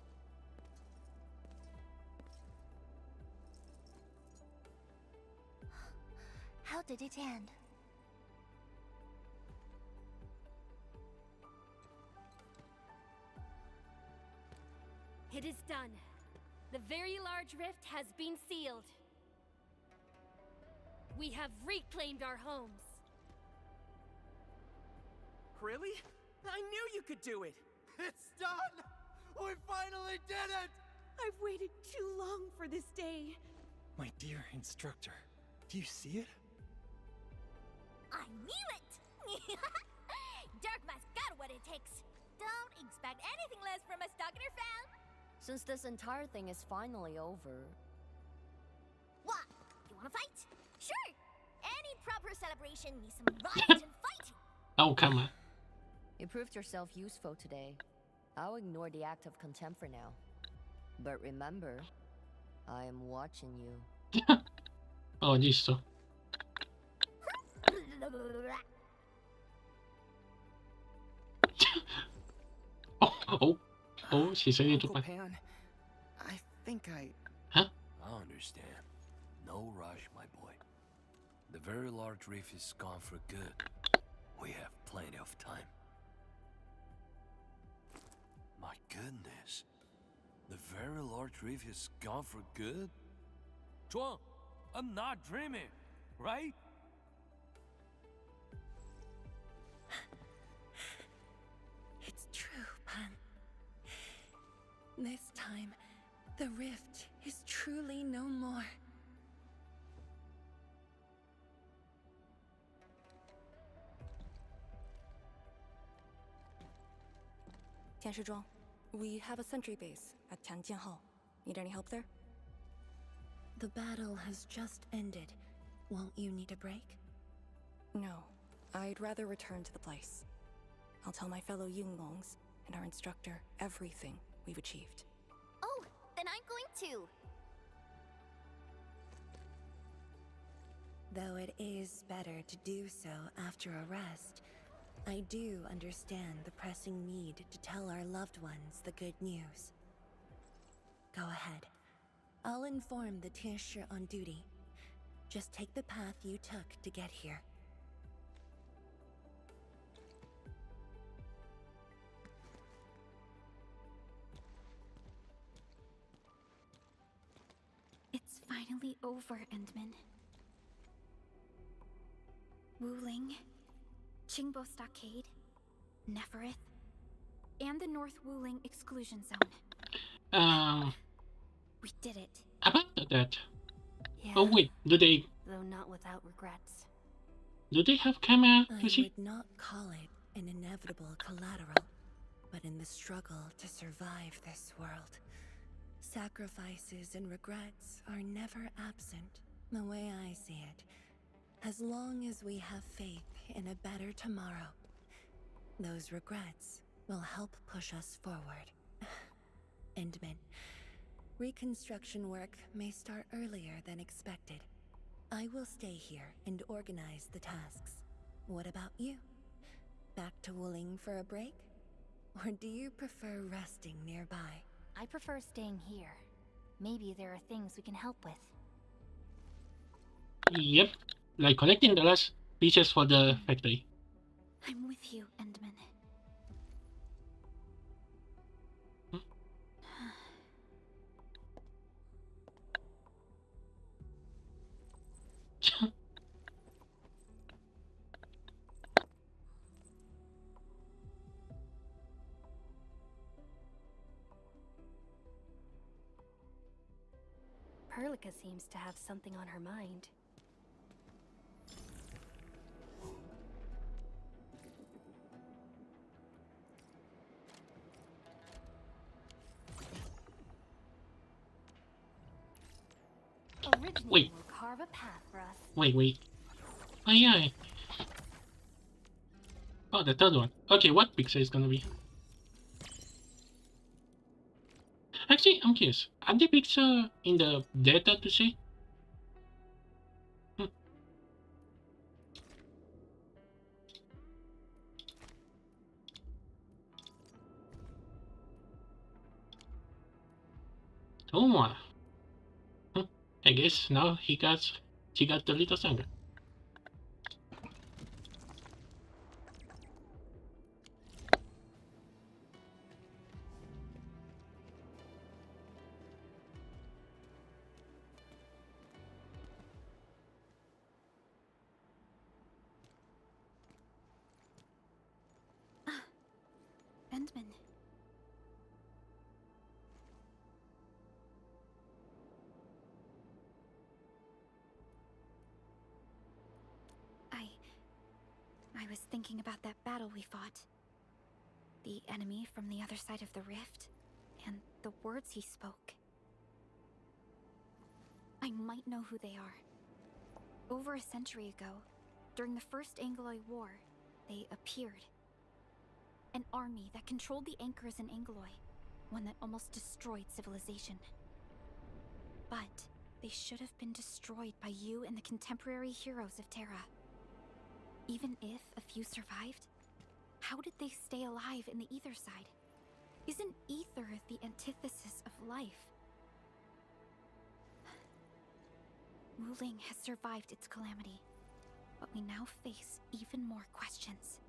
How did it end? It is done. The very large rift has been sealed. We have reclaimed our homes. Really? I knew you could do it! It's done! We finally did it! I've waited too long for this day. My dear instructor, do you see it? I knew it! Darkmask got what it takes. Don't expect anything less from a Stalker fan. Since this entire thing is finally over... What? You wanna fight? Sure! Any proper celebration needs some riots and fighting! Oh, come on. You proved yourself useful today. I'll ignore the act of contempt for now. But remember, I am watching you. Oh, listo. Oh, she's ready to Uncle Pan, I think I... Huh? I understand. No rush, my boy. The very large reef is gone for good. We have plenty of time. My goodness. The very large reef is gone for good? Chuang, I'm not dreaming, right? It's true, Pan. This time, the rift is truly no more. Tianshizhuang. We have a sentry base at Tianjianhao. Need any help there? The battle has just ended. Won't you need a break? No. I'd rather return to the place. I'll tell my fellow Yunglongs and our instructor everything we've achieved. Oh, then I'm going to. Though it is better to do so after a rest, I do understand the pressing need to tell our loved ones the good news. Go ahead. I'll inform the Tieshi on duty. Just take the path you took to get here. It's finally over, Endman. Wuling, Qingbo Stockade, Neferith, and the North Wuling Exclusion Zone. We did it. About that. Yeah. Oh wait, do they Though not without regrets. have camera to I see? would not call it an inevitable collateral, but in the struggle to survive this world, sacrifices and regrets are never absent. The way I see it, as long as we have faith in a better tomorrow, those regrets will help push us forward. Endman, reconstruction work may start earlier than expected. I will stay here and organize the tasks. What about you? Back to Wuling for a break? Or do you prefer resting nearby? I prefer staying here. Maybe there are things we can help with. Yep, like collecting the last pieces for the factory. I'm with you, Endman. Perlica seems to have something on her mind. Wait. Will carve a path for us. Wait. Oh yeah. Oh, the third one. Okay, what pixel is gonna be? Actually, I'm curious. Are the pixel in the data to see? Toma. I guess now she got a little stronger. Endman. I was thinking about that battle we fought. The enemy from the other side of the rift, and the words he spoke. I might know who they are. Over a century ago, during the First Angloid War, they appeared. An army that controlled the anchors in Angloy, one that almost destroyed civilization. But they should have been destroyed by you and the contemporary heroes of Terra. Even if a few survived, how did they stay alive in the ether side? Isn't ether the antithesis of life? Wuling has survived its calamity, but we now face even more questions.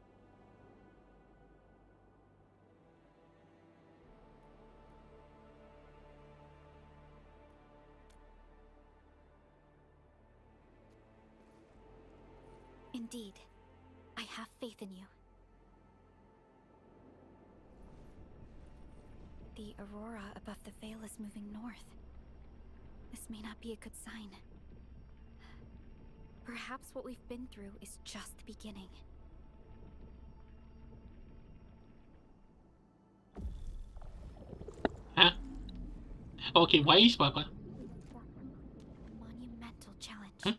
Indeed, I have faith in you. The aurora above the veil is moving north. This may not be a good sign. Perhaps what we've been through is just the beginning. Okay, why is Papa? Monumental challenge. Huh?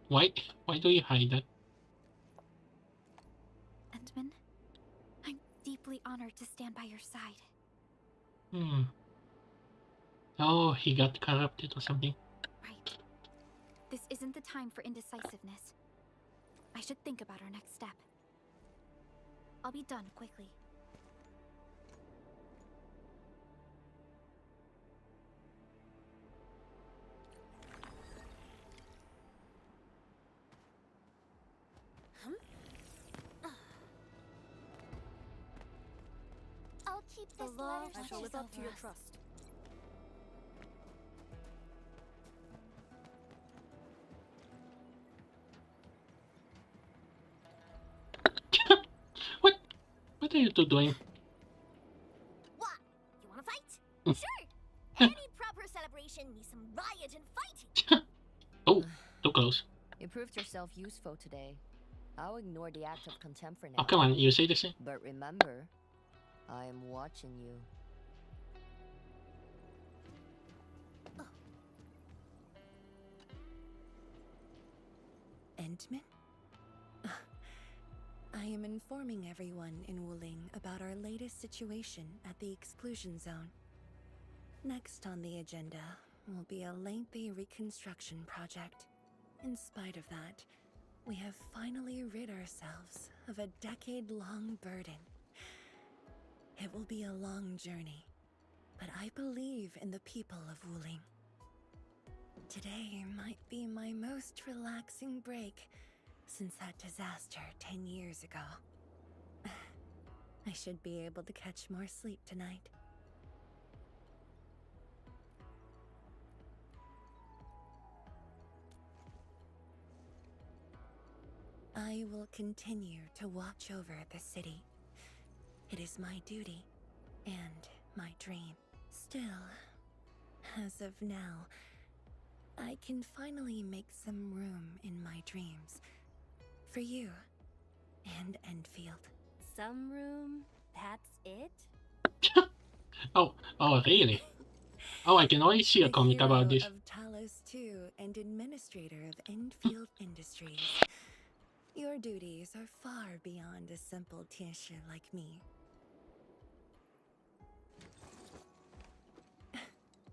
Why do you hide that? Endman, I'm deeply honored to stand by your side. Hmm. Oh, he got corrupted or something. Right. This isn't the time for indecisiveness. I should think about our next step. I'll be done quickly. I'll keep The this law letter shall live up to your us. trust. What are you two doing? What? You wanna fight? Sure! Any proper celebration needs some riot and fighting! Oh, too close. You proved yourself useful today. I'll ignore the act of contempt for now. Oh, come on, you say the same. But remember, I am watching you. Endman? I am informing everyone in Wuling about our latest situation at the exclusion zone. Next on the agenda will be a lengthy reconstruction project. In spite of that, we have finally rid ourselves of a decade-long burden. It will be a long journey, but I believe in the people of Wuling. Today might be my most relaxing break since that disaster 10 years ago. I should be able to catch more sleep tonight. I will continue to watch over the city. It is my duty and my dream. Still, as of now, I can finally make some room in my dreams for you and Endfield. Some room? That's it? Oh, really? Oh, I can already see a The comic hero about this. of Talos II and administrator of Endfield Industries. Your duties are far beyond a simple Tianshi like me.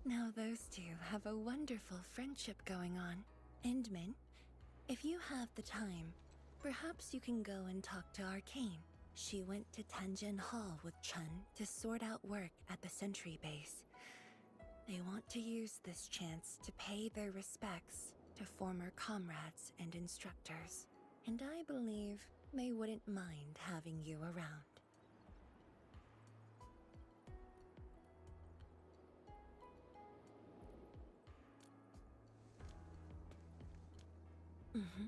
Now those two have a wonderful friendship going on. Endman, if you have the time, perhaps you can go and talk to Arcane. She went to Tanjin Hall with Chun to sort out work at the sentry base. They want to use this chance to pay their respects to former comrades and instructors. And I believe they wouldn't mind having you around. Mm-hmm.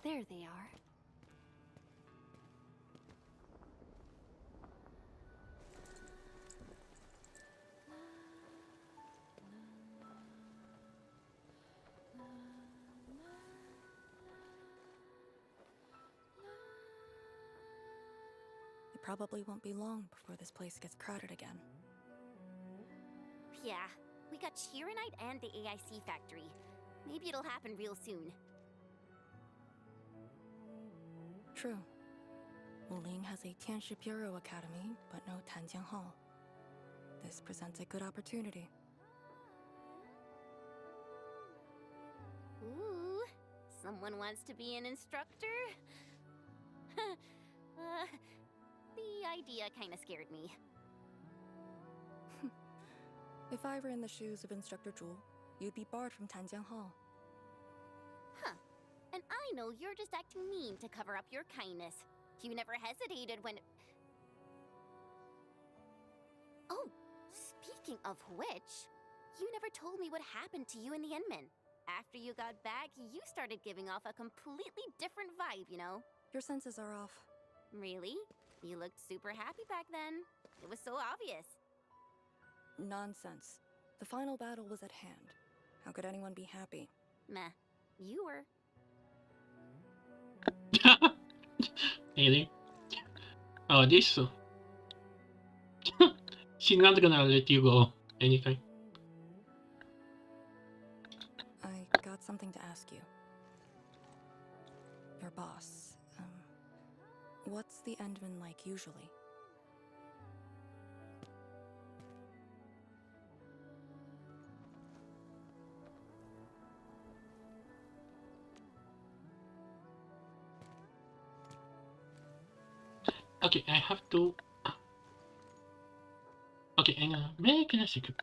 There they are. It probably won't be long before this place gets crowded again. Yeah, we got Chironite and the AIC factory. Maybe it'll happen real soon. True. Wuling has a Tianshi Bureau Academy, but no Tanjian Hall. This presents a good opportunity. Ooh, someone wants to be an instructor? The idea kinda scared me. If I were in the shoes of Instructor Zhu, you'd be barred from Tanjian Hall. Huh. And I know you're just acting mean to cover up your kindness. You never hesitated when... Speaking of which, you never told me what happened to you and the Inman. After you got back, you started giving off a completely different vibe, you know? Your senses are off. Really? You looked super happy back then. It was so obvious. Nonsense. The final battle was at hand. How could anyone be happy? Meh. You were. Really? Oh, this. She's not gonna let you go anytime. I got something to ask you. Your boss, what's the Endman like usually? Okay, I have to. Okay, hang on. Wait a second.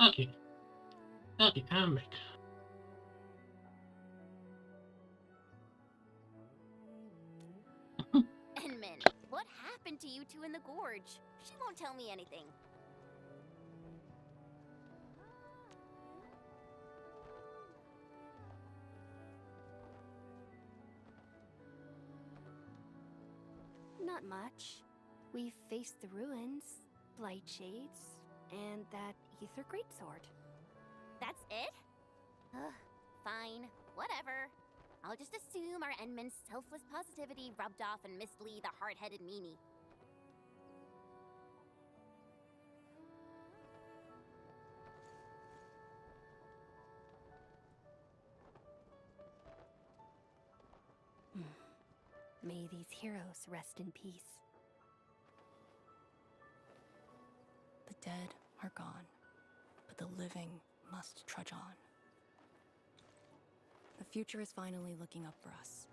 Okay. Okay, I'm back. Enmin, what happened to you two in the gorge? She won't tell me anything. Not much. We faced the ruins, blight shades, and that ether greatsword. That's it? Ugh, fine. Whatever. I'll just assume our Enmin's selfless positivity rubbed off on Miss Lee, the hard-headed meanie. May these heroes rest in peace. The dead are gone, but the living must trudge on. The future is finally looking up for us.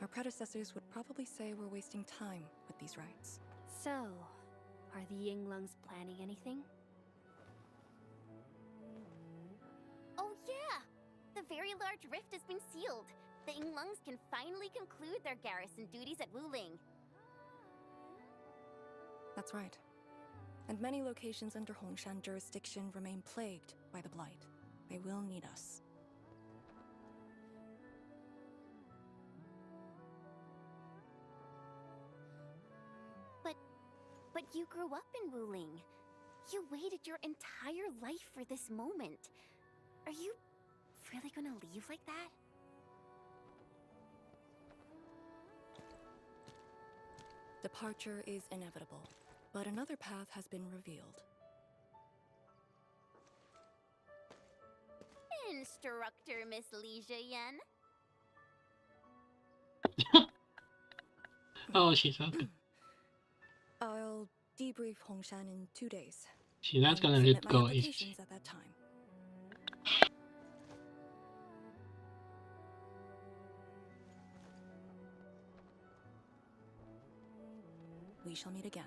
Our predecessors would probably say we're wasting time with these rites. So, are the Yinglungs planning anything? Oh yeah! The very large rift has been sealed. The Yinglungs can finally conclude their garrison duties at Wuling. That's right. And many locations under Hongshan jurisdiction remain plagued by the Blight. They will need us. But you grew up in Wuling. You waited your entire life for this moment. Are you really gonna leave like that? Departure is inevitable, but another path has been revealed. Instructor Miss Leisha Yen. Oh, she's okay. I'll debrief Hongshan in 2 days. She's not gonna Submit let my go, is applications she? at that time. We shall meet again.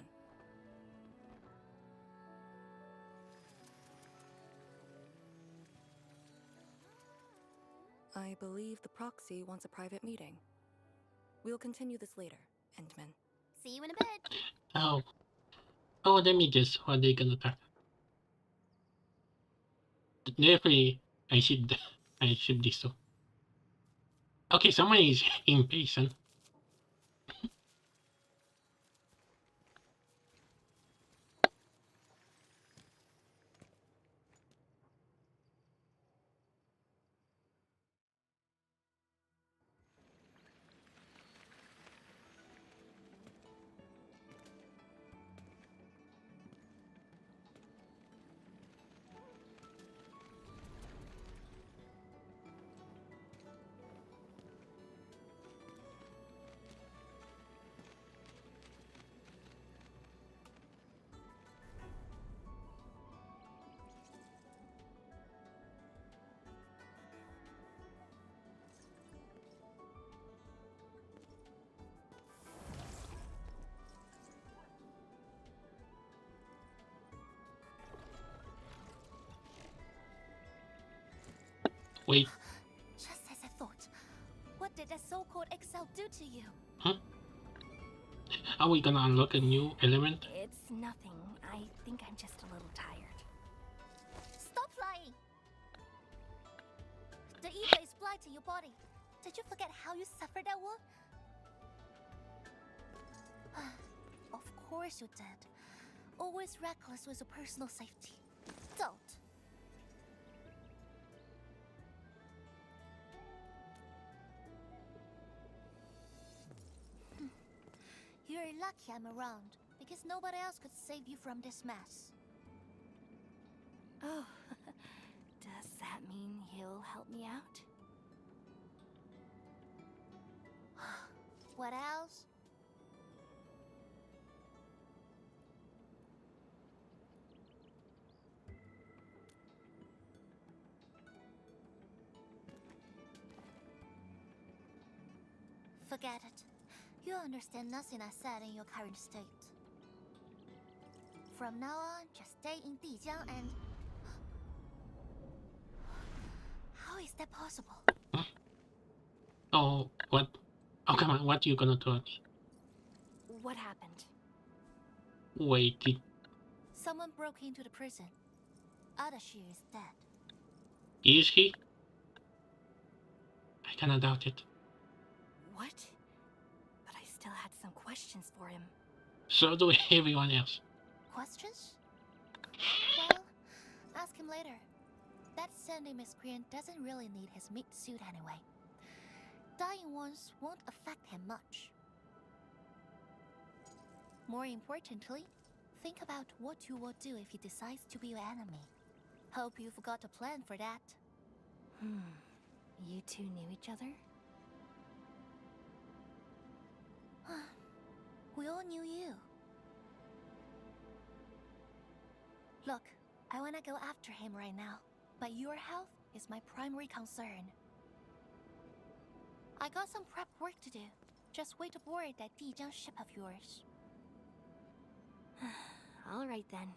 I believe the proxy wants a private meeting. We'll continue this later, Endman. See you in a bit. Oh. Oh, let me guess what they're gonna talk. Definitely, I should do so. Okay, someone is impatient. Wait. Just as I thought. What did that so-called Excel do to you? Huh? Are we gonna unlock a new element? It's nothing. I think I'm just a little tired. Stop lying! The ether is blighting your body. Did you forget how you suffered that wound? Of course you did. Always reckless with your personal safety. Don't. You're lucky I'm around, because nobody else could save you from this mess. Oh, does that mean he'll help me out? What else? Forget it. You understand nothing I said in your current state. From now on, just stay in Dijiang and... How is that possible? Oh, what? Oh, come on, what you gonna tell me? What happened? Wait, Someone broke into the prison. Ardashir is dead. is he? I cannot doubt it. What? But I still had some questions for him. So do everyone else. Questions? Well, ask him later. That sandy miscreant doesn't really need his meat suit anyway. Dying ones won't affect him much. More importantly, think about what you will do if he decides to be your enemy. Hope you've got a plan for that. You two knew each other? We all knew you. Look, I wanna go after him right now, but your health is my primary concern. I got some prep work to do. Just wait aboard that Dijiang ship of yours. Alright then.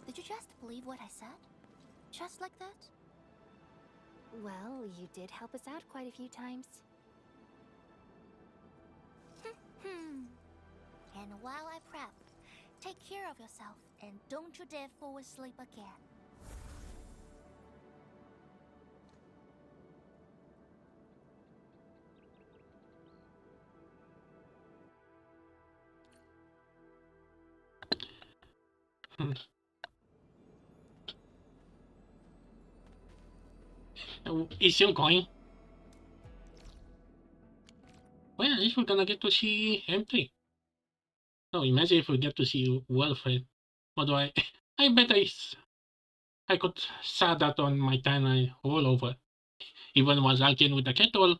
Did you just believe what I said? Just like that? Well, you did help us out quite a few times. And while I prep, take care of yourself and don't you dare fall asleep again. Is still going? Well, at least we're gonna get to see M3. No, imagine if we get to see Wilfred. Although I bet I could saw that on my timeline all over. Even was arguing with the kettle,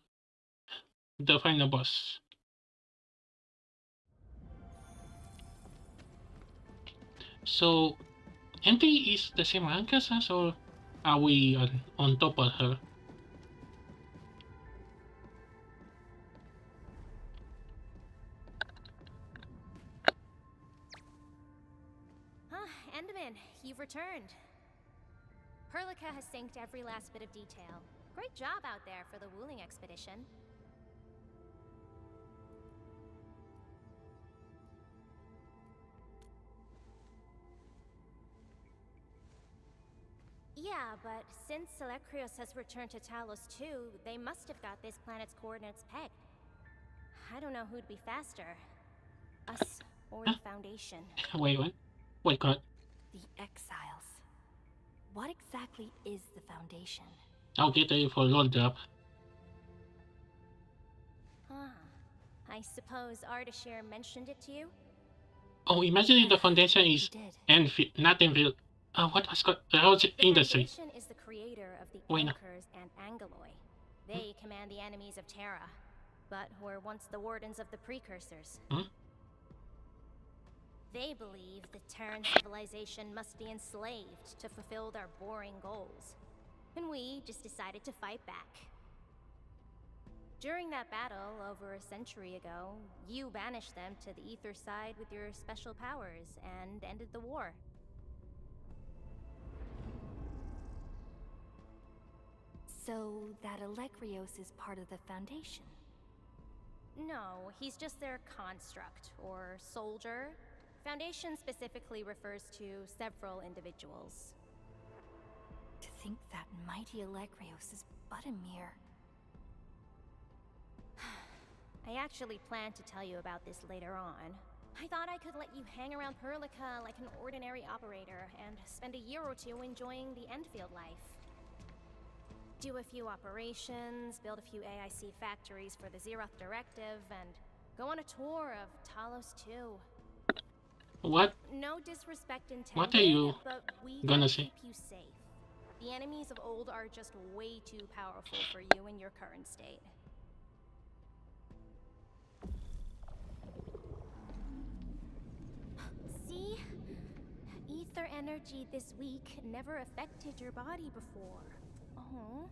the final boss. So, M3 is the same rank as us, or are we on top of her? Enderman, you've returned. Perlica has synced every last bit of detail. Great job out there for the Wooling expedition. Yeah, but since Selekrios has returned to Talos too, they must have got this planet's coordinates pegged. I don't know who'd be faster. Us or the Foundation. Wait, what? Wait, God. The Exiles. What exactly is the Foundation? I'll get ready for a load drop. I suppose Ardashir mentioned it to you? Oh, imagine if the Foundation is Enfield, not Enfield. What was called? How's Industry? The Foundation is the creator of the Wait, no. Anchors and Angeloi. They command the enemies of Terra, but were once the wardens of the Precursors. They believe the Terran civilization must be enslaved to fulfill their boring goals. And we just decided to fight back. During that battle, over a century ago, you banished them to the Ether side with your special powers and ended the war. So that Elekrios is part of the Foundation? No, he's just their construct, or soldier. Foundation specifically refers to several individuals. To think that mighty Elekrios is but a mere... I actually planned to tell you about this later on. I thought I could let you hang around Perlica like an ordinary operator and spend a year or two enjoying the Endfield life. Do a few operations, build a few AIC factories for the Zeroth Directive, and go on a tour of Talos 2. What? No disrespect intended, What are you but we gonna gotta say? keep you safe. The enemies of old are just way too powerful for you in your current state. See? Ether energy this week never affected your body before. Oh.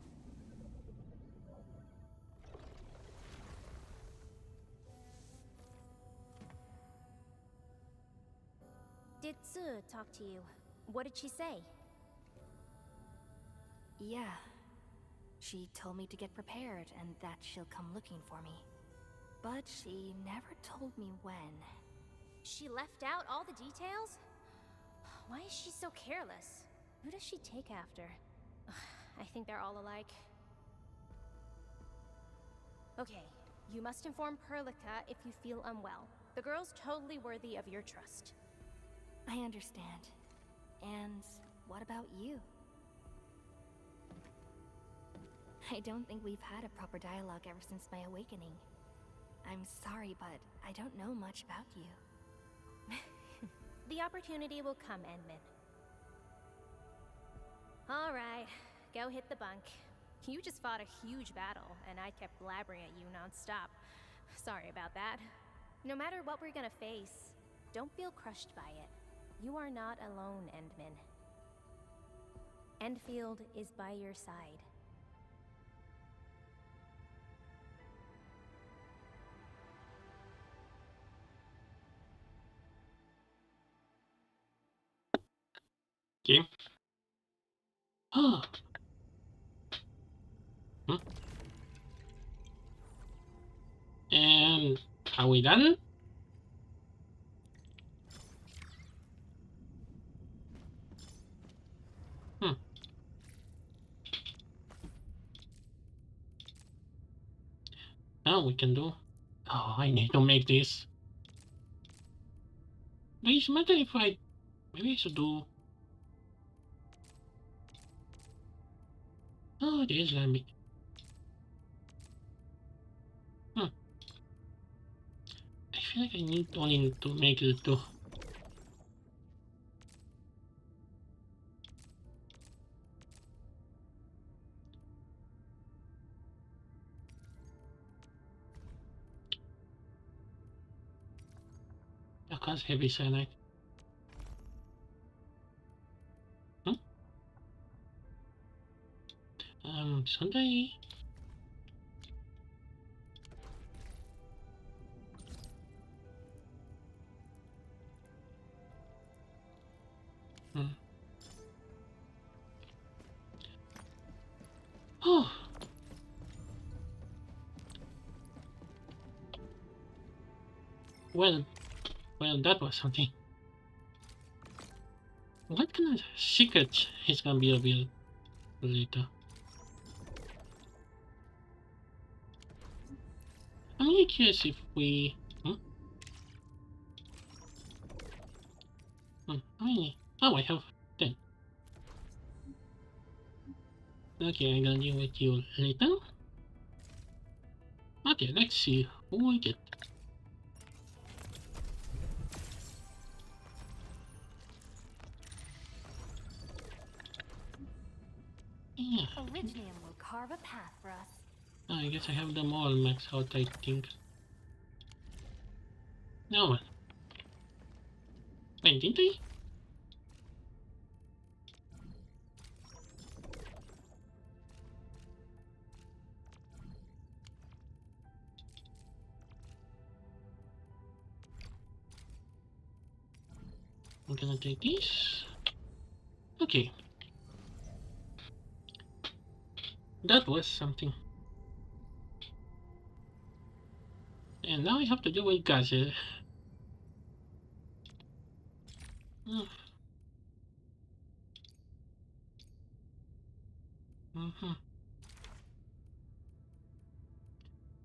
Did Tsu talk to you? What did she say? Yeah. She told me to get prepared and that she'll come looking for me. But she never told me when. She left out all the details? Why is she so careless? Who does she take after? I think they're all alike. Okay, you must inform Perlica if you feel unwell. The girl's totally worthy of your trust. I understand. And what about you? I don't think we've had a proper dialogue ever since my awakening. I'm sorry, but I don't know much about you. The opportunity will come, Endman. Alright, go hit the bunk. You just fought a huge battle, and I kept blabbering at you non-stop. Sorry about that. No matter what we're gonna face, don't feel crushed by it. You are not alone, Endman. Endfield is by your side. Okay. Oh. And are we done? Now we can do. Oh, I need to make this. Does it matter if I... Maybe I should do... Oh, it is gonna be... I feel like I need only to make it too. Of course, heavy cyanide. Sunday. Oh. Well, that was something. What kind of secret is gonna be revealed later? I'm really curious if we... How many? Oh, I have 10. Okay, I'm gonna deal with you later. Okay, let's see who we get. Yeah. Originium will carve a path for us. I guess I have them all maxed out, I think. No. Wait, didn't I? I'm gonna take this. Okay. That was something. And now I have to deal with Gaza.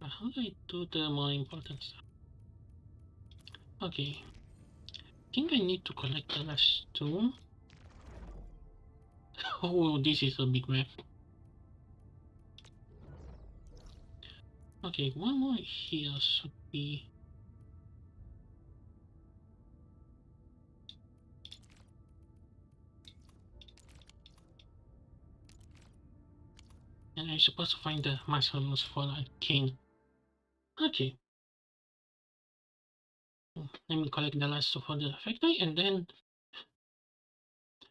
How do I do the more important stuff? Okay. I think I need to collect the last two. Oh, this is a big map. Okay, one more here should be... And I'm supposed to find the mushrooms for Arcane. Okay. Let me collect the last two for the factory and then...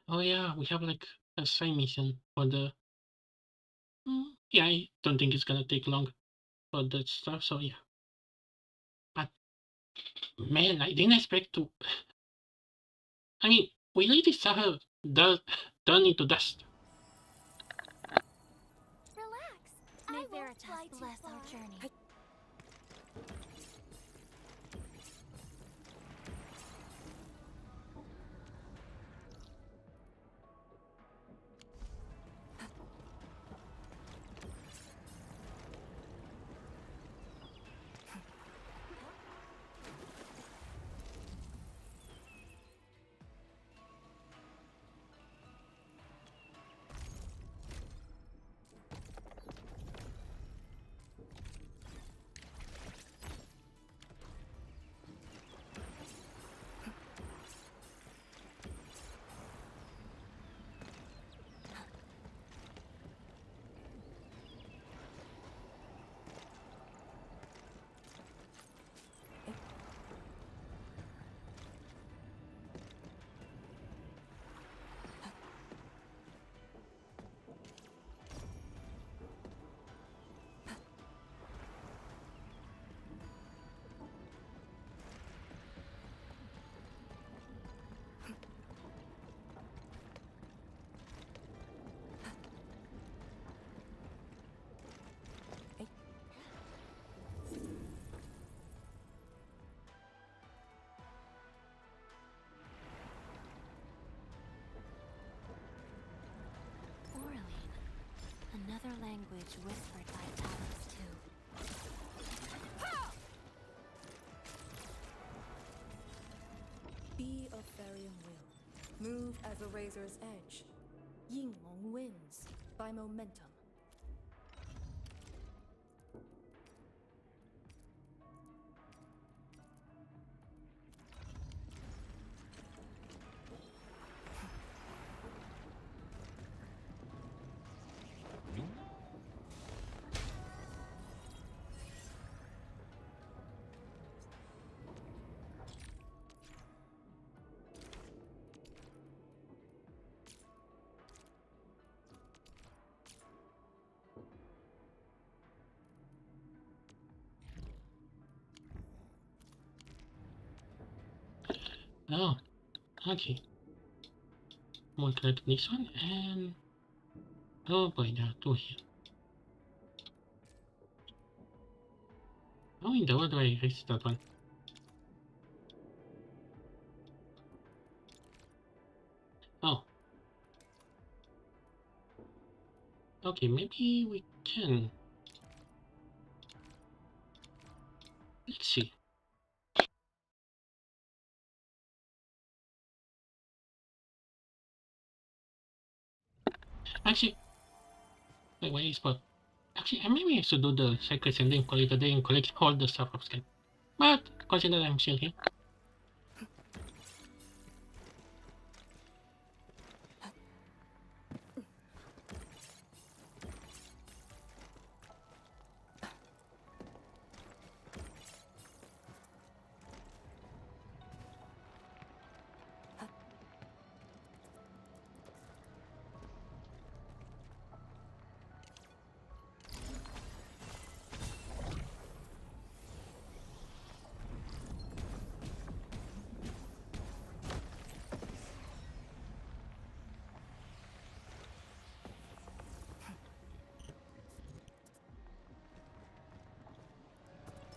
Oh yeah, we have like a side mission for the... yeah, I don't think it's gonna take long for that stuff, so yeah. But... Man, I didn't expect to... I mean, we already saw her turn into dust. Let us bless our journey. Another language whispered by talents too. Be of Therian will. Move as a razor's edge. Yingmong wins by momentum. Oh, okay. We'll click this one and oh boy, there are two here. How in the world do I erase that one? Oh. Okay, maybe we can. Let's see. Actually, wait, where is what? Actually, maybe I should do the secrets and then call it a day and collect all the stuff of Sky. But consider I'm still here.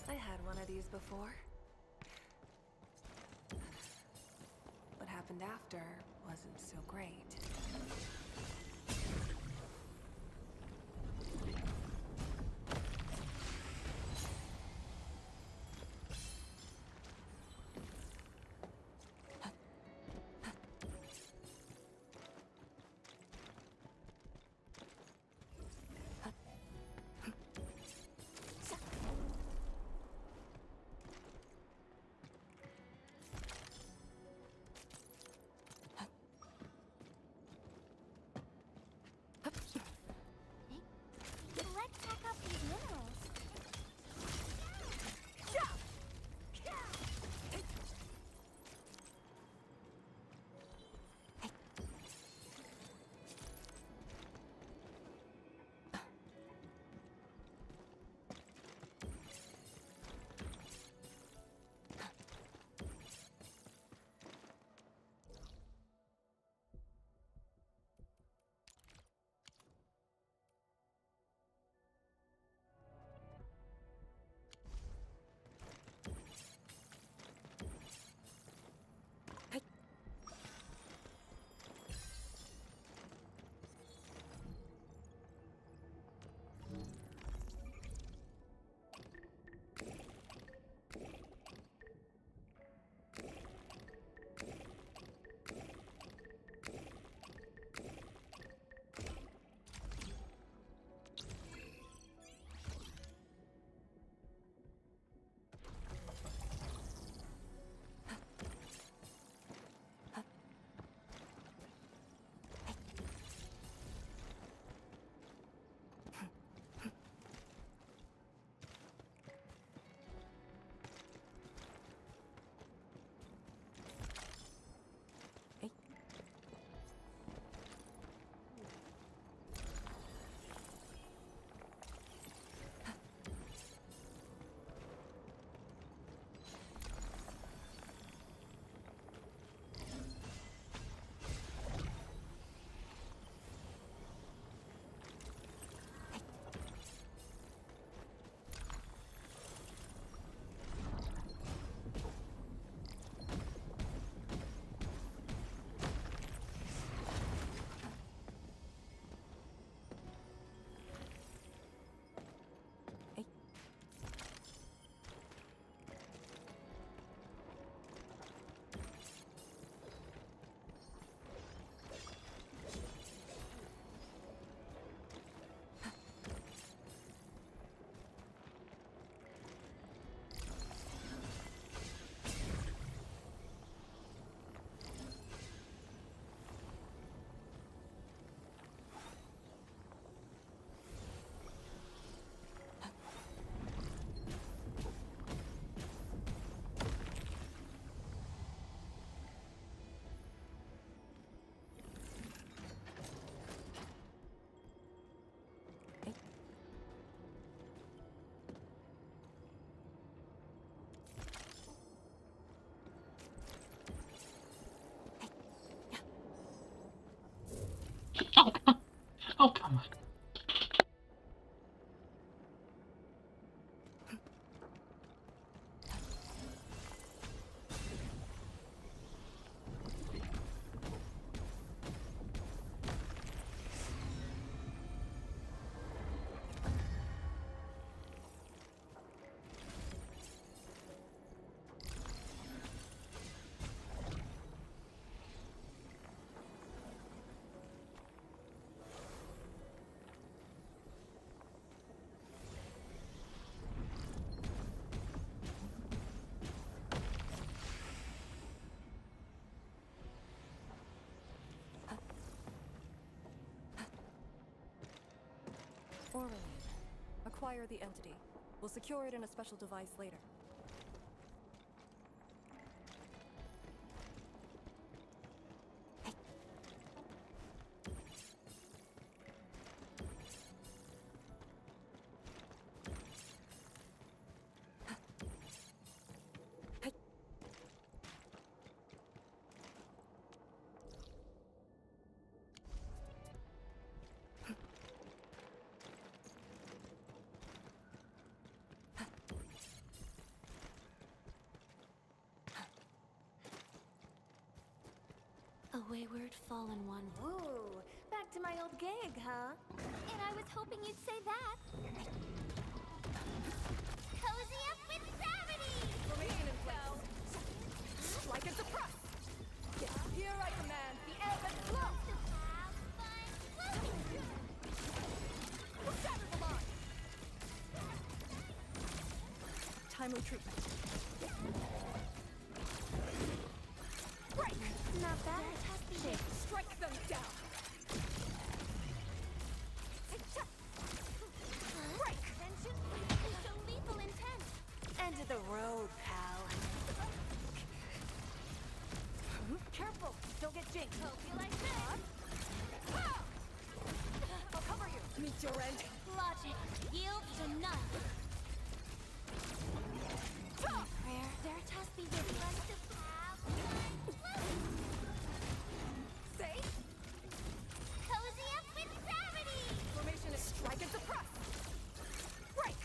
I had one of these before. What happened after wasn't so great. Orally. Acquire the entity. We'll secure it in a special device later. A wayward fallen one. Ooh, back to my old gig, huh? And I was hoping you'd say that. Cozy up with gravity! Formation in place. Strike and suppress! Yes, here I command the ebb and flow! Shatter the line! Timely treatment. Break! Not bad. Strike them down! Break! Tension is so lethal intent. End of the road, pal. Careful! Don't get jinxed. Hope you like this. I'll cover you. Meet your end. Logic yields to none. Prayer, Veritas be with you. Safe? Cozy up with gravity! Formation is strike and suppress. Break!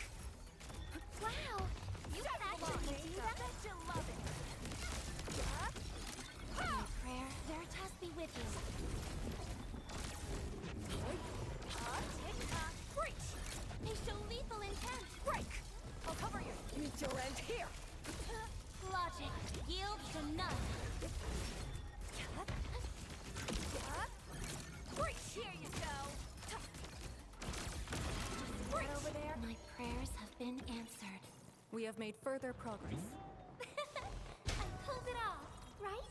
Wow, you can actually do that? Bet you love it. Prayer, Veritas be with you. Tick-tock. Breach! They show lethal intent. Break! I'll cover you. Meet your end here. Logic yields to none. Breach! Here you go. Breach! Over there. My prayers have been answered. We have made further progress. I pulled it off, right?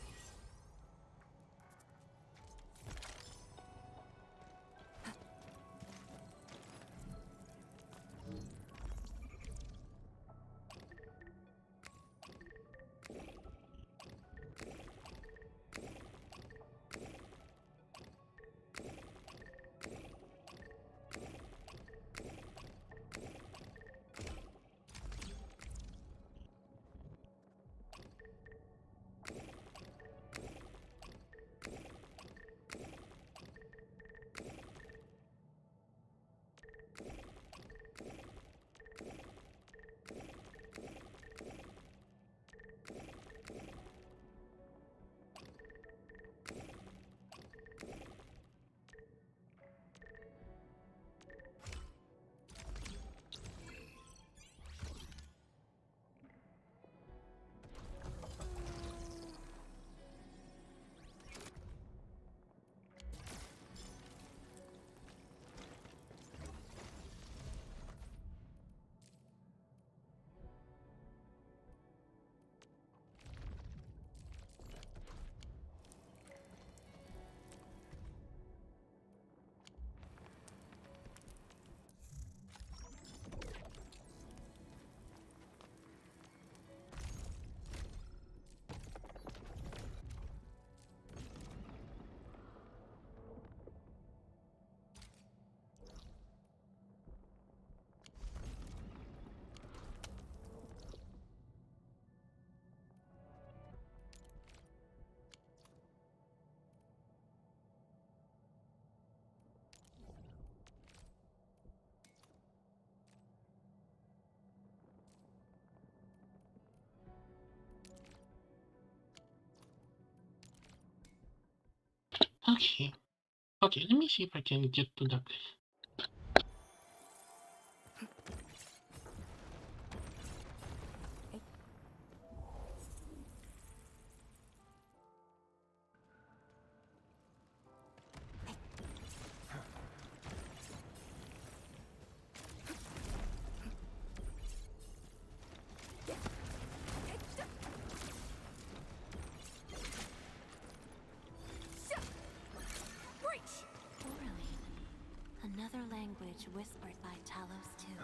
Okay. Okay, let me see if I can get to that place. much whispered by Talos too.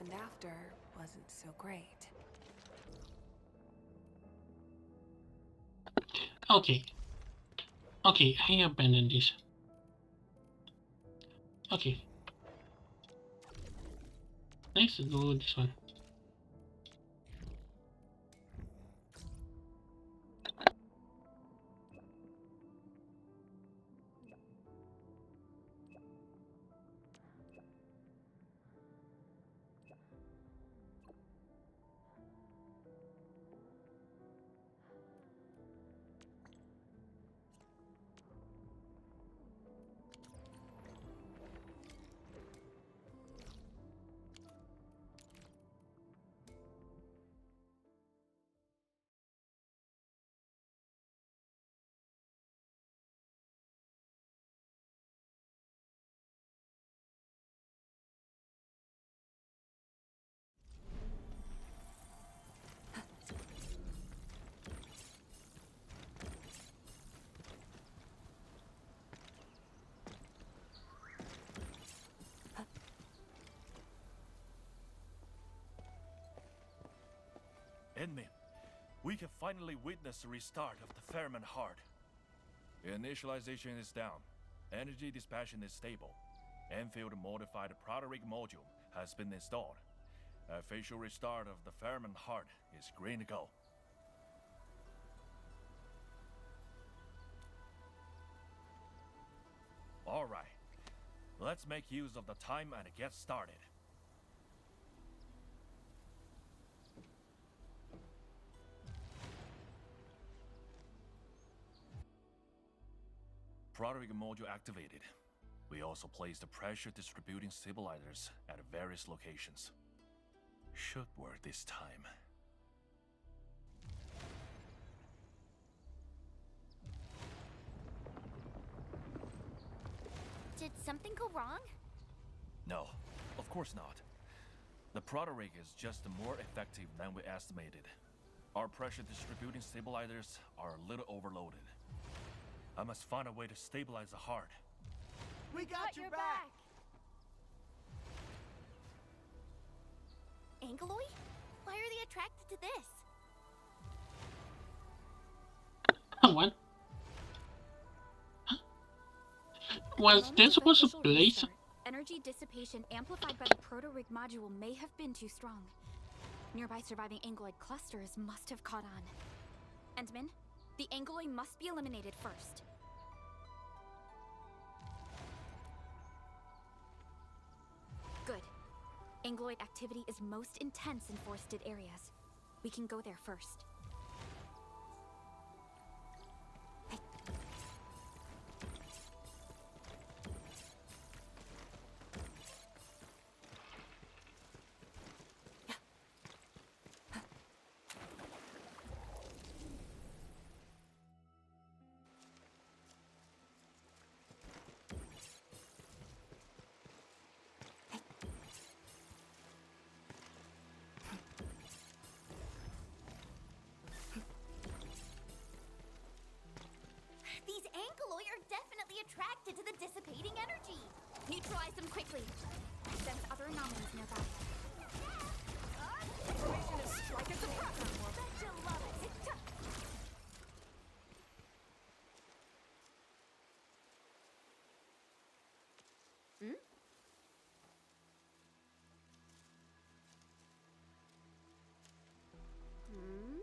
happened after wasn't so great. Okay. Okay, I abandoned this. Okay. Let's do this one. Endmin, we can finally witness the restart of the Fairman Heart. Initialization is down. Energy dispatch is stable. Endfield modified proto-rig module has been installed. Official restart of the Fairman Heart is green to go. Alright, let's make use of the time and get started. Proto-rig module activated. We also placed the pressure distributing stabilizers at various locations. Should work this time. Did something go wrong? No, of course not. The proto-rig is just more effective than we estimated. Our pressure distributing stabilizers are a little overloaded. I must find a way to stabilize the heart. We got your back! Angeloy? Why are they attracted to this? What? Was this supposed to place? Energy dissipation amplified by the proto-rig module may have been too strong. Nearby surviving angeloid clusters must have caught on. Endman, the angeloid must be eliminated first. Good. Angeloid activity is most intense in forested areas. We can go there first. These angeloy are definitely attracted to the dissipating energy. Neutralize them quickly. Sense other anomalies nearby. Information is strike at the proper. Bet you love it. Hmm? Hmm?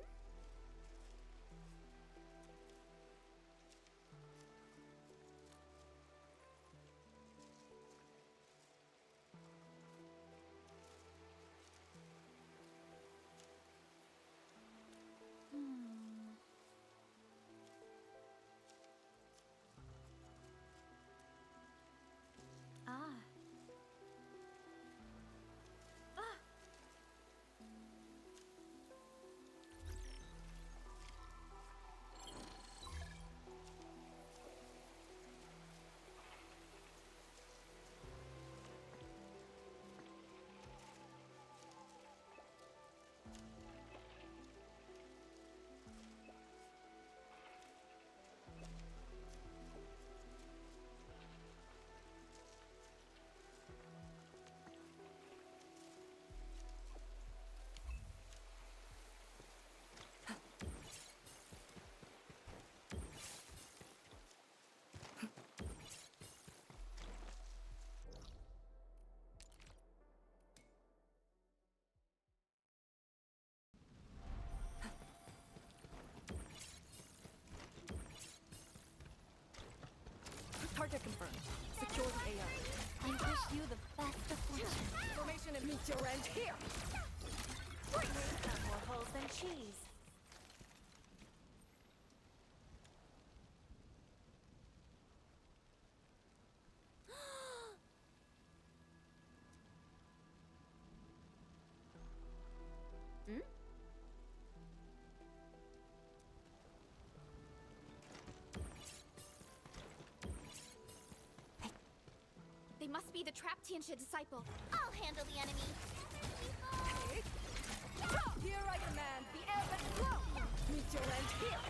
confirmed. Secure the AO. I wish you the best of fortune. Formation and meet your end here! We've got more holes than cheese. They must be the trapped Tianxia disciple. I'll handle the enemy. Here I command the ebb and flow! Meet your end here!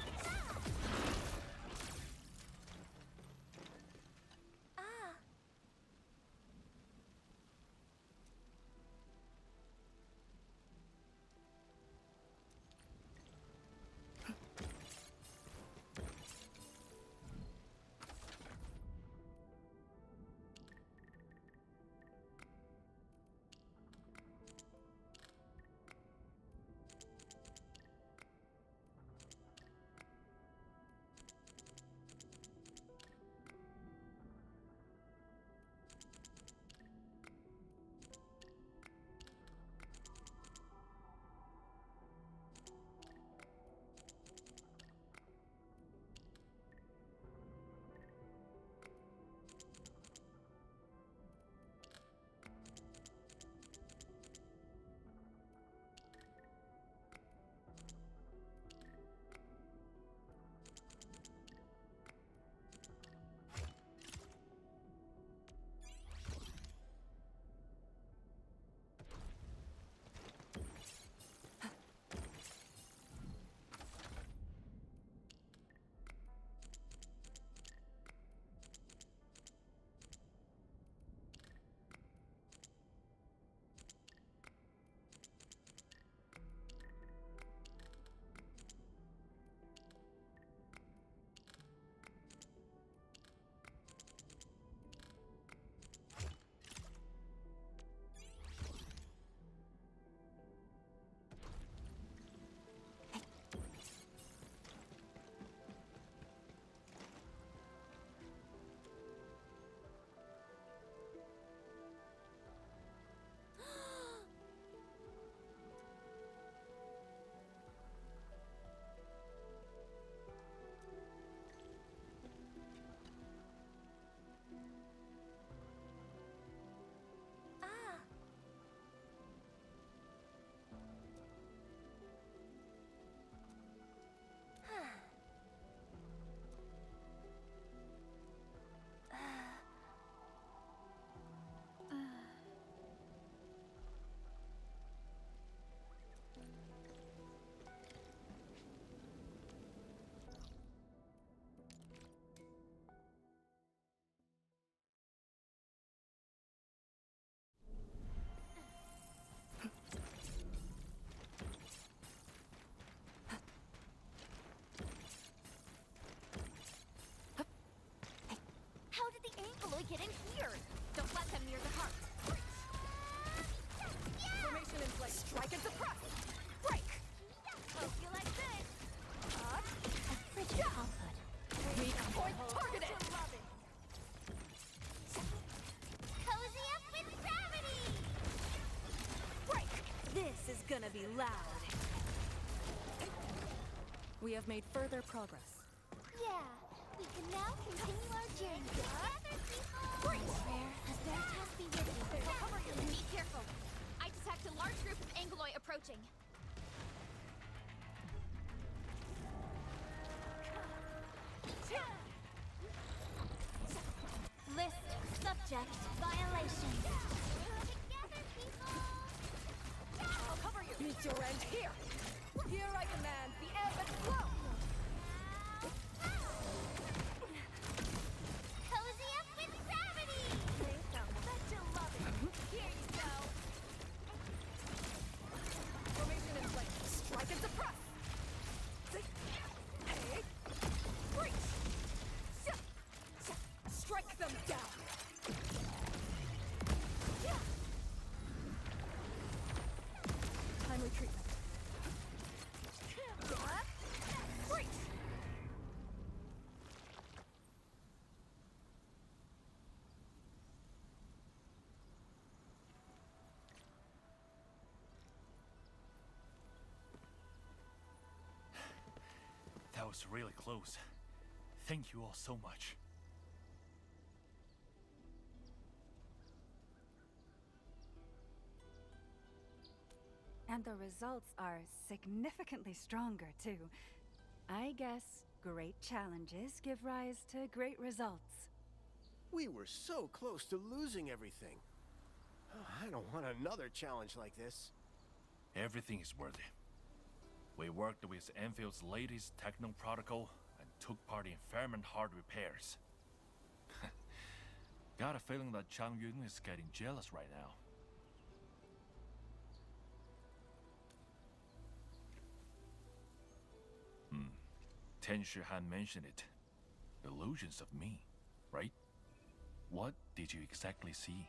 Angloid get in here? Don't let them near the heart. Formation in place. Strike and suppress. Break. Hope you like this. A frigid falsehood. Weak point targeted. Cozy up with gravity. Break. This is gonna be loud. We have made further progress. Yeah, we can now continue our journey together, people! Great! Rare, as Veritas be with you. Cover him. Be careful. I detect a large group of Angloid approaching. List subject violation. Together, people! I'll cover you. Meet your end here. Here I command the ebb and flow. Cozy up with gravity. Bet you'll love it. Here you go. Formation in place. Strike and suppress. Breach. Strike them down. Timely treatment. was really close. Thank you all so much. And the results are significantly stronger, too. I guess great challenges give rise to great results. We were so close to losing everything. I don't want another challenge like this. Everything is worth it. We worked with Enfield's latest techno protocol and took part in Fairman hard repairs. Got a feeling that Chang Yun is getting jealous right now. Ten Han mentioned it. Illusions of me, right? What did you exactly see?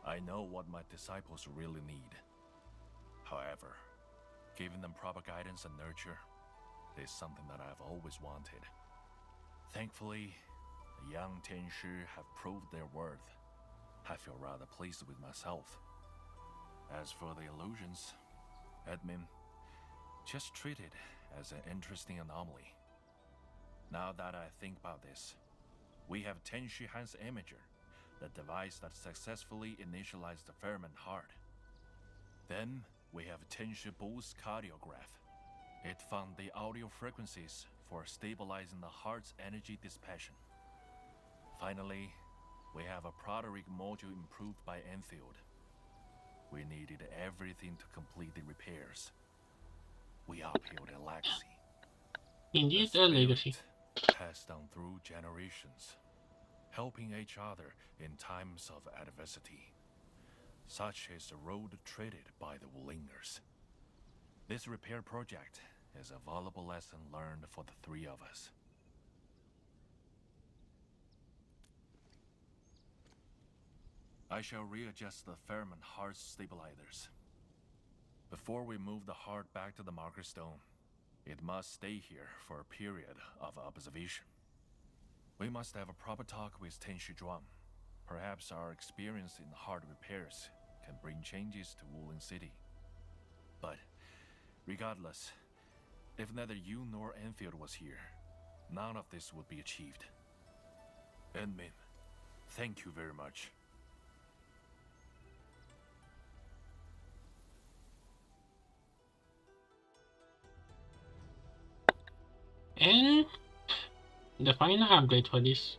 I know what my disciples really need. However, giving them proper guidance and nurture is something that I've always wanted. Thankfully, the young Tianshi have proved their worth. I feel rather pleased with myself. As for the illusions, admin, just treat it as an interesting anomaly. Now that I think about this, we have Tianshi Han's imager, the device that successfully initialized the Fairman heart. Then we have Tianshi Bu's cardiograph. It found the audio frequencies for stabilizing the heart's energy dispassion. Finally, we have a proto-rig module improved by Endfield. We needed everything to complete the repairs. We upheld a legacy. Indeed, a legacy. Passed down through generations, helping each other in times of adversity. Such is the road treaded by the Wulingers. This repair project is a valuable lesson learned for the three of us. I shall readjust the Fairman heart's stabilizers. Before we move the heart back to the marker stone, it must stay here for a period of observation. We must have a proper talk with Tianshi Zhuang. Perhaps our experience in heart repairs can bring changes to Wuling City. But regardless, if neither you nor Enfield was here, none of this would be achieved. Enmin, thank you very much. And the final upgrade for this.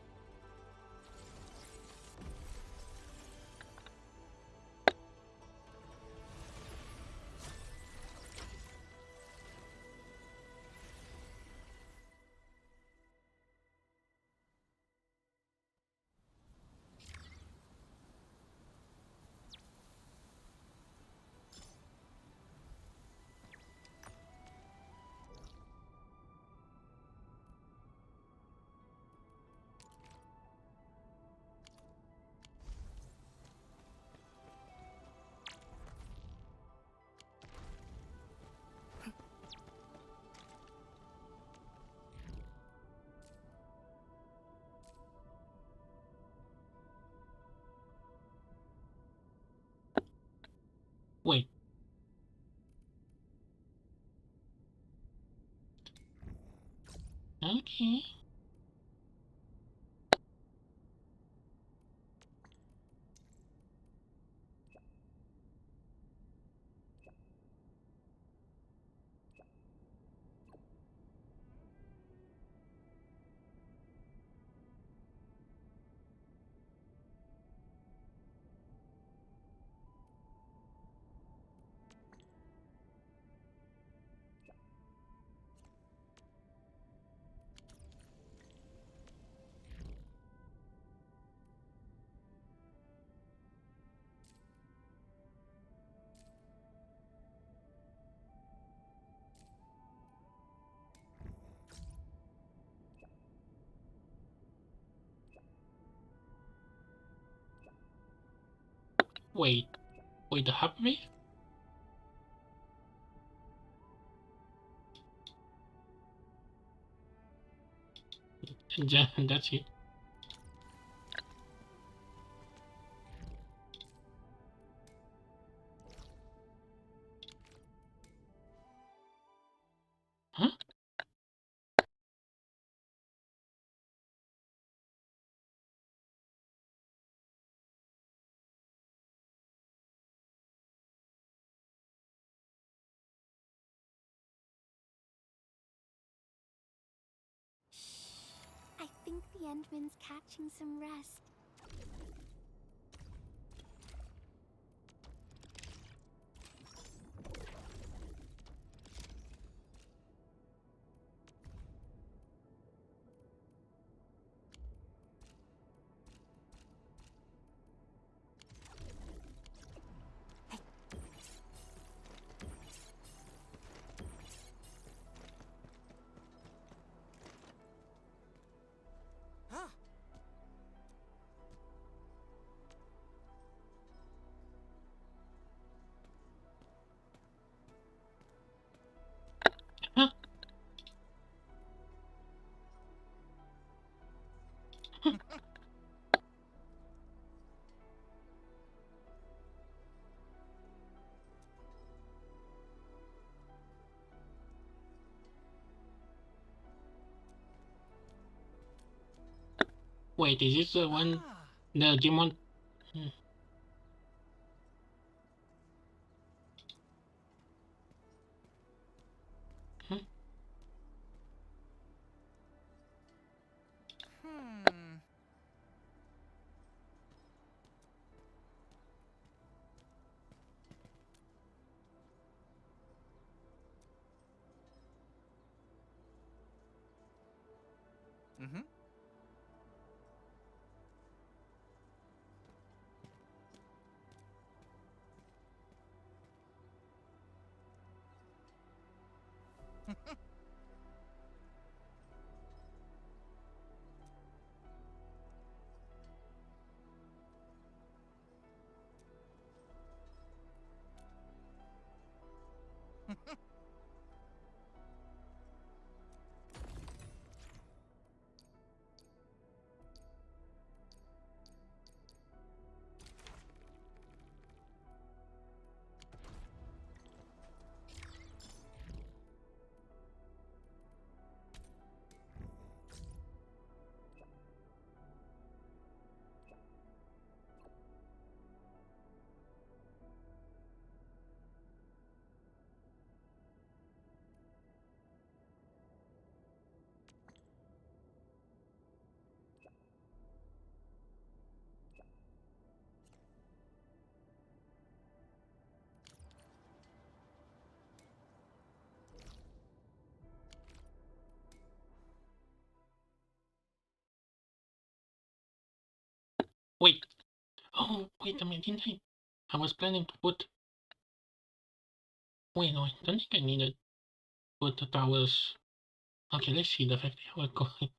Wait. Okay. Wait, the upgrade? That's it. Huh? I think the Endman's catching some rest. Wait, is this the one? The demon? Hmm. Hmm. Mm-hmm. Wait. Oh, wait a minute, didn't I? I was planning to put. Wait, no, I don't think I needed to put the towers. Okay, let's see the 50-hour coin.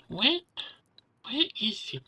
Where is it?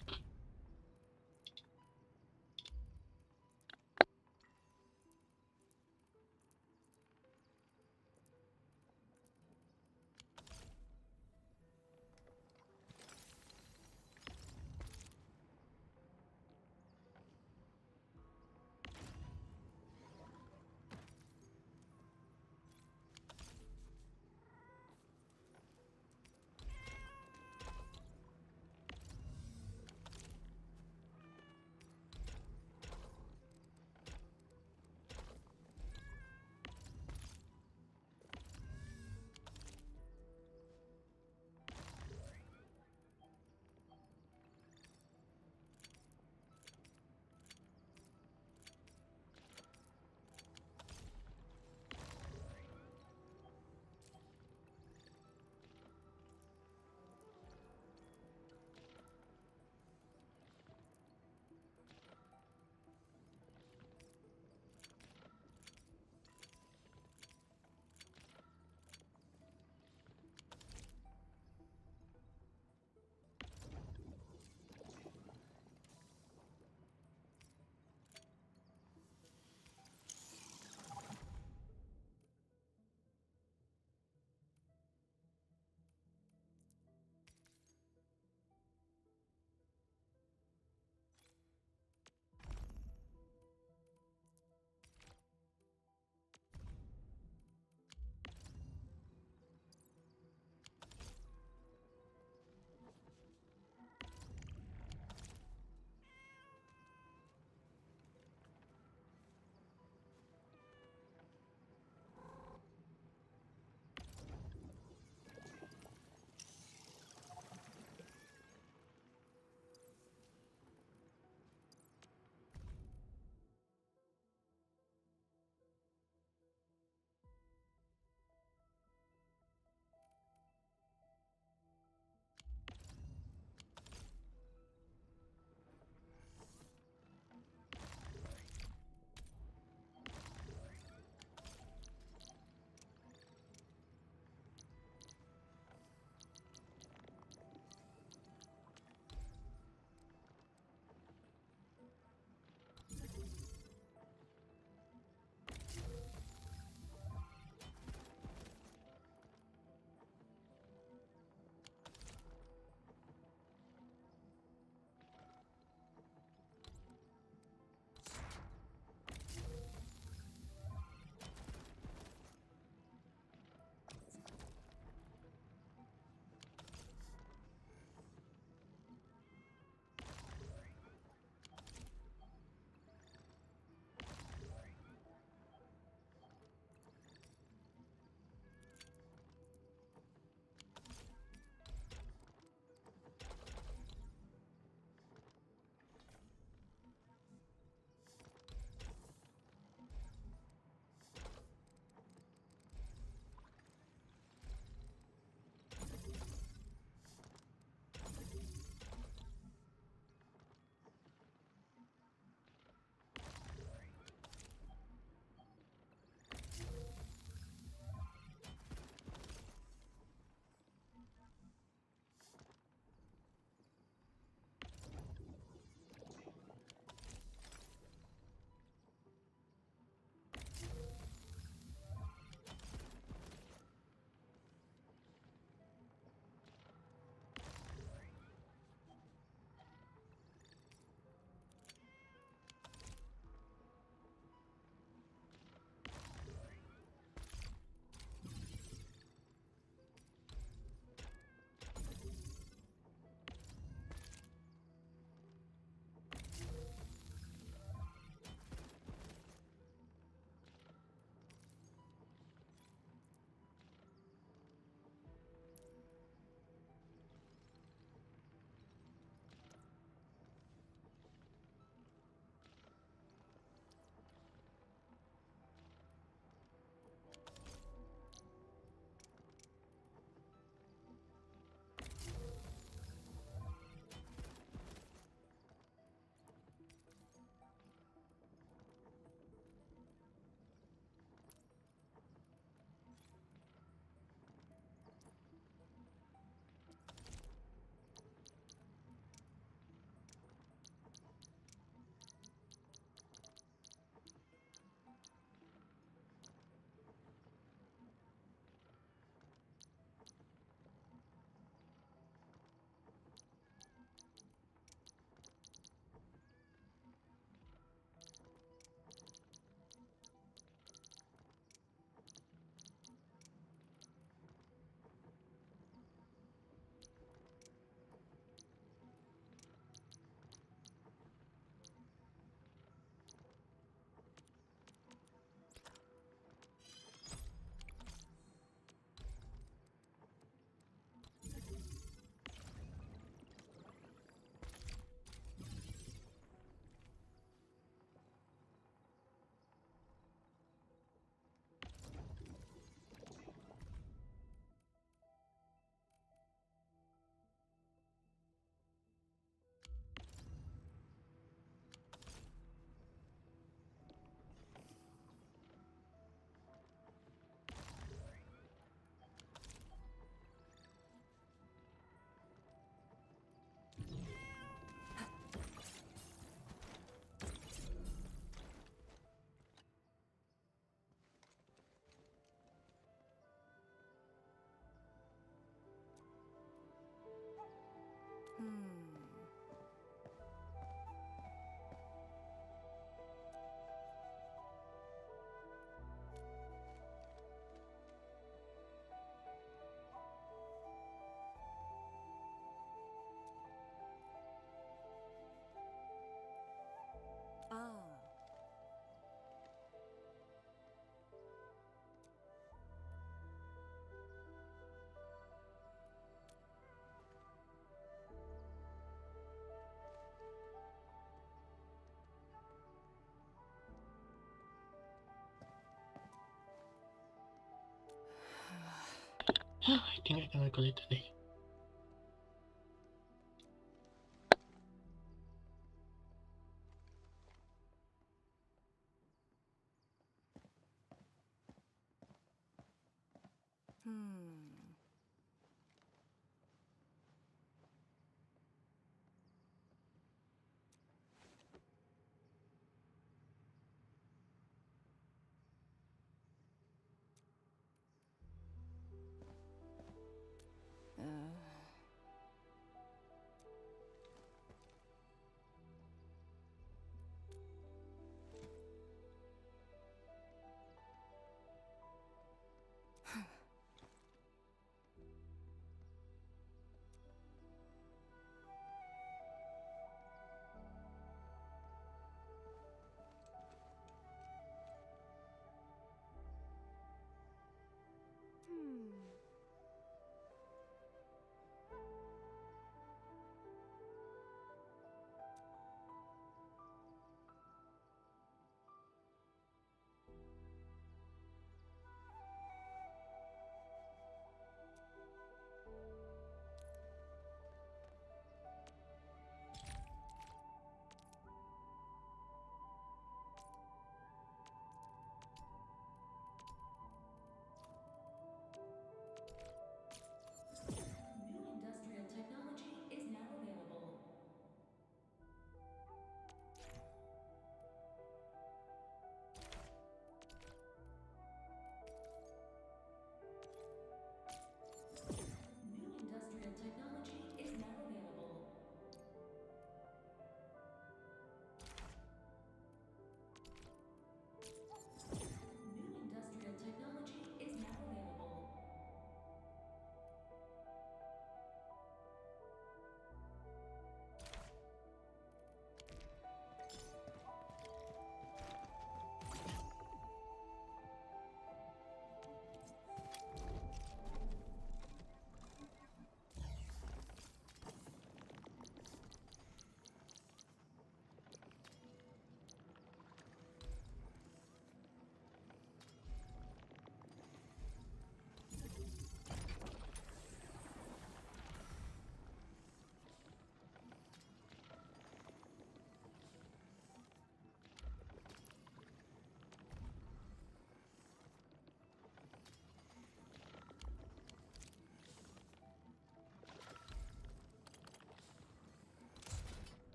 think I can record it today.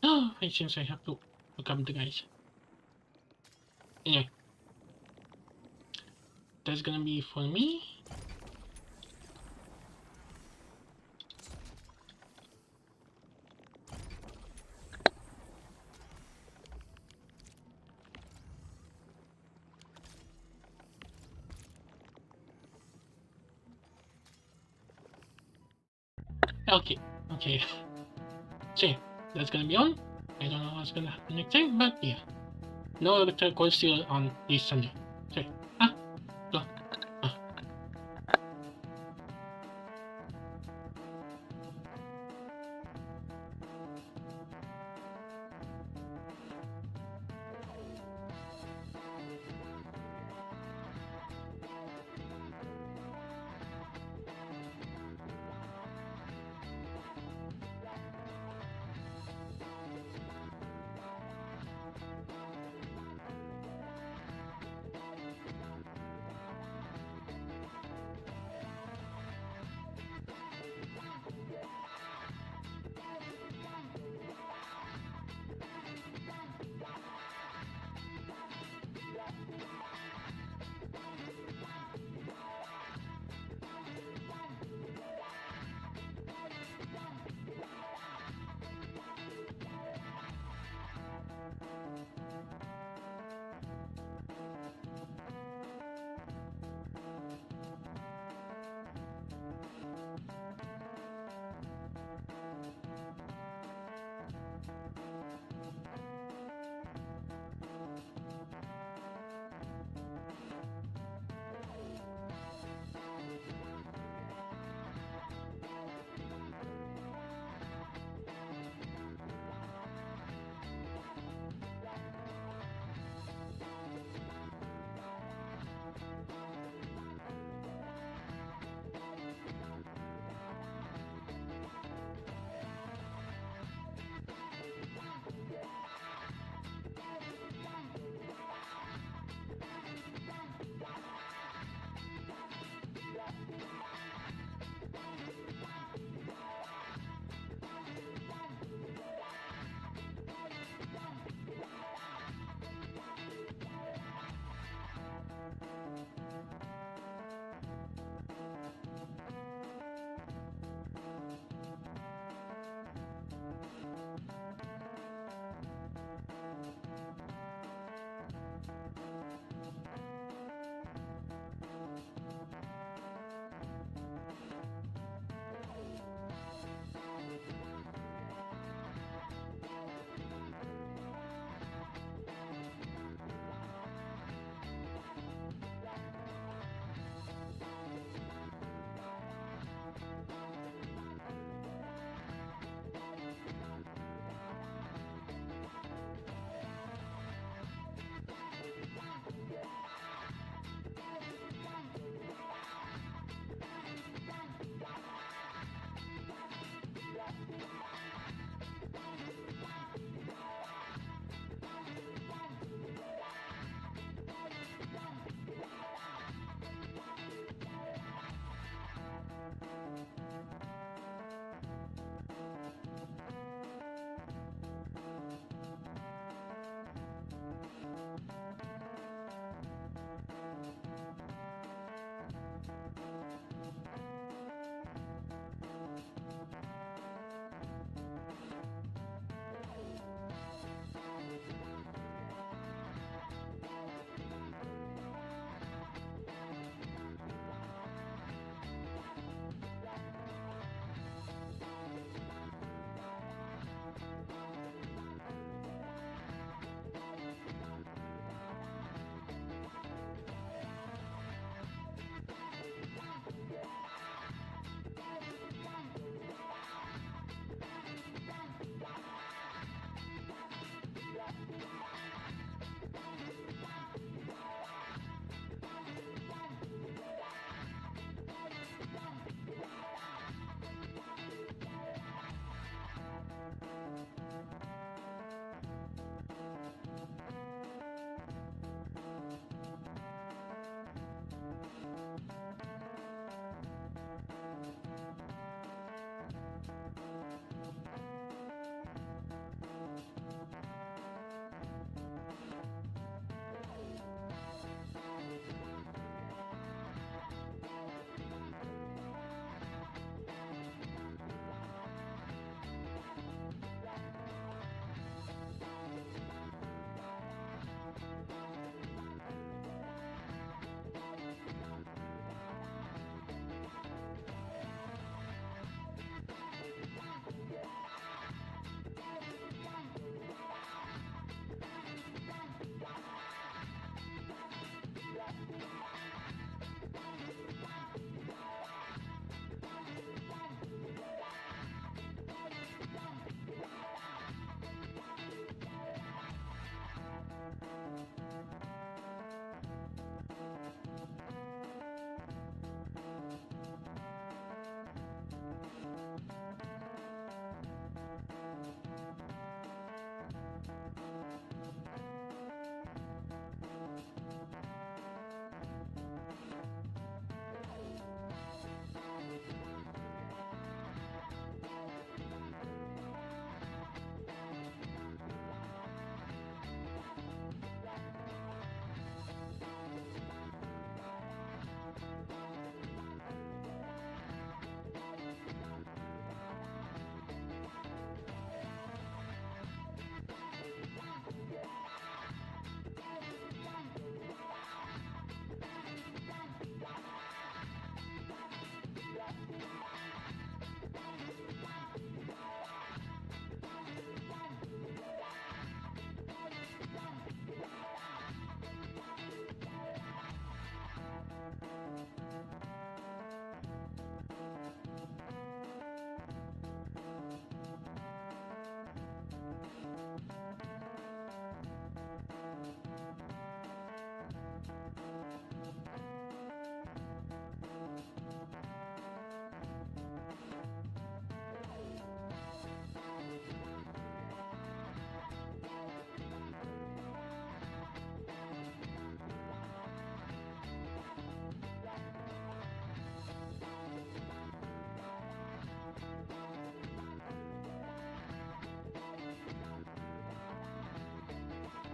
Oh, it seems I have to welcome the guys. Anyway, that's gonna be for me. Okay, okay. So yeah, that's gonna be all. I don't know what's gonna happen next time, but yeah. No electrical still on this Sunday. So yeah.